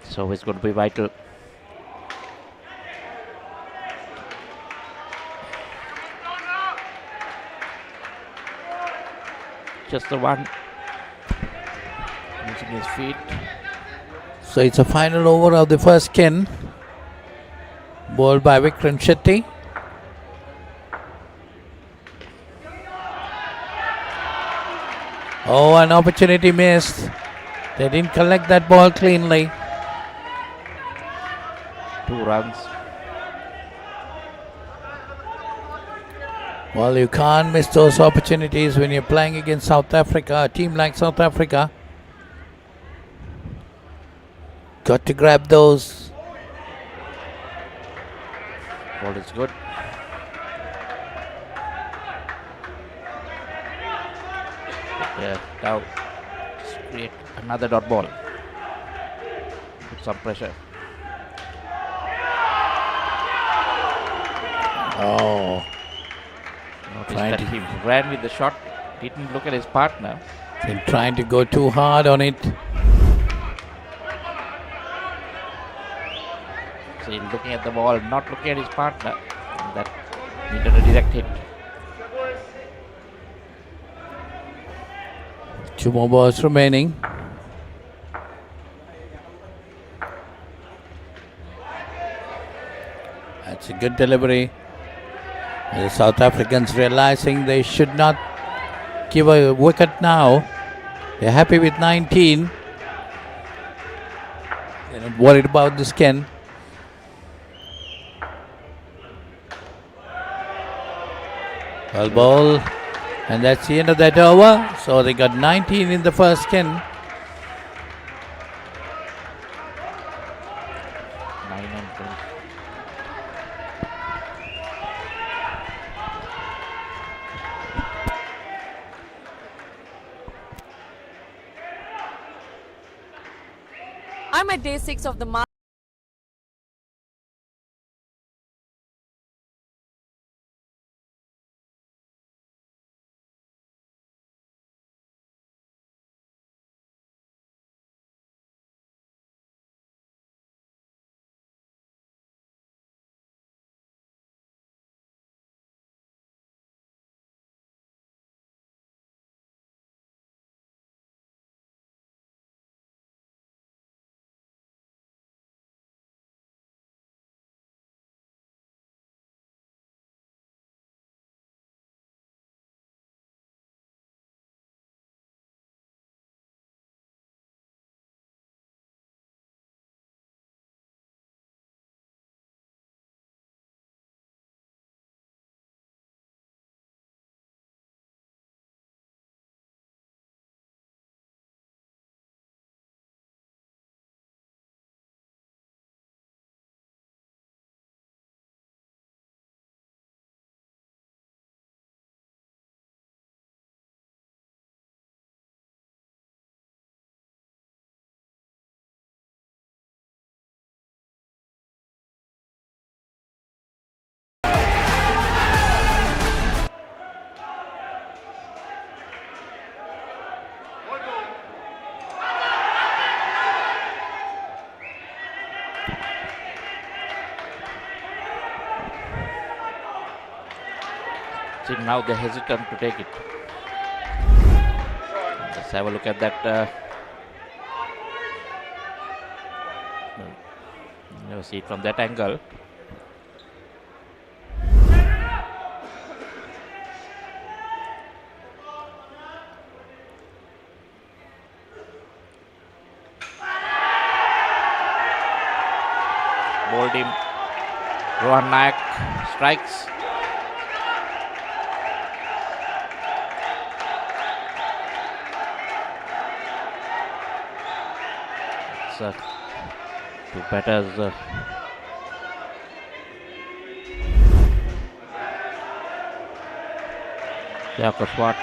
So it's going to be vital. Just the one. Using his feet. So it's a final over of the first kin. Bowled by Vikram Shetty. Oh, an opportunity missed. They didn't collect that ball cleanly. 2 runs. Well, you can't miss those opportunities when you're playing against South Africa, a team like South Africa. Got to grab those. Ball is good. Yeah, now just create another dot ball. Put some pressure. Oh. Notice that he ran with the shot, didn't look at his partner. Been trying to go too hard on it. So he's looking at the ball, not looking at his partner. And that needed a direct hit. 2 more balls remaining. That's a good delivery. The South Africans realizing they should not give a wicket now. They're happy with 19. They're not worried about the skin. Well, ball. And that's the end of that over. So they got 19 in the first skin. 9 and 20. I'm at day 6 of the Masters. See, now they're hesitant to take it. Let's have a look at that. Never see it from that angle. Bowled him. Rohan Nayak strikes. Two batters. Jacob Swart.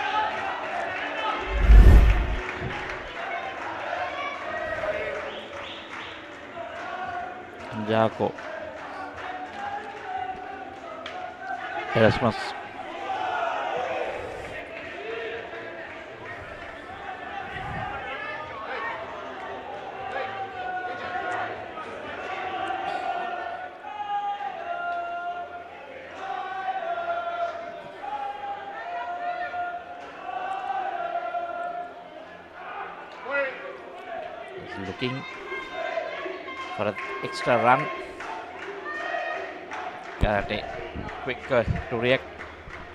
Jaco. Erasmus. Looking for an extra run. Karate quick to react,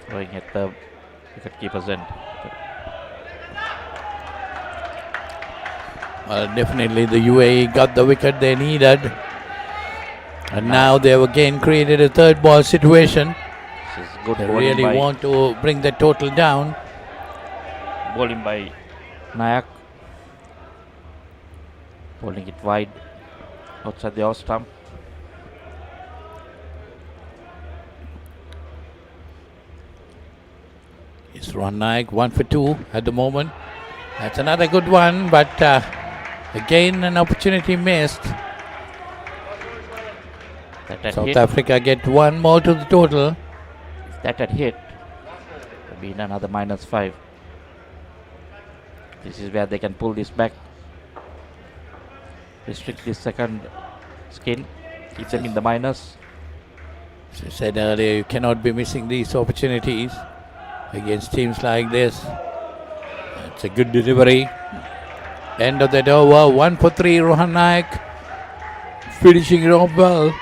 throwing at the wicket keeper's end. Well, definitely the UAE got the wicket they needed. And now they've again created a third ball situation. This is good. They really want to bring the total down. Bowling by Nayak. Bowling it wide outside the off stump. It's Rohan Nayak, 1 for 2 at the moment. That's another good one, but again an opportunity missed. South Africa get one more to the total. If that had hit, it would be another -5. This is where they can pull this back. Restrict this second skin, keep them in the minus. As I said earlier, you cannot be missing these opportunities against teams like this. It's a good delivery. End of that over, 1 for 3, Rohan Nayak. Finishing it off well.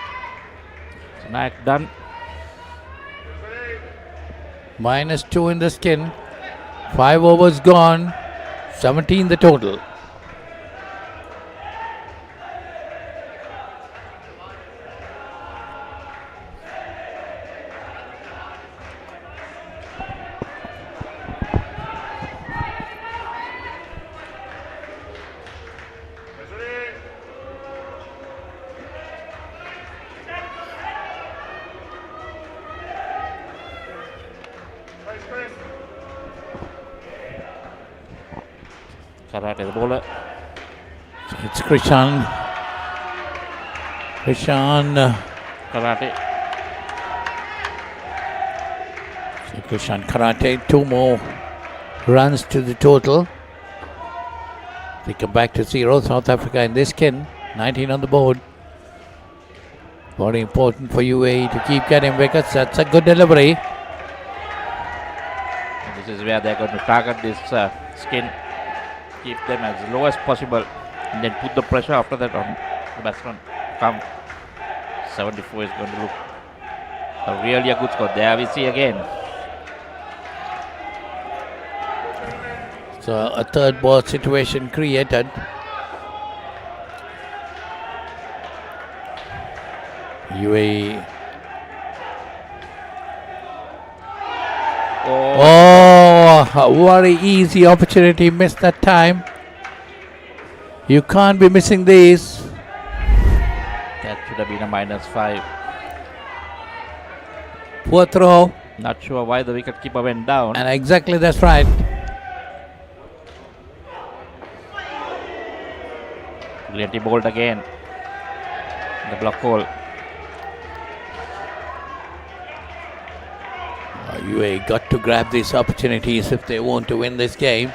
So Nayak done. -2 in the skin. 5 overs gone. 17 the total. Karate, the bowler. It's Krishan. Karate. So Krishan Karate, 2 more runs to the total. They come back to 0. South Africa in this skin, 19 on the board. Very important for UAE to keep getting wickets. That's a good delivery. And this is where they're going to target this skin, keep them as low as possible, and then put the pressure after that on the batsman. Come, 74 is going to look really a good score. There we see again. So a third ball situation created. UAE. Oh, a very easy opportunity. Missed that time. You can't be missing these. That should have been a -5. Poor throw. Not sure why the wicketkeeper went down. And exactly that's right. Brilliantly bowled again. The block hole. UAE got to grab these opportunities if they want to win this game.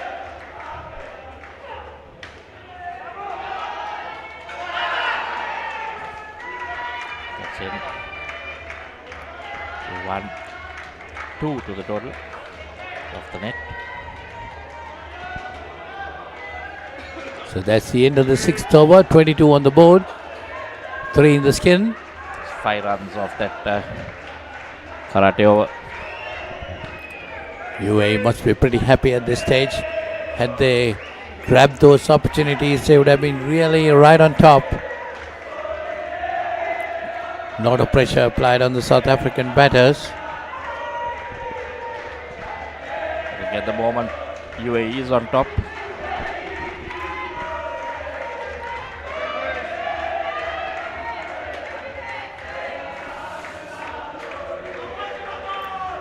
That's in. 1-2 to the total of the net. So that's the end of the 6th over. 22 on the board. 3 in the skin. 5 runs off that Karate over. UAE must be pretty happy at this stage. Had they grabbed those opportunities, they would have been really right on top. Lot of pressure applied on the South African batters. At the moment, UAE is on top.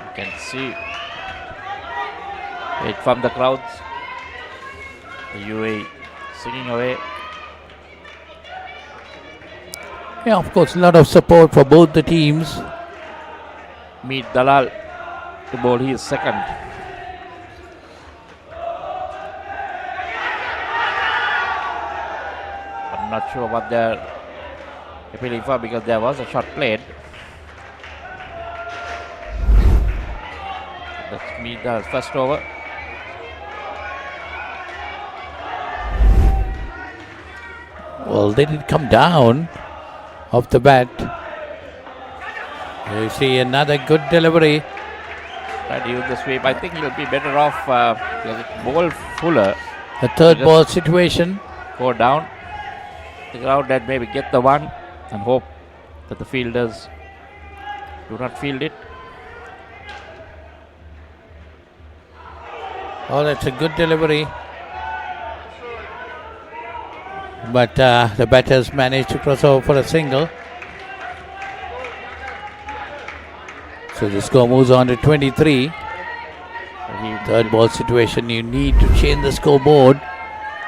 You can see it from the crowds. The UAE singing away. Yeah, of course, a lot of support for both the teams. Meet Dalal to bowl his second. I'm not sure what they're appealing for because there was a shot played. That's Meet Dalal's first over. Well, they did come down off the bat. You see another good delivery. Try to use the sweep. I think he'll be better off because it's ball fuller. A third ball situation. Go down the ground and maybe get the one and hope that the fielders do not field it. Oh, that's a good delivery. But the batters managed to cross over for a single. So the score moves on to 23. Third ball situation, you need to change the scoreboard.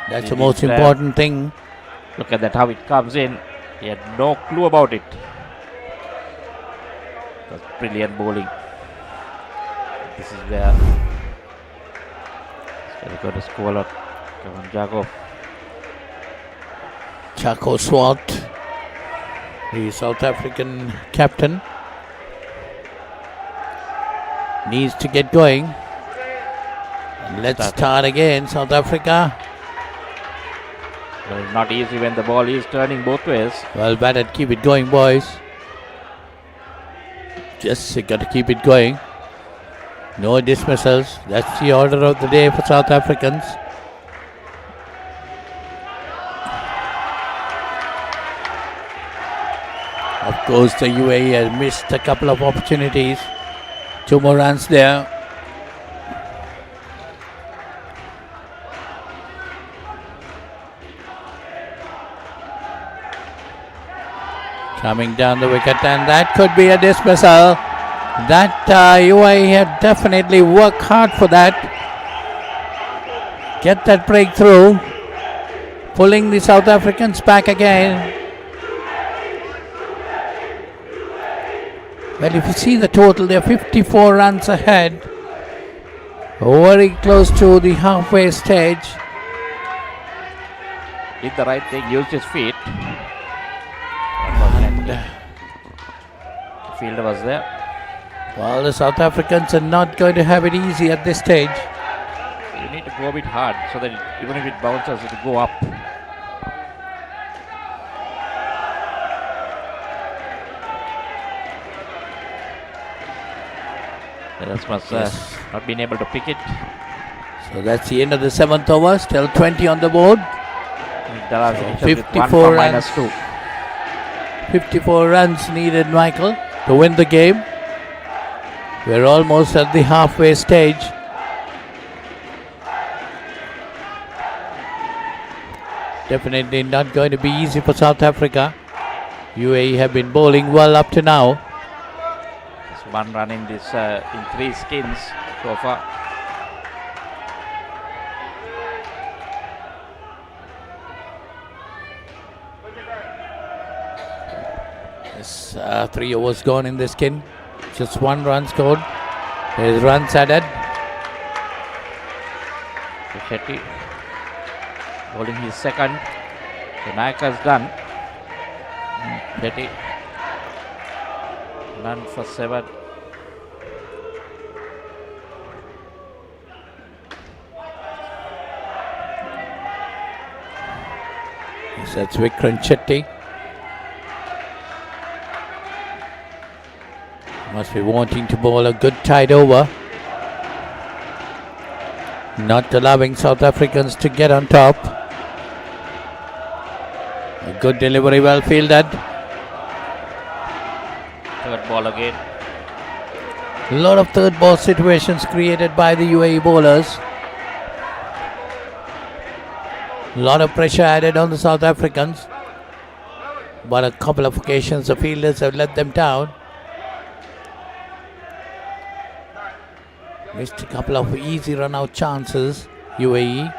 That's the most important thing. Look at that, how it comes in. He had no clue about it. That's brilliant bowling. This is where they're going to score a lot. Come on, Jago. Chako Swart, the South African captain, needs to get going. And let's start again, South Africa. Well, it's not easy when the ball is turning both ways. Well batted, keep it going, boys. Just got to keep it going. No dismissals. That's the order of the day for South Africans. Of course, the UAE has missed a couple of opportunities. 2 more runs there. Coming down the wicket, and that could be a dismissal. That UAE had definitely worked hard for that. get that breakthrough, pulling the South Africans back again. Well, if you see the total, they're 54 runs ahead, very close to the halfway stage. Did the right thing, used his feet. And the fielder was there. Well, the South Africans are not going to have it easy at this stage. You need to go a bit hard so that even if it bounces, it will go up. Erasmus not been able to pick it. So that's the end of the 7th over. Still 20 on the board. So 54 runs. 54 runs needed, Michael, to win the game. We're almost at the halfway stage. Definitely not going to be easy for South Africa. UAE have been bowling well up to now. Just one run in this in 3 skins so far. Yes, 3 overs gone in this skin. Just 1 run scored. There's runs added. Shetty holding his second. The Nayaka's done. Shetty none for 7. Yes, that's Vikram Shetty. Must be wanting to bowl a good tight over. Not allowing South Africans to get on top. A good delivery, well fielded. Third ball again. A lot of third ball situations created by the UAE bowlers. A lot of pressure added on the South Africans. But a couple of occasions the fielders have let them down. Missed a couple of easy run out chances, UAE.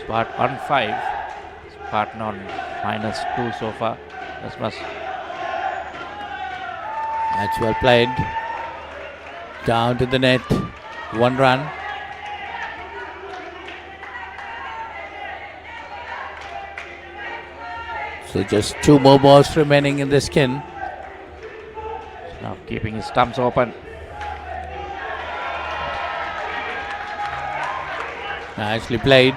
Spot on 5. Partner on -2 so far. That's well played. Down to the net. 1 run. So just 2 more balls remaining in the skin. Now keeping his stumps open. Nicely played.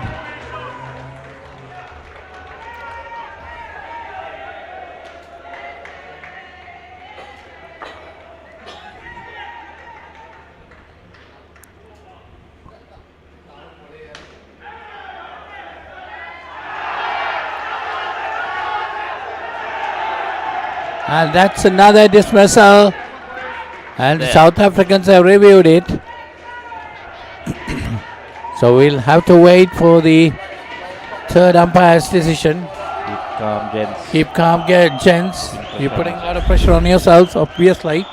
And that's another dismissal. And the South Africans have reviewed it. So we'll have to wait for the third umpire's decision. Keep calm, gents. Keep calm, gents. You're putting a lot of pressure on yourselves, obviously.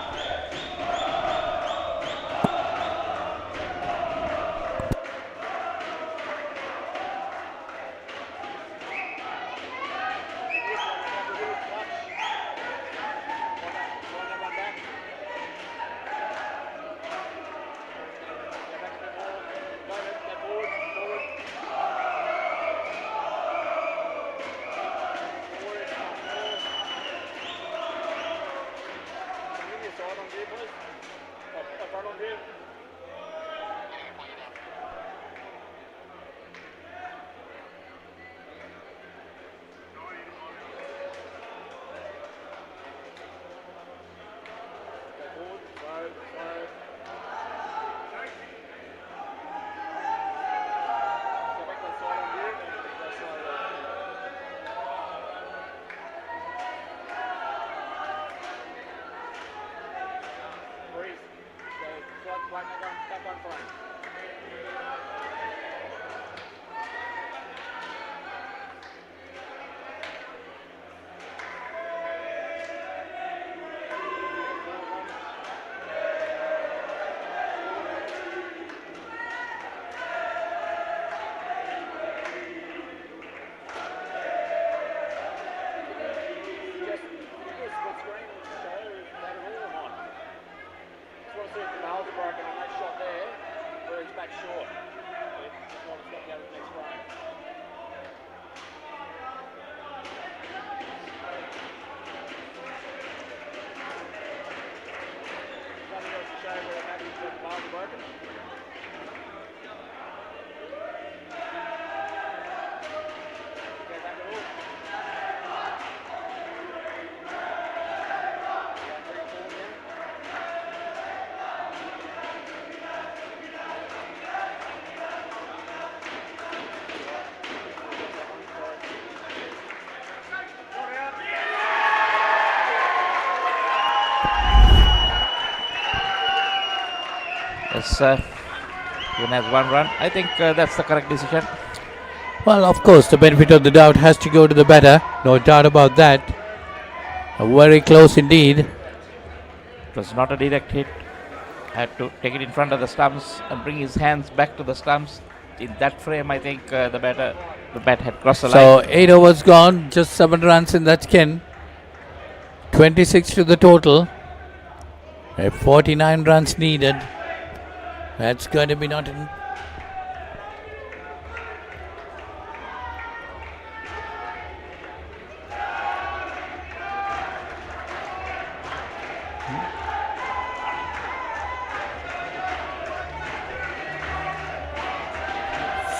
Yes, even has 1 run. I think that's the correct decision. Well, of course, the benefit of the doubt has to go to the batter. No doubt about that. Very close indeed. It was not a direct hit. Had to take it in front of the stumps and bring his hands back to the stumps. In that frame, I think the bat had crossed the line. So 8 overs gone, just 7 runs in that skin. 26 to the total. 49 runs needed. That's going to be not in.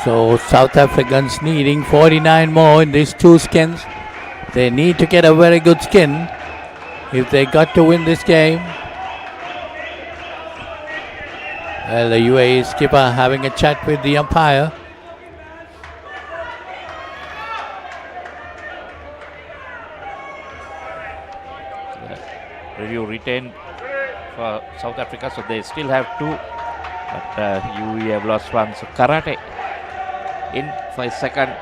So South Africans needing 49 more in these 2 skins. They need to get a very good skin if they got to win this game. Well, the UAE skipper having a chat with the umpire. Review retained for South Africa, so they still have 2. But UAE have lost 1. So Karate in for a second.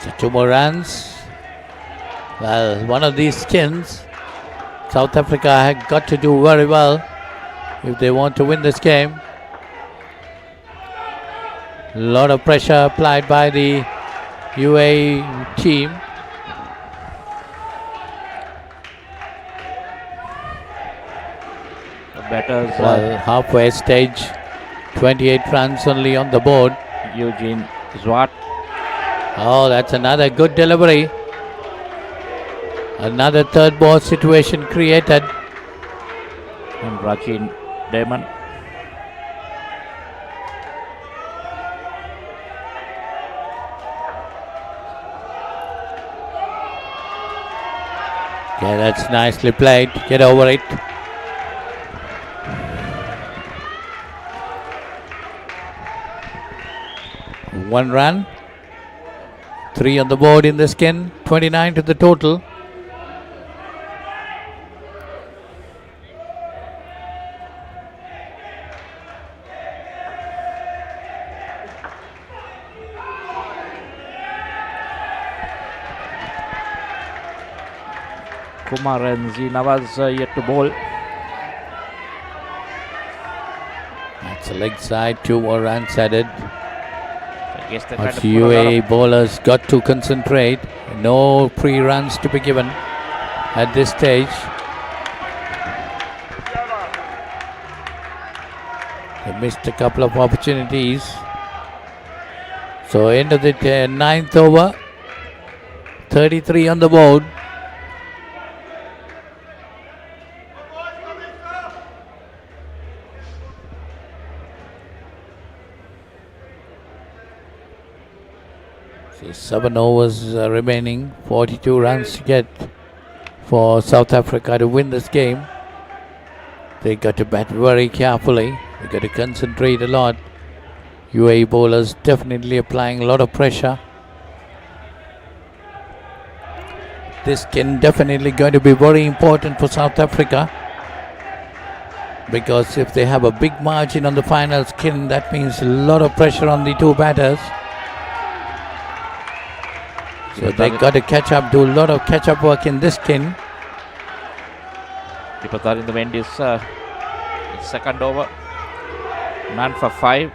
So 2 more runs. Well, one of these skins, South Africa have got to do very well if they want to win this game. A lot of pressure applied by the UAE team. The batters. Well, halfway stage, 28 runs only on the board. Eugene Zwart. Oh, that's another good delivery. Another third ball situation created. And Rachin Damon. Yeah, that's nicely played. Get over it. One run. 3 on the board in the skin. 29 to the total. Kumar and Z Nawaz yet to bowl. That's a leg side, 2 more runs added. I guess they As UAE bowlers got to concentrate. No pre-runs to be given at this stage. They missed a couple of opportunities. So end of the 9th over. 33 on the board. So 7 overs remaining, 42 runs to get for South Africa to win this game. They got to bat very carefully. They got to concentrate a lot. UAE bowlers definitely applying a lot of pressure. This can definitely going to be very important for South Africa, because if they have a big margin on the final skin, that means a lot of pressure on the 2 batters. So they got to catch up, do a lot of catch-up work in this skin. Dipatar in the wind is second over. Man for 5.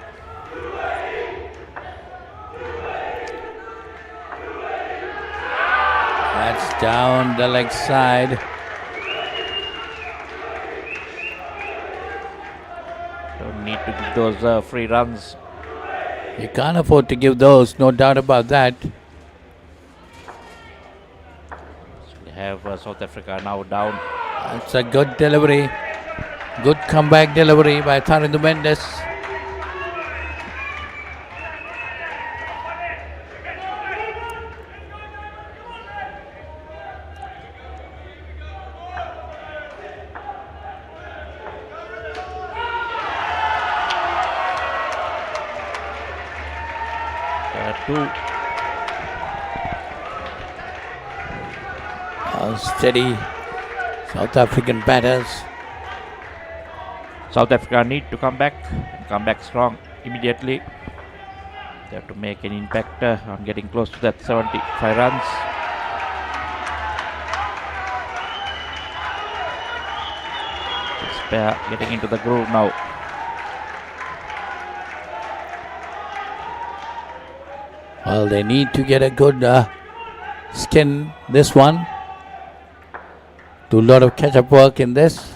That's down the leg side. Don't need to give those free runs. You can't afford to give those, no doubt about that. Have South Africa now down. It's a good delivery. Good comeback delivery by Tharindu Mendes. Steady South African batters. South Africa need to come back strong immediately. They have to make an impact on getting close to that 75 runs. This pair getting into the groove now. Well, they need to get a good skin this one. Do a lot of catch-up work in this.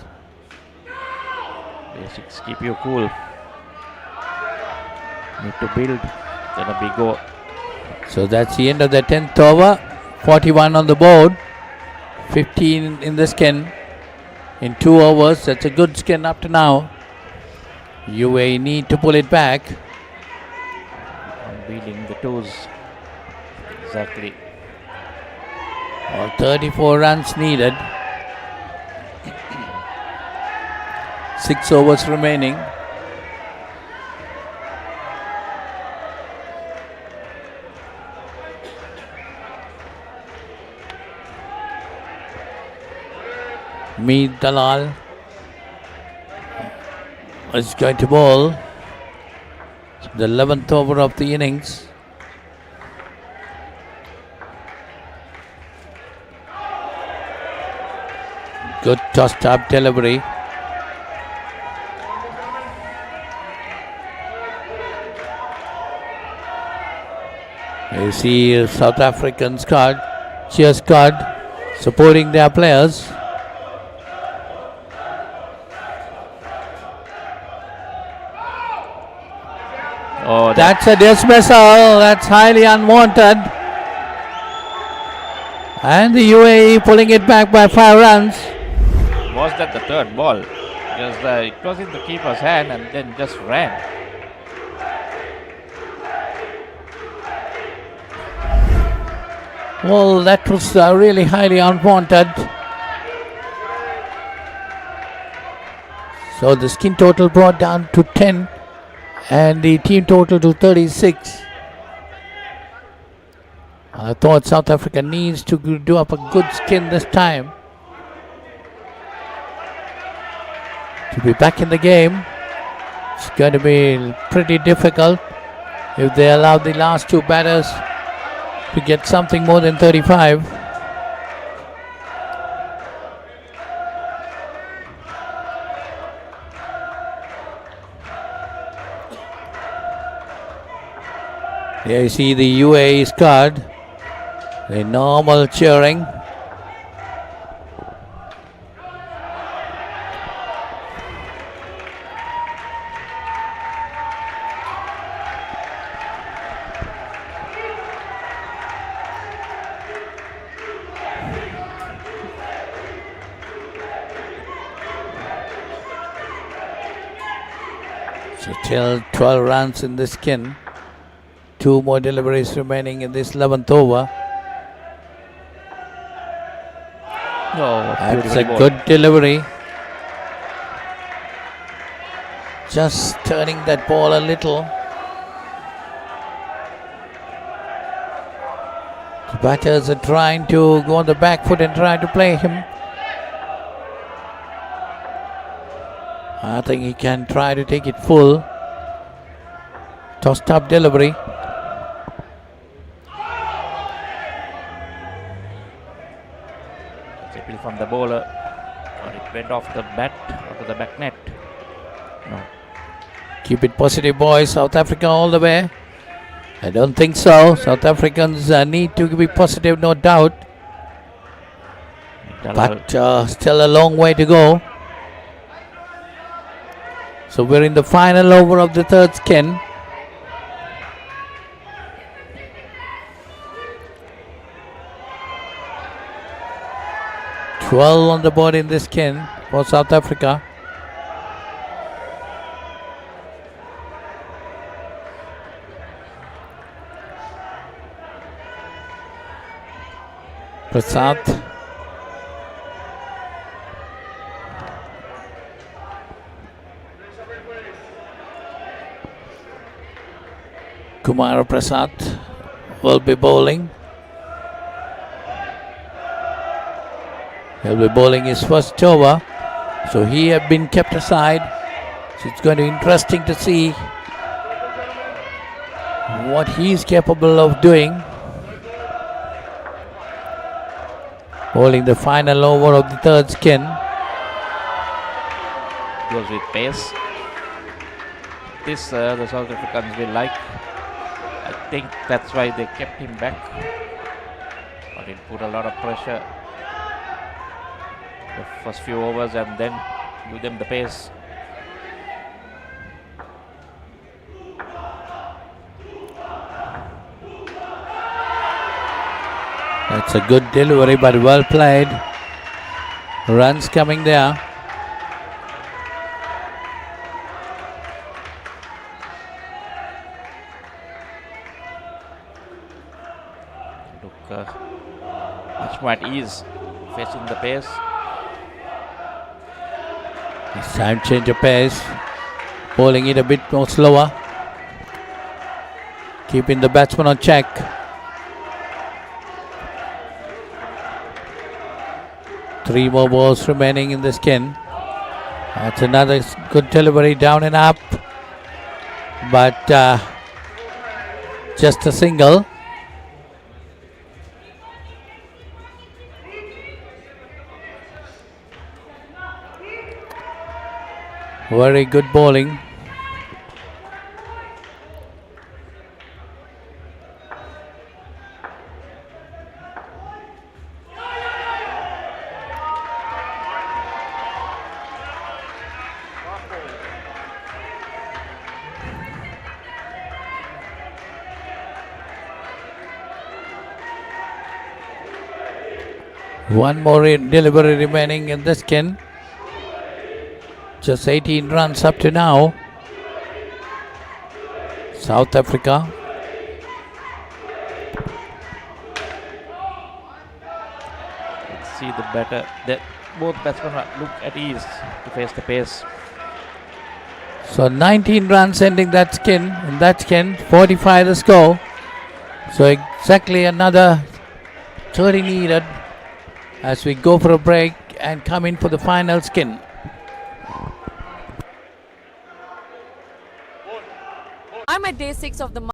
Basics keep you cool. Need to build. Then a big go. So that's the end of the 10th over. 41 on the board. 15 in the skin. In 2 overs. That's a good skin up to now. UAE need to pull it back. Unveiling the toes. Exactly. 34 runs needed. 6 overs remaining. Meet Dalal is going to bowl the 11th over of the innings. Good tossed up delivery. You see South African squad, cheer squad supporting their players. Oh, that's a dismissal. That's highly unwanted. And the UAE pulling it back by 5 runs. Was that the third ball? Because it was in the keeper's hand and then just ran. Well, that was really highly unwanted. So the skin total brought down to 10 and the team total to 36. I thought South Africa needs to do up a good skin this time to be back in the game. It's going to be pretty difficult if they allow the last 2 batters to get something more than 35. There you see the UAE squad, the normal cheering. So till 12 runs in the skin. 2 more deliveries remaining in this 11th over. Oh, that's a good delivery. Just turning that ball a little. The batters are trying to go on the back foot and try to play him. I think he can try to take it full. Tossed up delivery. Appeal from the bowler. Or it went off the bat, onto the back net. No. Keep it positive, boys. South Africa all the way. I don't think so. South Africans need to be positive, no doubt. But still a long way to go. So we're in the final over of the 3rd skin. Twelve on the board in this skin for South Africa. Prasad. Kumar Prasad will be bowling. He'll be bowling his first over. So he had been kept aside. So it's going to be interesting to see what he's capable of doing. Bowling the final over of the third skin. Goes with pace. This the South Africans will like. I think that's why they kept him back. But it put a lot of pressure the first few overs and then give them the pace. That's a good delivery, but well played. Runs coming there. Look much more at ease facing the pace. It's time to change of pace. Bowling it a bit more slower. Keeping the batsman on check. Three more balls remaining in the skin. That's another good delivery, down and up. But just a single. Very good bowling. One more delivery remaining in the skin. Just 18 runs up to now. South Africa. Let's see the better. Both batsmen look at ease to face the pace. So 19 runs ending that skin. In that skin, 45 the score. So exactly another 30 needed as we go for a break and come in for the final skin. I'm at day 6 of the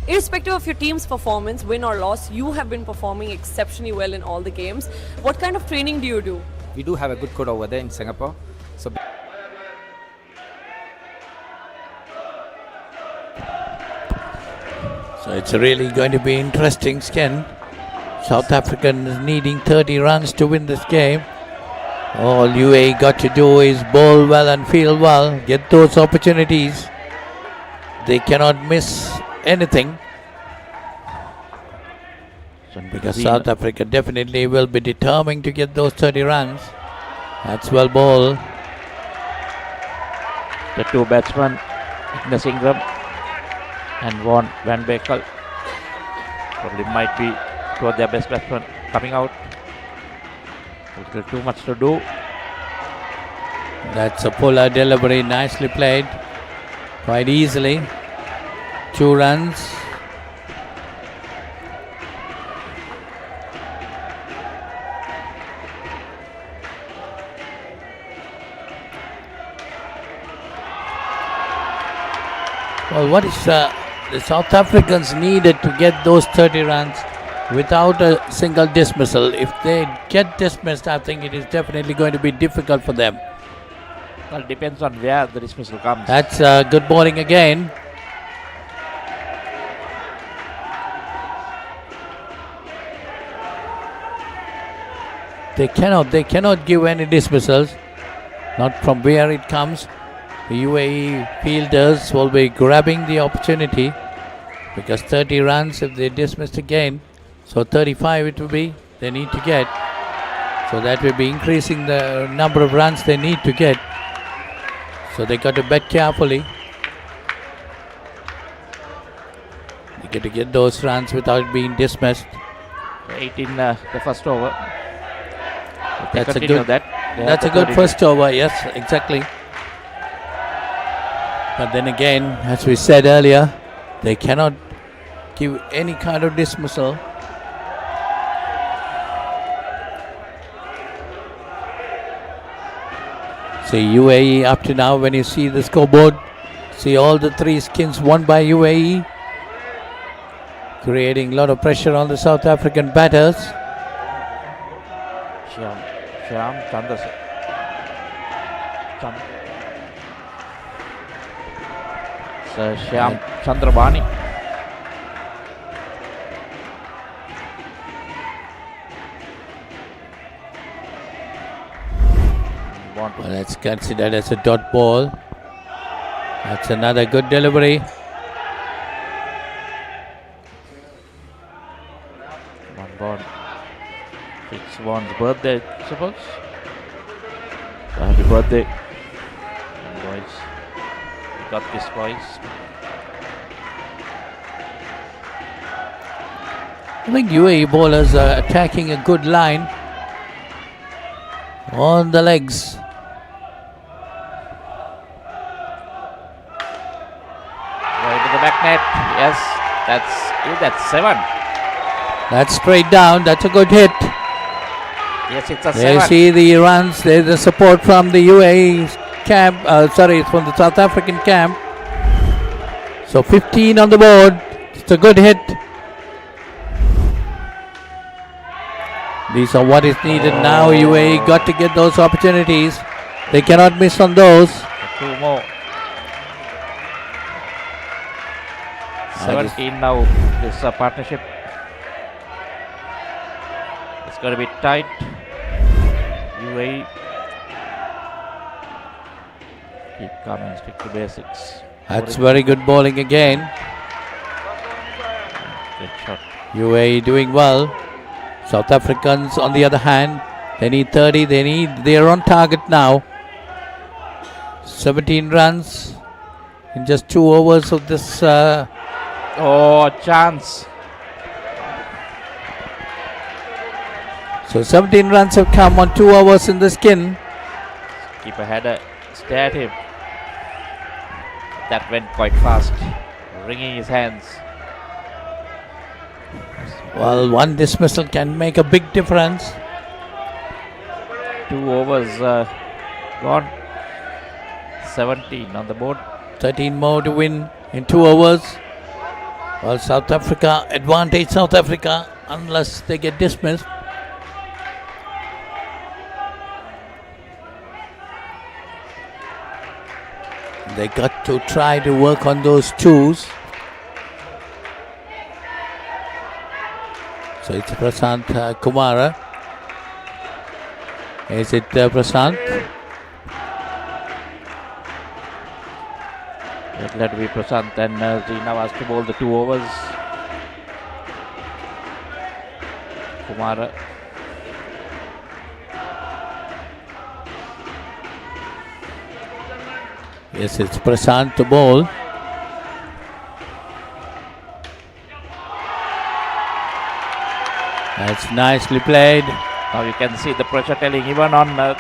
Irrespective of your team's performance, win or loss, you have been performing exceptionally well in all the games. What kind of training do you do? We do have a good coach over there in Singapore. So it's really going to be interesting skin. South African is needing 30 runs to win this game. All UAE got to do is bowl well and field well, get those opportunities. They cannot miss anything. Because South Africa definitely will be determined to get those 30 runs. That's well bowled. The two batsmen, Ignas Ingram and Van Bekel, probably might be two of their best batsmen coming out. A little too much to do. That's a puller delivery, nicely played. Quite easily. 2 runs. Well, what is the South Africans needed to get those 30 runs without a single dismissal? If they get dismissed, I think it is definitely going to be difficult for them. Well, it depends on where the dismissal comes. That's good bowling again. They cannot give any dismissals. Not from where it comes. The UAE fielders will be grabbing the opportunity because 30 runs if they dismissed again. So 35 it will be they need to get. So that will be increasing the number of runs they need to get. So they got to bet carefully. They get to get those runs without being dismissed. 8 in the first over. That's a good first over, yes, exactly. But then again, as we said earlier, they cannot give any kind of dismissal. See UAE up to now, when you see the scoreboard, see all the 3 skins won by UAE, creating a lot of pressure on the South African batters. Shyam Chandrabani. Well, that's considered as a dot ball. That's another good delivery. One ball. It's one's birthday, I suppose. So happy birthday, boys. We got this, boys. I think UAE bowlers are attacking a good line on the legs. Right to the back net. Yes, that's 7. That's straight down. That's a good hit. Yes, it's a There 7. you see the runs. There's the support from the UAE camp. It's from the South African camp. So 15 on the board. It's a good hit. These are what is needed now. UAE got to get those opportunities. They cannot miss on those. 2 more. 17 now. This partnership. It's going to be tight. UAE. Keep calm and stick to basics. That's very good bowling again. Good shot. UAE doing well. South Africans on the other hand, they need 30. They are on target now. 17 runs in just 2 overs of this. Chance. So 17 runs have come on 2 overs in the skin. Keeper had a stare at him. That went quite fast, wringing his hands. Well, one dismissal can make a big difference. 2 overs gone. 17 on the board. 13 more to win in 2 overs. Well, South Africa, advantage South Africa unless they get dismissed. They got to try to work on those 2s. So it's Prasant Kumara. Is it Prasant? Let be Prasant and he now has to bowl the 2 overs. Kumara. Yes, it's Prasant to bowl. That's nicely played. Now you can see the pressure telling even on the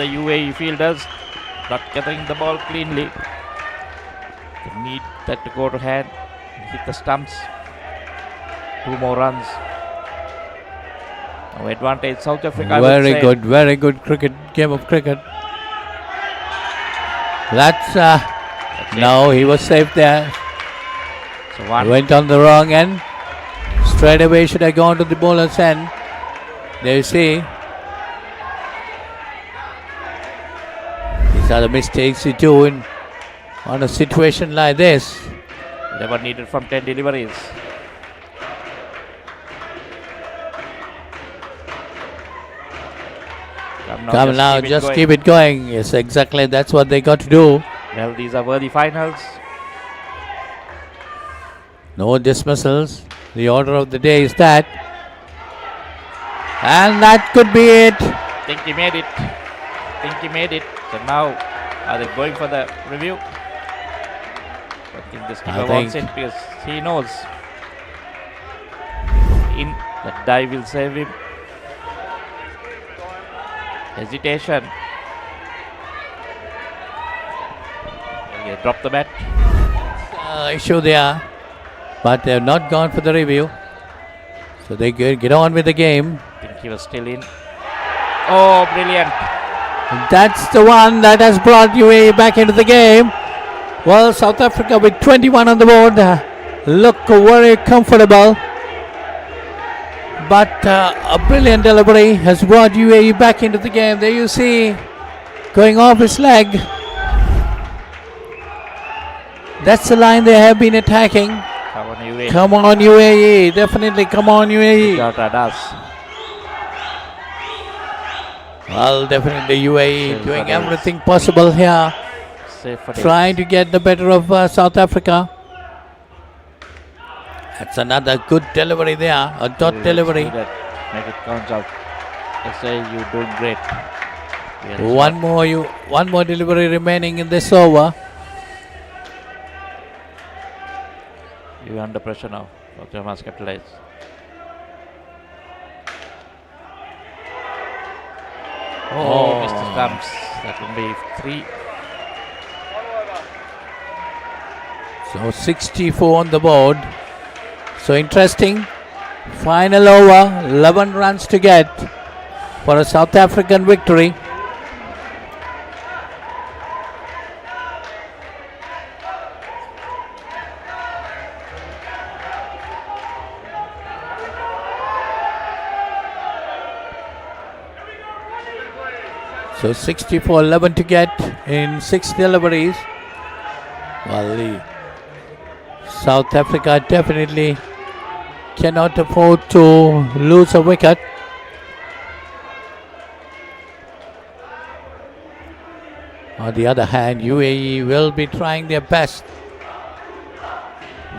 UAE fielders not getting the ball cleanly. They need that to go to hand and hit the stumps. 2 more runs. Now advantage South Africa. Very good cricket, game of cricket. That's no, he was safe there. So one. He went on the wrong end. Straight away should have gone to the bowler's end. There you see. These are the mistakes you do on a situation like this. Never needed from 10 deliveries. Come now, just keep it going. Yes, exactly. That's what they got to do. Well, these are worthy finals. No dismissals. The order of the day is that. And that could be it. Think he made it. Think he made it. So now, are they going for the review? I think the skipper wants it because he knows in that dive will save him. Hesitation. He dropped the bat. Issue there. But they have not gone for the review. So they get on with the game. I think he was still in. Oh, brilliant. That's the one that has brought UAE back into the game. Well, South Africa with 21 on the board look very comfortable. But a brilliant delivery has brought UAE back into the game. There you see, going off his leg. That's the line they have been attacking. Come on, UAE. Come on, UAE. Definitely come on, UAE. Well, definitely UAE doing everything possible here. Trying to get the better of South Africa. That's another good delivery there. A dot delivery. Make it count out. They say you're doing great. One more delivery remaining in this over. You're under pressure now. You must capitalize. Oh, Mr. Stamps. That will be 3. So 64 on the board. So interesting. Final over. 11 runs to get for a South African victory. So 64-11 to get in 6 deliveries. Well, the South Africa definitely cannot afford to lose a wicket. On the other hand, UAE will be trying their best.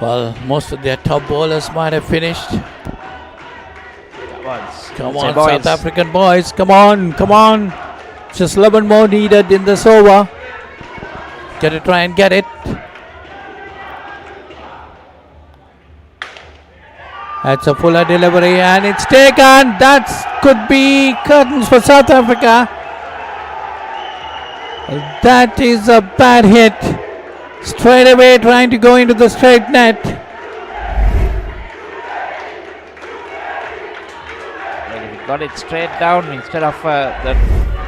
Well, most of their top bowlers might have finished. Come on, South African boys. Come on, come on. Just 11 more needed in this over. Gotta try and get it. That's a fuller delivery and it's taken. That could be curtains for South Africa. That is a bad hit. Straight away trying to go into the straight net. Well, got it straight down instead of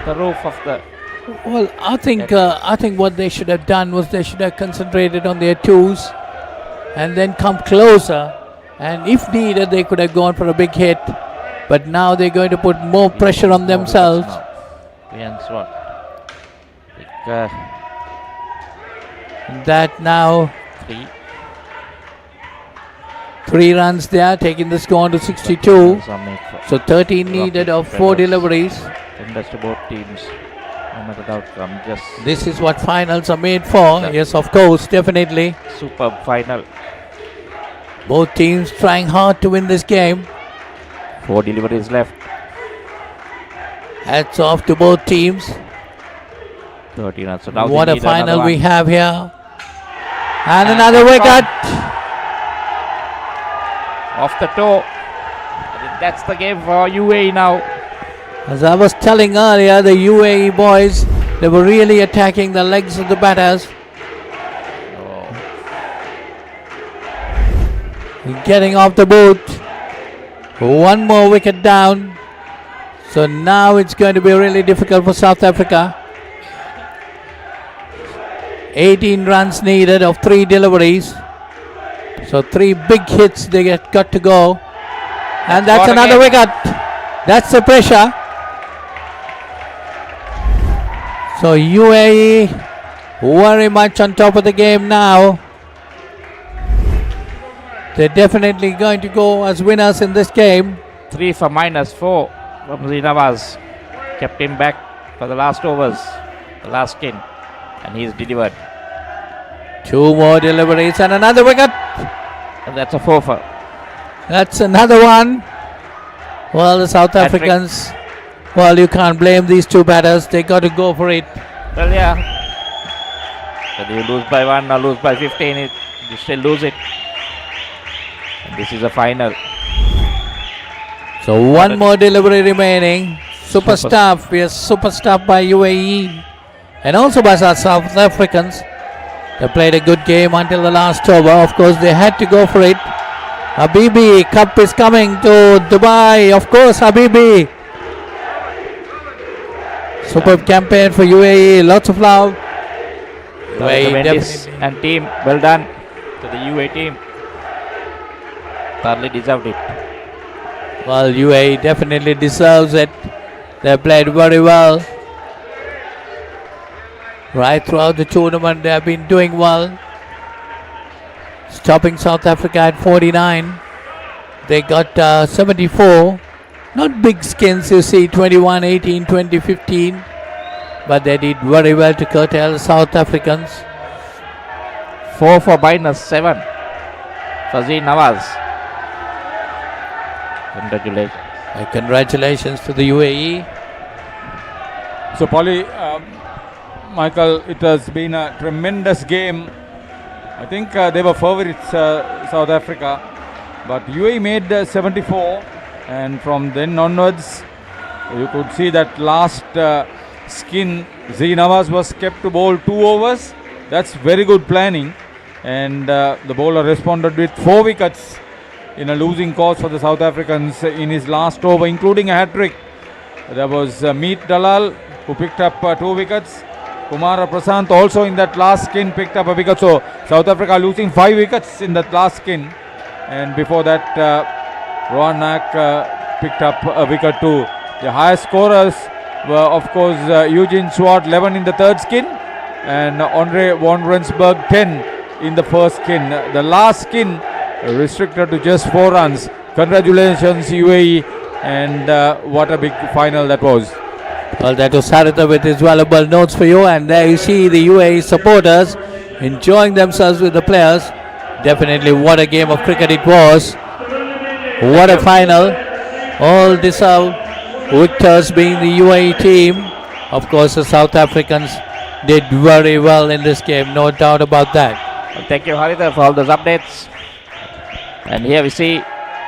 the roof of the. Well, I think what they should have done was they should have concentrated on their twos and then come closer. And if needed, they could have gone for a big hit. But now they're going to put more pressure on themselves. That now 3 runs there, taking the score to 62. So 13 needed of 4 deliveries. Best to both teams, no matter the outcome. This is what finals are made for. Yes, of course, definitely. Superb final. Both teams trying hard to win this game. 4 deliveries left. Hats off to both teams. 30 runs. So now what a final we have here. And another wicket. Off the toe. I think that's the game for UAE now. As I was telling earlier, the UAE boys, they were really attacking the legs of the batters. Getting off the boot. 1 more wicket down. So now it's going to be really difficult for South Africa. 18 runs needed of 3 deliveries. So 3 big hits they got to go. And that's another wicket. That's the pressure. So UAE very much on top of the game now. They're definitely going to go as winners in this game. 3 for -4 from the Nawaz. kept him back for the last overs, the last skin, and he's delivered. 2 more deliveries and another wicket. And that's a 4 for. That's another one. Well, the South Africans, well, you can't blame these 2 batters. They got to go for it. Well, yeah. Whether you lose by 1 or lose by 15, you still lose it. And this is a final. So 1 more delivery remaining. Super stuff. Yes, super stuff by UAE and also by South Africans. They played a good game until the last over. Of course, they had to go for it. Habibi, cup is coming to Dubai. Of course, Habibi. Superb campaign for UAE. Lots of love. UAE and team, well done to the UAE team. Thoroughly deserved it. Well, UAE definitely deserves it. They played very well. Right throughout the tournament, they have been doing well. Stopping South Africa at 49. They got 74. Not big skins, you see, 21, 18, 20, 15. But they did very well to curtail the South Africans. 4 for -7. Fazil Nawaz. Congratulations. Congratulations to the UAE. So, Polly, Michael, it has been a tremendous game. I think they were favourites, South Africa, but UAE made 74, and from then onwards, you could see that last skin, Nawaz was kept to bowl 2 overs. That's very good planning, and the bowler responded with 4 wickets in a losing cause for the South Africans in his last over, including a hat-trick. There was Meet Dalal, who picked up 2 wickets. Kumara Prasant also in that last skin picked up a wicket. So South Africa losing 5 wickets in that last skin. And before that, Rohan Naik picked up a wicket too. The highest scorers were, of course, Eugene Swart 11 in the third skin and Andre van Rensburg 10 in the first skin. The last skin restricted to just 4 runs. Congratulations, UAE, and what a big final that was. Well, that was Sarita with his valuable notes for you, and there you see the UAE supporters enjoying themselves with the players. Definitely what a game of cricket it was. What a final. All deserved victors being the UAE team. Of course, the South Africans did very well in this game, no doubt about that. Well, thank you, Harita, for all those updates. And here we see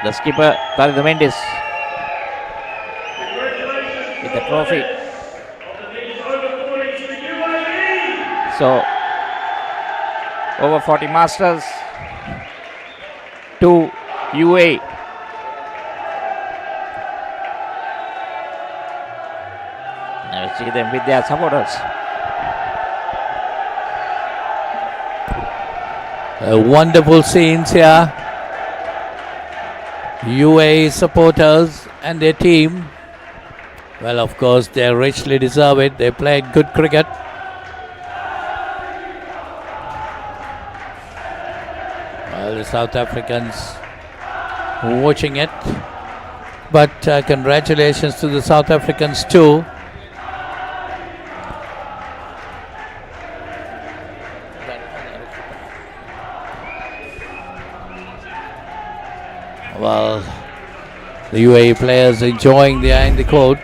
the skipper, Tariq Mendes, with the trophy. So, over 40 Masters to UAE. Now we see them with their supporters. Wonderful scenes here. UAE supporters and their team. Well, of course, they richly deserve it. They played good cricket. Well, the South Africans watching it. But congratulations to the South Africans too. Well, the UAE players enjoying behind the court.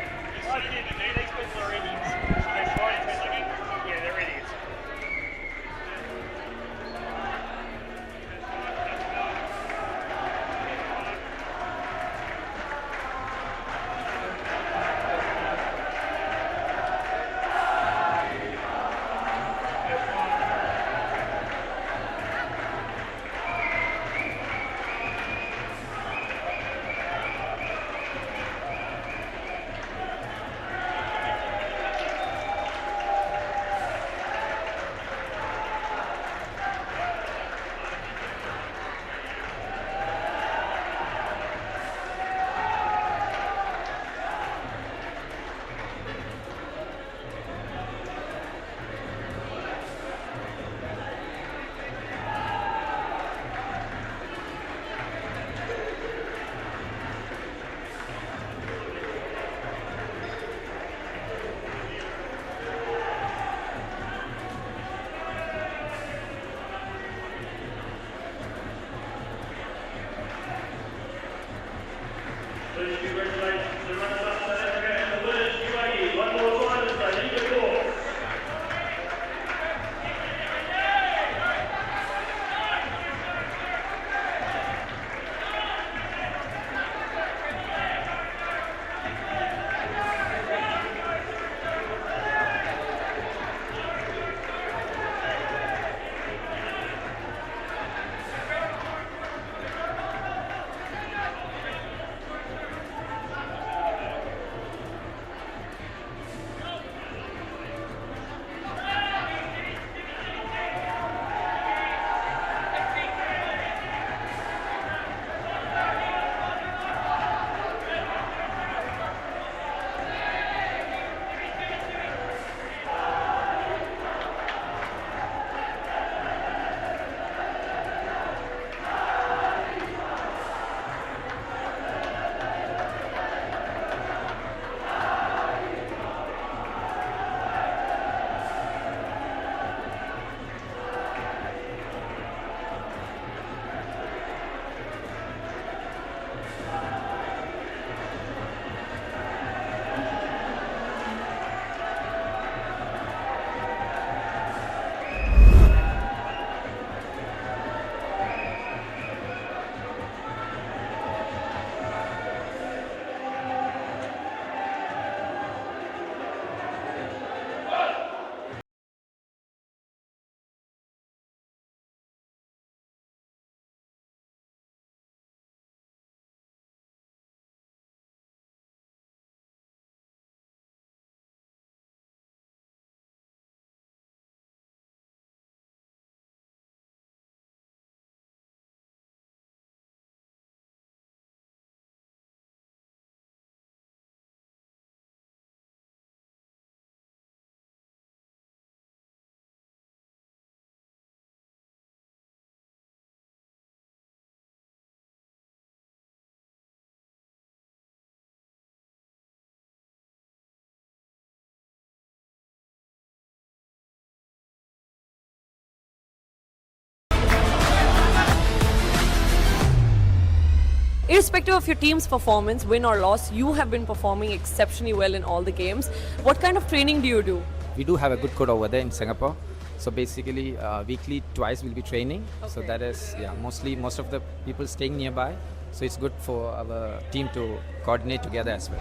irrespective of your team's performance, win or loss, you have been performing exceptionally well in all the games. What kind of training do you do? We do have a good coach over there in Singapore. So basically, weekly twice we'll be training. So that is, mostly most of the people staying nearby. So it's good for our team to coordinate together as well.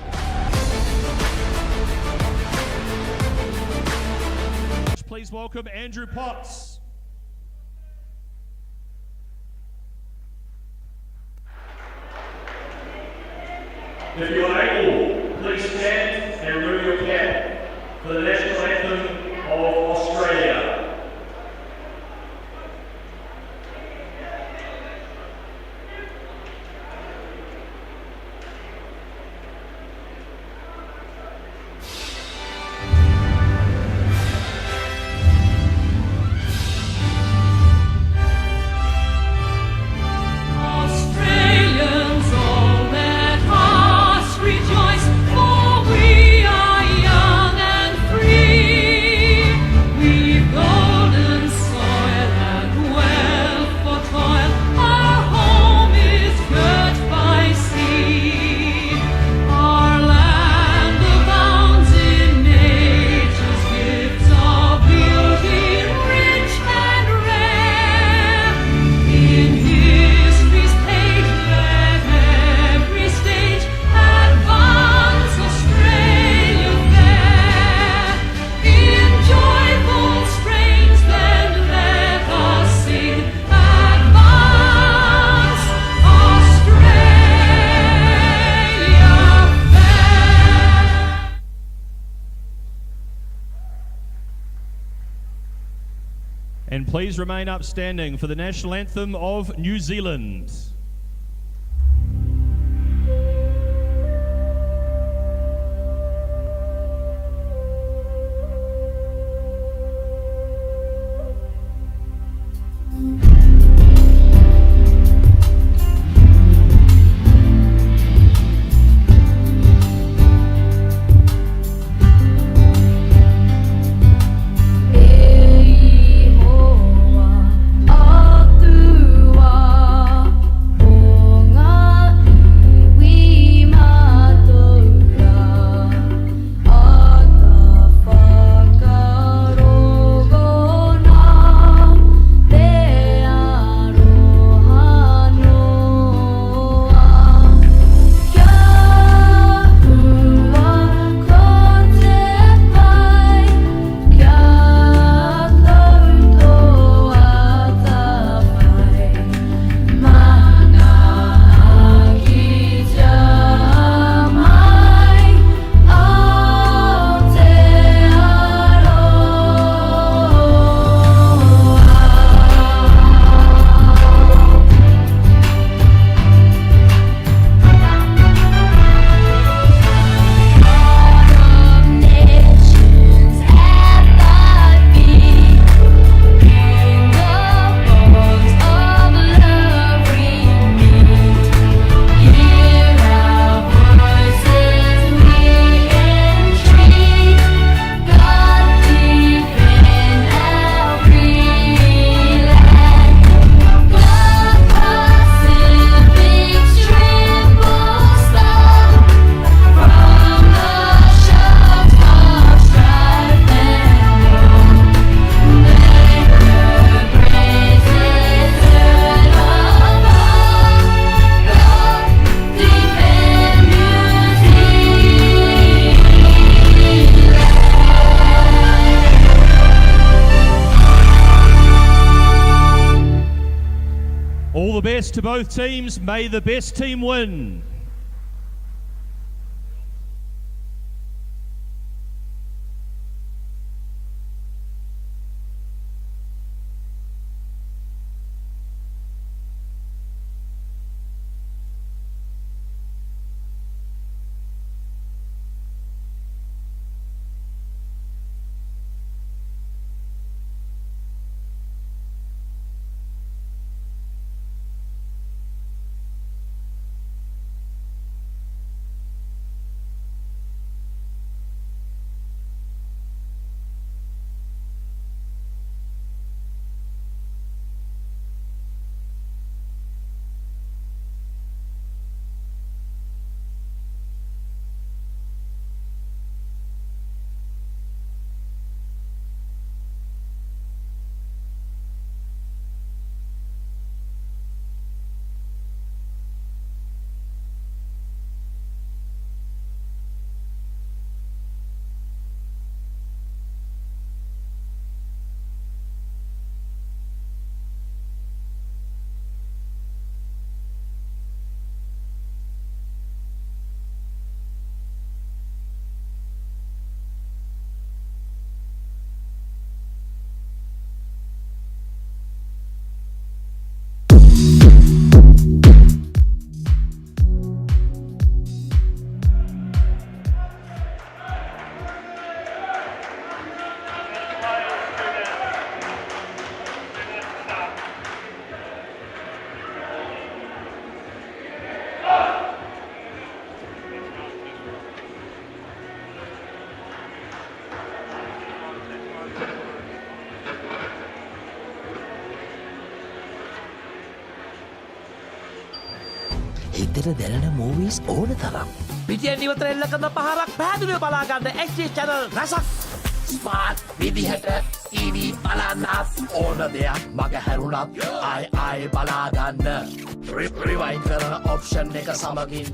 Please welcome Andrew Potts. If you are able, please stand and remove your cap for the national anthem of Australia. Australians, all let us rejoice, for we are young and free. We've golden soil and wealth for toil. Our home is girt by sea. Our land abounds in nature's gifts of beauty, rich and rare. In history's page, let every stage advance Australia fair. In joyful strains, then let us sing, advance Australia fair. And please remain upstanding for the national anthem of New Zealand. All the best to both teams. May the best team win. හිතට දැනෙන movies ඕන තරම්. පිටියෙන් ඉවතර එල්ල කරන පහරක් පැහැදිලිව බලාගන්න HD channel රසක්. ස්මාර්ට් විදිහට TV බලන්නත් ඕන දෙයක් මග හැරුණත් ආයි බලාගන්න. රිවයින් කරන ඔප්ෂන් එක සමගින්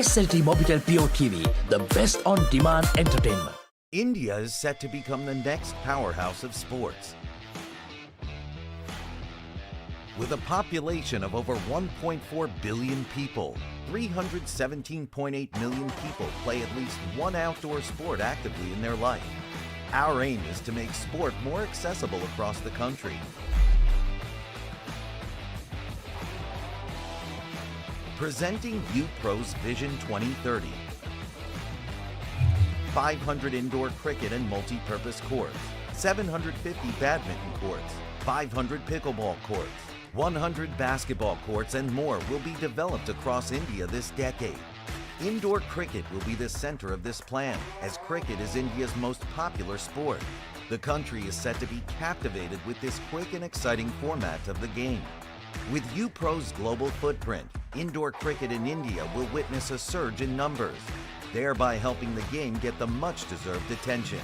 SLT Mobitel Pure TV, the best on demand entertainment. India is set to become the next powerhouse of sports. With a population of over 1.4 billion people, 317.8 million people play at least one outdoor sport actively in their life. Our aim is to make sport more accessible across the country. Presenting UPro's Vision 2030. 500 indoor cricket and multi-purpose courts, 750 badminton courts, 500 pickleball courts, 100 basketball courts and more will be developed across India this decade. Indoor cricket will be the center of this plan, as cricket is India's most popular sport. The country is set to be captivated with this quick and exciting format of the game. With UPro's global footprint, indoor cricket in India will witness a surge in numbers, thereby helping the game get the much-deserved attention.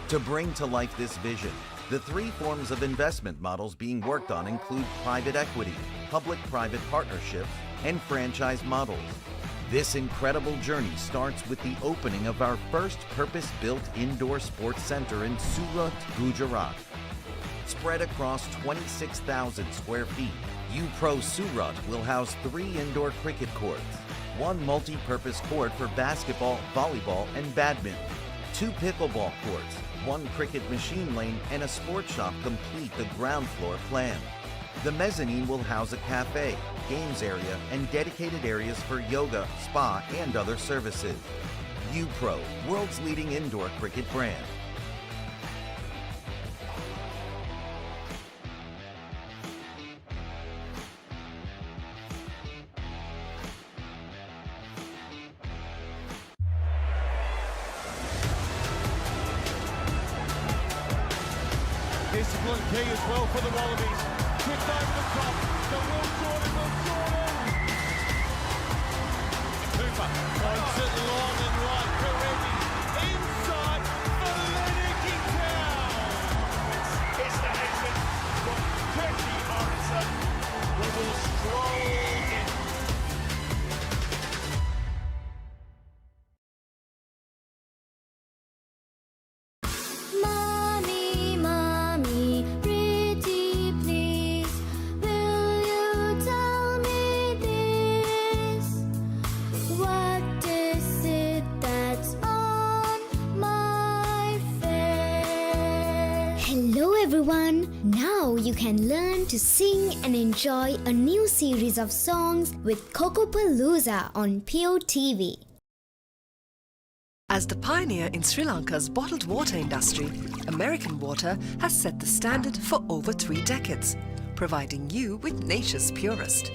To bring to life this vision, the three forms of investment models being worked on include private equity, public-private partnerships, and franchise models. This incredible journey starts with the opening of our first purpose-built indoor sports center in Surat, Gujarat. Spread across 26,000 square feet, UPro Surat will house 3 indoor cricket courts, 1 multi-purpose court for basketball, volleyball, and badminton, 2 pickleball courts, 1 cricket machine lane, and a sports shop complete the ground floor plan. The mezzanine will house a cafe, games area, and dedicated areas for yoga, spa, and other services. UPro, world's leading indoor cricket brand. Discipline key as well for the Wallabies. Kicked over the top. The Will Jordan. Cooper points it long and right. Karevi inside for Lennoxy Town. It's the Nation from Turkey Harrison. We will stroll in. everyone! Now you can learn to sing and enjoy a new series of songs with Kokopalooza on Pure TV. As the pioneer in Sri Lanka's bottled water industry, American Water has set the standard for over 3 decades, providing you with nature's purest.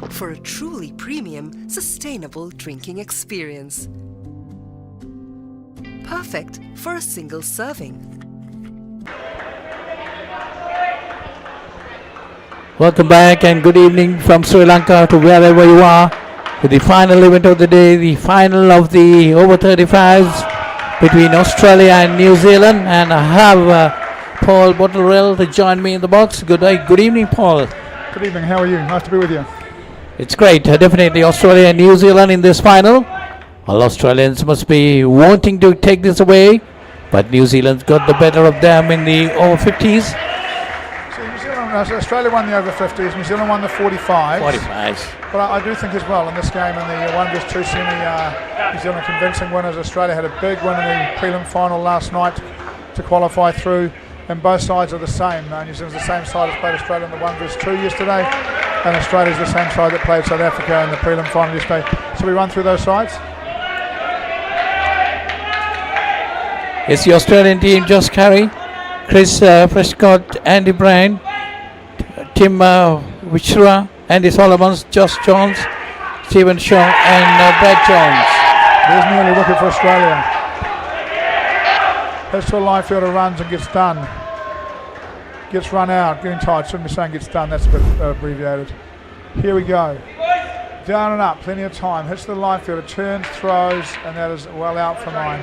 For a truly premium, sustainable drinking experience. Perfect for a single serving. Welcome back and good evening from Sri Lanka to wherever you are. To the final event of the day, the final of the over 35s between Australia and New Zealand, and I have Paul Bottlewell to join me in the box. Good evening, Paul. Good evening, how are you? Nice to be with you. It's great, definitely Australia and New Zealand in this final. All Australians must be wanting to take this away, but New Zealand's got the better of them in the over 50s. So Australia won the over 50s, New Zealand won the 45s. 45s. But I do think as well in this game, in the 1 vs 2 semi, New Zealand convincing winners. Australia had a big win in the prelim final last night to qualify through, and both sides are the same. New Zealand's the same side as played Australia in the 1 vs 2 yesterday, and Australia's the same side that played South Africa in the prelim final yesterday. So we run through those sides. It's the Australian team: Josh Carey, Chris Prescott, Andy Bryan, Tim Wichura, Andy Solomons, Josh Jones, Stephen Shaw, and Brad Jones. There's nearly a wicket for Australia. Heads to a live fielder, runs and gets done. Gets run out, getting tired. Shouldn't be saying gets done, that's a bit abbreviated. Here we go. Down and up, plenty of time. Hits the line fielder, turns, throws, and that is well out for mine.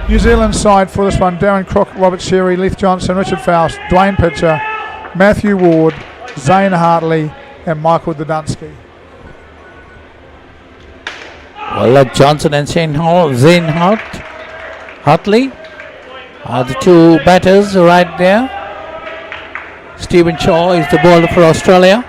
New Zealand side for this one: Darren Crook, Robert Sherry, Leith Johnson, Richard Faust, Dwayne Pitcher, Matthew Ward, Zane Hartley, and Michael Dudunsky. Well, Johnson and Zane Hartley are the two batters right there. Stephen Shaw is the bowler for Australia.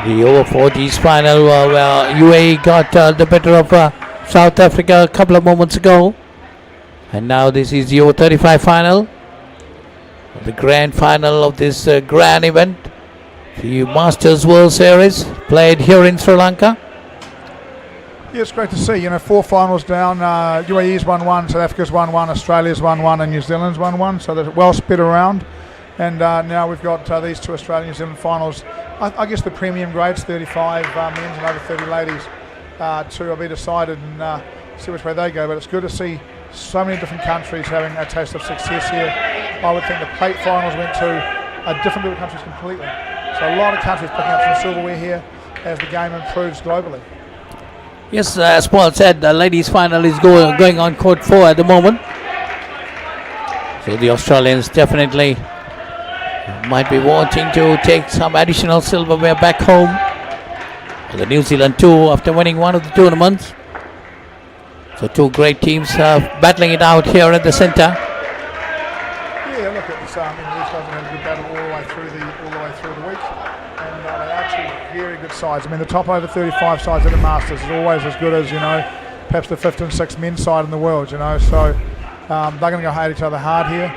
The over 40s final where UAE got the better of South Africa a couple of moments ago. And now this is the over 35 final. The grand final of this grand event. The Masters World Series played here in Sri Lanka. Yeah, it's great to see. 4 finals down. UAE's won 1, South Africa's won 1, Australia's won 1, and New Zealand's won 1. So they're well spread around. And now we've got these 2 Australian New Zealand finals. I guess the premium grades, 35 men's and over 30 ladies, will be decided and see which way they go. But it's good to see so many different countries having a taste of success here. I would think the plate finals went to a different group of countries completely. So a lot of countries picking up some silverware here as the game improves globally. Yes, as Paul said, the ladies' final is going on court 4 at the moment. So the Australians definitely might be wanting to take some additional silverware back home. The New Zealand too, after winning one of the tournaments. So 2 great teams battling it out here at the centre. Yeah, look at this. These guys have had a good battle all the way through the week, and they are 2 very good sides. I mean, the top over 35 sides at the Masters is always as good as perhaps the 5th and 6th men's side in the world. So they're going to go at each other hard here.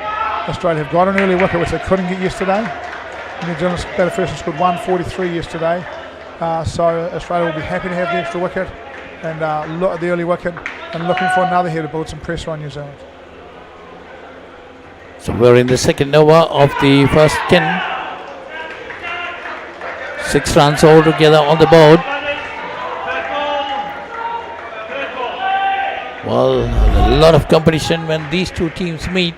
Australia have got an early wicket which they couldn't get yesterday. New Zealand batted first and scored 143 yesterday. So Australia will be happy to have the extra wicket and look at the early wicket and looking for another here to build some pressure on New Zealand. So we're in the second over of the first 10. 6 runs all together on the board. Well, a lot of competition when these 2 teams meet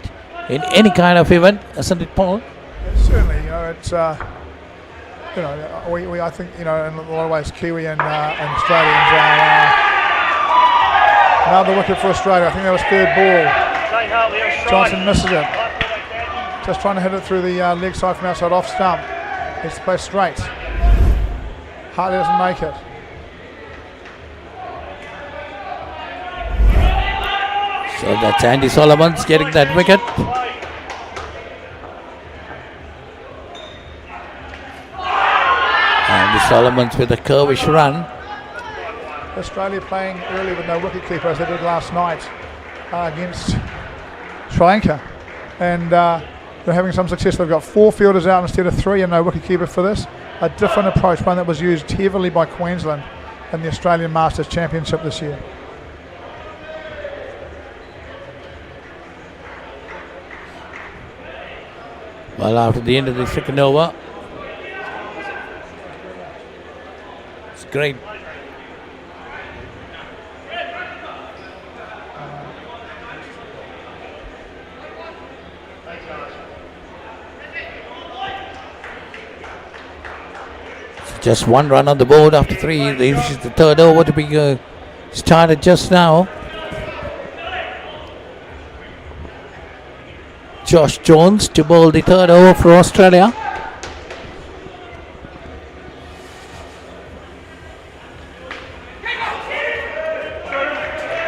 in any kind of event, isn't it, Paul? Certainly, it's I think in a lot of ways Kiwi and Australians are another wicket for Australia. I think that was 3rd ball. Johnson misses it. Just trying to hit it through the leg side from outside off stump. Needs to play straight. Hartley doesn't make it. So that's Andy Solomons getting that wicket. Andy Solomons with a curvish run. Australia playing early with no wicketkeeper as they did last night against Sri Lanka. And they're having some success. They've got 4 fielders out instead of 3 and no wicketkeeper for this. A different approach, one that was used heavily by Queensland in the Australian Masters Championship this year. Well, after the end of the second over, it's great. Just 1 run on the board after 3. This is the 3rd over to be started just now. Josh Jones to bowl the 3rd over for Australia.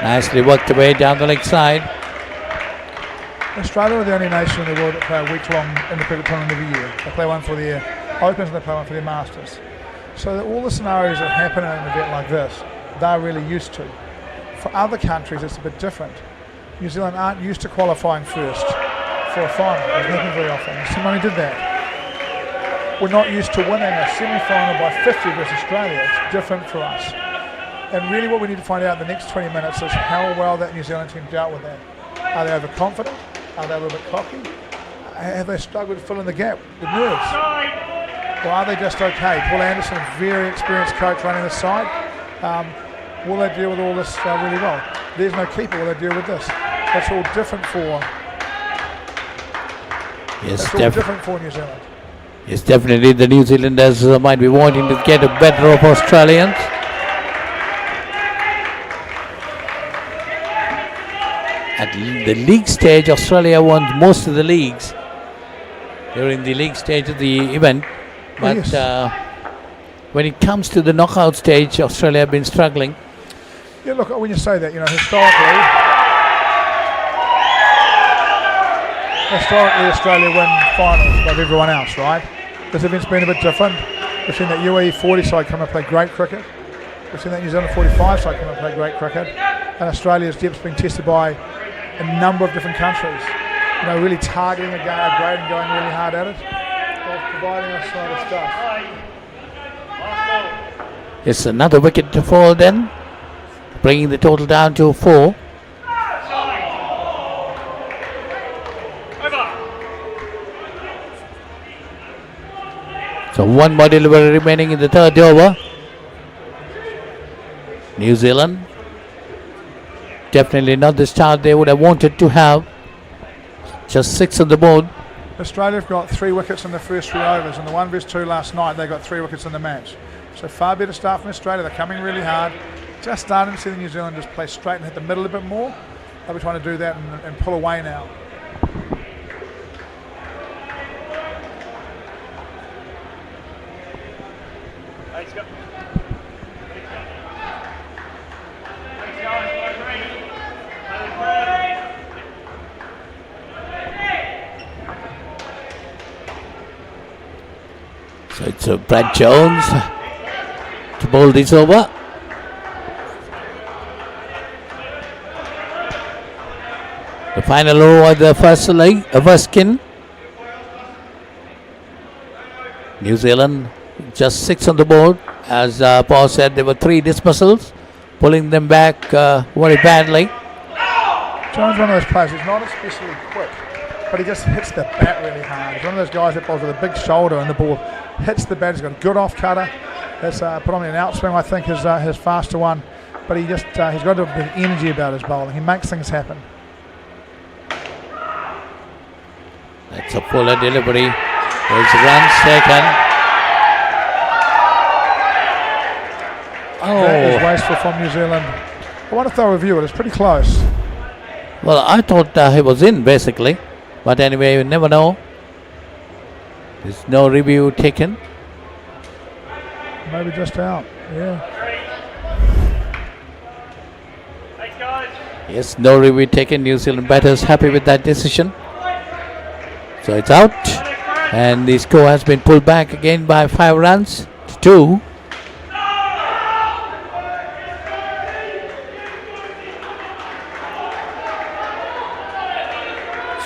Nicely worked away down the leg side. Australia are the only nation in the world that play a week-long independent tournament every year. They play one for their Opens and they play one for their Masters. So that all the scenarios that happen in an event like this, they're really used to. For other countries, it's a bit different. New Zealand aren't used to qualifying first for a final. It doesn't happen very often. New Zealand only did that. We're not used to winning a semi-final by 50 versus Australia. It's different for us. And really what we need to find out in the next 20 minutes is how well that New Zealand team dealt with that. Are they overconfident? Are they a little bit cocky? Have they struggled to fill in the gap, the nerves? Or are they just okay? Paul Anderson, very experienced coach running this side. Will they deal with all this really well? There's no keeper. Will they deal with this? That's all different for Yes, That's all different for New Zealand. Yes, definitely the New Zealanders might be wanting to get a better of Australians. At the league stage, Australia won most of the leagues during the league stage of the event. But when it comes to the knockout stage, Australia have been struggling. Yeah, look, when you say that, historically Australia win finals above everyone else, right? This event's been a bit different. We've seen that UAE 40 side come and play great cricket. We've seen that New Zealand 45 side come and play great cricket. And Australia's depth's been tested by a number of different countries. Really targeting a grade and going really hard at it. Providing us some other stuff. It's another wicket to fall then, bringing the total down to 4. So one more delivery remaining in the third over. New Zealand, definitely not the start they would have wanted to have. Just 6 on the board. Australia have got 3 wickets in the first 3 overs, and the 1 vs 2 last night they got 3 wickets in the match. So far better start from Australia. They're coming really hard. Just starting to see the New Zealanders play straight and hit the middle a bit more. They'll be trying to do that and pull away now. So it's Brad Jones to bowl this over. The final over of the first skin. New Zealand just 6 on the board. As Paul said, there were 3 dismissals, pulling them back very badly. Jones is one of those players who's not especially quick, but he just hits the bat really hard. He's one of those guys that bowls with a big shoulder and the ball hits the bat. He's got a good off cutter. That's predominantly an outswing, I think, is his faster one. But he's got a bit of energy about his bowling. He makes things happen. That's a fuller delivery. There's runs taken. That is wasteful from New Zealand. I wonder if they'll review it. It's pretty close. Well, I thought he was in, basically. But anyway, you never know. There's no review taken. Maybe just out. Yeah. Yes, no review taken. New Zealand batters happy with that decision. So it's out. And the score has been pulled back again by 5 runs to 2.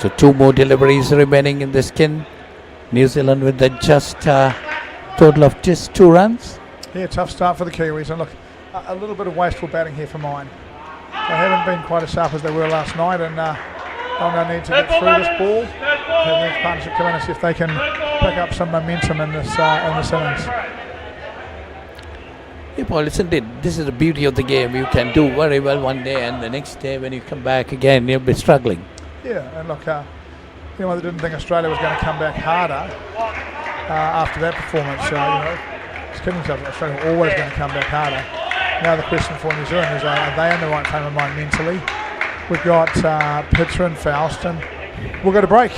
So 2 more deliveries remaining in the skin. New Zealand with a total of just 2 runs. Yeah, tough start for the Kiwis. And look, a little bit of wasteful batting here for mine. They haven't been quite as sharp as they were last night, and they'll now need to get through this ball. Have the next partnership come in and see if they can pick up some momentum in this innings. Yeah, Paul, isn't it? This is the beauty of the game. You can do very well one day, and the next day when you come back again, you'll be struggling. Yeah, and look, anyone that didn't think Australia was going to come back harder after that performance, just kidding themselves. Australia were always going to come back harder. Now the question for New Zealand is, are they in the right frame of mind mentally? We've got Pitcher and Faust, and we'll go to break.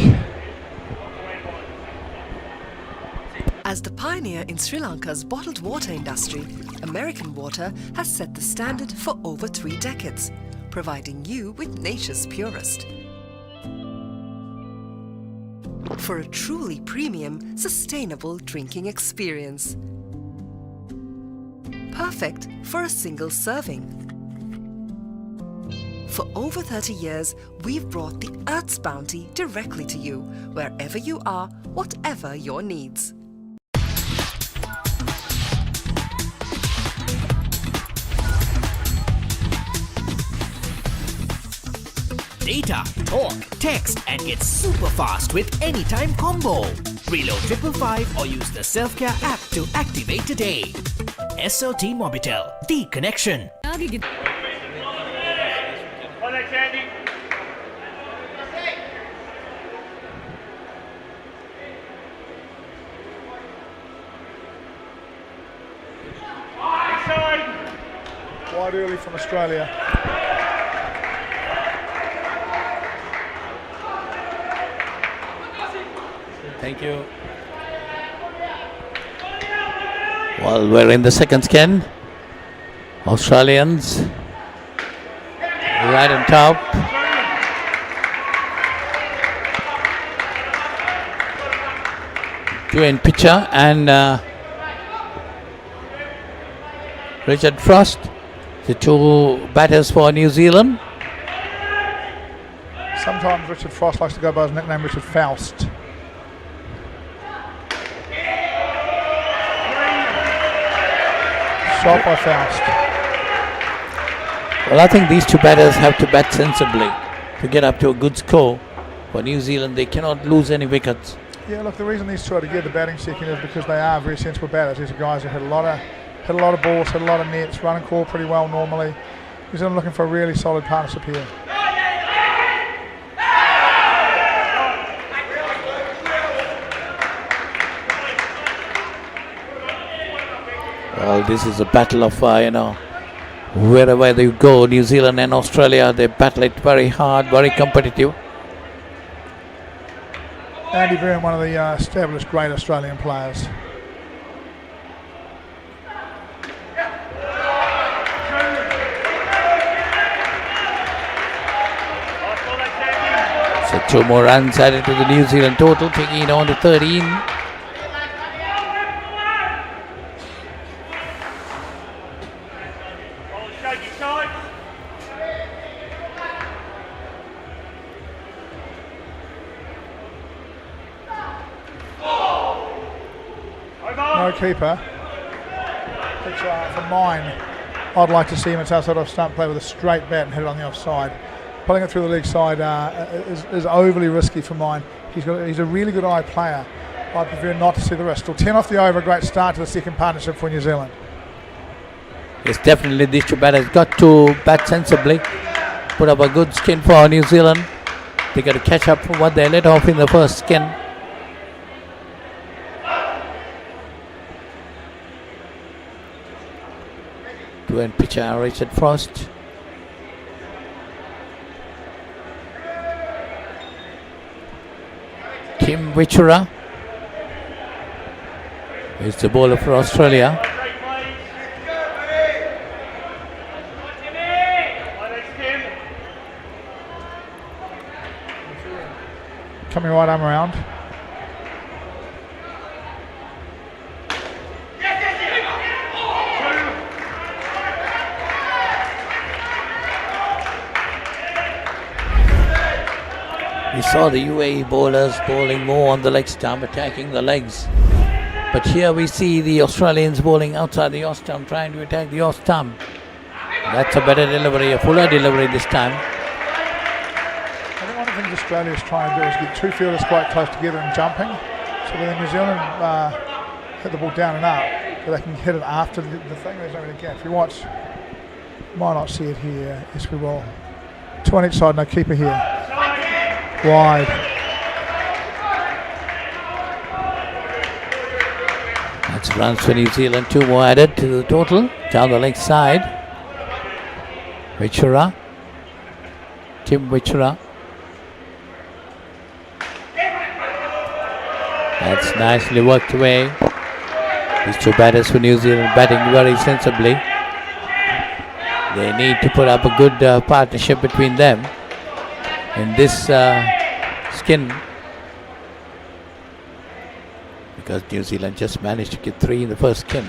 As the pioneer in Sri Lanka's bottled water industry, American Water has set the standard for over 3 decades, providing you with nature's purest. For a truly premium, sustainable drinking experience. Perfect for a single serving. For over 30 years, we've brought the Earth's bounty directly to you, wherever you are, whatever your needs. Data, talk, text, and get super fast with Anytime Combo. Reload 555 or use the Self-Care app to activate today. SLT Mobitel, the connection. wide early from Australia. Thank you. Well, we're in the second skin. Australians right on top. Dwayne Pitcher and Richard Frost, the two batters for New Zealand. Sometimes Richard Frost likes to go by his nickname Richard Faust. Shot by Faust. Well, I think these two batters have to bat sensibly to get up to a good score. For New Zealand, they cannot lose any wickets. Yeah, look, the reason these two are together batting second is because they are very sensible batters. These are guys who hit a lot of balls, hit a lot of nets, run and call pretty well normally. New Zealand looking for a really solid partnership here. Well, this is a battle of, wherever they go, New Zealand and Australia, they battle it very hard, very competitive. Andy Byrne, one of the established great Australian players. So 2 more runs added to the New Zealand total, taking it on to 13. No keeper. Which for mine, I'd like to see him outside off stump play with a straight bat and hit it on the offside. Pulling it through the leg side is overly risky for mine. He's a really good eye player. I prefer not to see the risk. Still 10 off the over, a great start to the second partnership for New Zealand. Yes, definitely these two batters got to bat sensibly, put up a good skin for New Zealand. They got to catch up for what they let off in the first skin. Dwayne Pitcher, Richard Frost. Tim Wichura is the bowler for Australia. Coming right arm around. We saw the UAE bowlers bowling more on the leg stump, attacking the legs. But here we see the Australians bowling outside the off stump, trying to attack the off stump. That's a better delivery, a fuller delivery this time. I think one of the things Australia is trying to do is get two fielders quite close together and jumping. So when New Zealand hit the ball down and up, so they can hit it after the thing. There's no really gap. If you watch, might not see it here. Yes, we will. 2 on each side, no keeper here. Wide. That's runs for New Zealand, 2 more added to the total, down the leg side. Wichura, Tim Wichura. That's nicely worked away. These two batters for New Zealand batting very sensibly. They need to put up a good partnership between them in this skin, because New Zealand just managed to get 3 in the first skin.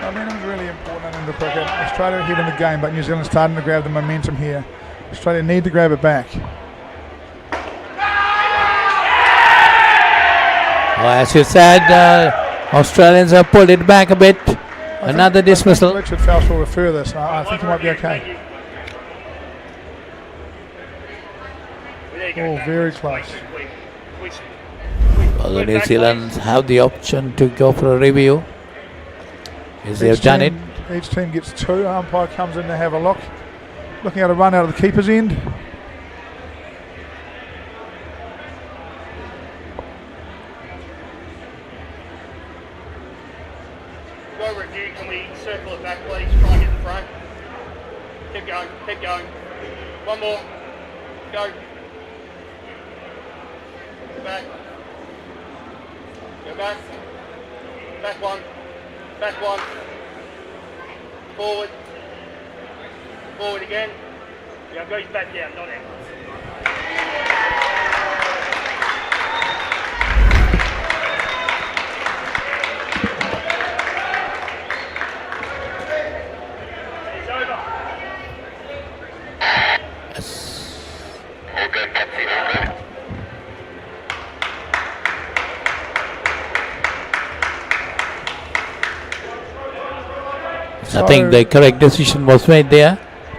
Momentum is really important in the cricket. Australia ahead in the game, but New Zealand starting to grab the momentum here. Australia need to grab it back. Well, as you said, Australians have pulled it back a bit. Another dismissal. Richard Faust will refer this. I think he might be okay. Oh, very close. Well, the New Zealand have the option to go for a review. As they've done it. Each team gets 2. Umpire comes in to have a look. Looking at a run out of the keeper's end. it back, please. Try and get the front. Keep going, keep going. One more. Go. Go back. Go back. Back one. Back one. Forward. Forward again. Yeah, go back down, not out. It's over. I think the correct decision was made there,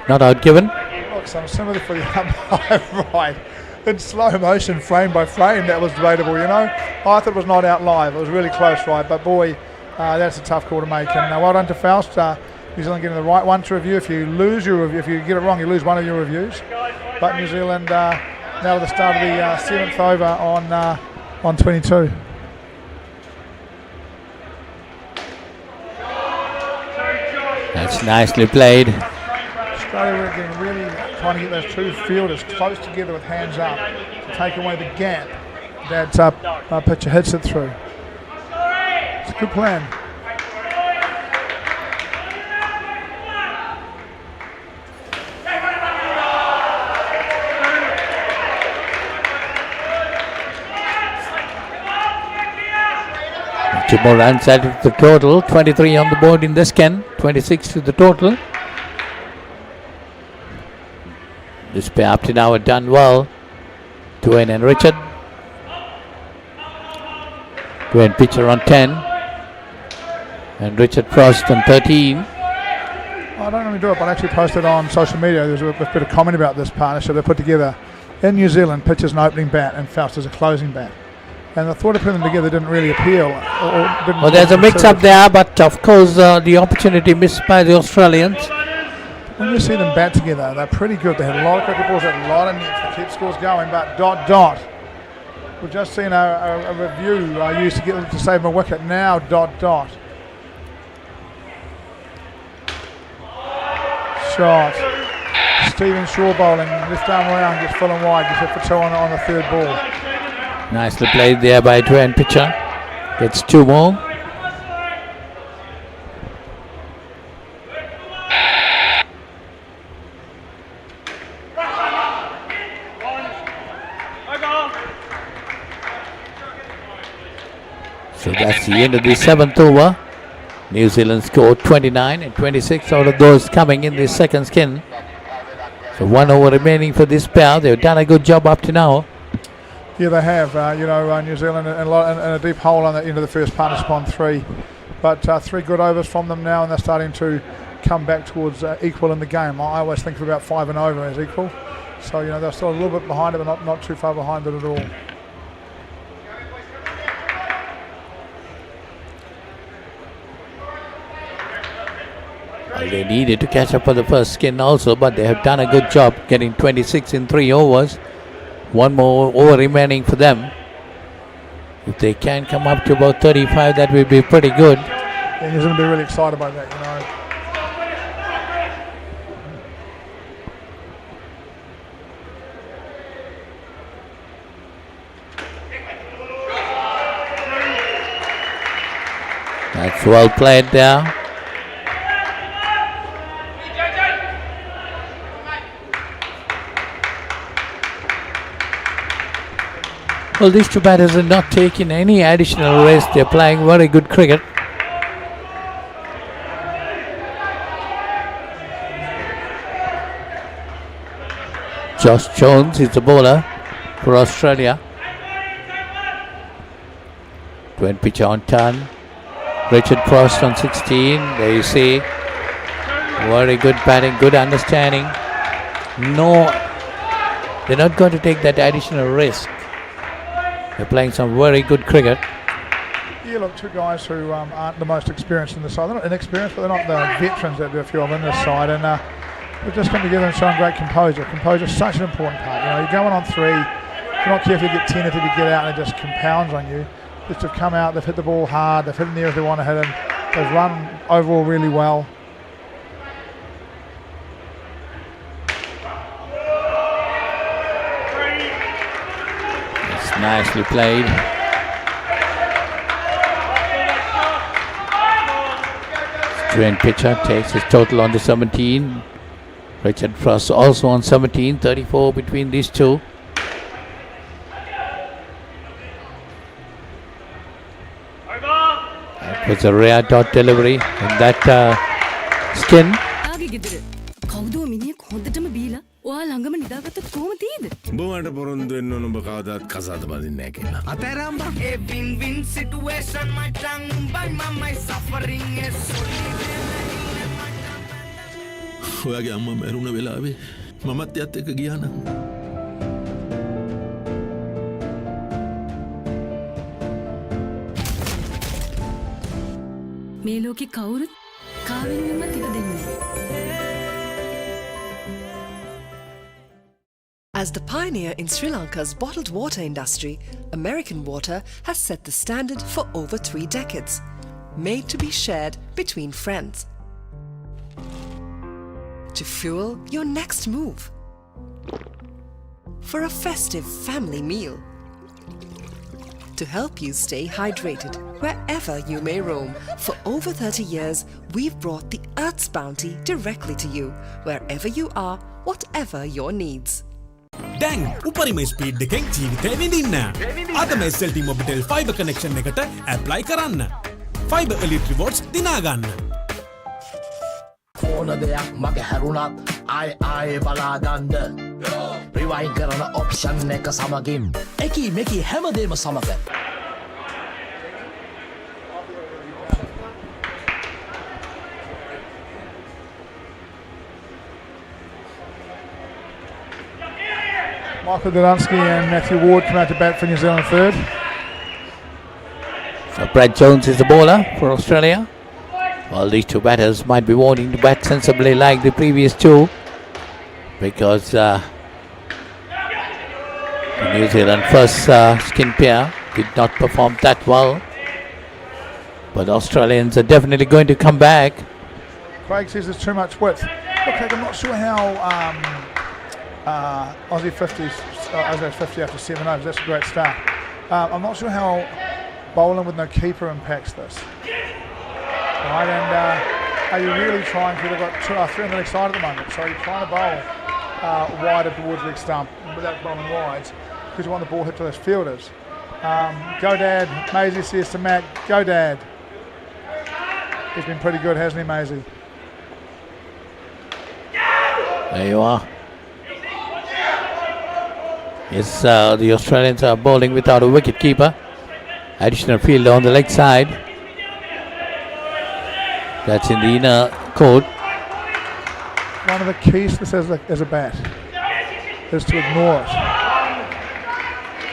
not out given. Look, some sympathy for the umpire, right? In slow motion, frame by frame, that was debatable, you know. I thought it was not out live. It was really close, right? But boy, that's a tough call to make. And well done to Faust. New Zealand getting the right one to review. If you lose your review, if you get it wrong, you lose one of your reviews. But New Zealand now at the start of the seventh over on 22. That's nicely played. Australia were again really trying to get those two fielders close together with hands up to take away the gap that pitcher hits it through. It's a good plan. Two more runs added to the total. 23 on the board in this can. 26 to the total. This pair up to now have done well. Dwayne and Richard. Dwayne pitcher on 10. And Richard Frost on 13. I don't normally do it, but I actually posted on social media. There's a bit of comment about this partnership they put together. In New Zealand, pitcher's an opening bat and Faust is a closing bat. And the thought of putting them together didn't really appeal. Well, there's a mix-up there, but of course the opportunity missed by the Australians. When you see them bat together, they're pretty good. They had a lot of cricket balls, they had a lot of nets to keep scores going, but ... We've just seen a review used to get them to save a wicket. Now ... Shot. Stephen Shaw bowling, left arm round, gets full and wide, gets hit for two on the third ball. Nicely played there by Dwayne pitcher. Gets two more. So that's the end of the seventh over. New Zealand scored 29 and 26 out of those coming in the second skin. So 1 over remaining for this pair. They've done a good job up to now. Yeah, they have. New Zealand in a deep hole on the end of the first partnership on 3. But 3 good overs from them now, and they're starting to come back towards equal in the game. I always think of about 5 and over as equal. So, they're still a little bit behind it, but not too far behind it at all. Well, they needed to catch up for the first skin also, but they have done a good job getting 26 in 3 overs. 1 more over remaining for them. If they can come up to about 35, that will be pretty good. Yeah, he's going to be really excited by that, That's well played there. Well, these two batters are not taking any additional rest. They're playing very good cricket. Josh Jones is the bowler for Australia. Dwayne pitcher on turn. Richard Frost on 16. There you see. Very good batting, good understanding. No, they're not going to take that additional risk. They're playing some very good cricket. Yeah, look, 2 guys who aren't the most experienced in the side. They're not inexperienced, but they're not the veterans that there are a few of in this side. And they've just come together and shown great composure. Composure is such an important part. You're going on 3. If you're not careful, you get 10 if you get out and it just compounds on you. Just have come out, they've hit the ball hard, they've hit in the areas they want to hit in. They've run overall really well. Nicely played. Stuart pitcher takes his total on to 17. Richard Frost also on 17, 34 between these two. That was a rare dot delivery in that skin. කවුදෝ මිනිහෙක් හොඳටම බීලා ඔයා ළඟම නිදාගත්තොත් කොහොම තියෙද? බොවට පොරොන්දු වෙන්න ඕන ඔබ කවදාත් කසාද බඳින්නේ නැහැ කියලා. අතෑරම් බං. A win-win situation, my tongue by my suffering is ඔයාගේ අම්මා මැරුණ වෙලාවේ මමත් එයත් එක්ක ගියා නම් මේ ලෝකේ කවුරුත් කාවෙන්වත් ඉඩ දෙන්නේ නැහැ. As the pioneer in Sri Lanka's bottled water industry, American Water has set the standard for over 3 decades, made to be shared between friends. To fuel your next move, for a festive family meal, to help you stay hydrated wherever you may roam. For over 30 years, we've brought the Earth's bounty directly to you, wherever you are, whatever your needs. දැන් උපරිම speed එකෙන් ජීවිතේ විඳින්න. අදම SLT Mobitel fiber connection එකට apply කරන්න. Fiber Elite Rewards දිනා ගන්න. ඕන දෙයක් මගේ හැරුණත් ආයේ බලා ගන්න. රිවයින් කරන ඔප්ෂන් එක සමගින් එකී මේකී හැමදේම සමග. Michael Delansky and Matthew Ward come out to bat for New Zealand third. So Brad Jones is the bowler for Australia. Well, these two batters might be wanting to bat sensibly like the previous two, because the New Zealand first skin pair did not perform that well. But Australians are definitely going to come back. Craig says there's too much width. Look, Craig, I'm not sure how Aussie 50s, Aussie 50 after 7 overs, that's a great start. I'm not sure how bowling with no keeper impacts this. Right, and are you really trying to, they've got 3 on the next side at the moment, so you're trying to bowl wider towards the leg stump without bowling wides, because you want the ball hit to those fielders. Go Dad, Maisie says to Matt, go Dad. He's been pretty good, hasn't he, Maisie? There you are. Yes, the Australians are bowling without a wicket keeper. Additional fielder on the leg side. That's in the inner court. One of the keys to this as a bat is to ignore it.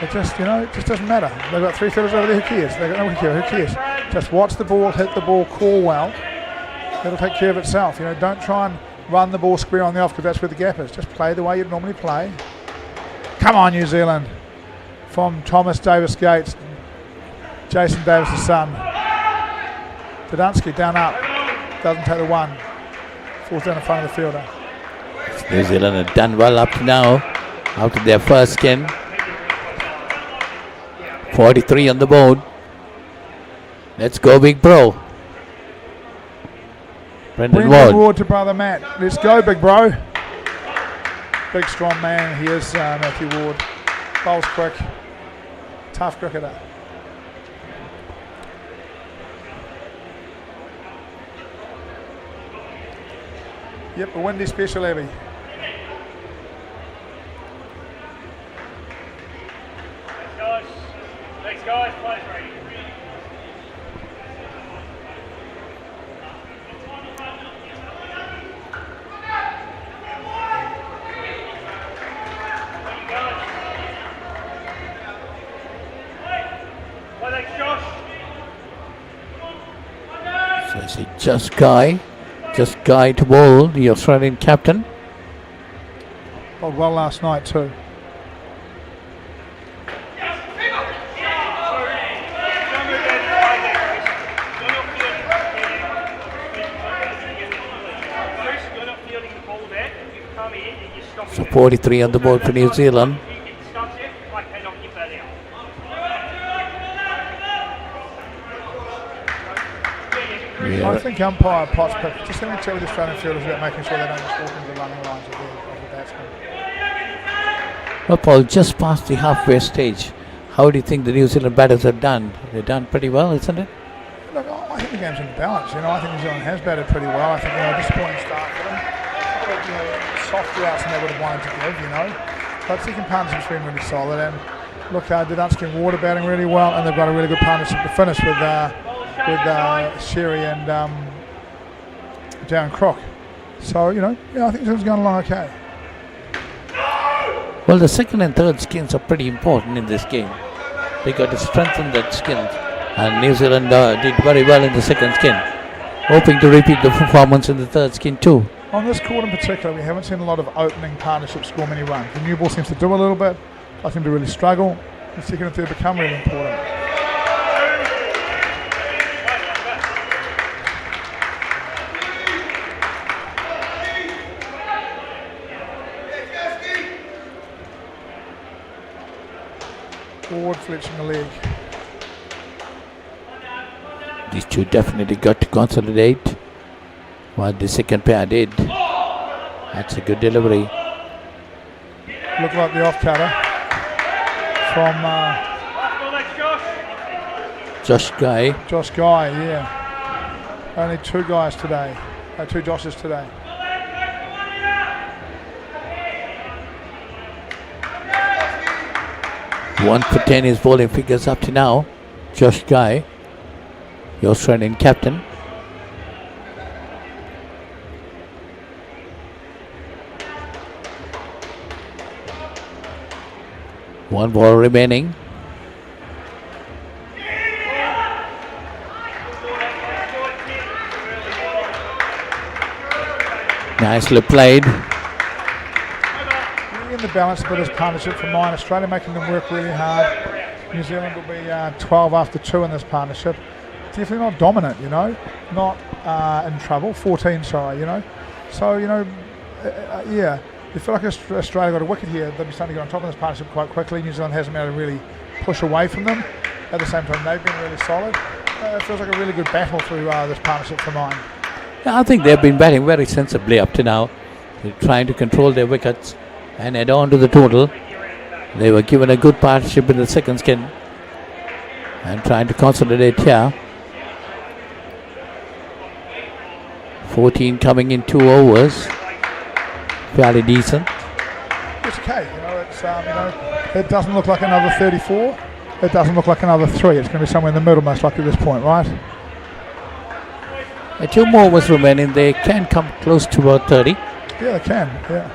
It just, it just doesn't matter. They've got 3 fielders over there, who cares? They've got no wicket keeper, who cares? Just watch the ball, hit the ball, call well. It'll take care of itself. Don't try and run the ball square on the off, because that's where the gap is. Just play the way you'd normally play. Come on, New Zealand. From Thomas Davis Gates, Jason Davis' son. Dudansky down up. Doesn't take the one. Falls down in front of the fielder. New Zealand have done well up to now, after their first skin. 43 on the board. Let's go, big bro. Brendan Ward to brother Matt. Let's go, big bro. Big strong man he is, Matthew Ward. Bowls quick. Tough cricketer. Yep, a windy special, Abby. Thanks guys, players ready. So it's just Guy to bowl, the Australian captain. Bowled well last night too. So 43 on the board for New Zealand. Yeah. I think umpire Potts picked. Just having a chat with the Australian fielders about making sure they don't just walk into the running lines of the batsmen. Well, Paul, just past the halfway stage, how do you think the New Zealand batters have done? They've done pretty well, isn't it? Look, I think the game's in balance. I think New Zealand has batted pretty well. I think disappointing start for them. Softer outs than they would have wanted to give. But second partnership's been really solid. And look, Dudansky and Ward are batting really well, and they've got a really good partnership to finish with Sherry and Darren Crook. So I think it's going along okay. Well, the second and third skins are pretty important in this game. They got to strengthen that skin, and New Zealand did very well in the second skin, hoping to repeat the performance in the third skin too. On this court in particular, we haven't seen a lot of opening partnerships score many runs. The new ball seems to do a little bit. I seem to really struggle. The second and third become really important. Forward fletching the leg. These two definitely got to consolidate what the second pair did. That's a good delivery. Looked like the off cutter from Josh Guy. Josh Guy, yeah. Only two guys today. Two Joshes today. One for 10 is bowling figures up to now. Josh Guy, the Australian captain. One ball remaining. Nicely played. In the balance a bit as partnership for mine. Australia making them work really hard. New Zealand will be 12 after 2 in this partnership. Definitely not dominant, not in trouble. 14, sorry, So, yeah. You feel like Australia got a wicket here, they'll be starting to get on top of this partnership quite quickly. New Zealand hasn't been able to really push away from them. At the same time, they've been really solid. It feels like a really good battle through this partnership for mine. Yeah, I think they've been batting very sensibly up to now. They're trying to control their wickets and add on to the total. They were given a good partnership in the second skin and trying to consolidate here. 14 coming in 2 overs. Fairly decent. It's okay, it's it doesn't look like another 34. It doesn't look like another 3. It's going to be somewhere in the middle most likely at this point, right? 2 more overs remaining. They can come close to about 30. Yeah, they can, yeah.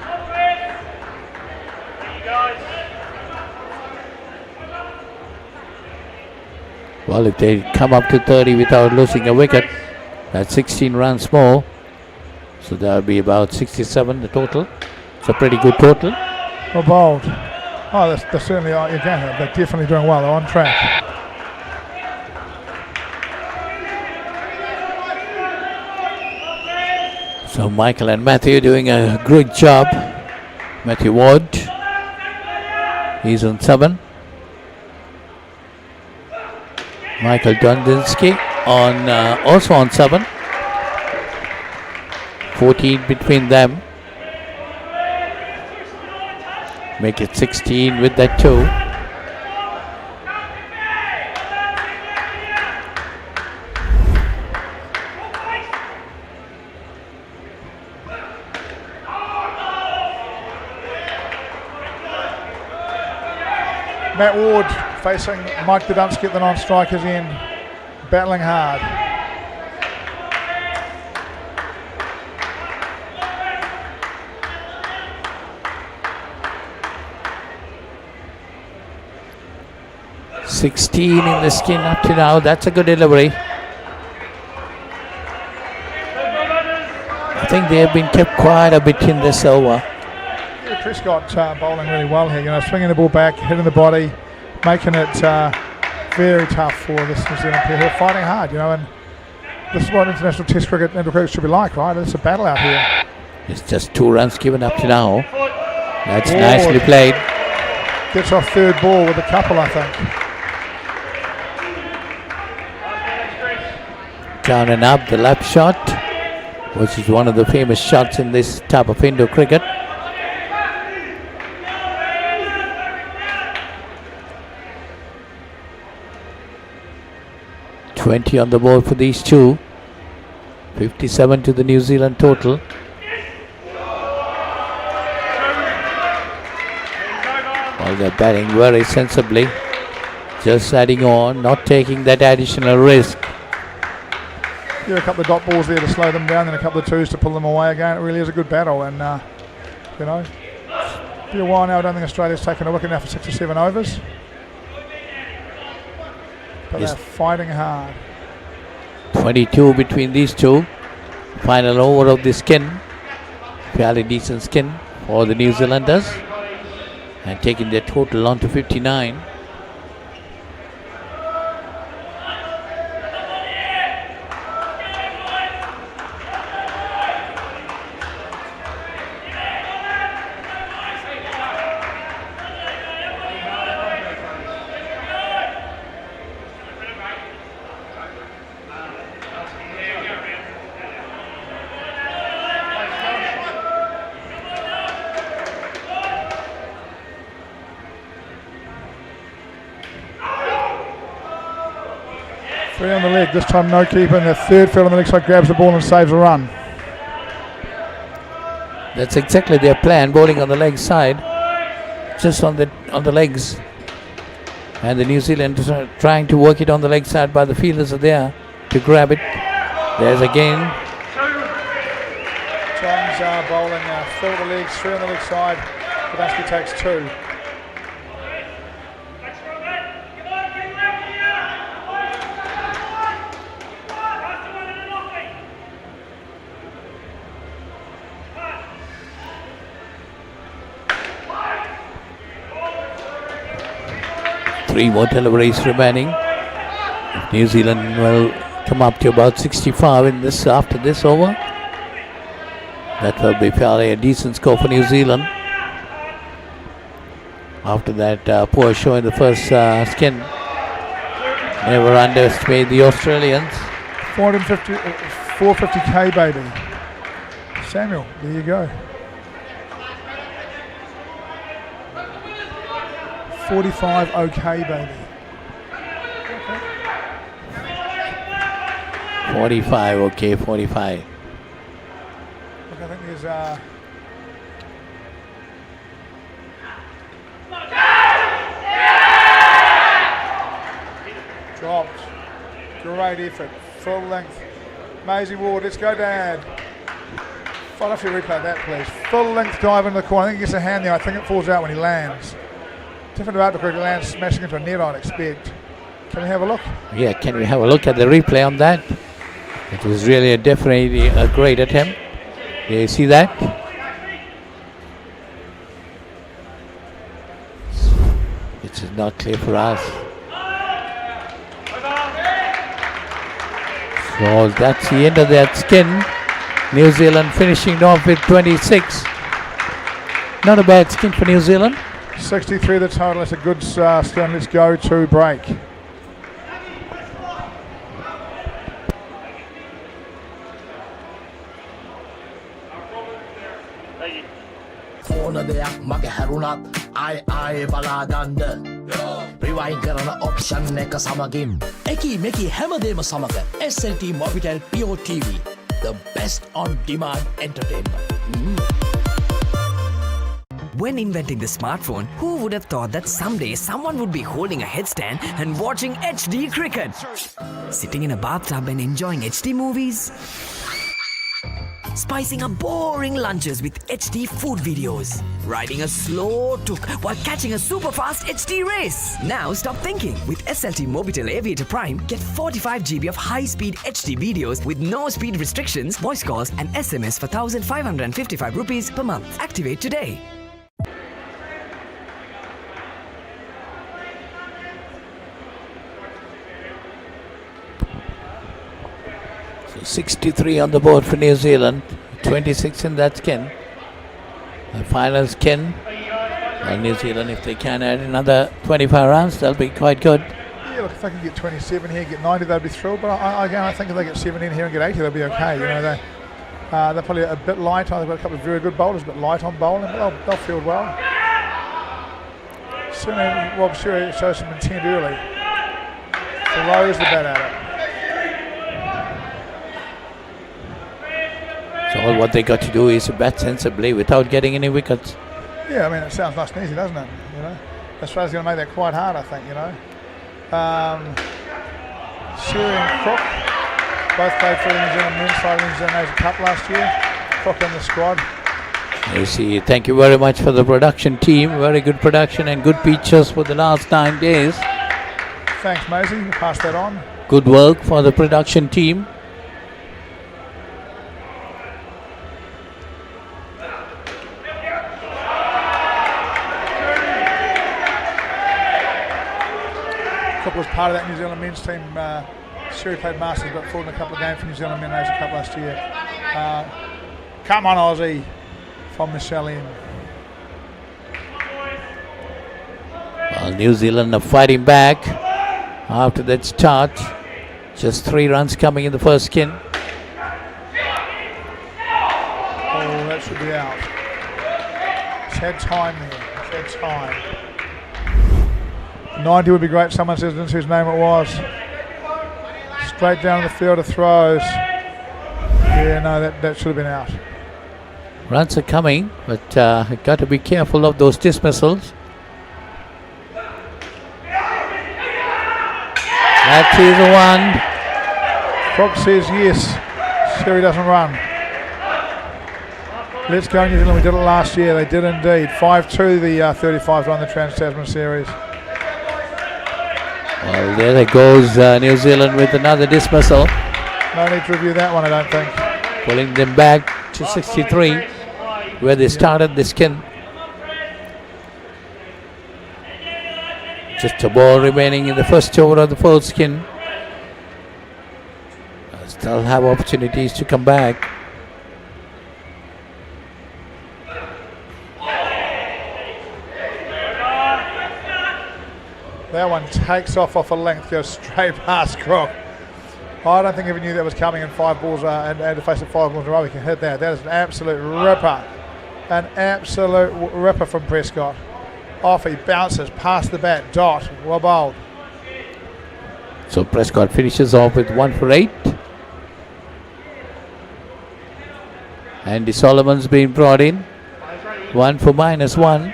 Well, if they come up to 30 without losing a wicket, that's 16 runs more. So that'll be about 67 the total. It's a pretty good total. Well bowled. Oh, they certainly are. Again, they're definitely doing well. They're on track. So Michael and Matthew doing a great job. Matthew Ward, he's on 7. Michael Dundinsky on also on 7. 14 between them. Make it 16 with that 2. Matt Ward facing Mike Dudansky at the non-strikers end, battling hard. $16 in the skin up to now. That's a good delivery. I think they have been kept quite a bit in this over. Yeah, Prescott bowling really well here. Swinging the ball back, hitting the body, making it very tough for this New Zealand pair who are fighting hard. And this is what international Test cricket and cricket should be like, right? It's a battle out here. It's just 2 runs given up to now. That's nicely played. Gets off third ball with a couple, I think. Down and up, the lap shot, which is one of the famous shots in this type of indoor cricket. $20 on the board for these two. 57 to the New Zealand total. Well, they're batting very sensibly. Just adding on, not taking that additional risk. Yeah, a couple of dot balls there to slow them down and a couple of twos to pull them away again. It really is a good battle, and you know, it's been a while now. I don't think Australia's taken a wicket now for 6 or 7 overs, but Yes. they're fighting hard. 22 between these two. Final over of the skin. Fairly decent skin for the New Zealanders, and taking their total on to 59. Three on the leg, this time no keeper, and the third field on the leg side grabs the ball and saves a run. That's exactly their plan, bowling on the leg side, just on the legs. And the New Zealanders are trying to work it on the leg side, but the fielders are there to grab it. There's again. Johns are bowling four on the legs, three on the leg side. Kadansky takes 2. Three more deliveries remaining. New Zealand will come up to about 65 in this after this over. That will be fairly a decent score for New Zealand. After that poor show in the first skin, never underestimate the Australians. 450k, baby. Samuel, there you go. 45 okay, baby. 45, okay, 45. Look, I think there's dropped. Great effort. Full length. Maisie Ward, let's go, Dad. I'll have to replay that, please. Full length dive into the corner. I think he gets a hand there. I think it falls out when he lands. Different about the cricket, lands smashing into a net, I'd expect. Can we have a look? Yeah, can we have a look at the replay on that? It was really definitely a great attempt. Do you see that? It is not clear for us. So that's the end of that skin. New Zealand finishing off with 26. Not a bad skin for New Zealand. 63 the total. It's a good skin. Let's go to break. ඕන දෙයක් මගේ හැරුණත් ආයේ බලාගන්න rewind කරන option එක සමගින් එකී මෙකී හැමදේම සමග SLT Mobitel Pure TV, the best on demand entertainment. When inventing the smartphone, who would have thought that someday someone would be holding a headstand and watching HD cricket? Sitting in a bathtub and enjoying HD movies? Spicing up boring lunches with HD food videos. Riding a slow tuk while catching a super fast HD race. Now stop thinking. With SLT Mobitel Aviator Prime, get 45 GB of high-speed HD videos with no speed restrictions, voice calls and SMS for 1,555 rupees per month. Activate today. So 63 on the board for New Zealand, 26 in that skin. The final skin. Well, New Zealand, if they can add another 25 runs, that'll be quite good. Yeah, look, if they can get 27 here, get 90, they'd be thrilled. But I think if they get 17 here and get 80, they'll be okay. You know, they're probably a bit light. They've got a couple of very good bowlers, a bit light on bowling, but they'll field well. Certainly, Rob Sherry shows some intent early. Throws the bat at it. So all what they got to do is bat sensibly without getting any wickets. Yeah, I mean, it sounds nice and easy, doesn't it? You know, Australia's going to make that quite hard, I think. You know, Sherry and Crook both played for the New Zealand men's side of the New Zealand Asia Cup last year. Crook in the squad. You see, thank you very much for the production team. Very good production and good pictures for the last 9 days. Thanks, Maisie. We'll pass that on. Good work for the production team. Cook was part of that New Zealand men's team. Sherry played Masters, but fought in a couple of games for New Zealand Men Asia Cup last year. Come on, Aussie, from Michelle Ian. Well, New Zealand are fighting back after that start. Just 3 runs coming in the first skin. Oh, that should be out. It's had time there. It's had time. 90 would be great. Someone says whose name it was. Straight down the field of throws. Yeah, no, that should have been out. Runs are coming, but got to be careful of those dismissals. That is the one. Crook says yes. Sherry doesn't run. Let's go New Zealand. We did it last year. They did indeed. 5-2 the 35 on the Trans-Tasman Series. Well, there goes New Zealand with another dismissal. No need to review that one, I don't think. Pulling them back to 63, where they started the skin. Just a ball remaining in the first over of the fourth skin. Still have opportunities to come back. That one takes off a length, goes straight past Crook. I don't think he knew that was coming in 5 balls and to face it 5 balls in a row. He can hit that. That is an absolute ripper. An absolute ripper from Prescott. Off he bounces past the bat. Dot. Well bowled. So Prescott finishes off with 1 for 8. Andy Solomon's been brought in. 1 for -1.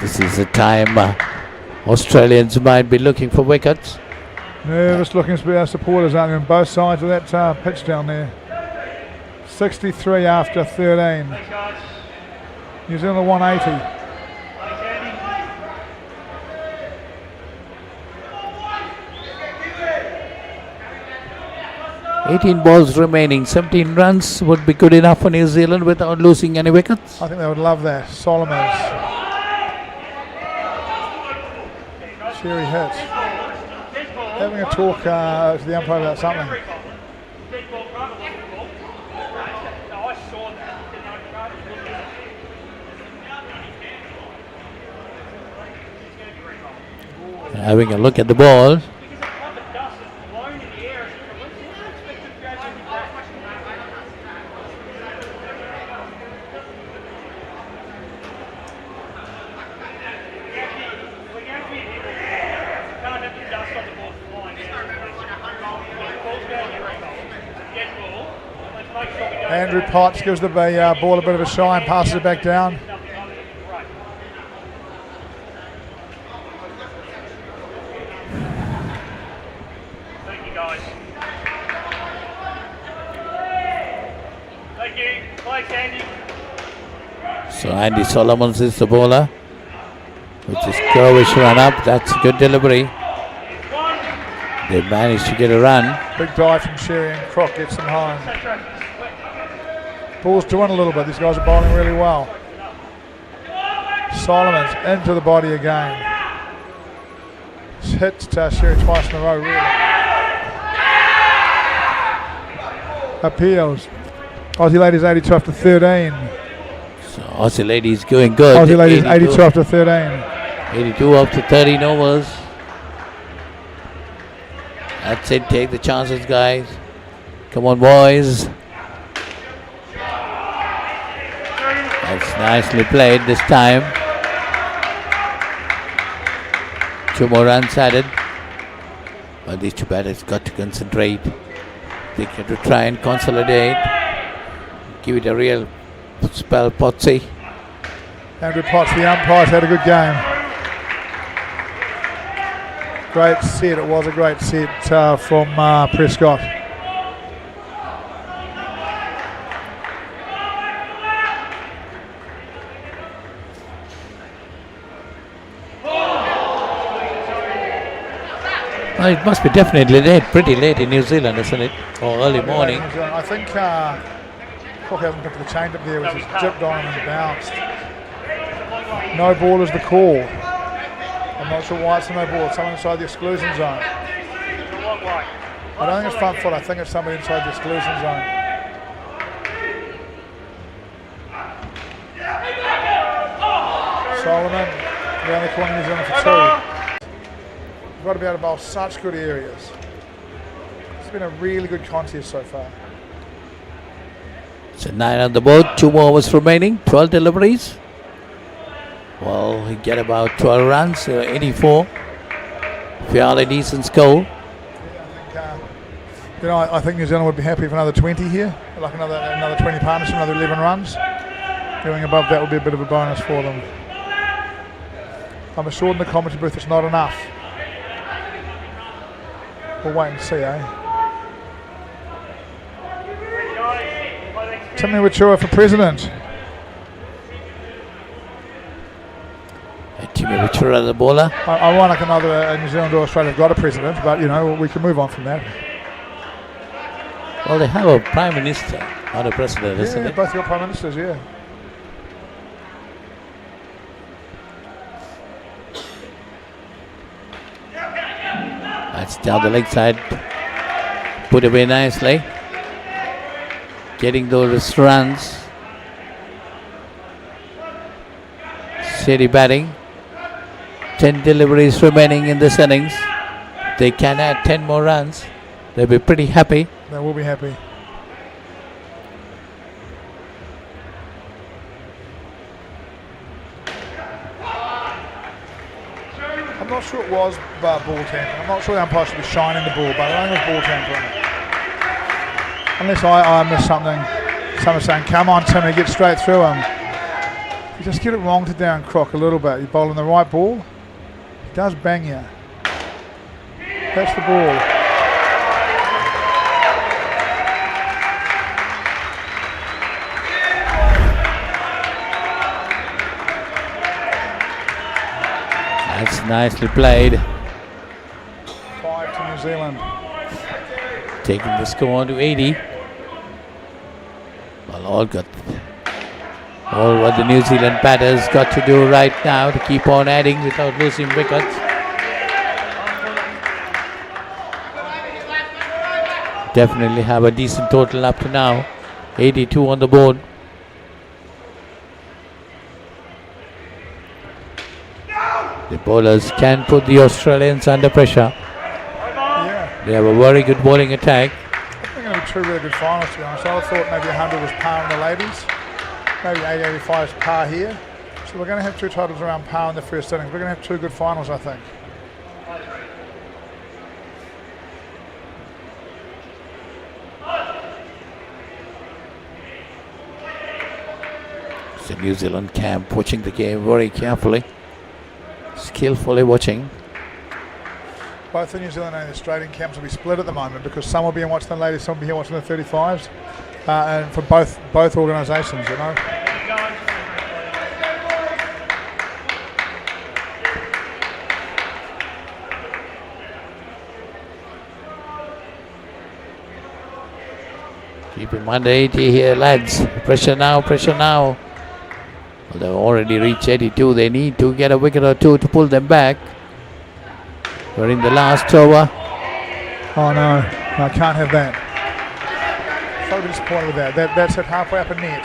This is the time Australians might be looking for wickets. Nervous looking supporters, aren't there, on both sides of that pitch down there. 63 after 13. New Zealand 180. "18 balls remaining, 17 runs would be good enough for New Zealand without losing any wickets." I think they would love that. Solomons. Sherry hits. Having a talk to the umpire about something. Having a look at the ball. Andrew Potts gives the ball a bit of a shine, passes it back down. Thank you, guys. Thank you. Thanks, Andy. So Andy Solomons is the bowler. With his curvish run up, that's a good delivery. They managed to get a run. Big dive from Sherry and Crook gets them home. Ball's to one a little bit. These guys are bowling really well. Solomons into the body again. Hits Sherry twice in a row, really. Appeals. Aussie ladies 82 after 13. So Aussie ladies going good. Aussie ladies 82 after 13. 82 after 13 overs. That's it. Take the chances, guys. Come on, boys. That's nicely played this time. 2 more runs added. But these two batters got to concentrate. They got to try and consolidate. Give it a real spell, Potsy. Andrew Potts, the umpires, had a good game. Great set. It was a great set from Prescott. Well, it must be definitely late, pretty late in New Zealand, isn't it? Or early morning. I think Cook hasn't got to the change up there, which is jipped on and bounced. No ball is the call. I'm not sure why it's a no ball. It's someone inside the exclusion zone. I don't think it's front foot. I think it's somebody inside the exclusion zone. Solomon around the corner, New Zealand for 2. You've got to be able to bowl such good areas. It's been a really good contest so far. So 9 on the board, 2 more overs remaining, 12 deliveries. Well, he get about 12 runs, 84. Fairly decent score. I think New Zealand would be happy with another 20 here, like another 20 partnership, another 11 runs. Going above that would be a bit of a bonus for them. I'm assured in the commentary booth it's not enough. We'll wait and see, Timmy Wachua for president. Timmy Wachua, the bowler. I want like another New Zealand or Australia have got a president, but we can move on from that. Well, they have a prime minister, not a president, isn't Yeah, it? both got prime ministers, yeah. That's down the leg side. Put away nicely. Getting those runs. Steady batting. 10 deliveries remaining in this innings. They can add 10 more runs. They'll be pretty happy. They will be happy. I'm not sure it was ball tampering. I'm not sure the umpire should be shining the ball, but I think it was ball tampering. Unless I missed something. Someone's saying, come on, Timmy, get straight through him. You just get it wrong to down Croc a little bit. You're bowling the right ball. He does bang you. That's the ball. That's nicely played. 5 to New Zealand. Taking the score on to 80. Well, all what the New Zealand batters got to do right now to keep on adding without losing wickets. Definitely have a decent total up to now. 82 on the board. The bowlers can put the Australians under pressure. Yeah. They have a very good bowling attack. I think it'll be 2 really good finals, to be honest. I thought maybe 100 was par in the ladies. Maybe 80-85 is par here. So we're going to have 2 titles around par in the first innings. We're going to have 2 good finals, I think. It's the New Zealand camp watching the game very carefully. Skillfully watching. Both the New Zealand and the Australian camps will be split at the moment because some will be watching the ladies, some will be here watching the 35s. And for both organisations, Keep in mind the 80 here, lads. Pressure now, pressure now. Well, they've already reached 82. They need to get a wicket or 2 to pull them back. We're in the last over. Oh no, I can't have that. totally disappointed with that. That's it halfway up a net.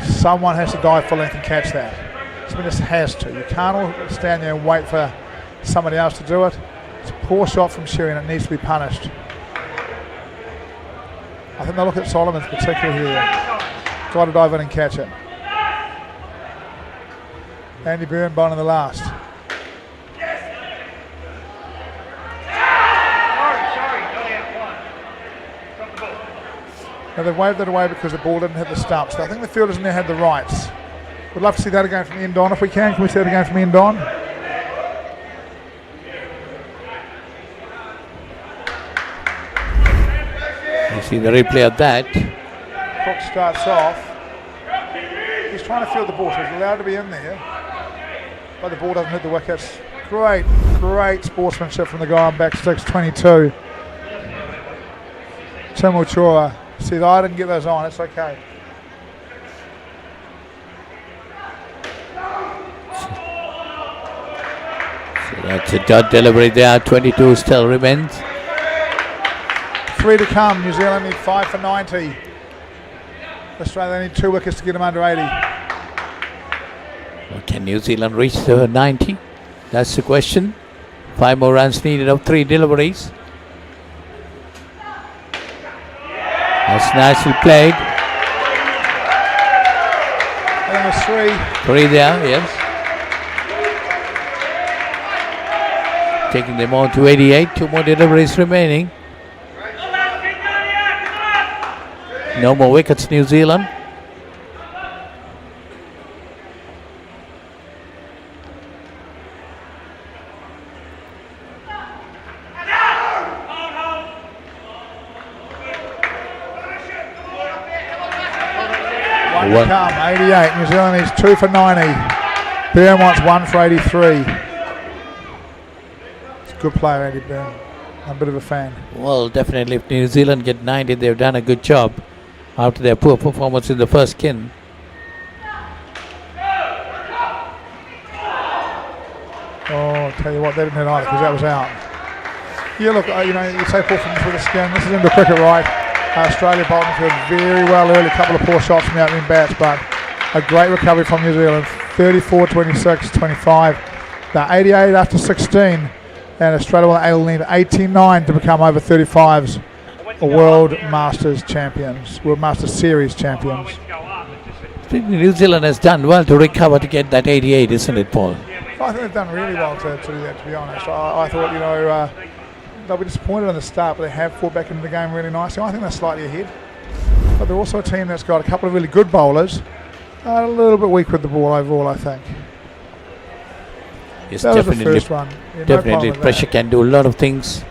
Someone has to dive for length and catch that. Someone just has to. You can't all stand there and wait for somebody else to do it. It's a poor shot from Sherry and it needs to be punished. I think they'll look at Solomon's particularly here. Got to dive in and catch it. Andy Byrne bowling in the last. Now they've waved it away because the ball didn't hit the stumps. So I think the fielders in there had the rights. We'd love to see that again from end on if we can. Can we see that again from end on? You see the replay of that. Cook starts off. He's trying to field the ball, so he's allowed to be in there. But the ball doesn't hit the wickets. Great sportsmanship from the guy on back six, 22. Tim Uchora. See, I didn't get those on, it's okay. So that's a dot delivery there, 22 still remains. 3 to come, New Zealand need 5 for 90. Australia need 2 wickets to get them under 80. Well, can New Zealand reach the 90? That's the question. 5 more runs needed of 3 deliveries. That's nicely played. And it was 3. 3 there, yes. Taking them on to 88. 2 more deliveries remaining. No more wickets, New Zealand. One to come, 88. New Zealand needs 2 for 90. Byrne wants 1 for 83. It's a good player, Andy Byrne. I'm a bit of a fan. Well, definitely if New Zealand get 90, they've done a good job after their poor performance in the first kin. Oh, I'll tell you what, they didn't hit either because that was out. Yeah, look, you know, you say poor from through the skin. This is into cricket, right? Australia bowled the field very well early. A couple of poor shots from the opening bats, but a great recovery from New Zealand. 34, 26, 25. They're 88 after 16. And Australia will need 89 to become over 35s. World Masters champions. World Masters Series champions. New Zealand has done well to recover to get that 88, isn't it, Paul? I think they've done really well to do that, to be honest. I thought, you know, they'll be disappointed on the start, but they have fought back into the game really nicely. I think they're slightly ahead. But they're also a team that's got a couple of really good bowlers. A little bit weak with the ball overall, I think. Yes, that definitely. was the first one. Yeah, Definitely, no pressure can do a lot of things.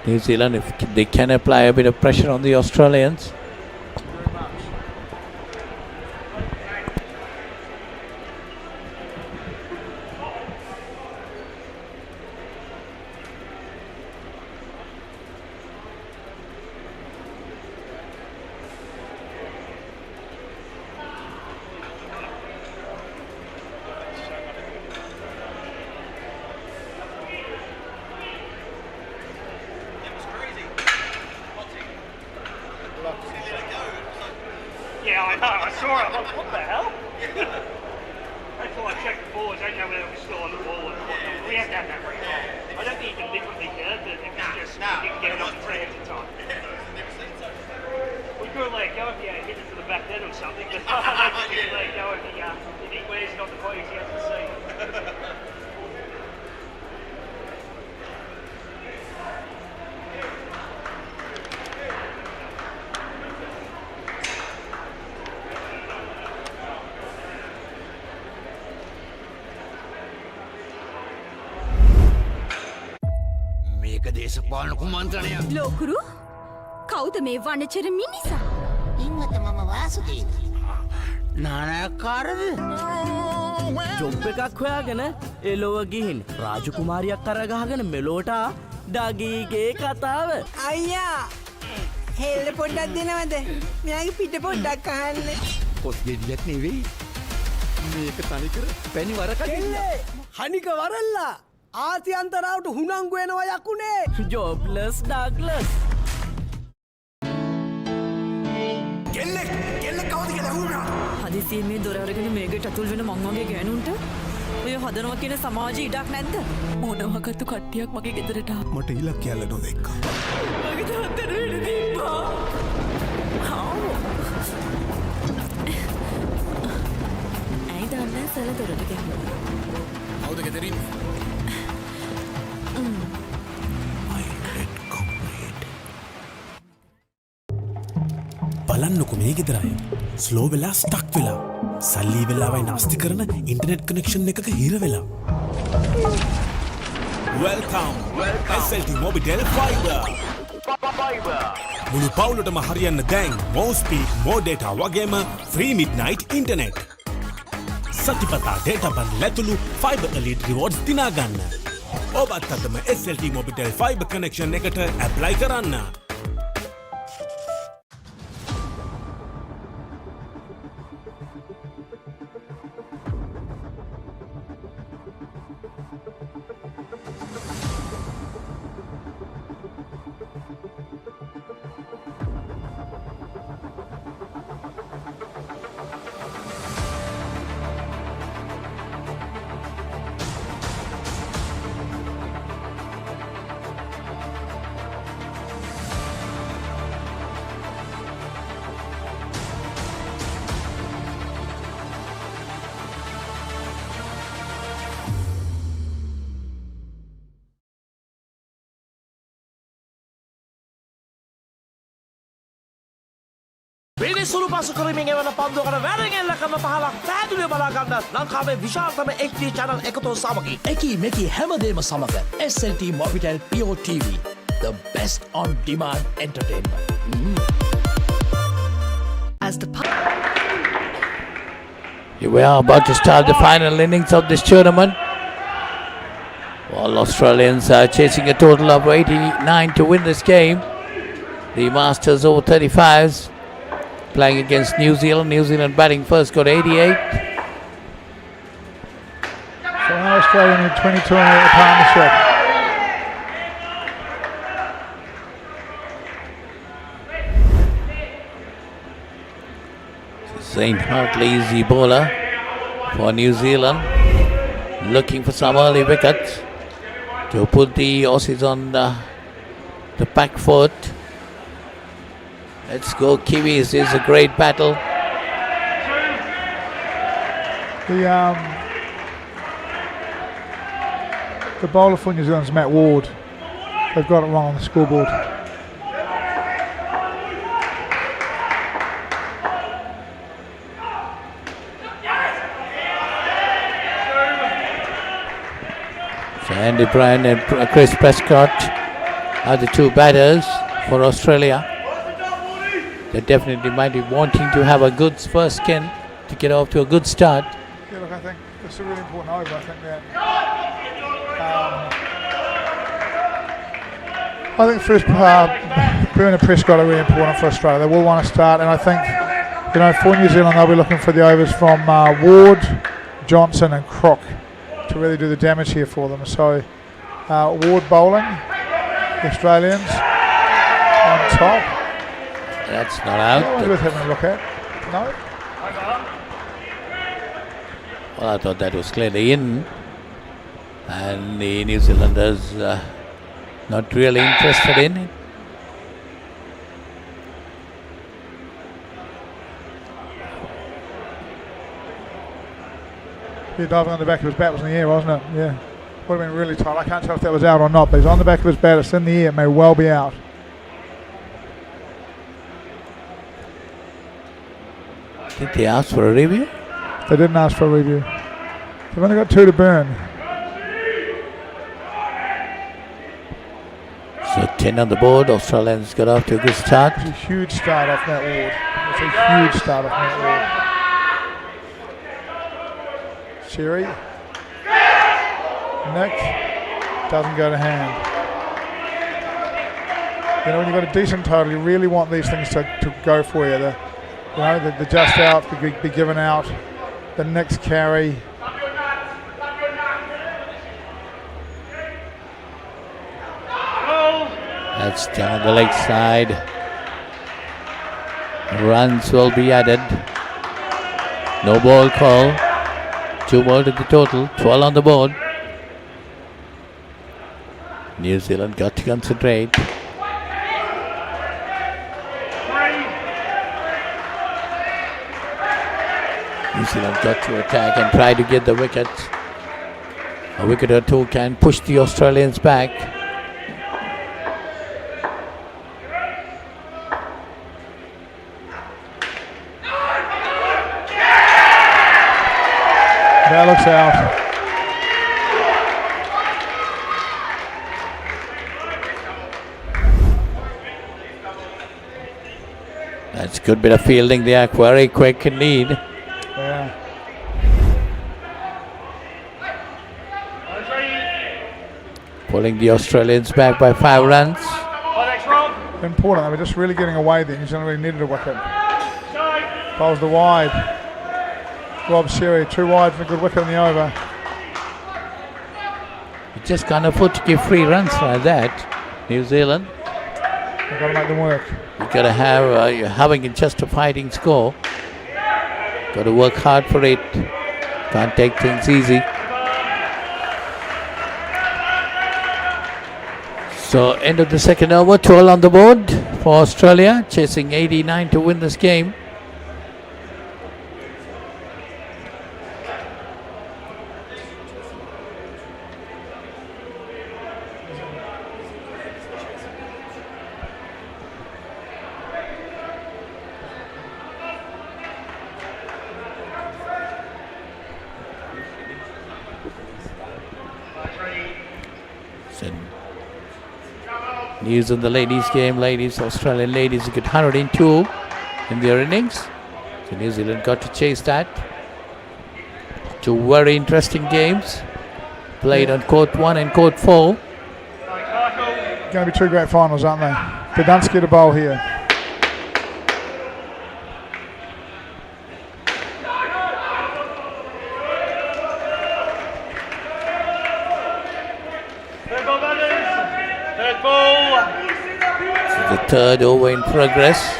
New Zealand, if they can apply a bit of pressure on the Australians. Yeah, I know. I saw it. I'm like, what the hell? That's why I checked the balls. I didn't know whether it was still on the ball or whatnot. We have to have that right now. I don't think you can deliberately get it, but if you just you can get it off the 3 extra time. We could let go if you hit it to the back net or something, but I don't think you can let go if he wears it on the body, he has to see. මේක දේශපාලන කුමන්ත්‍රණයක්. ලෝකුරු කවුද මේ වනචර මිනිසා? ඉන්නත මම Vasudeva. නානයක්කාරද? Job එකක් හොයාගෙන එලොව ගිහින් රාජකුමාරියක් කරගහගෙන මෙලෝට ඩගීගේ කතාව. අයියා හෙල්ල පොඩ්ඩක් දෙනවද? මෙයාගේ පිට පොඩ්ඩක් අහන්න. පොත් ගෙඩියක් නෙවෙයි. මේක තනිකර පැණි වරකට. හනික වරල්ලා. ආති අන්තරාවට හුනංගු වෙනවා යකුනේ. ජොබ්ලස් ඩග්ලස්. හදිසියෙන් මේ දොර අරගෙන මේකට ඇතුල් වෙන මං වගේ ගෑනුන්ට ඔය හදනවා කියන සමාජයේ ඉඩක් නැද්ද? මොනවාකටද කට්ටියක් මගේ ගෙදරට ආවා. මට ඉලක් කියලා නොදෙක්කා. මගේ තාත්තට වෙඩි දීපා. ඇයි දන්නේ සල දොරට ගැහුවා. කවුද ගෙදරින්? බලන්නකො මේ ගෙදර අය. ස්ලෝ වෙලා ස්ටක් වෙලා. සල්ලි වෙලාවයි නාස්ති කරන ඉන්ටර්නෙට් කනෙක්ෂන් එකක හිර වෙලා. Welcome. SLT Mobitel Fiber. මුළු පවුලටම හරියන්න දැන් more speed, more data වගේම free midnight internet. සතිපතා data bundle ඇතුළු Fiber Elite rewards දිනා ගන්න. ඔබත් අදම SLT Mobitel Fiber connection එකට apply කරන්න. පිරිසුළු පසු කරමින් එවන පන්දුවකට වැරගෙල්ල කරන පහලක් පැහැදිලිව බලා ගන්න ලංකාවේ විශාලතම HD channel එකතු සමගින් එකී මෙකී හැමදේම සමග SLT Mobitel Pure TV, the best on demand entertainment. As the We are about to start the final innings of this tournament. All Australians are chasing a total of 89 to win this game. The Masters over 35s playing against New Zealand. New Zealand batting first, got 88. So now Australia need 22 in the partnership. Zane Hartley is the bowler for New Zealand, looking for some early wickets to put the Aussies on the back foot. Let's go Kiwis, this is a great battle. The bowler for New Zealand's Matt Ward. They've got it wrong on the scoreboard. So Andy Bryan and Chris Prescott are the two batters for Australia. They definitely might be wanting to have a good first skin to get off to a good start. Yeah, look, I think it's a really important over. I think that Boone and Prescott are really important for Australia. They will want to start, and I think, you know, for New Zealand they'll be looking for the overs from Ward, Johnson, and Crook to really do the damage here for them. So Ward bowling, the Australians on top. That's not out. What was having a look at? No. Well, I thought that was clearly in, and the New Zealanders not really interested in it. Yeah, diving on the back of his bat was in the air, wasn't it? Yeah. Would have been really tight. I can't tell if that was out or not, but he's on the back of his bat. It's in the air. It may well be out. Did they ask for a review? They didn't ask for a review. They've only got 2 to burn. So 10 on the board. Australians got off to a good start. It's a huge start off Matt Ward. It's a huge start off Matt Ward. Sherry. Nick. Doesn't go to hand. You know, when you've got a decent total, you really want these things to go for you. The just out, be given out. The next carry. That's down the leg side. Runs will be added. No ball call. 2 more to the total. 12 on the board. New Zealand got to concentrate. New Zealand got to attack and try to get the wicket. A wicket or two can push the Australians back. That looks out. That's a good bit of fielding there. Very quick indeed. Yeah. Pulling the Australians back by 5 runs. Important. They were just really getting away there. New Zealand really needed a wicket. Bowls the wide. Rob Sherry, 2 wide for a good wicket in the over. You just can't afford to give 3 runs like that, New Zealand. They've got to make them work. You've got to have, you're having just a fighting score. Got to work hard for it. Can't take things easy. So end of the second over, 12 on the board for Australia, chasing 89 to win this game. News in the ladies game. Australian ladies get 102 in their innings. So New Zealand got to chase that. 2 very interesting games played on court 1 and court 4. Going to be 2 great finals, aren't they? Pedansky to bowl here. The third over in progress.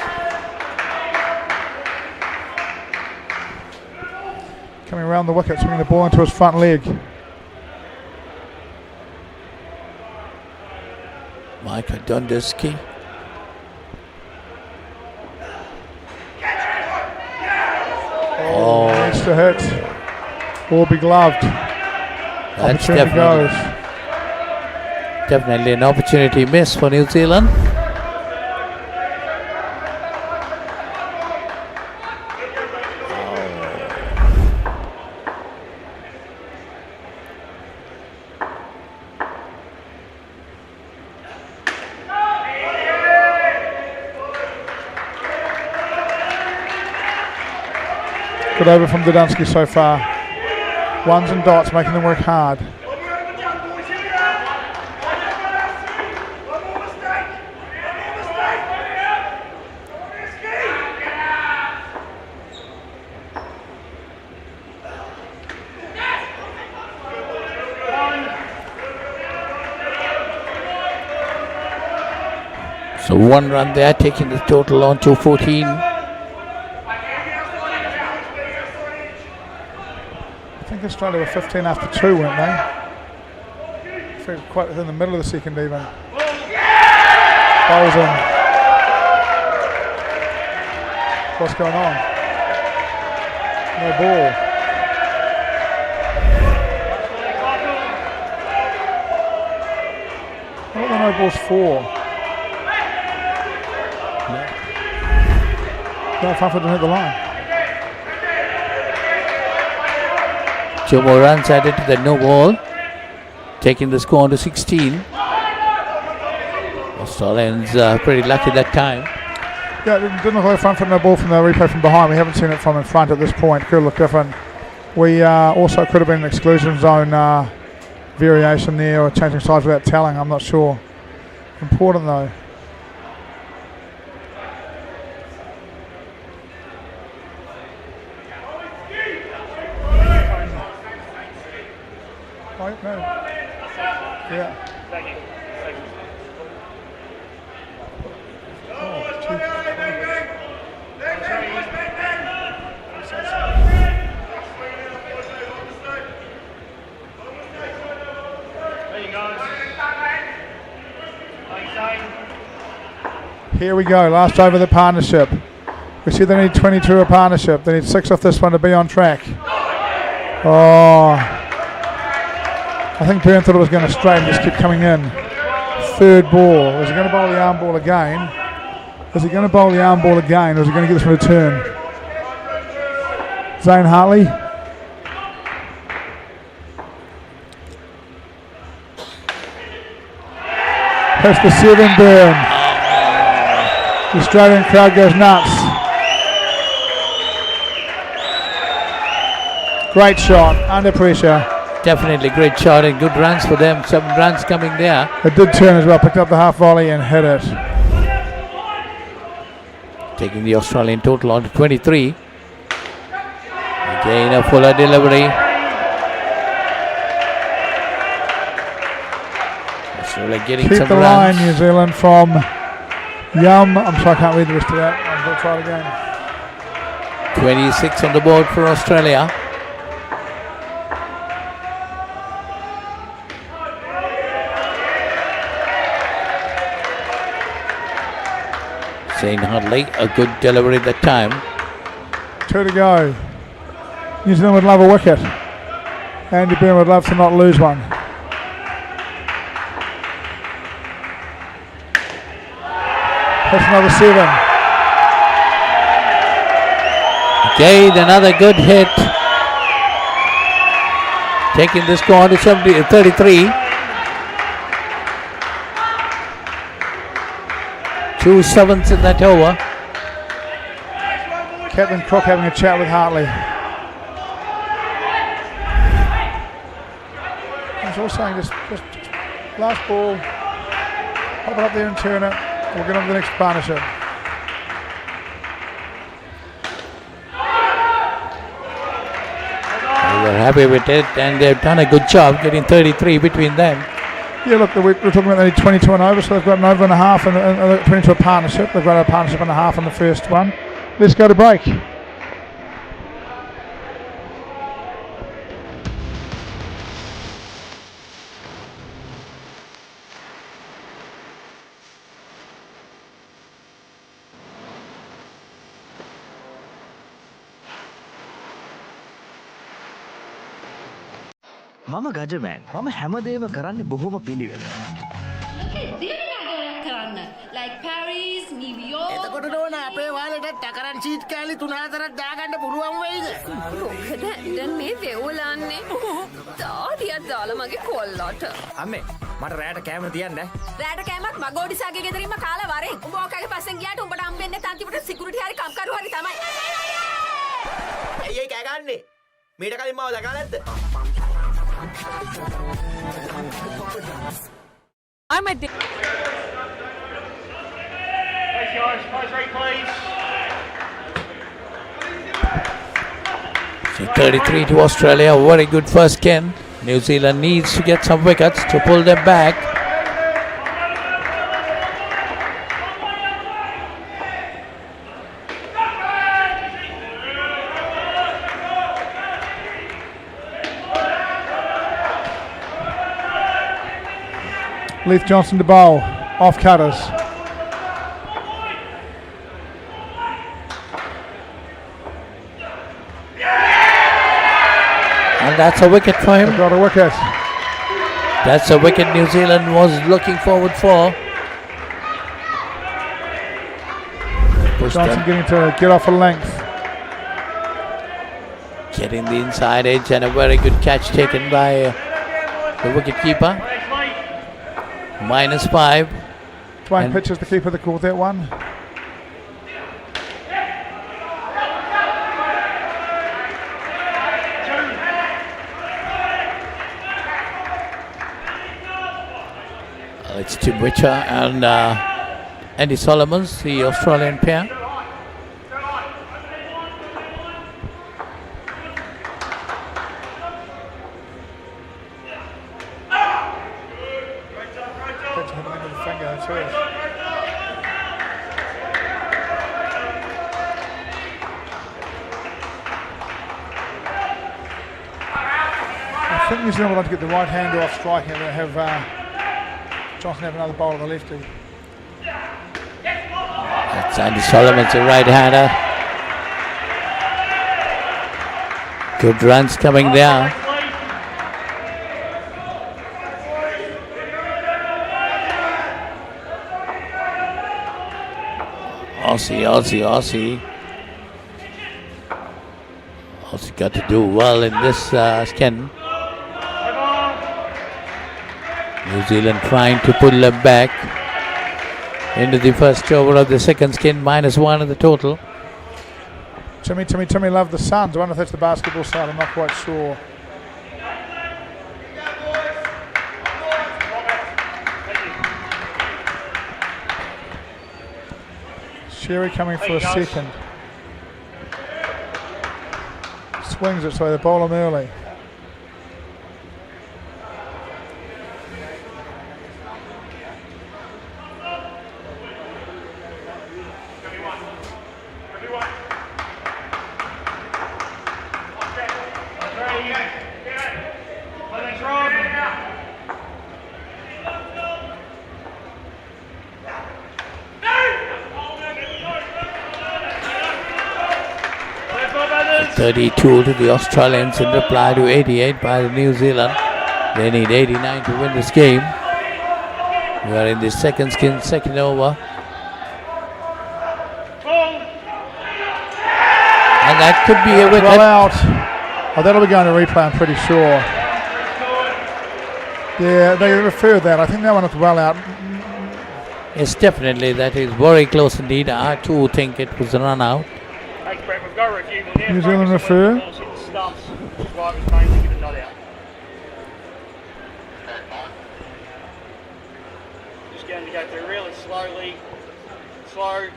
Coming around the wicket, swinging the ball into his front leg. Micah Dundeski. Oh, needs to hit. Or be gloved. That's definitely an opportunity miss for New Zealand. Good over from Dudansky so far. Ones and dots, making them work hard. So 1 run there, taking the total on to 14. I think Australia were 15 after 2, weren't they? I think quite in the middle of the second even. Bowls in. What's going on? No ball. What are the no balls for? No, Fanford didn't hit the line. 2 more runs added to the no ball, taking the score on to 16. Australians pretty lucky that time. Yeah, didn't look like Fanford no ball from the replay from behind. We haven't seen it from in front at this point. Could look different. We also could have been an exclusion zone variation there, or changing sides without telling. I'm not sure. Important though. No. Yeah. Here we go, last over the partnership. We see they need 22 a partnership. They need 6 off this one to be on track. Oh, I think Byrne thought it was going to straight and just keep coming in. Third ball. Is he going to bowl the arm ball again? Is he going to bowl the arm ball again, or is he going to get this one to turn? Zane Hartley. Hits the 7, Byrne. The Australian crowd goes nuts. Great shot, under pressure. Definitely great shot and good runs for them. 7 runs coming there. It did turn as well, picked up the half volley and hit it. Taking the Australian total on to 23. Again a fuller delivery. Australia getting Keep some the runs. line, New Zealand, from Yum. I'm sorry, I can't read the rest of that. I'll try it again. 26 on the board for Australia. Zane Hartley, a good delivery that time. 2 to go. New Zealand would love a wicket. Andy Byrne would love to not lose one. That's another 7. Again, another good hit. Taking the score to 33. 2 7s in that over. Captain Crook having a chat with Hartley. He's all saying just last ball, pop it up there and turn it. We'll get on to the next partnership. They were happy with it and they've done a good job getting 33 between them. Yeah, look, we're talking about they need 22 and over, so they've got an over and a half and 22 a partnership. They've got a partnership and a half on the first one. Let's go to break. මම ගජමෑන් මම හැමදේම කරන්න බොහොම පිළිවෙල. like Paris, New York. එතකොට නෝන අපේ වාලෙට ටකරන් sheet කෑලි 3-4ක් දාගන්න පුළුවන් වෙයිද? මොකද දැන් මේ වෙවුලන්නේ. තාඩියක් දාලා මගේ කොල්ලට. අම්මේ මට රැයට කැම තියන්න. රැයට කෑමක් මගෝඩිසාගේ ගෙදරින්ම කාලා වරෙන්. උඹ ඔකගේ පස්සෙන් ගියාට උඹට හම්බෙන්නේ අන්තිමට සිකියුරිටි හරි කම්කරු හරි තමයි. ඇයි ඒ කෑ ගන්නේ? මීට කලින් මාව දැකලා නැද්ද? I'm at the Guys, close rate, please. So 33 to Australia, very good first skin. New Zealand needs to get some wickets to pull them back. Leith Johnson to bowl, off cutters. And that's a wicket for him. They've got a wicket. That's a wicket New Zealand was looking forward for. Johnson getting to get off a length. Getting the inside edge and a very good catch taken by the wicket keeper. -5. Dwayne Pitcher's the keeper that called that one. It's Tim Witcher and Andy Solomons, the Australian pair. I think New Zealand would like to get the right hand off striking. They have Johnson have another bowl on the lefty. That's Andy Solomon's a right-hander. Good runs coming there. Aussie got to do well in this skin. New Zealand trying to pull them back into the first over of the second skin, -1 in the total. Timmy love the Suns. I wonder if that's the basketball side. I'm not quite sure. Sherry coming for a second. Swings it, so they bowl him early. .32 to the Australians in reply to 88 by the New Zealand. They need 89 to win this game. We are in the second skin, second over. And that could be a wicket. Well out. Oh, that'll be going to replay, I'm pretty sure. Yeah, they referred that. I think that one was well out. Yes, definitely. That is very close indeed. I too think it was a run out. New Zealand refer. Just going to go through really slowly. Slow.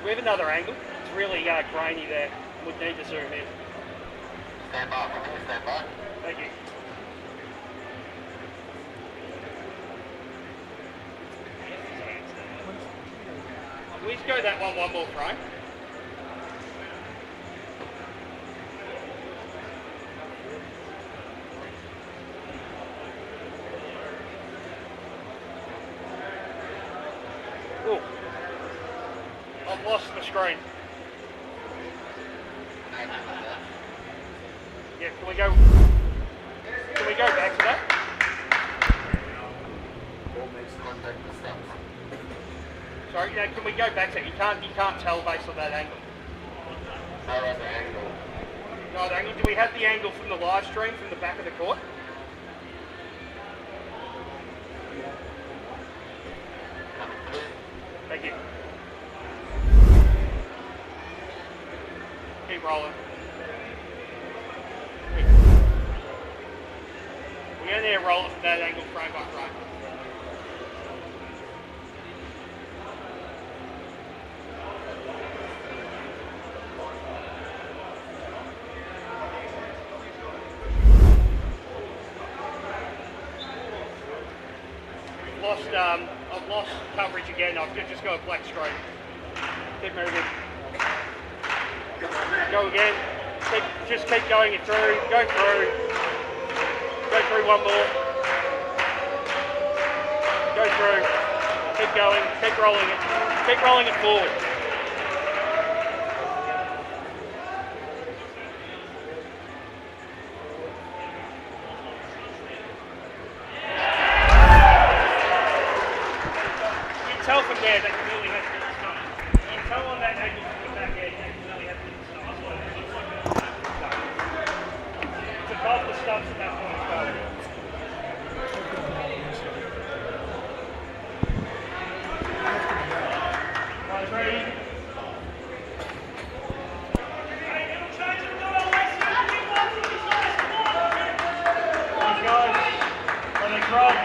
We have another angle. It's really grainy there. Would need to zoom in. Stand by. Thank you. We just go that one more frame. Oh, I've lost the screen. Yeah, can we go back to that? Sorry, can we go back to it? You can't tell based on that angle. No, the angle. Do we have the angle from the live stream from the back of the court? Thank you. Keep rolling. We only roll it from that angle frame by frame. I've lost coverage again. I've just got a black screen. Keep moving. Go again. Just keep going it through. Go through. Go through one more. Go through. Keep going. Keep rolling it. Keep rolling it forward. Tell from there that you really have to get the start. You tell on that angle from the back end that you really have to get the start. It's above the stumps at that point as well. Guys, ready? Guys, let it roll.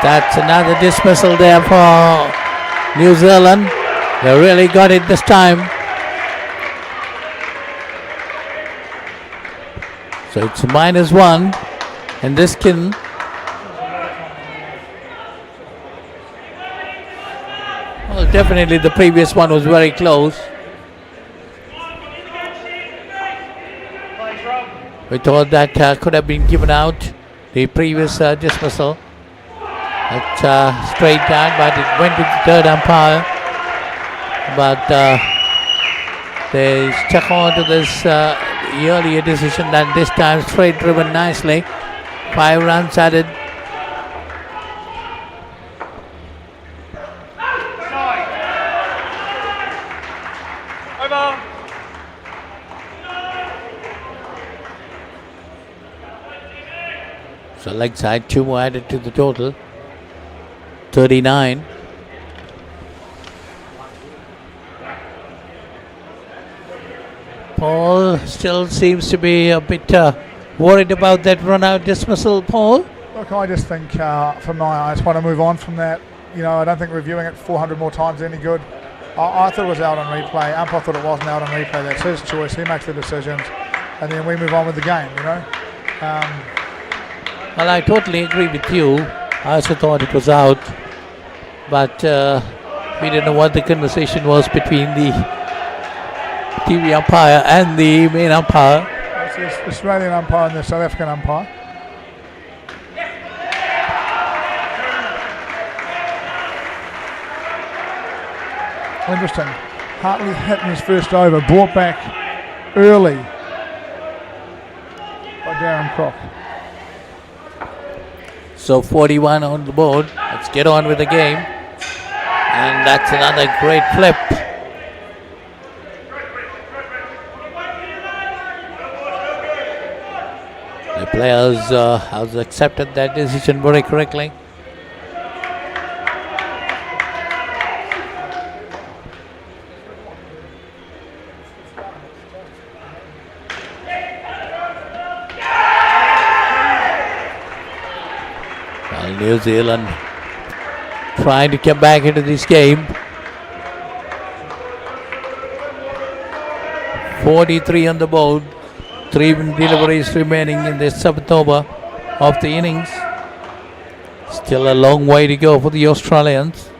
That's another dismissal there for New Zealand. They really got it this time. So it's -1 in this skin. Well, definitely the previous one was very close. We thought that could have been given out, the previous dismissal. It's straight down, but it went to the third umpire. But they stuck on to this earlier decision that this time straight driven nicely. 5 runs added. Over. So leg side, 2 more added to the total. 39. Paul still seems to be a bit worried about that run-out dismissal, Paul. Look, I just think, from my eyes, want to move on from that. You know, I don't think reviewing it 400 more times is any good. I thought it was out on replay. Umpire thought it wasn't out on replay. That's his choice. He makes the decisions, and then we move on with the game. You know. Well, I totally agree with you. I also thought it was out, but we didn't know what the conversation was between the TV umpire and the main umpire. It's the Australian umpire and the South African umpire. Interesting. Hartley hit in his first over, brought back early by Darren Crock. So 41 on the board. Let's get on with the game. And that's another great flip. The players have accepted that decision very correctly. Well, New Zealand trying to come back into this game. 43 on the board. 3 deliveries remaining in the 7th over of the innings. Still a long way to go for the Australians.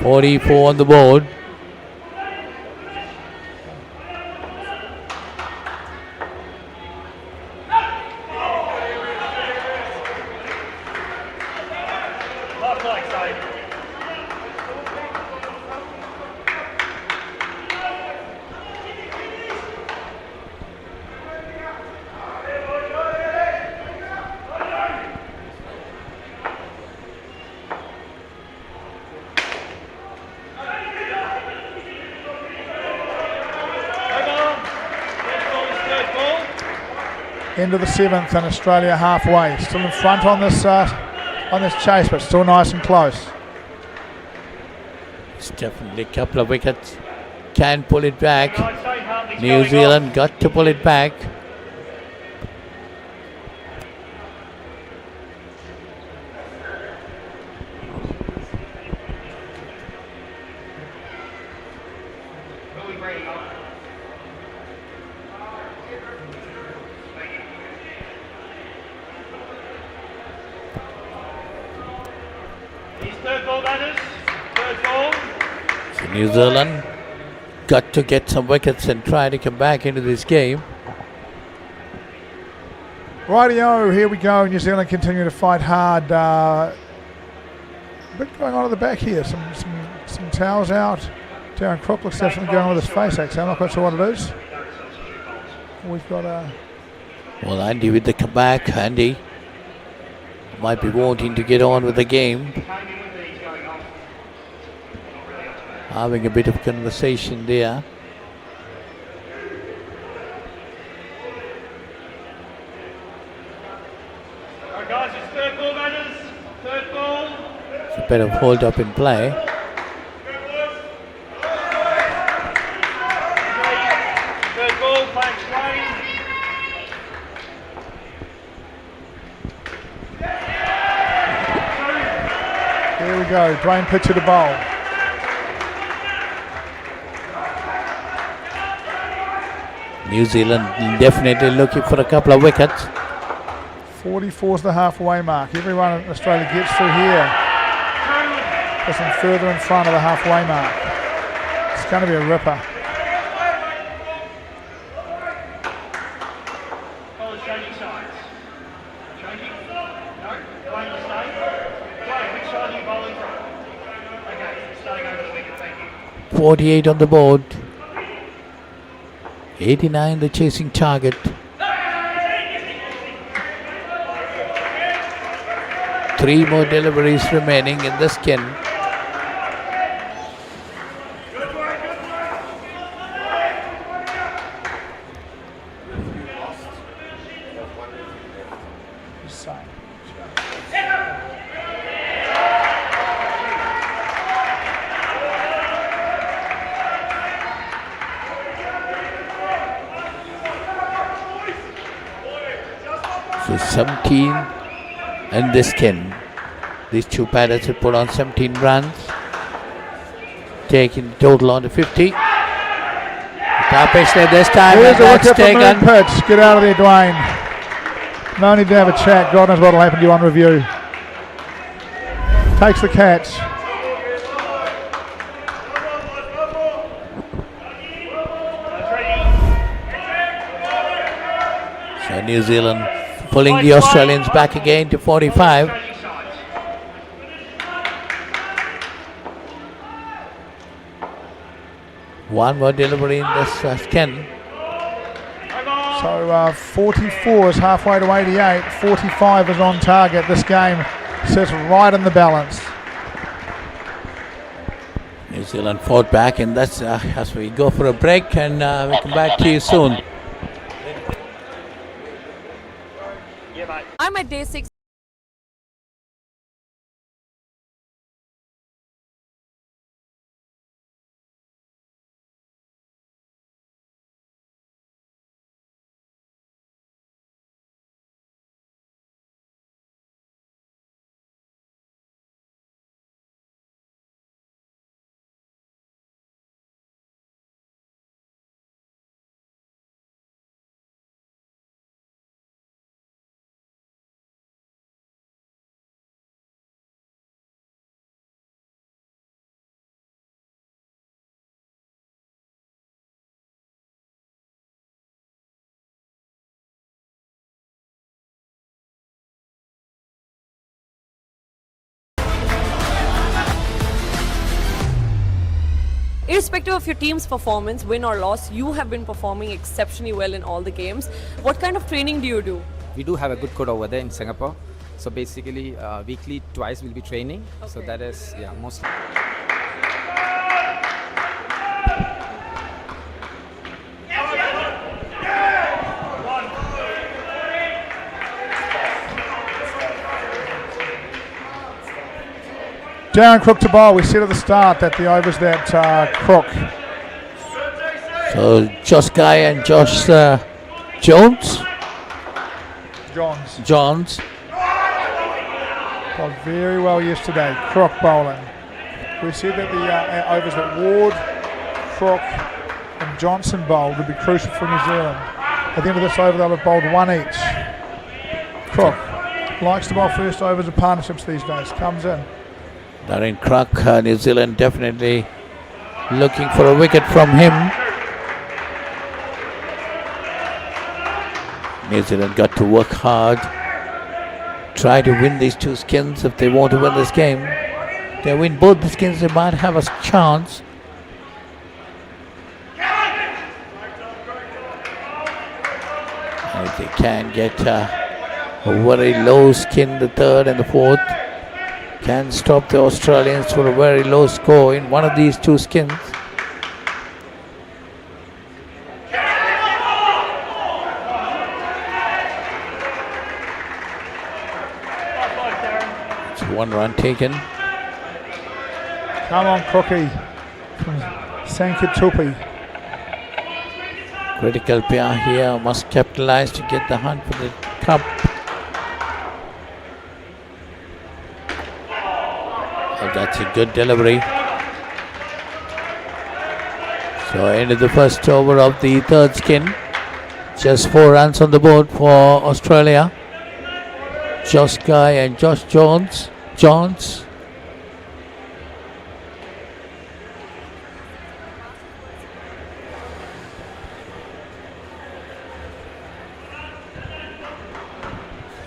.44 on the board. Into the 7th and Australia halfway. Still in front on this chase, but still nice and close. It's definitely a couple of wickets. Can pull it back. New Zealand got to pull it back. New Zealand got to get some wickets and try to come back into this game. Rightio, here we go. New Zealand continue to fight hard. A bit going on at the back here. Some towels out. Darren Crook looks definitely going on with his face, actually. I'm not quite sure what it is. We've got a... Well, Andy with the comeback. Andy might be wanting to get on with the game. having a bit of conversation there. Alright guys, it's third ball matters. Third ball. It's a bit of hold up in play. Third ball, playing Swain. There we go. Dwayne pitcher to bowl. New Zealand definitely looking for a couple of wickets. 44 is the halfway mark. Everyone in Australia gets through here. Puts them further in front of the halfway mark. It's going to be a ripper. Bowler's changing sides. Changing? No? Playing the same? Right, which side are you bowling from? Okay, starting over the wicket, thank you. 48 on the board. 89 the chasing target. Three more deliveries remaining in the skin. So 17 and the skin. These two batters have put on 17 runs, taking the total on to 50. Top pitch there this time. Here's a That's wicket from taken. pitch. Get out of there, Dwayne. No need to have a chat. God knows what will happen to you on review. Takes the catch. So New Zealand pulling the Australians back again to 45. One more delivery in this skin. So 44 is halfway to 88. 45 is on target. This game sits right in the balance. New Zealand fought back, and that's as we go for a break, and we come back to you soon. I'm at day 6. Irrespective of your team's performance, win or loss, you have been performing exceptionally well in all the games. What kind of training do you do? We do have a good coach over there in Singapore. So basically, weekly twice we'll be training. Okay. So that is, yeah, mostly. Darren Crook to bowl. We said at the start that the overs that Crook. So Josh Guy and Josh Jones. Johns. Bowled very well yesterday. Crook bowling. We said that the overs that Ward, Crook and Johnson bowled would be crucial for New Zealand. At the end of this over they'll have bowled one each. Crook likes to bowl first overs of partnerships these days. Comes in. Darren Crook, New Zealand definitely looking for a wicket from him. New Zealand got to work hard, try to win these two skins if they want to win this game. If they win both the skins, they might have a chance. And if they can get a very low skin, the third and the fourth, can stop the Australians for a very low score in one of these two skins. It's 1 run taken. Come on, Crookie from Sankitupi. Critical pair here, must capitalize to get the hunt for the cup. Oh, that's a good delivery. So end of the first over of the third skin. Just 4 runs on the board for Australia. Josh Guy and Josh Jones.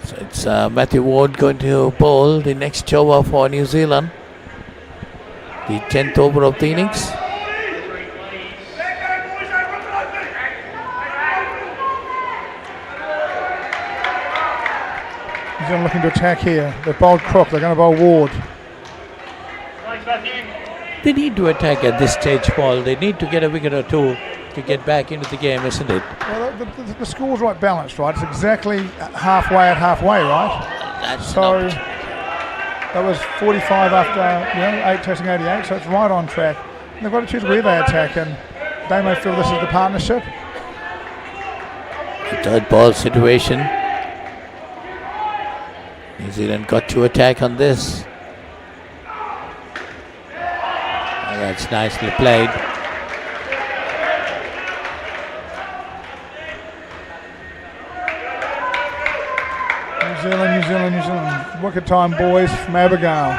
So it's Matthew Ward going to bowl the next over for New Zealand. The 10th over of the innings. New Zealand looking to attack here. They've bowled Crook, they're going to bowl Ward. They need to attack at this stage, Paul. They need to get a wicket or two to get back into the game, isn't it? Well, the score's right balanced, right? It's exactly halfway at halfway, right? That's so that was 45 after 8 testing 88, so it's right on track. And they've got to choose where they attack, and they may feel this is the partnership. The third ball situation. New Zealand got to attack on this. Oh, that's nicely played. New Zealand. Wicket time, boys, from Abigail.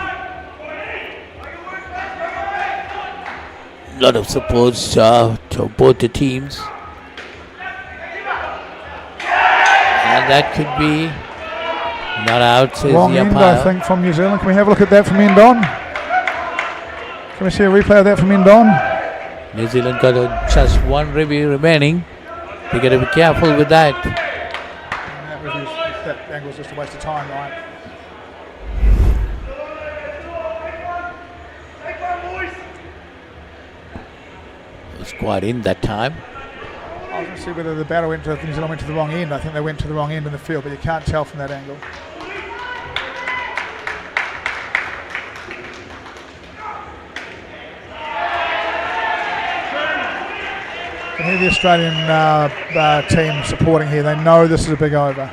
A lot of supports to both the teams. And that could be not out, says Wrong the end, umpire. I think, from New Zealand. Can we have a look at that from end on? Can we see a replay of that from end on? New Zealand got just 1 review remaining. They got to be careful with that. That angle was just a waste of time, right? It was quite in that time. I was going to see whether the batter went to New Zealand went to the wrong end. I think they went to the wrong end in the field, but you can't tell from that angle. You can hear the Australian team supporting here. They know this is a big over.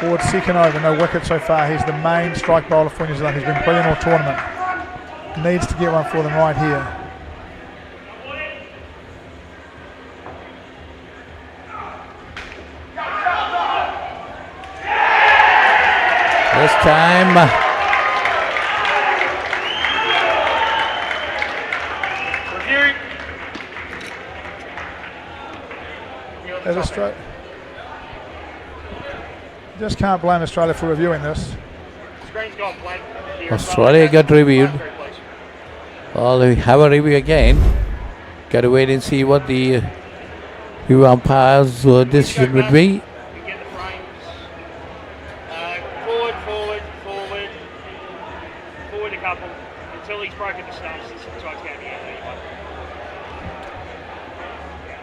Ward's second over, no wicket so far. He's the main strike bowler for New Zealand. He's been brilliant all tournament. Needs to get one for them right here. This time. There's Australia. Just can't blame Australia for reviewing this. Australia got reviewed. Well, we have a review again. Got to wait and see what the review umpires' decision would be. Forward a couple until he's broken the stumps. This strike's going to be out anyway.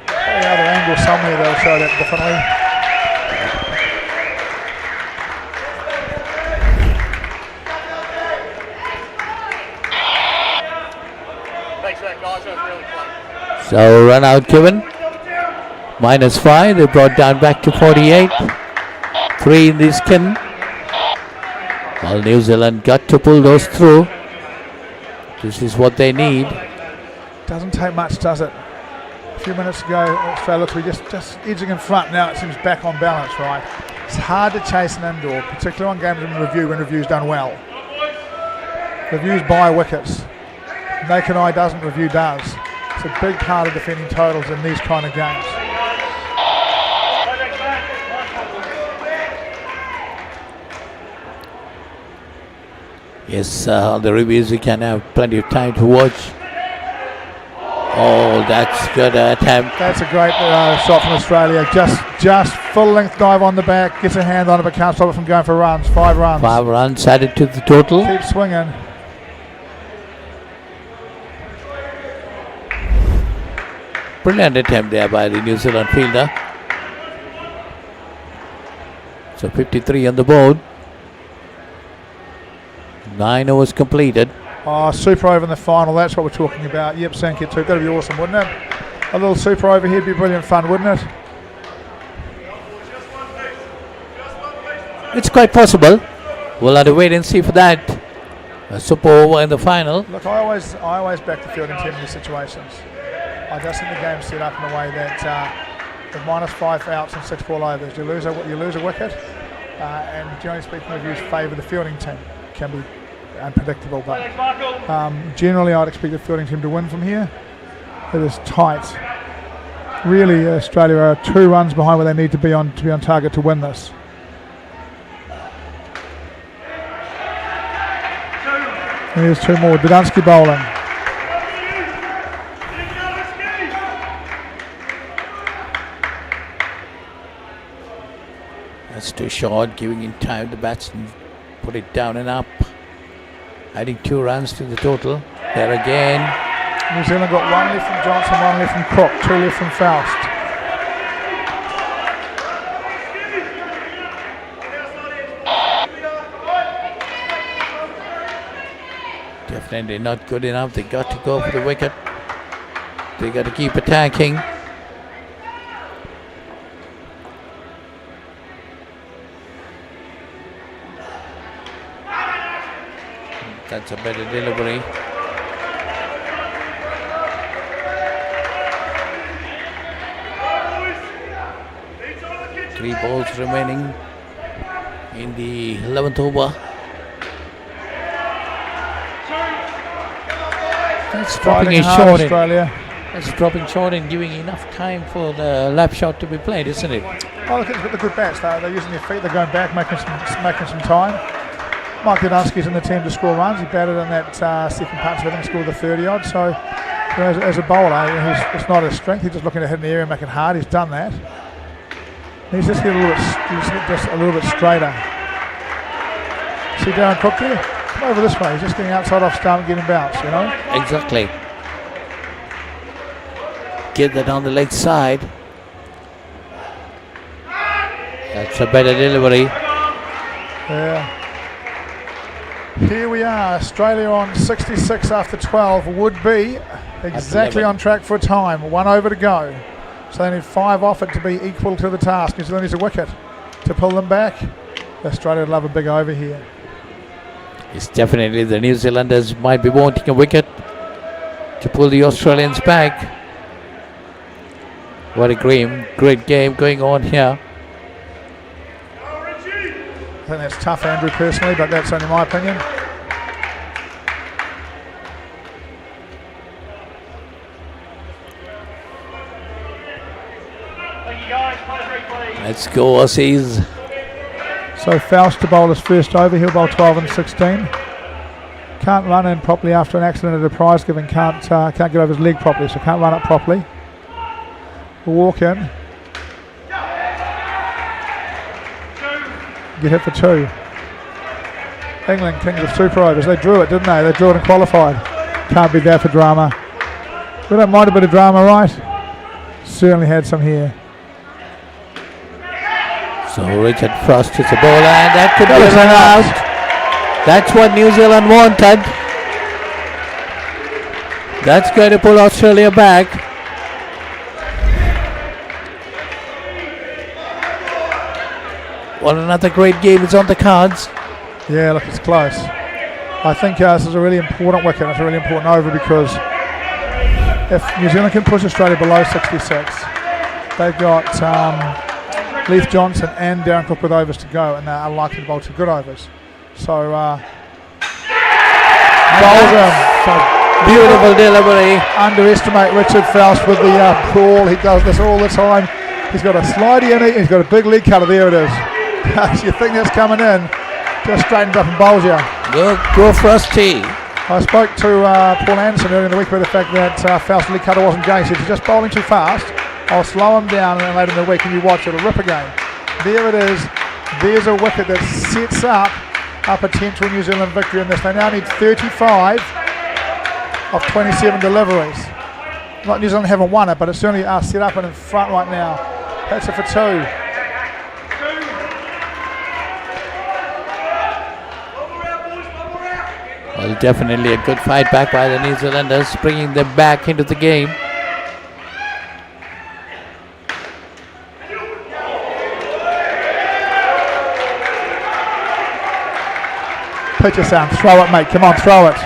Any other angle somewhere they'll show that differently. Thanks for that, guys. That was really close. So run out given. -5. They brought down back to 48. 3 in the skin. Well, New Zealand got to pull those through. This is what they need. Doesn't take much, does it? A few minutes ago, Australia looked to be just edging in front. Now it seems back on balance, right? It's hard to chase an indoor, particularly on games in review when review's done well. Reviews buy wickets. Naked eye doesn't, review does. It's a big part of defending totals in these kind of games. Yes, on the reviews we can have plenty of time to watch. Oh, that's good attempt. That's a great shot from Australia. Just full length dive on the back, gets a hand on it, but can't stop it from going for runs. 5 runs. 5 runs added to the total. Keep swinging. Brilliant attempt there by the New Zealand fielder. So 53 on the board. 9 overs completed. Oh, super over in the final. That's what we're talking about. Yep, Sankey too. That'd be awesome, wouldn't it? A little super over here would be brilliant fun, wouldn't it? It's quite possible. We'll have to wait and see for that. A super over in the final. Look, I always back the fielding team in these situations. I just think the game's set up in a way that with -5 outs and 6 ball overs, you lose a wicket, and generally speaking, reviews favour the fielding team. It can be unpredictable, but generally I'd expect the fielding team to win from here. It is tight. Really, Australia are 2 runs behind where they need to be on target to win this. Here's 2 more. Dudansky bowling. That's too short, giving him time. The batsman put it down and up. Adding 2 runs to the total. There again. New Zealand got 1 left from Johnson, 1 left from Cook, 2 left from Faust. Definitely not good enough. They got to go for the wicket. They got to keep attacking. That's a better delivery. Three balls remaining in the 11th over. That's dropping it short. That's dropping short and giving enough time for the lap shot to be played, isn't it? Oh, look at the good bats. They're using their feet. They're going back, making some time. Mike Dudansky's in the team to score runs. He batted in that second partnership, I think, scored the 30-odd. So, as a bowler, it's not his strength. He's just looking to hit in the area and make it hard. He's done that. He's just get a little bit straighter. See Darren Cook there? Come over this way. He's just getting outside off stump and getting bounced, you know? Exactly. Get that on the leg side. That's a better delivery. Yeah. Here we are, Australia on 66 after 12, would be exactly on track for a time. 1 over to go. So they need 5 off it to be equal to the task. New Zealand needs a wicket to pull them back. Australia would love a big over here. It's definitely the New Zealanders might be wanting a wicket to pull the Australians back. What a great game going on here. I think that's tough, Andrew, personally, but that's only my opinion. Let's go, Aussies. So Faust to bowl his first over. He'll bowl 12 and 16. Can't run in properly after an accident at a prize giving. Can't get over his leg properly, so can't run up properly. We'll walk in. Get hit for 2. England, kings of super overs. They drew it, didn't they? They drew it and qualified. Can't be there for drama. We don't mind a bit of drama, right? Certainly had some here. So Richard Frost hits a ball and that could be an out. That's what New Zealand wanted. That's going to pull Australia back. Well, another great game is on the cards. Yeah, look, it's close. I think this is a really important wicket. It's a really important over because if New Zealand can push Australia below 66, they've got Leith Johnson and Darren Cook with overs to go, and they're unlikely to bowl 2 good overs. So, bowls him. Beautiful delivery. Underestimate Richard Faust with the crawl. He does this all the time. He's got a slidey in it. He's got a big leg cutter. There it is. You think that's coming in, just straightens up and bowls you. Go Frosty. I spoke to Paul Anderson earlier in the week about the fact that Faust Lee Cutter wasn't going. He said, if you're just bowling too fast, I'll slow him down, and then later in the week, and you watch, it'll rip again. There it is. There's a wicket that sets up a potential New Zealand victory in this. They now need 35 of 27 deliveries. Not New Zealand haven't won it, but it's certainly set up and in front right now. That's it for 2. Well, definitely a good fight back by the New Zealanders, bringing them back into the game. Pitch your sound, throw it, mate. Come on, throw it.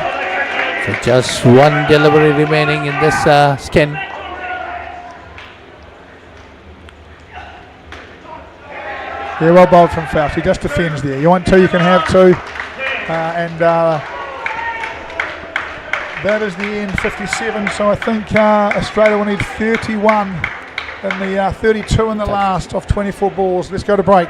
So just one delivery remaining in this skin. Yeah, well bowled from Faust. He just defends there. You want 2, you can have 2. And that is the end, 57. So I think Australia will need 31 in the 32 in the last of 24 balls. Let's go to break.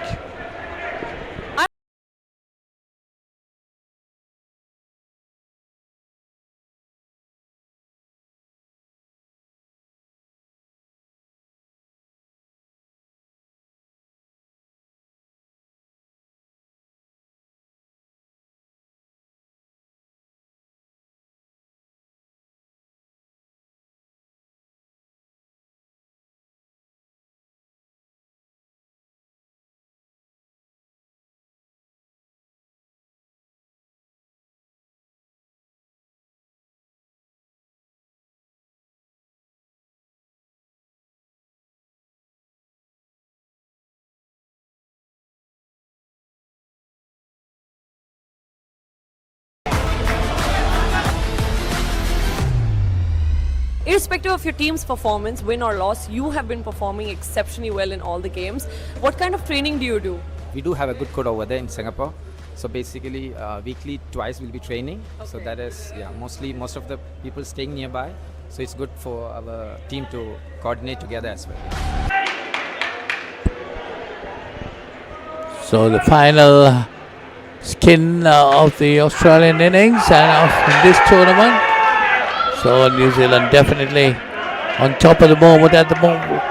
Irrespective of your team's performance, win or loss, you have been performing exceptionally well in all the games. What kind of training do you do? We do have a good coach over there in Singapore. So basically, weekly twice we'll be training. Okay. So that is, mostly most of the people staying nearby. So it's good for our team to coordinate together as well. So the final skin of the Australian innings and of this tournament. So New Zealand definitely on top of the moment at the moment.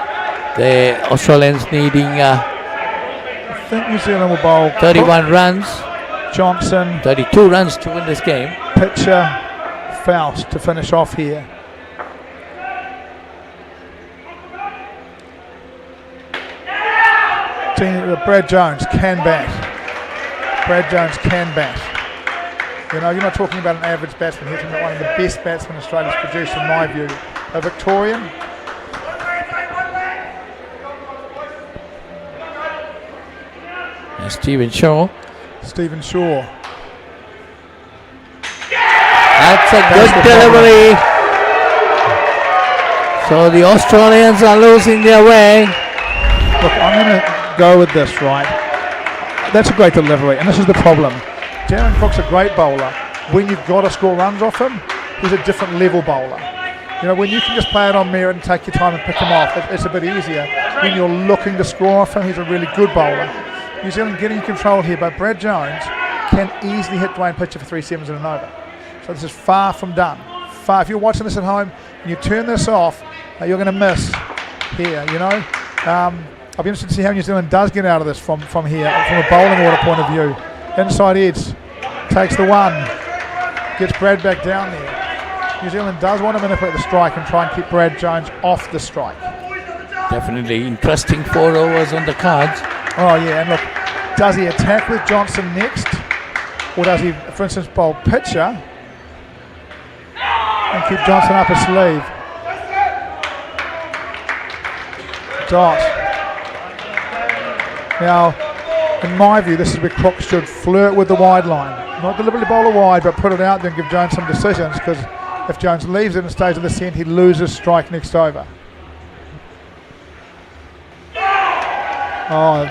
The Australians needing I think New Zealand will bowl 31 runs. Johnson. 32 runs to win this game. Pitcher, Faust to finish off here. Brad Jones can bat. Brad Jones can bat. You know, you're not talking about an average batsman, you're talking about one of the best batsmen Australia's produced, in my view. A Victorian. And Stephen Shaw. Stephen Shaw. That's a good delivery. So the Australians are losing their way. Look, I'm going to go with this, right? That's a great delivery, and this is the problem. Darren Cook's a great bowler. When you've got to score runs off him, he's a different level bowler. You know, when you can just play it on merit and take your time and pick him off, it's a bit easier. When you're looking to score off him, he's a really good bowler. New Zealand getting control here, but Brad Jones can easily hit Dwayne Pitcher for 3 sevens and an over. So this is far from done. Far. If you're watching this at home and you turn this off, you're going to miss here, you know. I'll be interested to see how New Zealand does get out of this from here, from a bowling order point of view. Inside edge, takes the one, gets Brad back down there. New Zealand does want to manipulate the strike and try and keep Brad Jones off the strike. Definitely interesting 4 overs on the cards. Oh yeah, and look, does he attack with Johnson next? Or does he, for instance, bowl Pitcher and keep Johnson up his sleeve? Dot. Now, in my view, this is where Crook should flirt with the wide line. Not deliberately bowl a wide, but put it out there and give Jones some decisions, because if Jones leaves it and stays in the centre, he loses strike next over. Oh,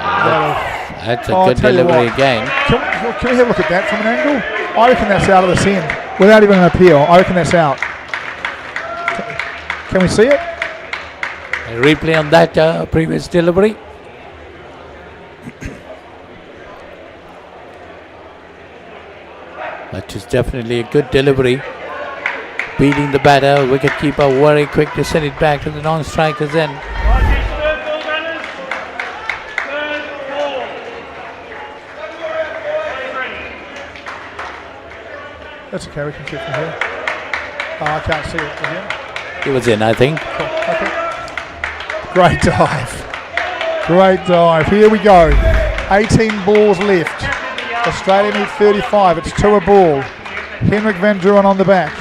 that's a good delivery again. Can we have a look at that from an angle? I reckon that's out of the centre. Without even an appeal, I reckon that's out. Can we see it? A replay on that previous delivery. That is definitely a good delivery. Beating the batter, wicketkeeper very quick to send it back to the non-strikers end. That's okay, we can shoot from here. Oh, I can't see it again. He was in, I think. Cool. Okay. Great dive. Great dive. Here we go. 18 balls left. Australia need 35. It's 2 a ball. Henrik van Duren on the back.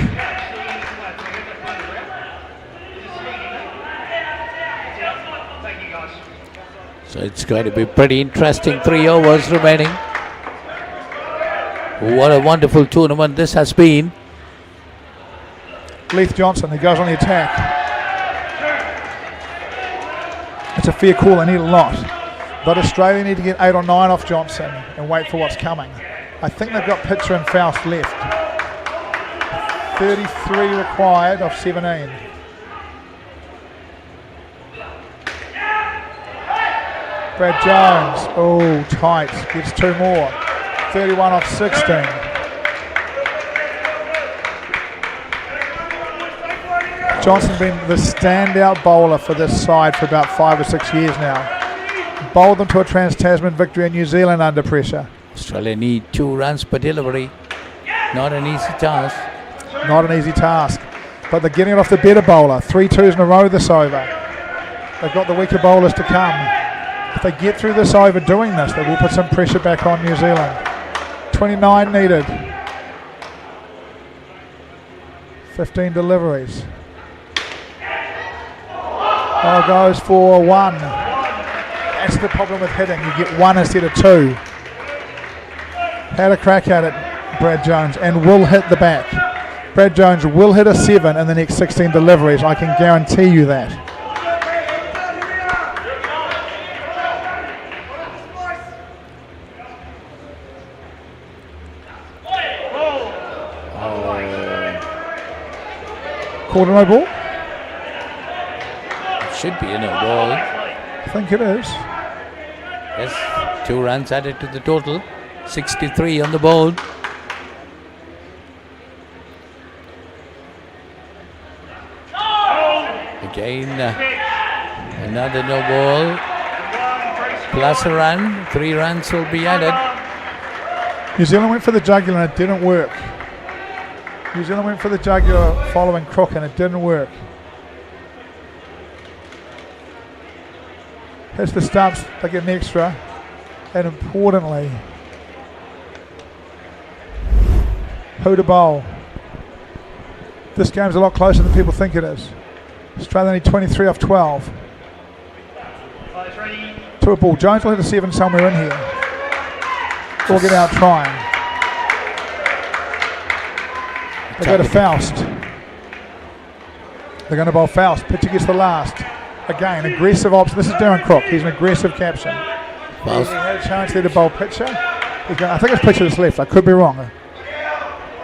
So it's going to be pretty interesting. 3 overs remaining. What a wonderful tournament this has been. Leith Johnson, he goes on the attack. It's a fair call, they need a lot. But Australia need to get 8 or 9 off Johnson and wait for what's coming. I think they've got Pitcher and Faust left. 33 required off 17. Brad Jones, oh tight, gets 2 more. 31 off 16. Johnson been the standout bowler for this side for about 5 or 6 years now. Bowled them to a Trans-Tasman victory in New Zealand under pressure. Australia need 2 runs per delivery. Not an easy task. Not an easy task. But they're getting it off the better bowler. 3 twos in a row this over. They've got the weaker bowlers to come. If they get through this over doing this, they will put some pressure back on New Zealand. 29 needed. 15 deliveries. Oh, goes for 1. That's the problem with hitting. You get 1 instead of 2. Had a crack at it, Brad Jones, and will hit the back. Brad Jones will hit a 7 in the next 16 deliveries. I can guarantee you that. Called a no ball? Should be a no ball. I think it is. Yes, 2 runs added to the total. 63 on the board. Again, another no ball. Plus a run. 3 runs will be added. New Zealand went for the jugular and it didn't work. New Zealand went for the jugular following Crook and it didn't work. Hits the stumps, they get an extra. And importantly, who to bowl. This game's a lot closer than people think it is. Australia need 23 off 12. 2 a ball. Jones will hit a 7 somewhere in here. Or get out trying. They go to Faust. They're going to bowl Faust. Pitcher gets the last. Again, aggressive option. This is Darren Crook. He's an aggressive caption. Faust. He had a chance there to bowl Pitcher. I think it's Pitcher that's left. I could be wrong.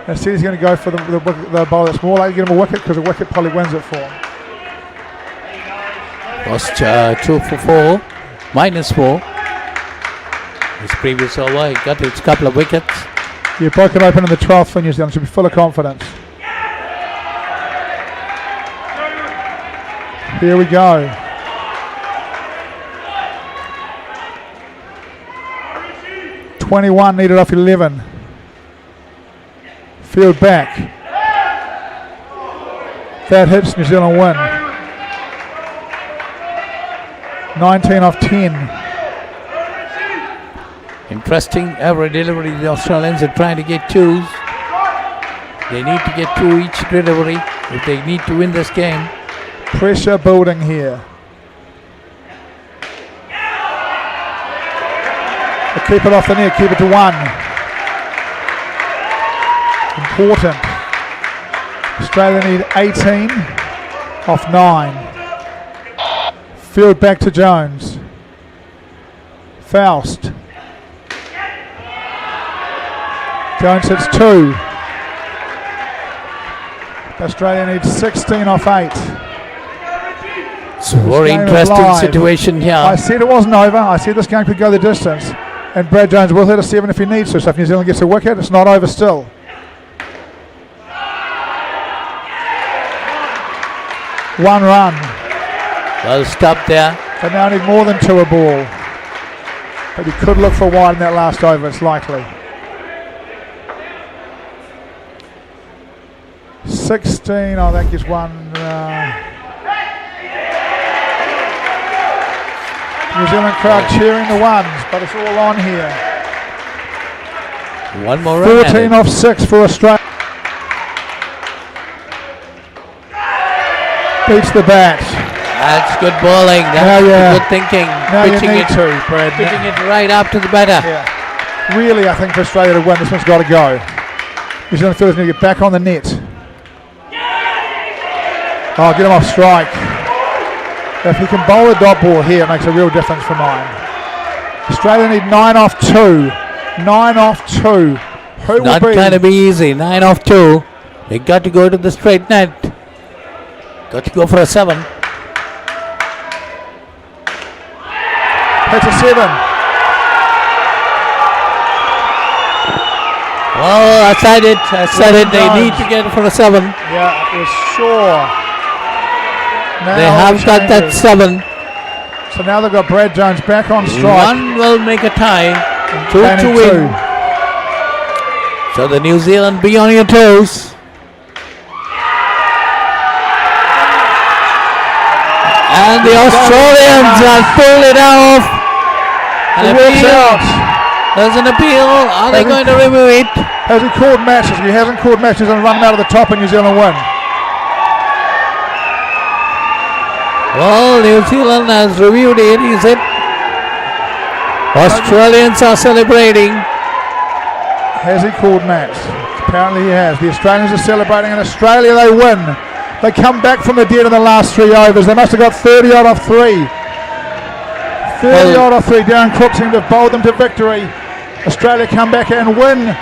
Instead he's going to go for the bowl that's more likely to get him a wicket because a wicket probably wins it for him. Lost 2 for 4. -4. His previous over, he got his couple of wickets. You broke it open in the 12th for New Zealand. Should be full of confidence. Here we go. .21 needed off 11. Field back. That hits, New Zealand win. 19 off 10. Interesting every delivery. The Australians are trying to get 2s. They need to get 2 each delivery if they need to win this game. Pressure building here. They keep it off the net, keep it to 1. Important. Australia need 18 off 9. Field back to Jones. Faust. Jones hits 2. Australia needs 16 off 8. It's a very interesting situation here. I said it wasn't over. I said this game could go the distance. And Brad Jones will hit a 7 if he needs to. So if New Zealand gets a wicket, it's not over still. 1 run. Well stopped there. They now need more than 2 a ball. But he could look for wide in that last over, it's likely. 16, oh that gives one. New Zealand crowd cheering the ones, but it's all on here. One more run. 14 off 6 for Australia. Beats the bat. That's good bowling. That's good thinking. Now you need to, Brad. Pitching it right up to the batter. Yeah. Really, I think for Australia to win, this one's got to go. New Zealand fielders need to get back on the net. Oh, get him off strike. If he can bowl a dot ball here, it makes a real difference for mine. Australia need 9 off 2. 9 off 2. Who will Not be? going to be easy. 9 off 2. They got to go to the straight net. Got to go for a 7. That's a 7. Oh, I said it. They need to get it for a 7. Yeah, it was sure. Now They have got that 7. So now they've got Brad Jones back on strike. 1 will make a tie. 2 They to need win. 2. So the New Zealand be on your toes. And the Australians have pulled it off. An appeal. There's an appeal. Are they going to remove it? Has he called matches? If he hasn't called matches, and run them out of the top and New Zealand win. Well, New Zealand has reviewed it, is it? Australians are celebrating. Has he called match? Apparently he has. The Australians are celebrating. In Australia they win. They come back from the dead in the last 3 overs. They must have got 30 odd off 3. 30 odd off 3. Darren Cook seemed to have bowled them to victory. Australia come back and win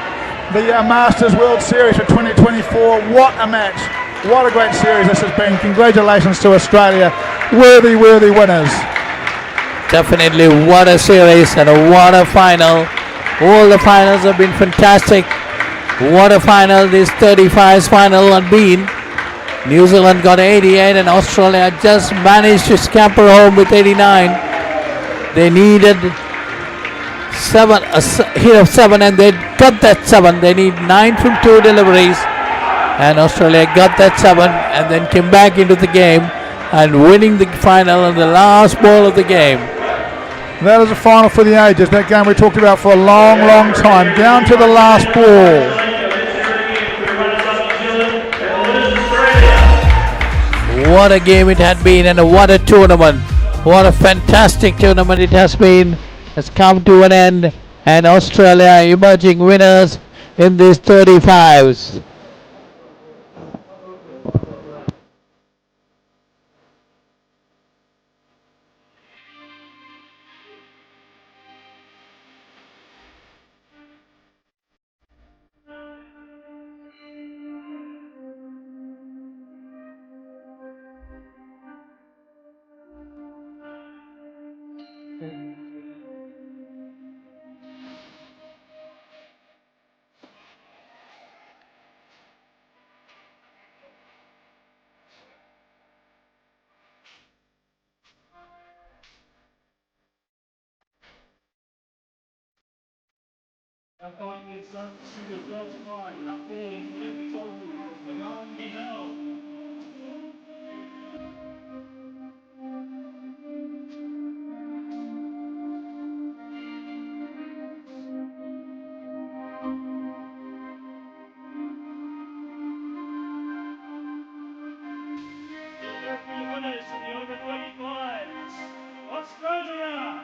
the Masters World Series for 2024. What a match. What a great series this has been. Congratulations to Australia. Worthy, worthy winners. Definitely, what a series and what a final. All the finals have been fantastic. What a final this 35's final had been. New Zealand got 88 and Australia just managed to scamper home with 89. They needed a hit of 7 and they got that 7. They need 9 from 2 deliveries and Australia got that 7 and then came back into the game and winning the final on the last ball of the game. That is a final for the ages. That game we talked about for a long, long time. Down to the last ball. What a game it had been and what a tournament. What a fantastic tournament it has been. Has come to an end and Australia emerging winners in these 35s. Australia!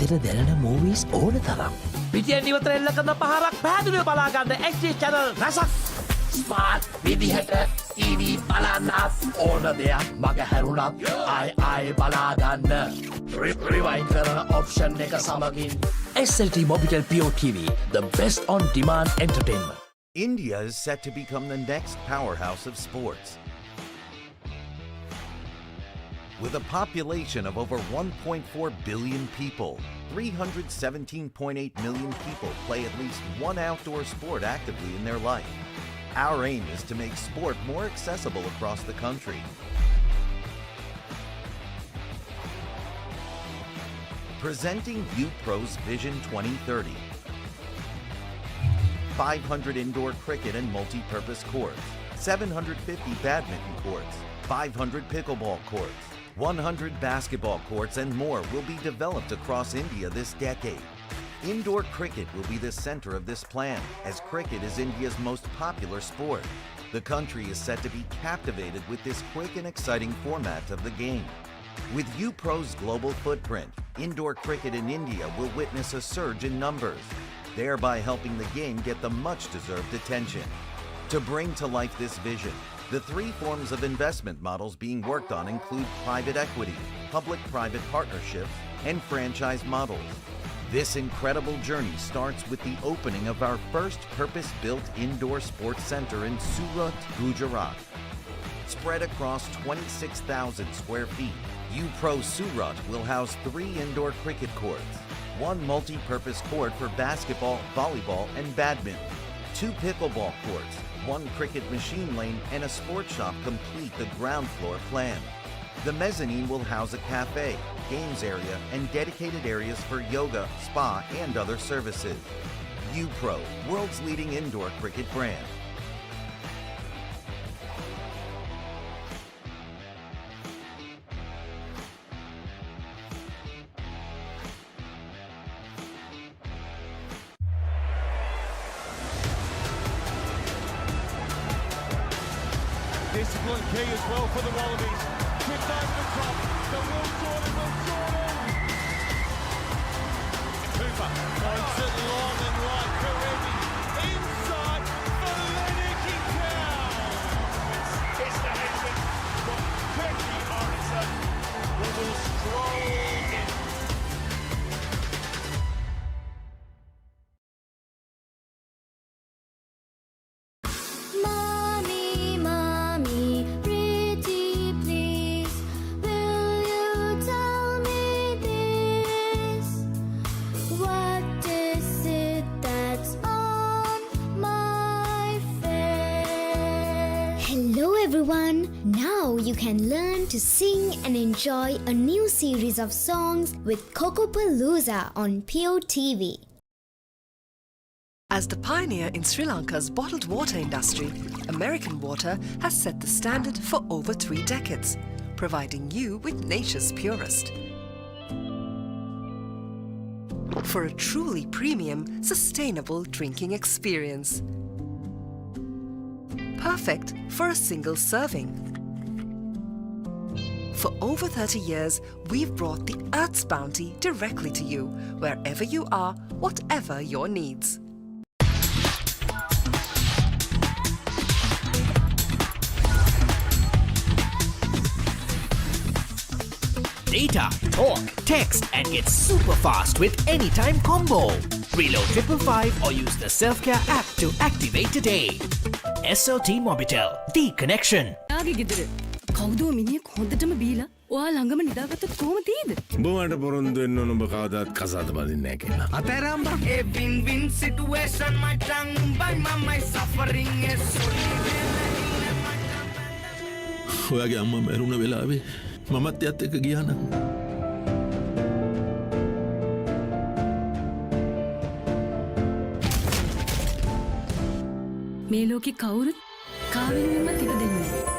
හිතට දැනෙන movies ඕන තරම්. පිටියෙන් ඉවතර එල්ල කරන පහරක් පැහැදිලිව බලාගන්න HD channel රසක්. ස්මාර්ට් විදිහට TV බලන්නත් ඕන දෙයක් මග හැරුණත් ආයි බලාගන්න. රිවයින් කරන ඔප්ෂන් එක සමගින් SLT Mobitel Pure TV, the best on demand entertainment. India is set to become the next powerhouse of sports. With a population of over 1.4 billion people, 317.8 million people play at least one outdoor sport actively in their life. Our aim is to make sport more accessible across the country. Presenting UPro's Vision 2030. 500 indoor cricket and multi-purpose courts, 750 badminton courts, 500 pickleball courts, 100 basketball courts and more will be developed across India this decade. Indoor cricket will be the center of this plan, as cricket is India's most popular sport. The country is set to be captivated with this quick and exciting format of the game. With UPro's global footprint, indoor cricket in India will witness a surge in numbers, thereby helping the game get the much-deserved attention. To bring to life this vision, the three forms of investment models being worked on include private equity, public-private partnerships, and franchise models. This incredible journey starts with the opening of our first purpose-built indoor sports center in Surat, Gujarat. Spread across 26,000 square feet, UPro Surat will house 3 indoor cricket courts, 1 multi-purpose court for basketball, volleyball, and badminton, 2 pickleball courts, 1 cricket machine lane, and a sports shop complete the ground floor plan. The mezzanine will house a cafe, games area, and dedicated areas for yoga, spa, and other services. UPro, world's leading indoor cricket brand. Discipline key as well for the Wallabies. Kicked over the top. The Will Jordan. Cooper finds it long and right. Karevi inside for Lennoxy Town. It's the Henson from Becky Morrison who will stroll in. Everyone, now you can learn to sing and enjoy a new series of songs with Kokopalooza on Pure TV. As the pioneer in Sri Lanka's bottled water industry, American Water has set the standard for over 3 decades, providing you with nature's purest. For a truly premium, sustainable drinking experience. Perfect for a single serving. For over 30 years, we've brought the Earth's bounty directly to you, wherever you are, whatever your needs. Data, talk, text, and get super fast with Anytime Combo. Reload 555 or use the Self-Care app to activate today. SLT Mobitel, the connection. යාගේ ගෙදර කවුදෝ මිනිහෙක් හොඳටම බීලා ඔයා ළඟම නිදාගත්තොත් කොහොම තියෙද? උඹට පොරොන්දු වෙන්න ඕන උඹ කවදාත් කසාද බඳින්නේ නැහැ කියලා. අතෑරම්බා. A win-win situation, my tongue by my suffering is ඔයාගේ අම්මා මැරුණ වෙලාවේ මමත් එයත් එක්ක ගියා නම් මේ ලෝකේ කවුරුත් කාවෙන්වත් ඉපදෙන්නේ නැහැ.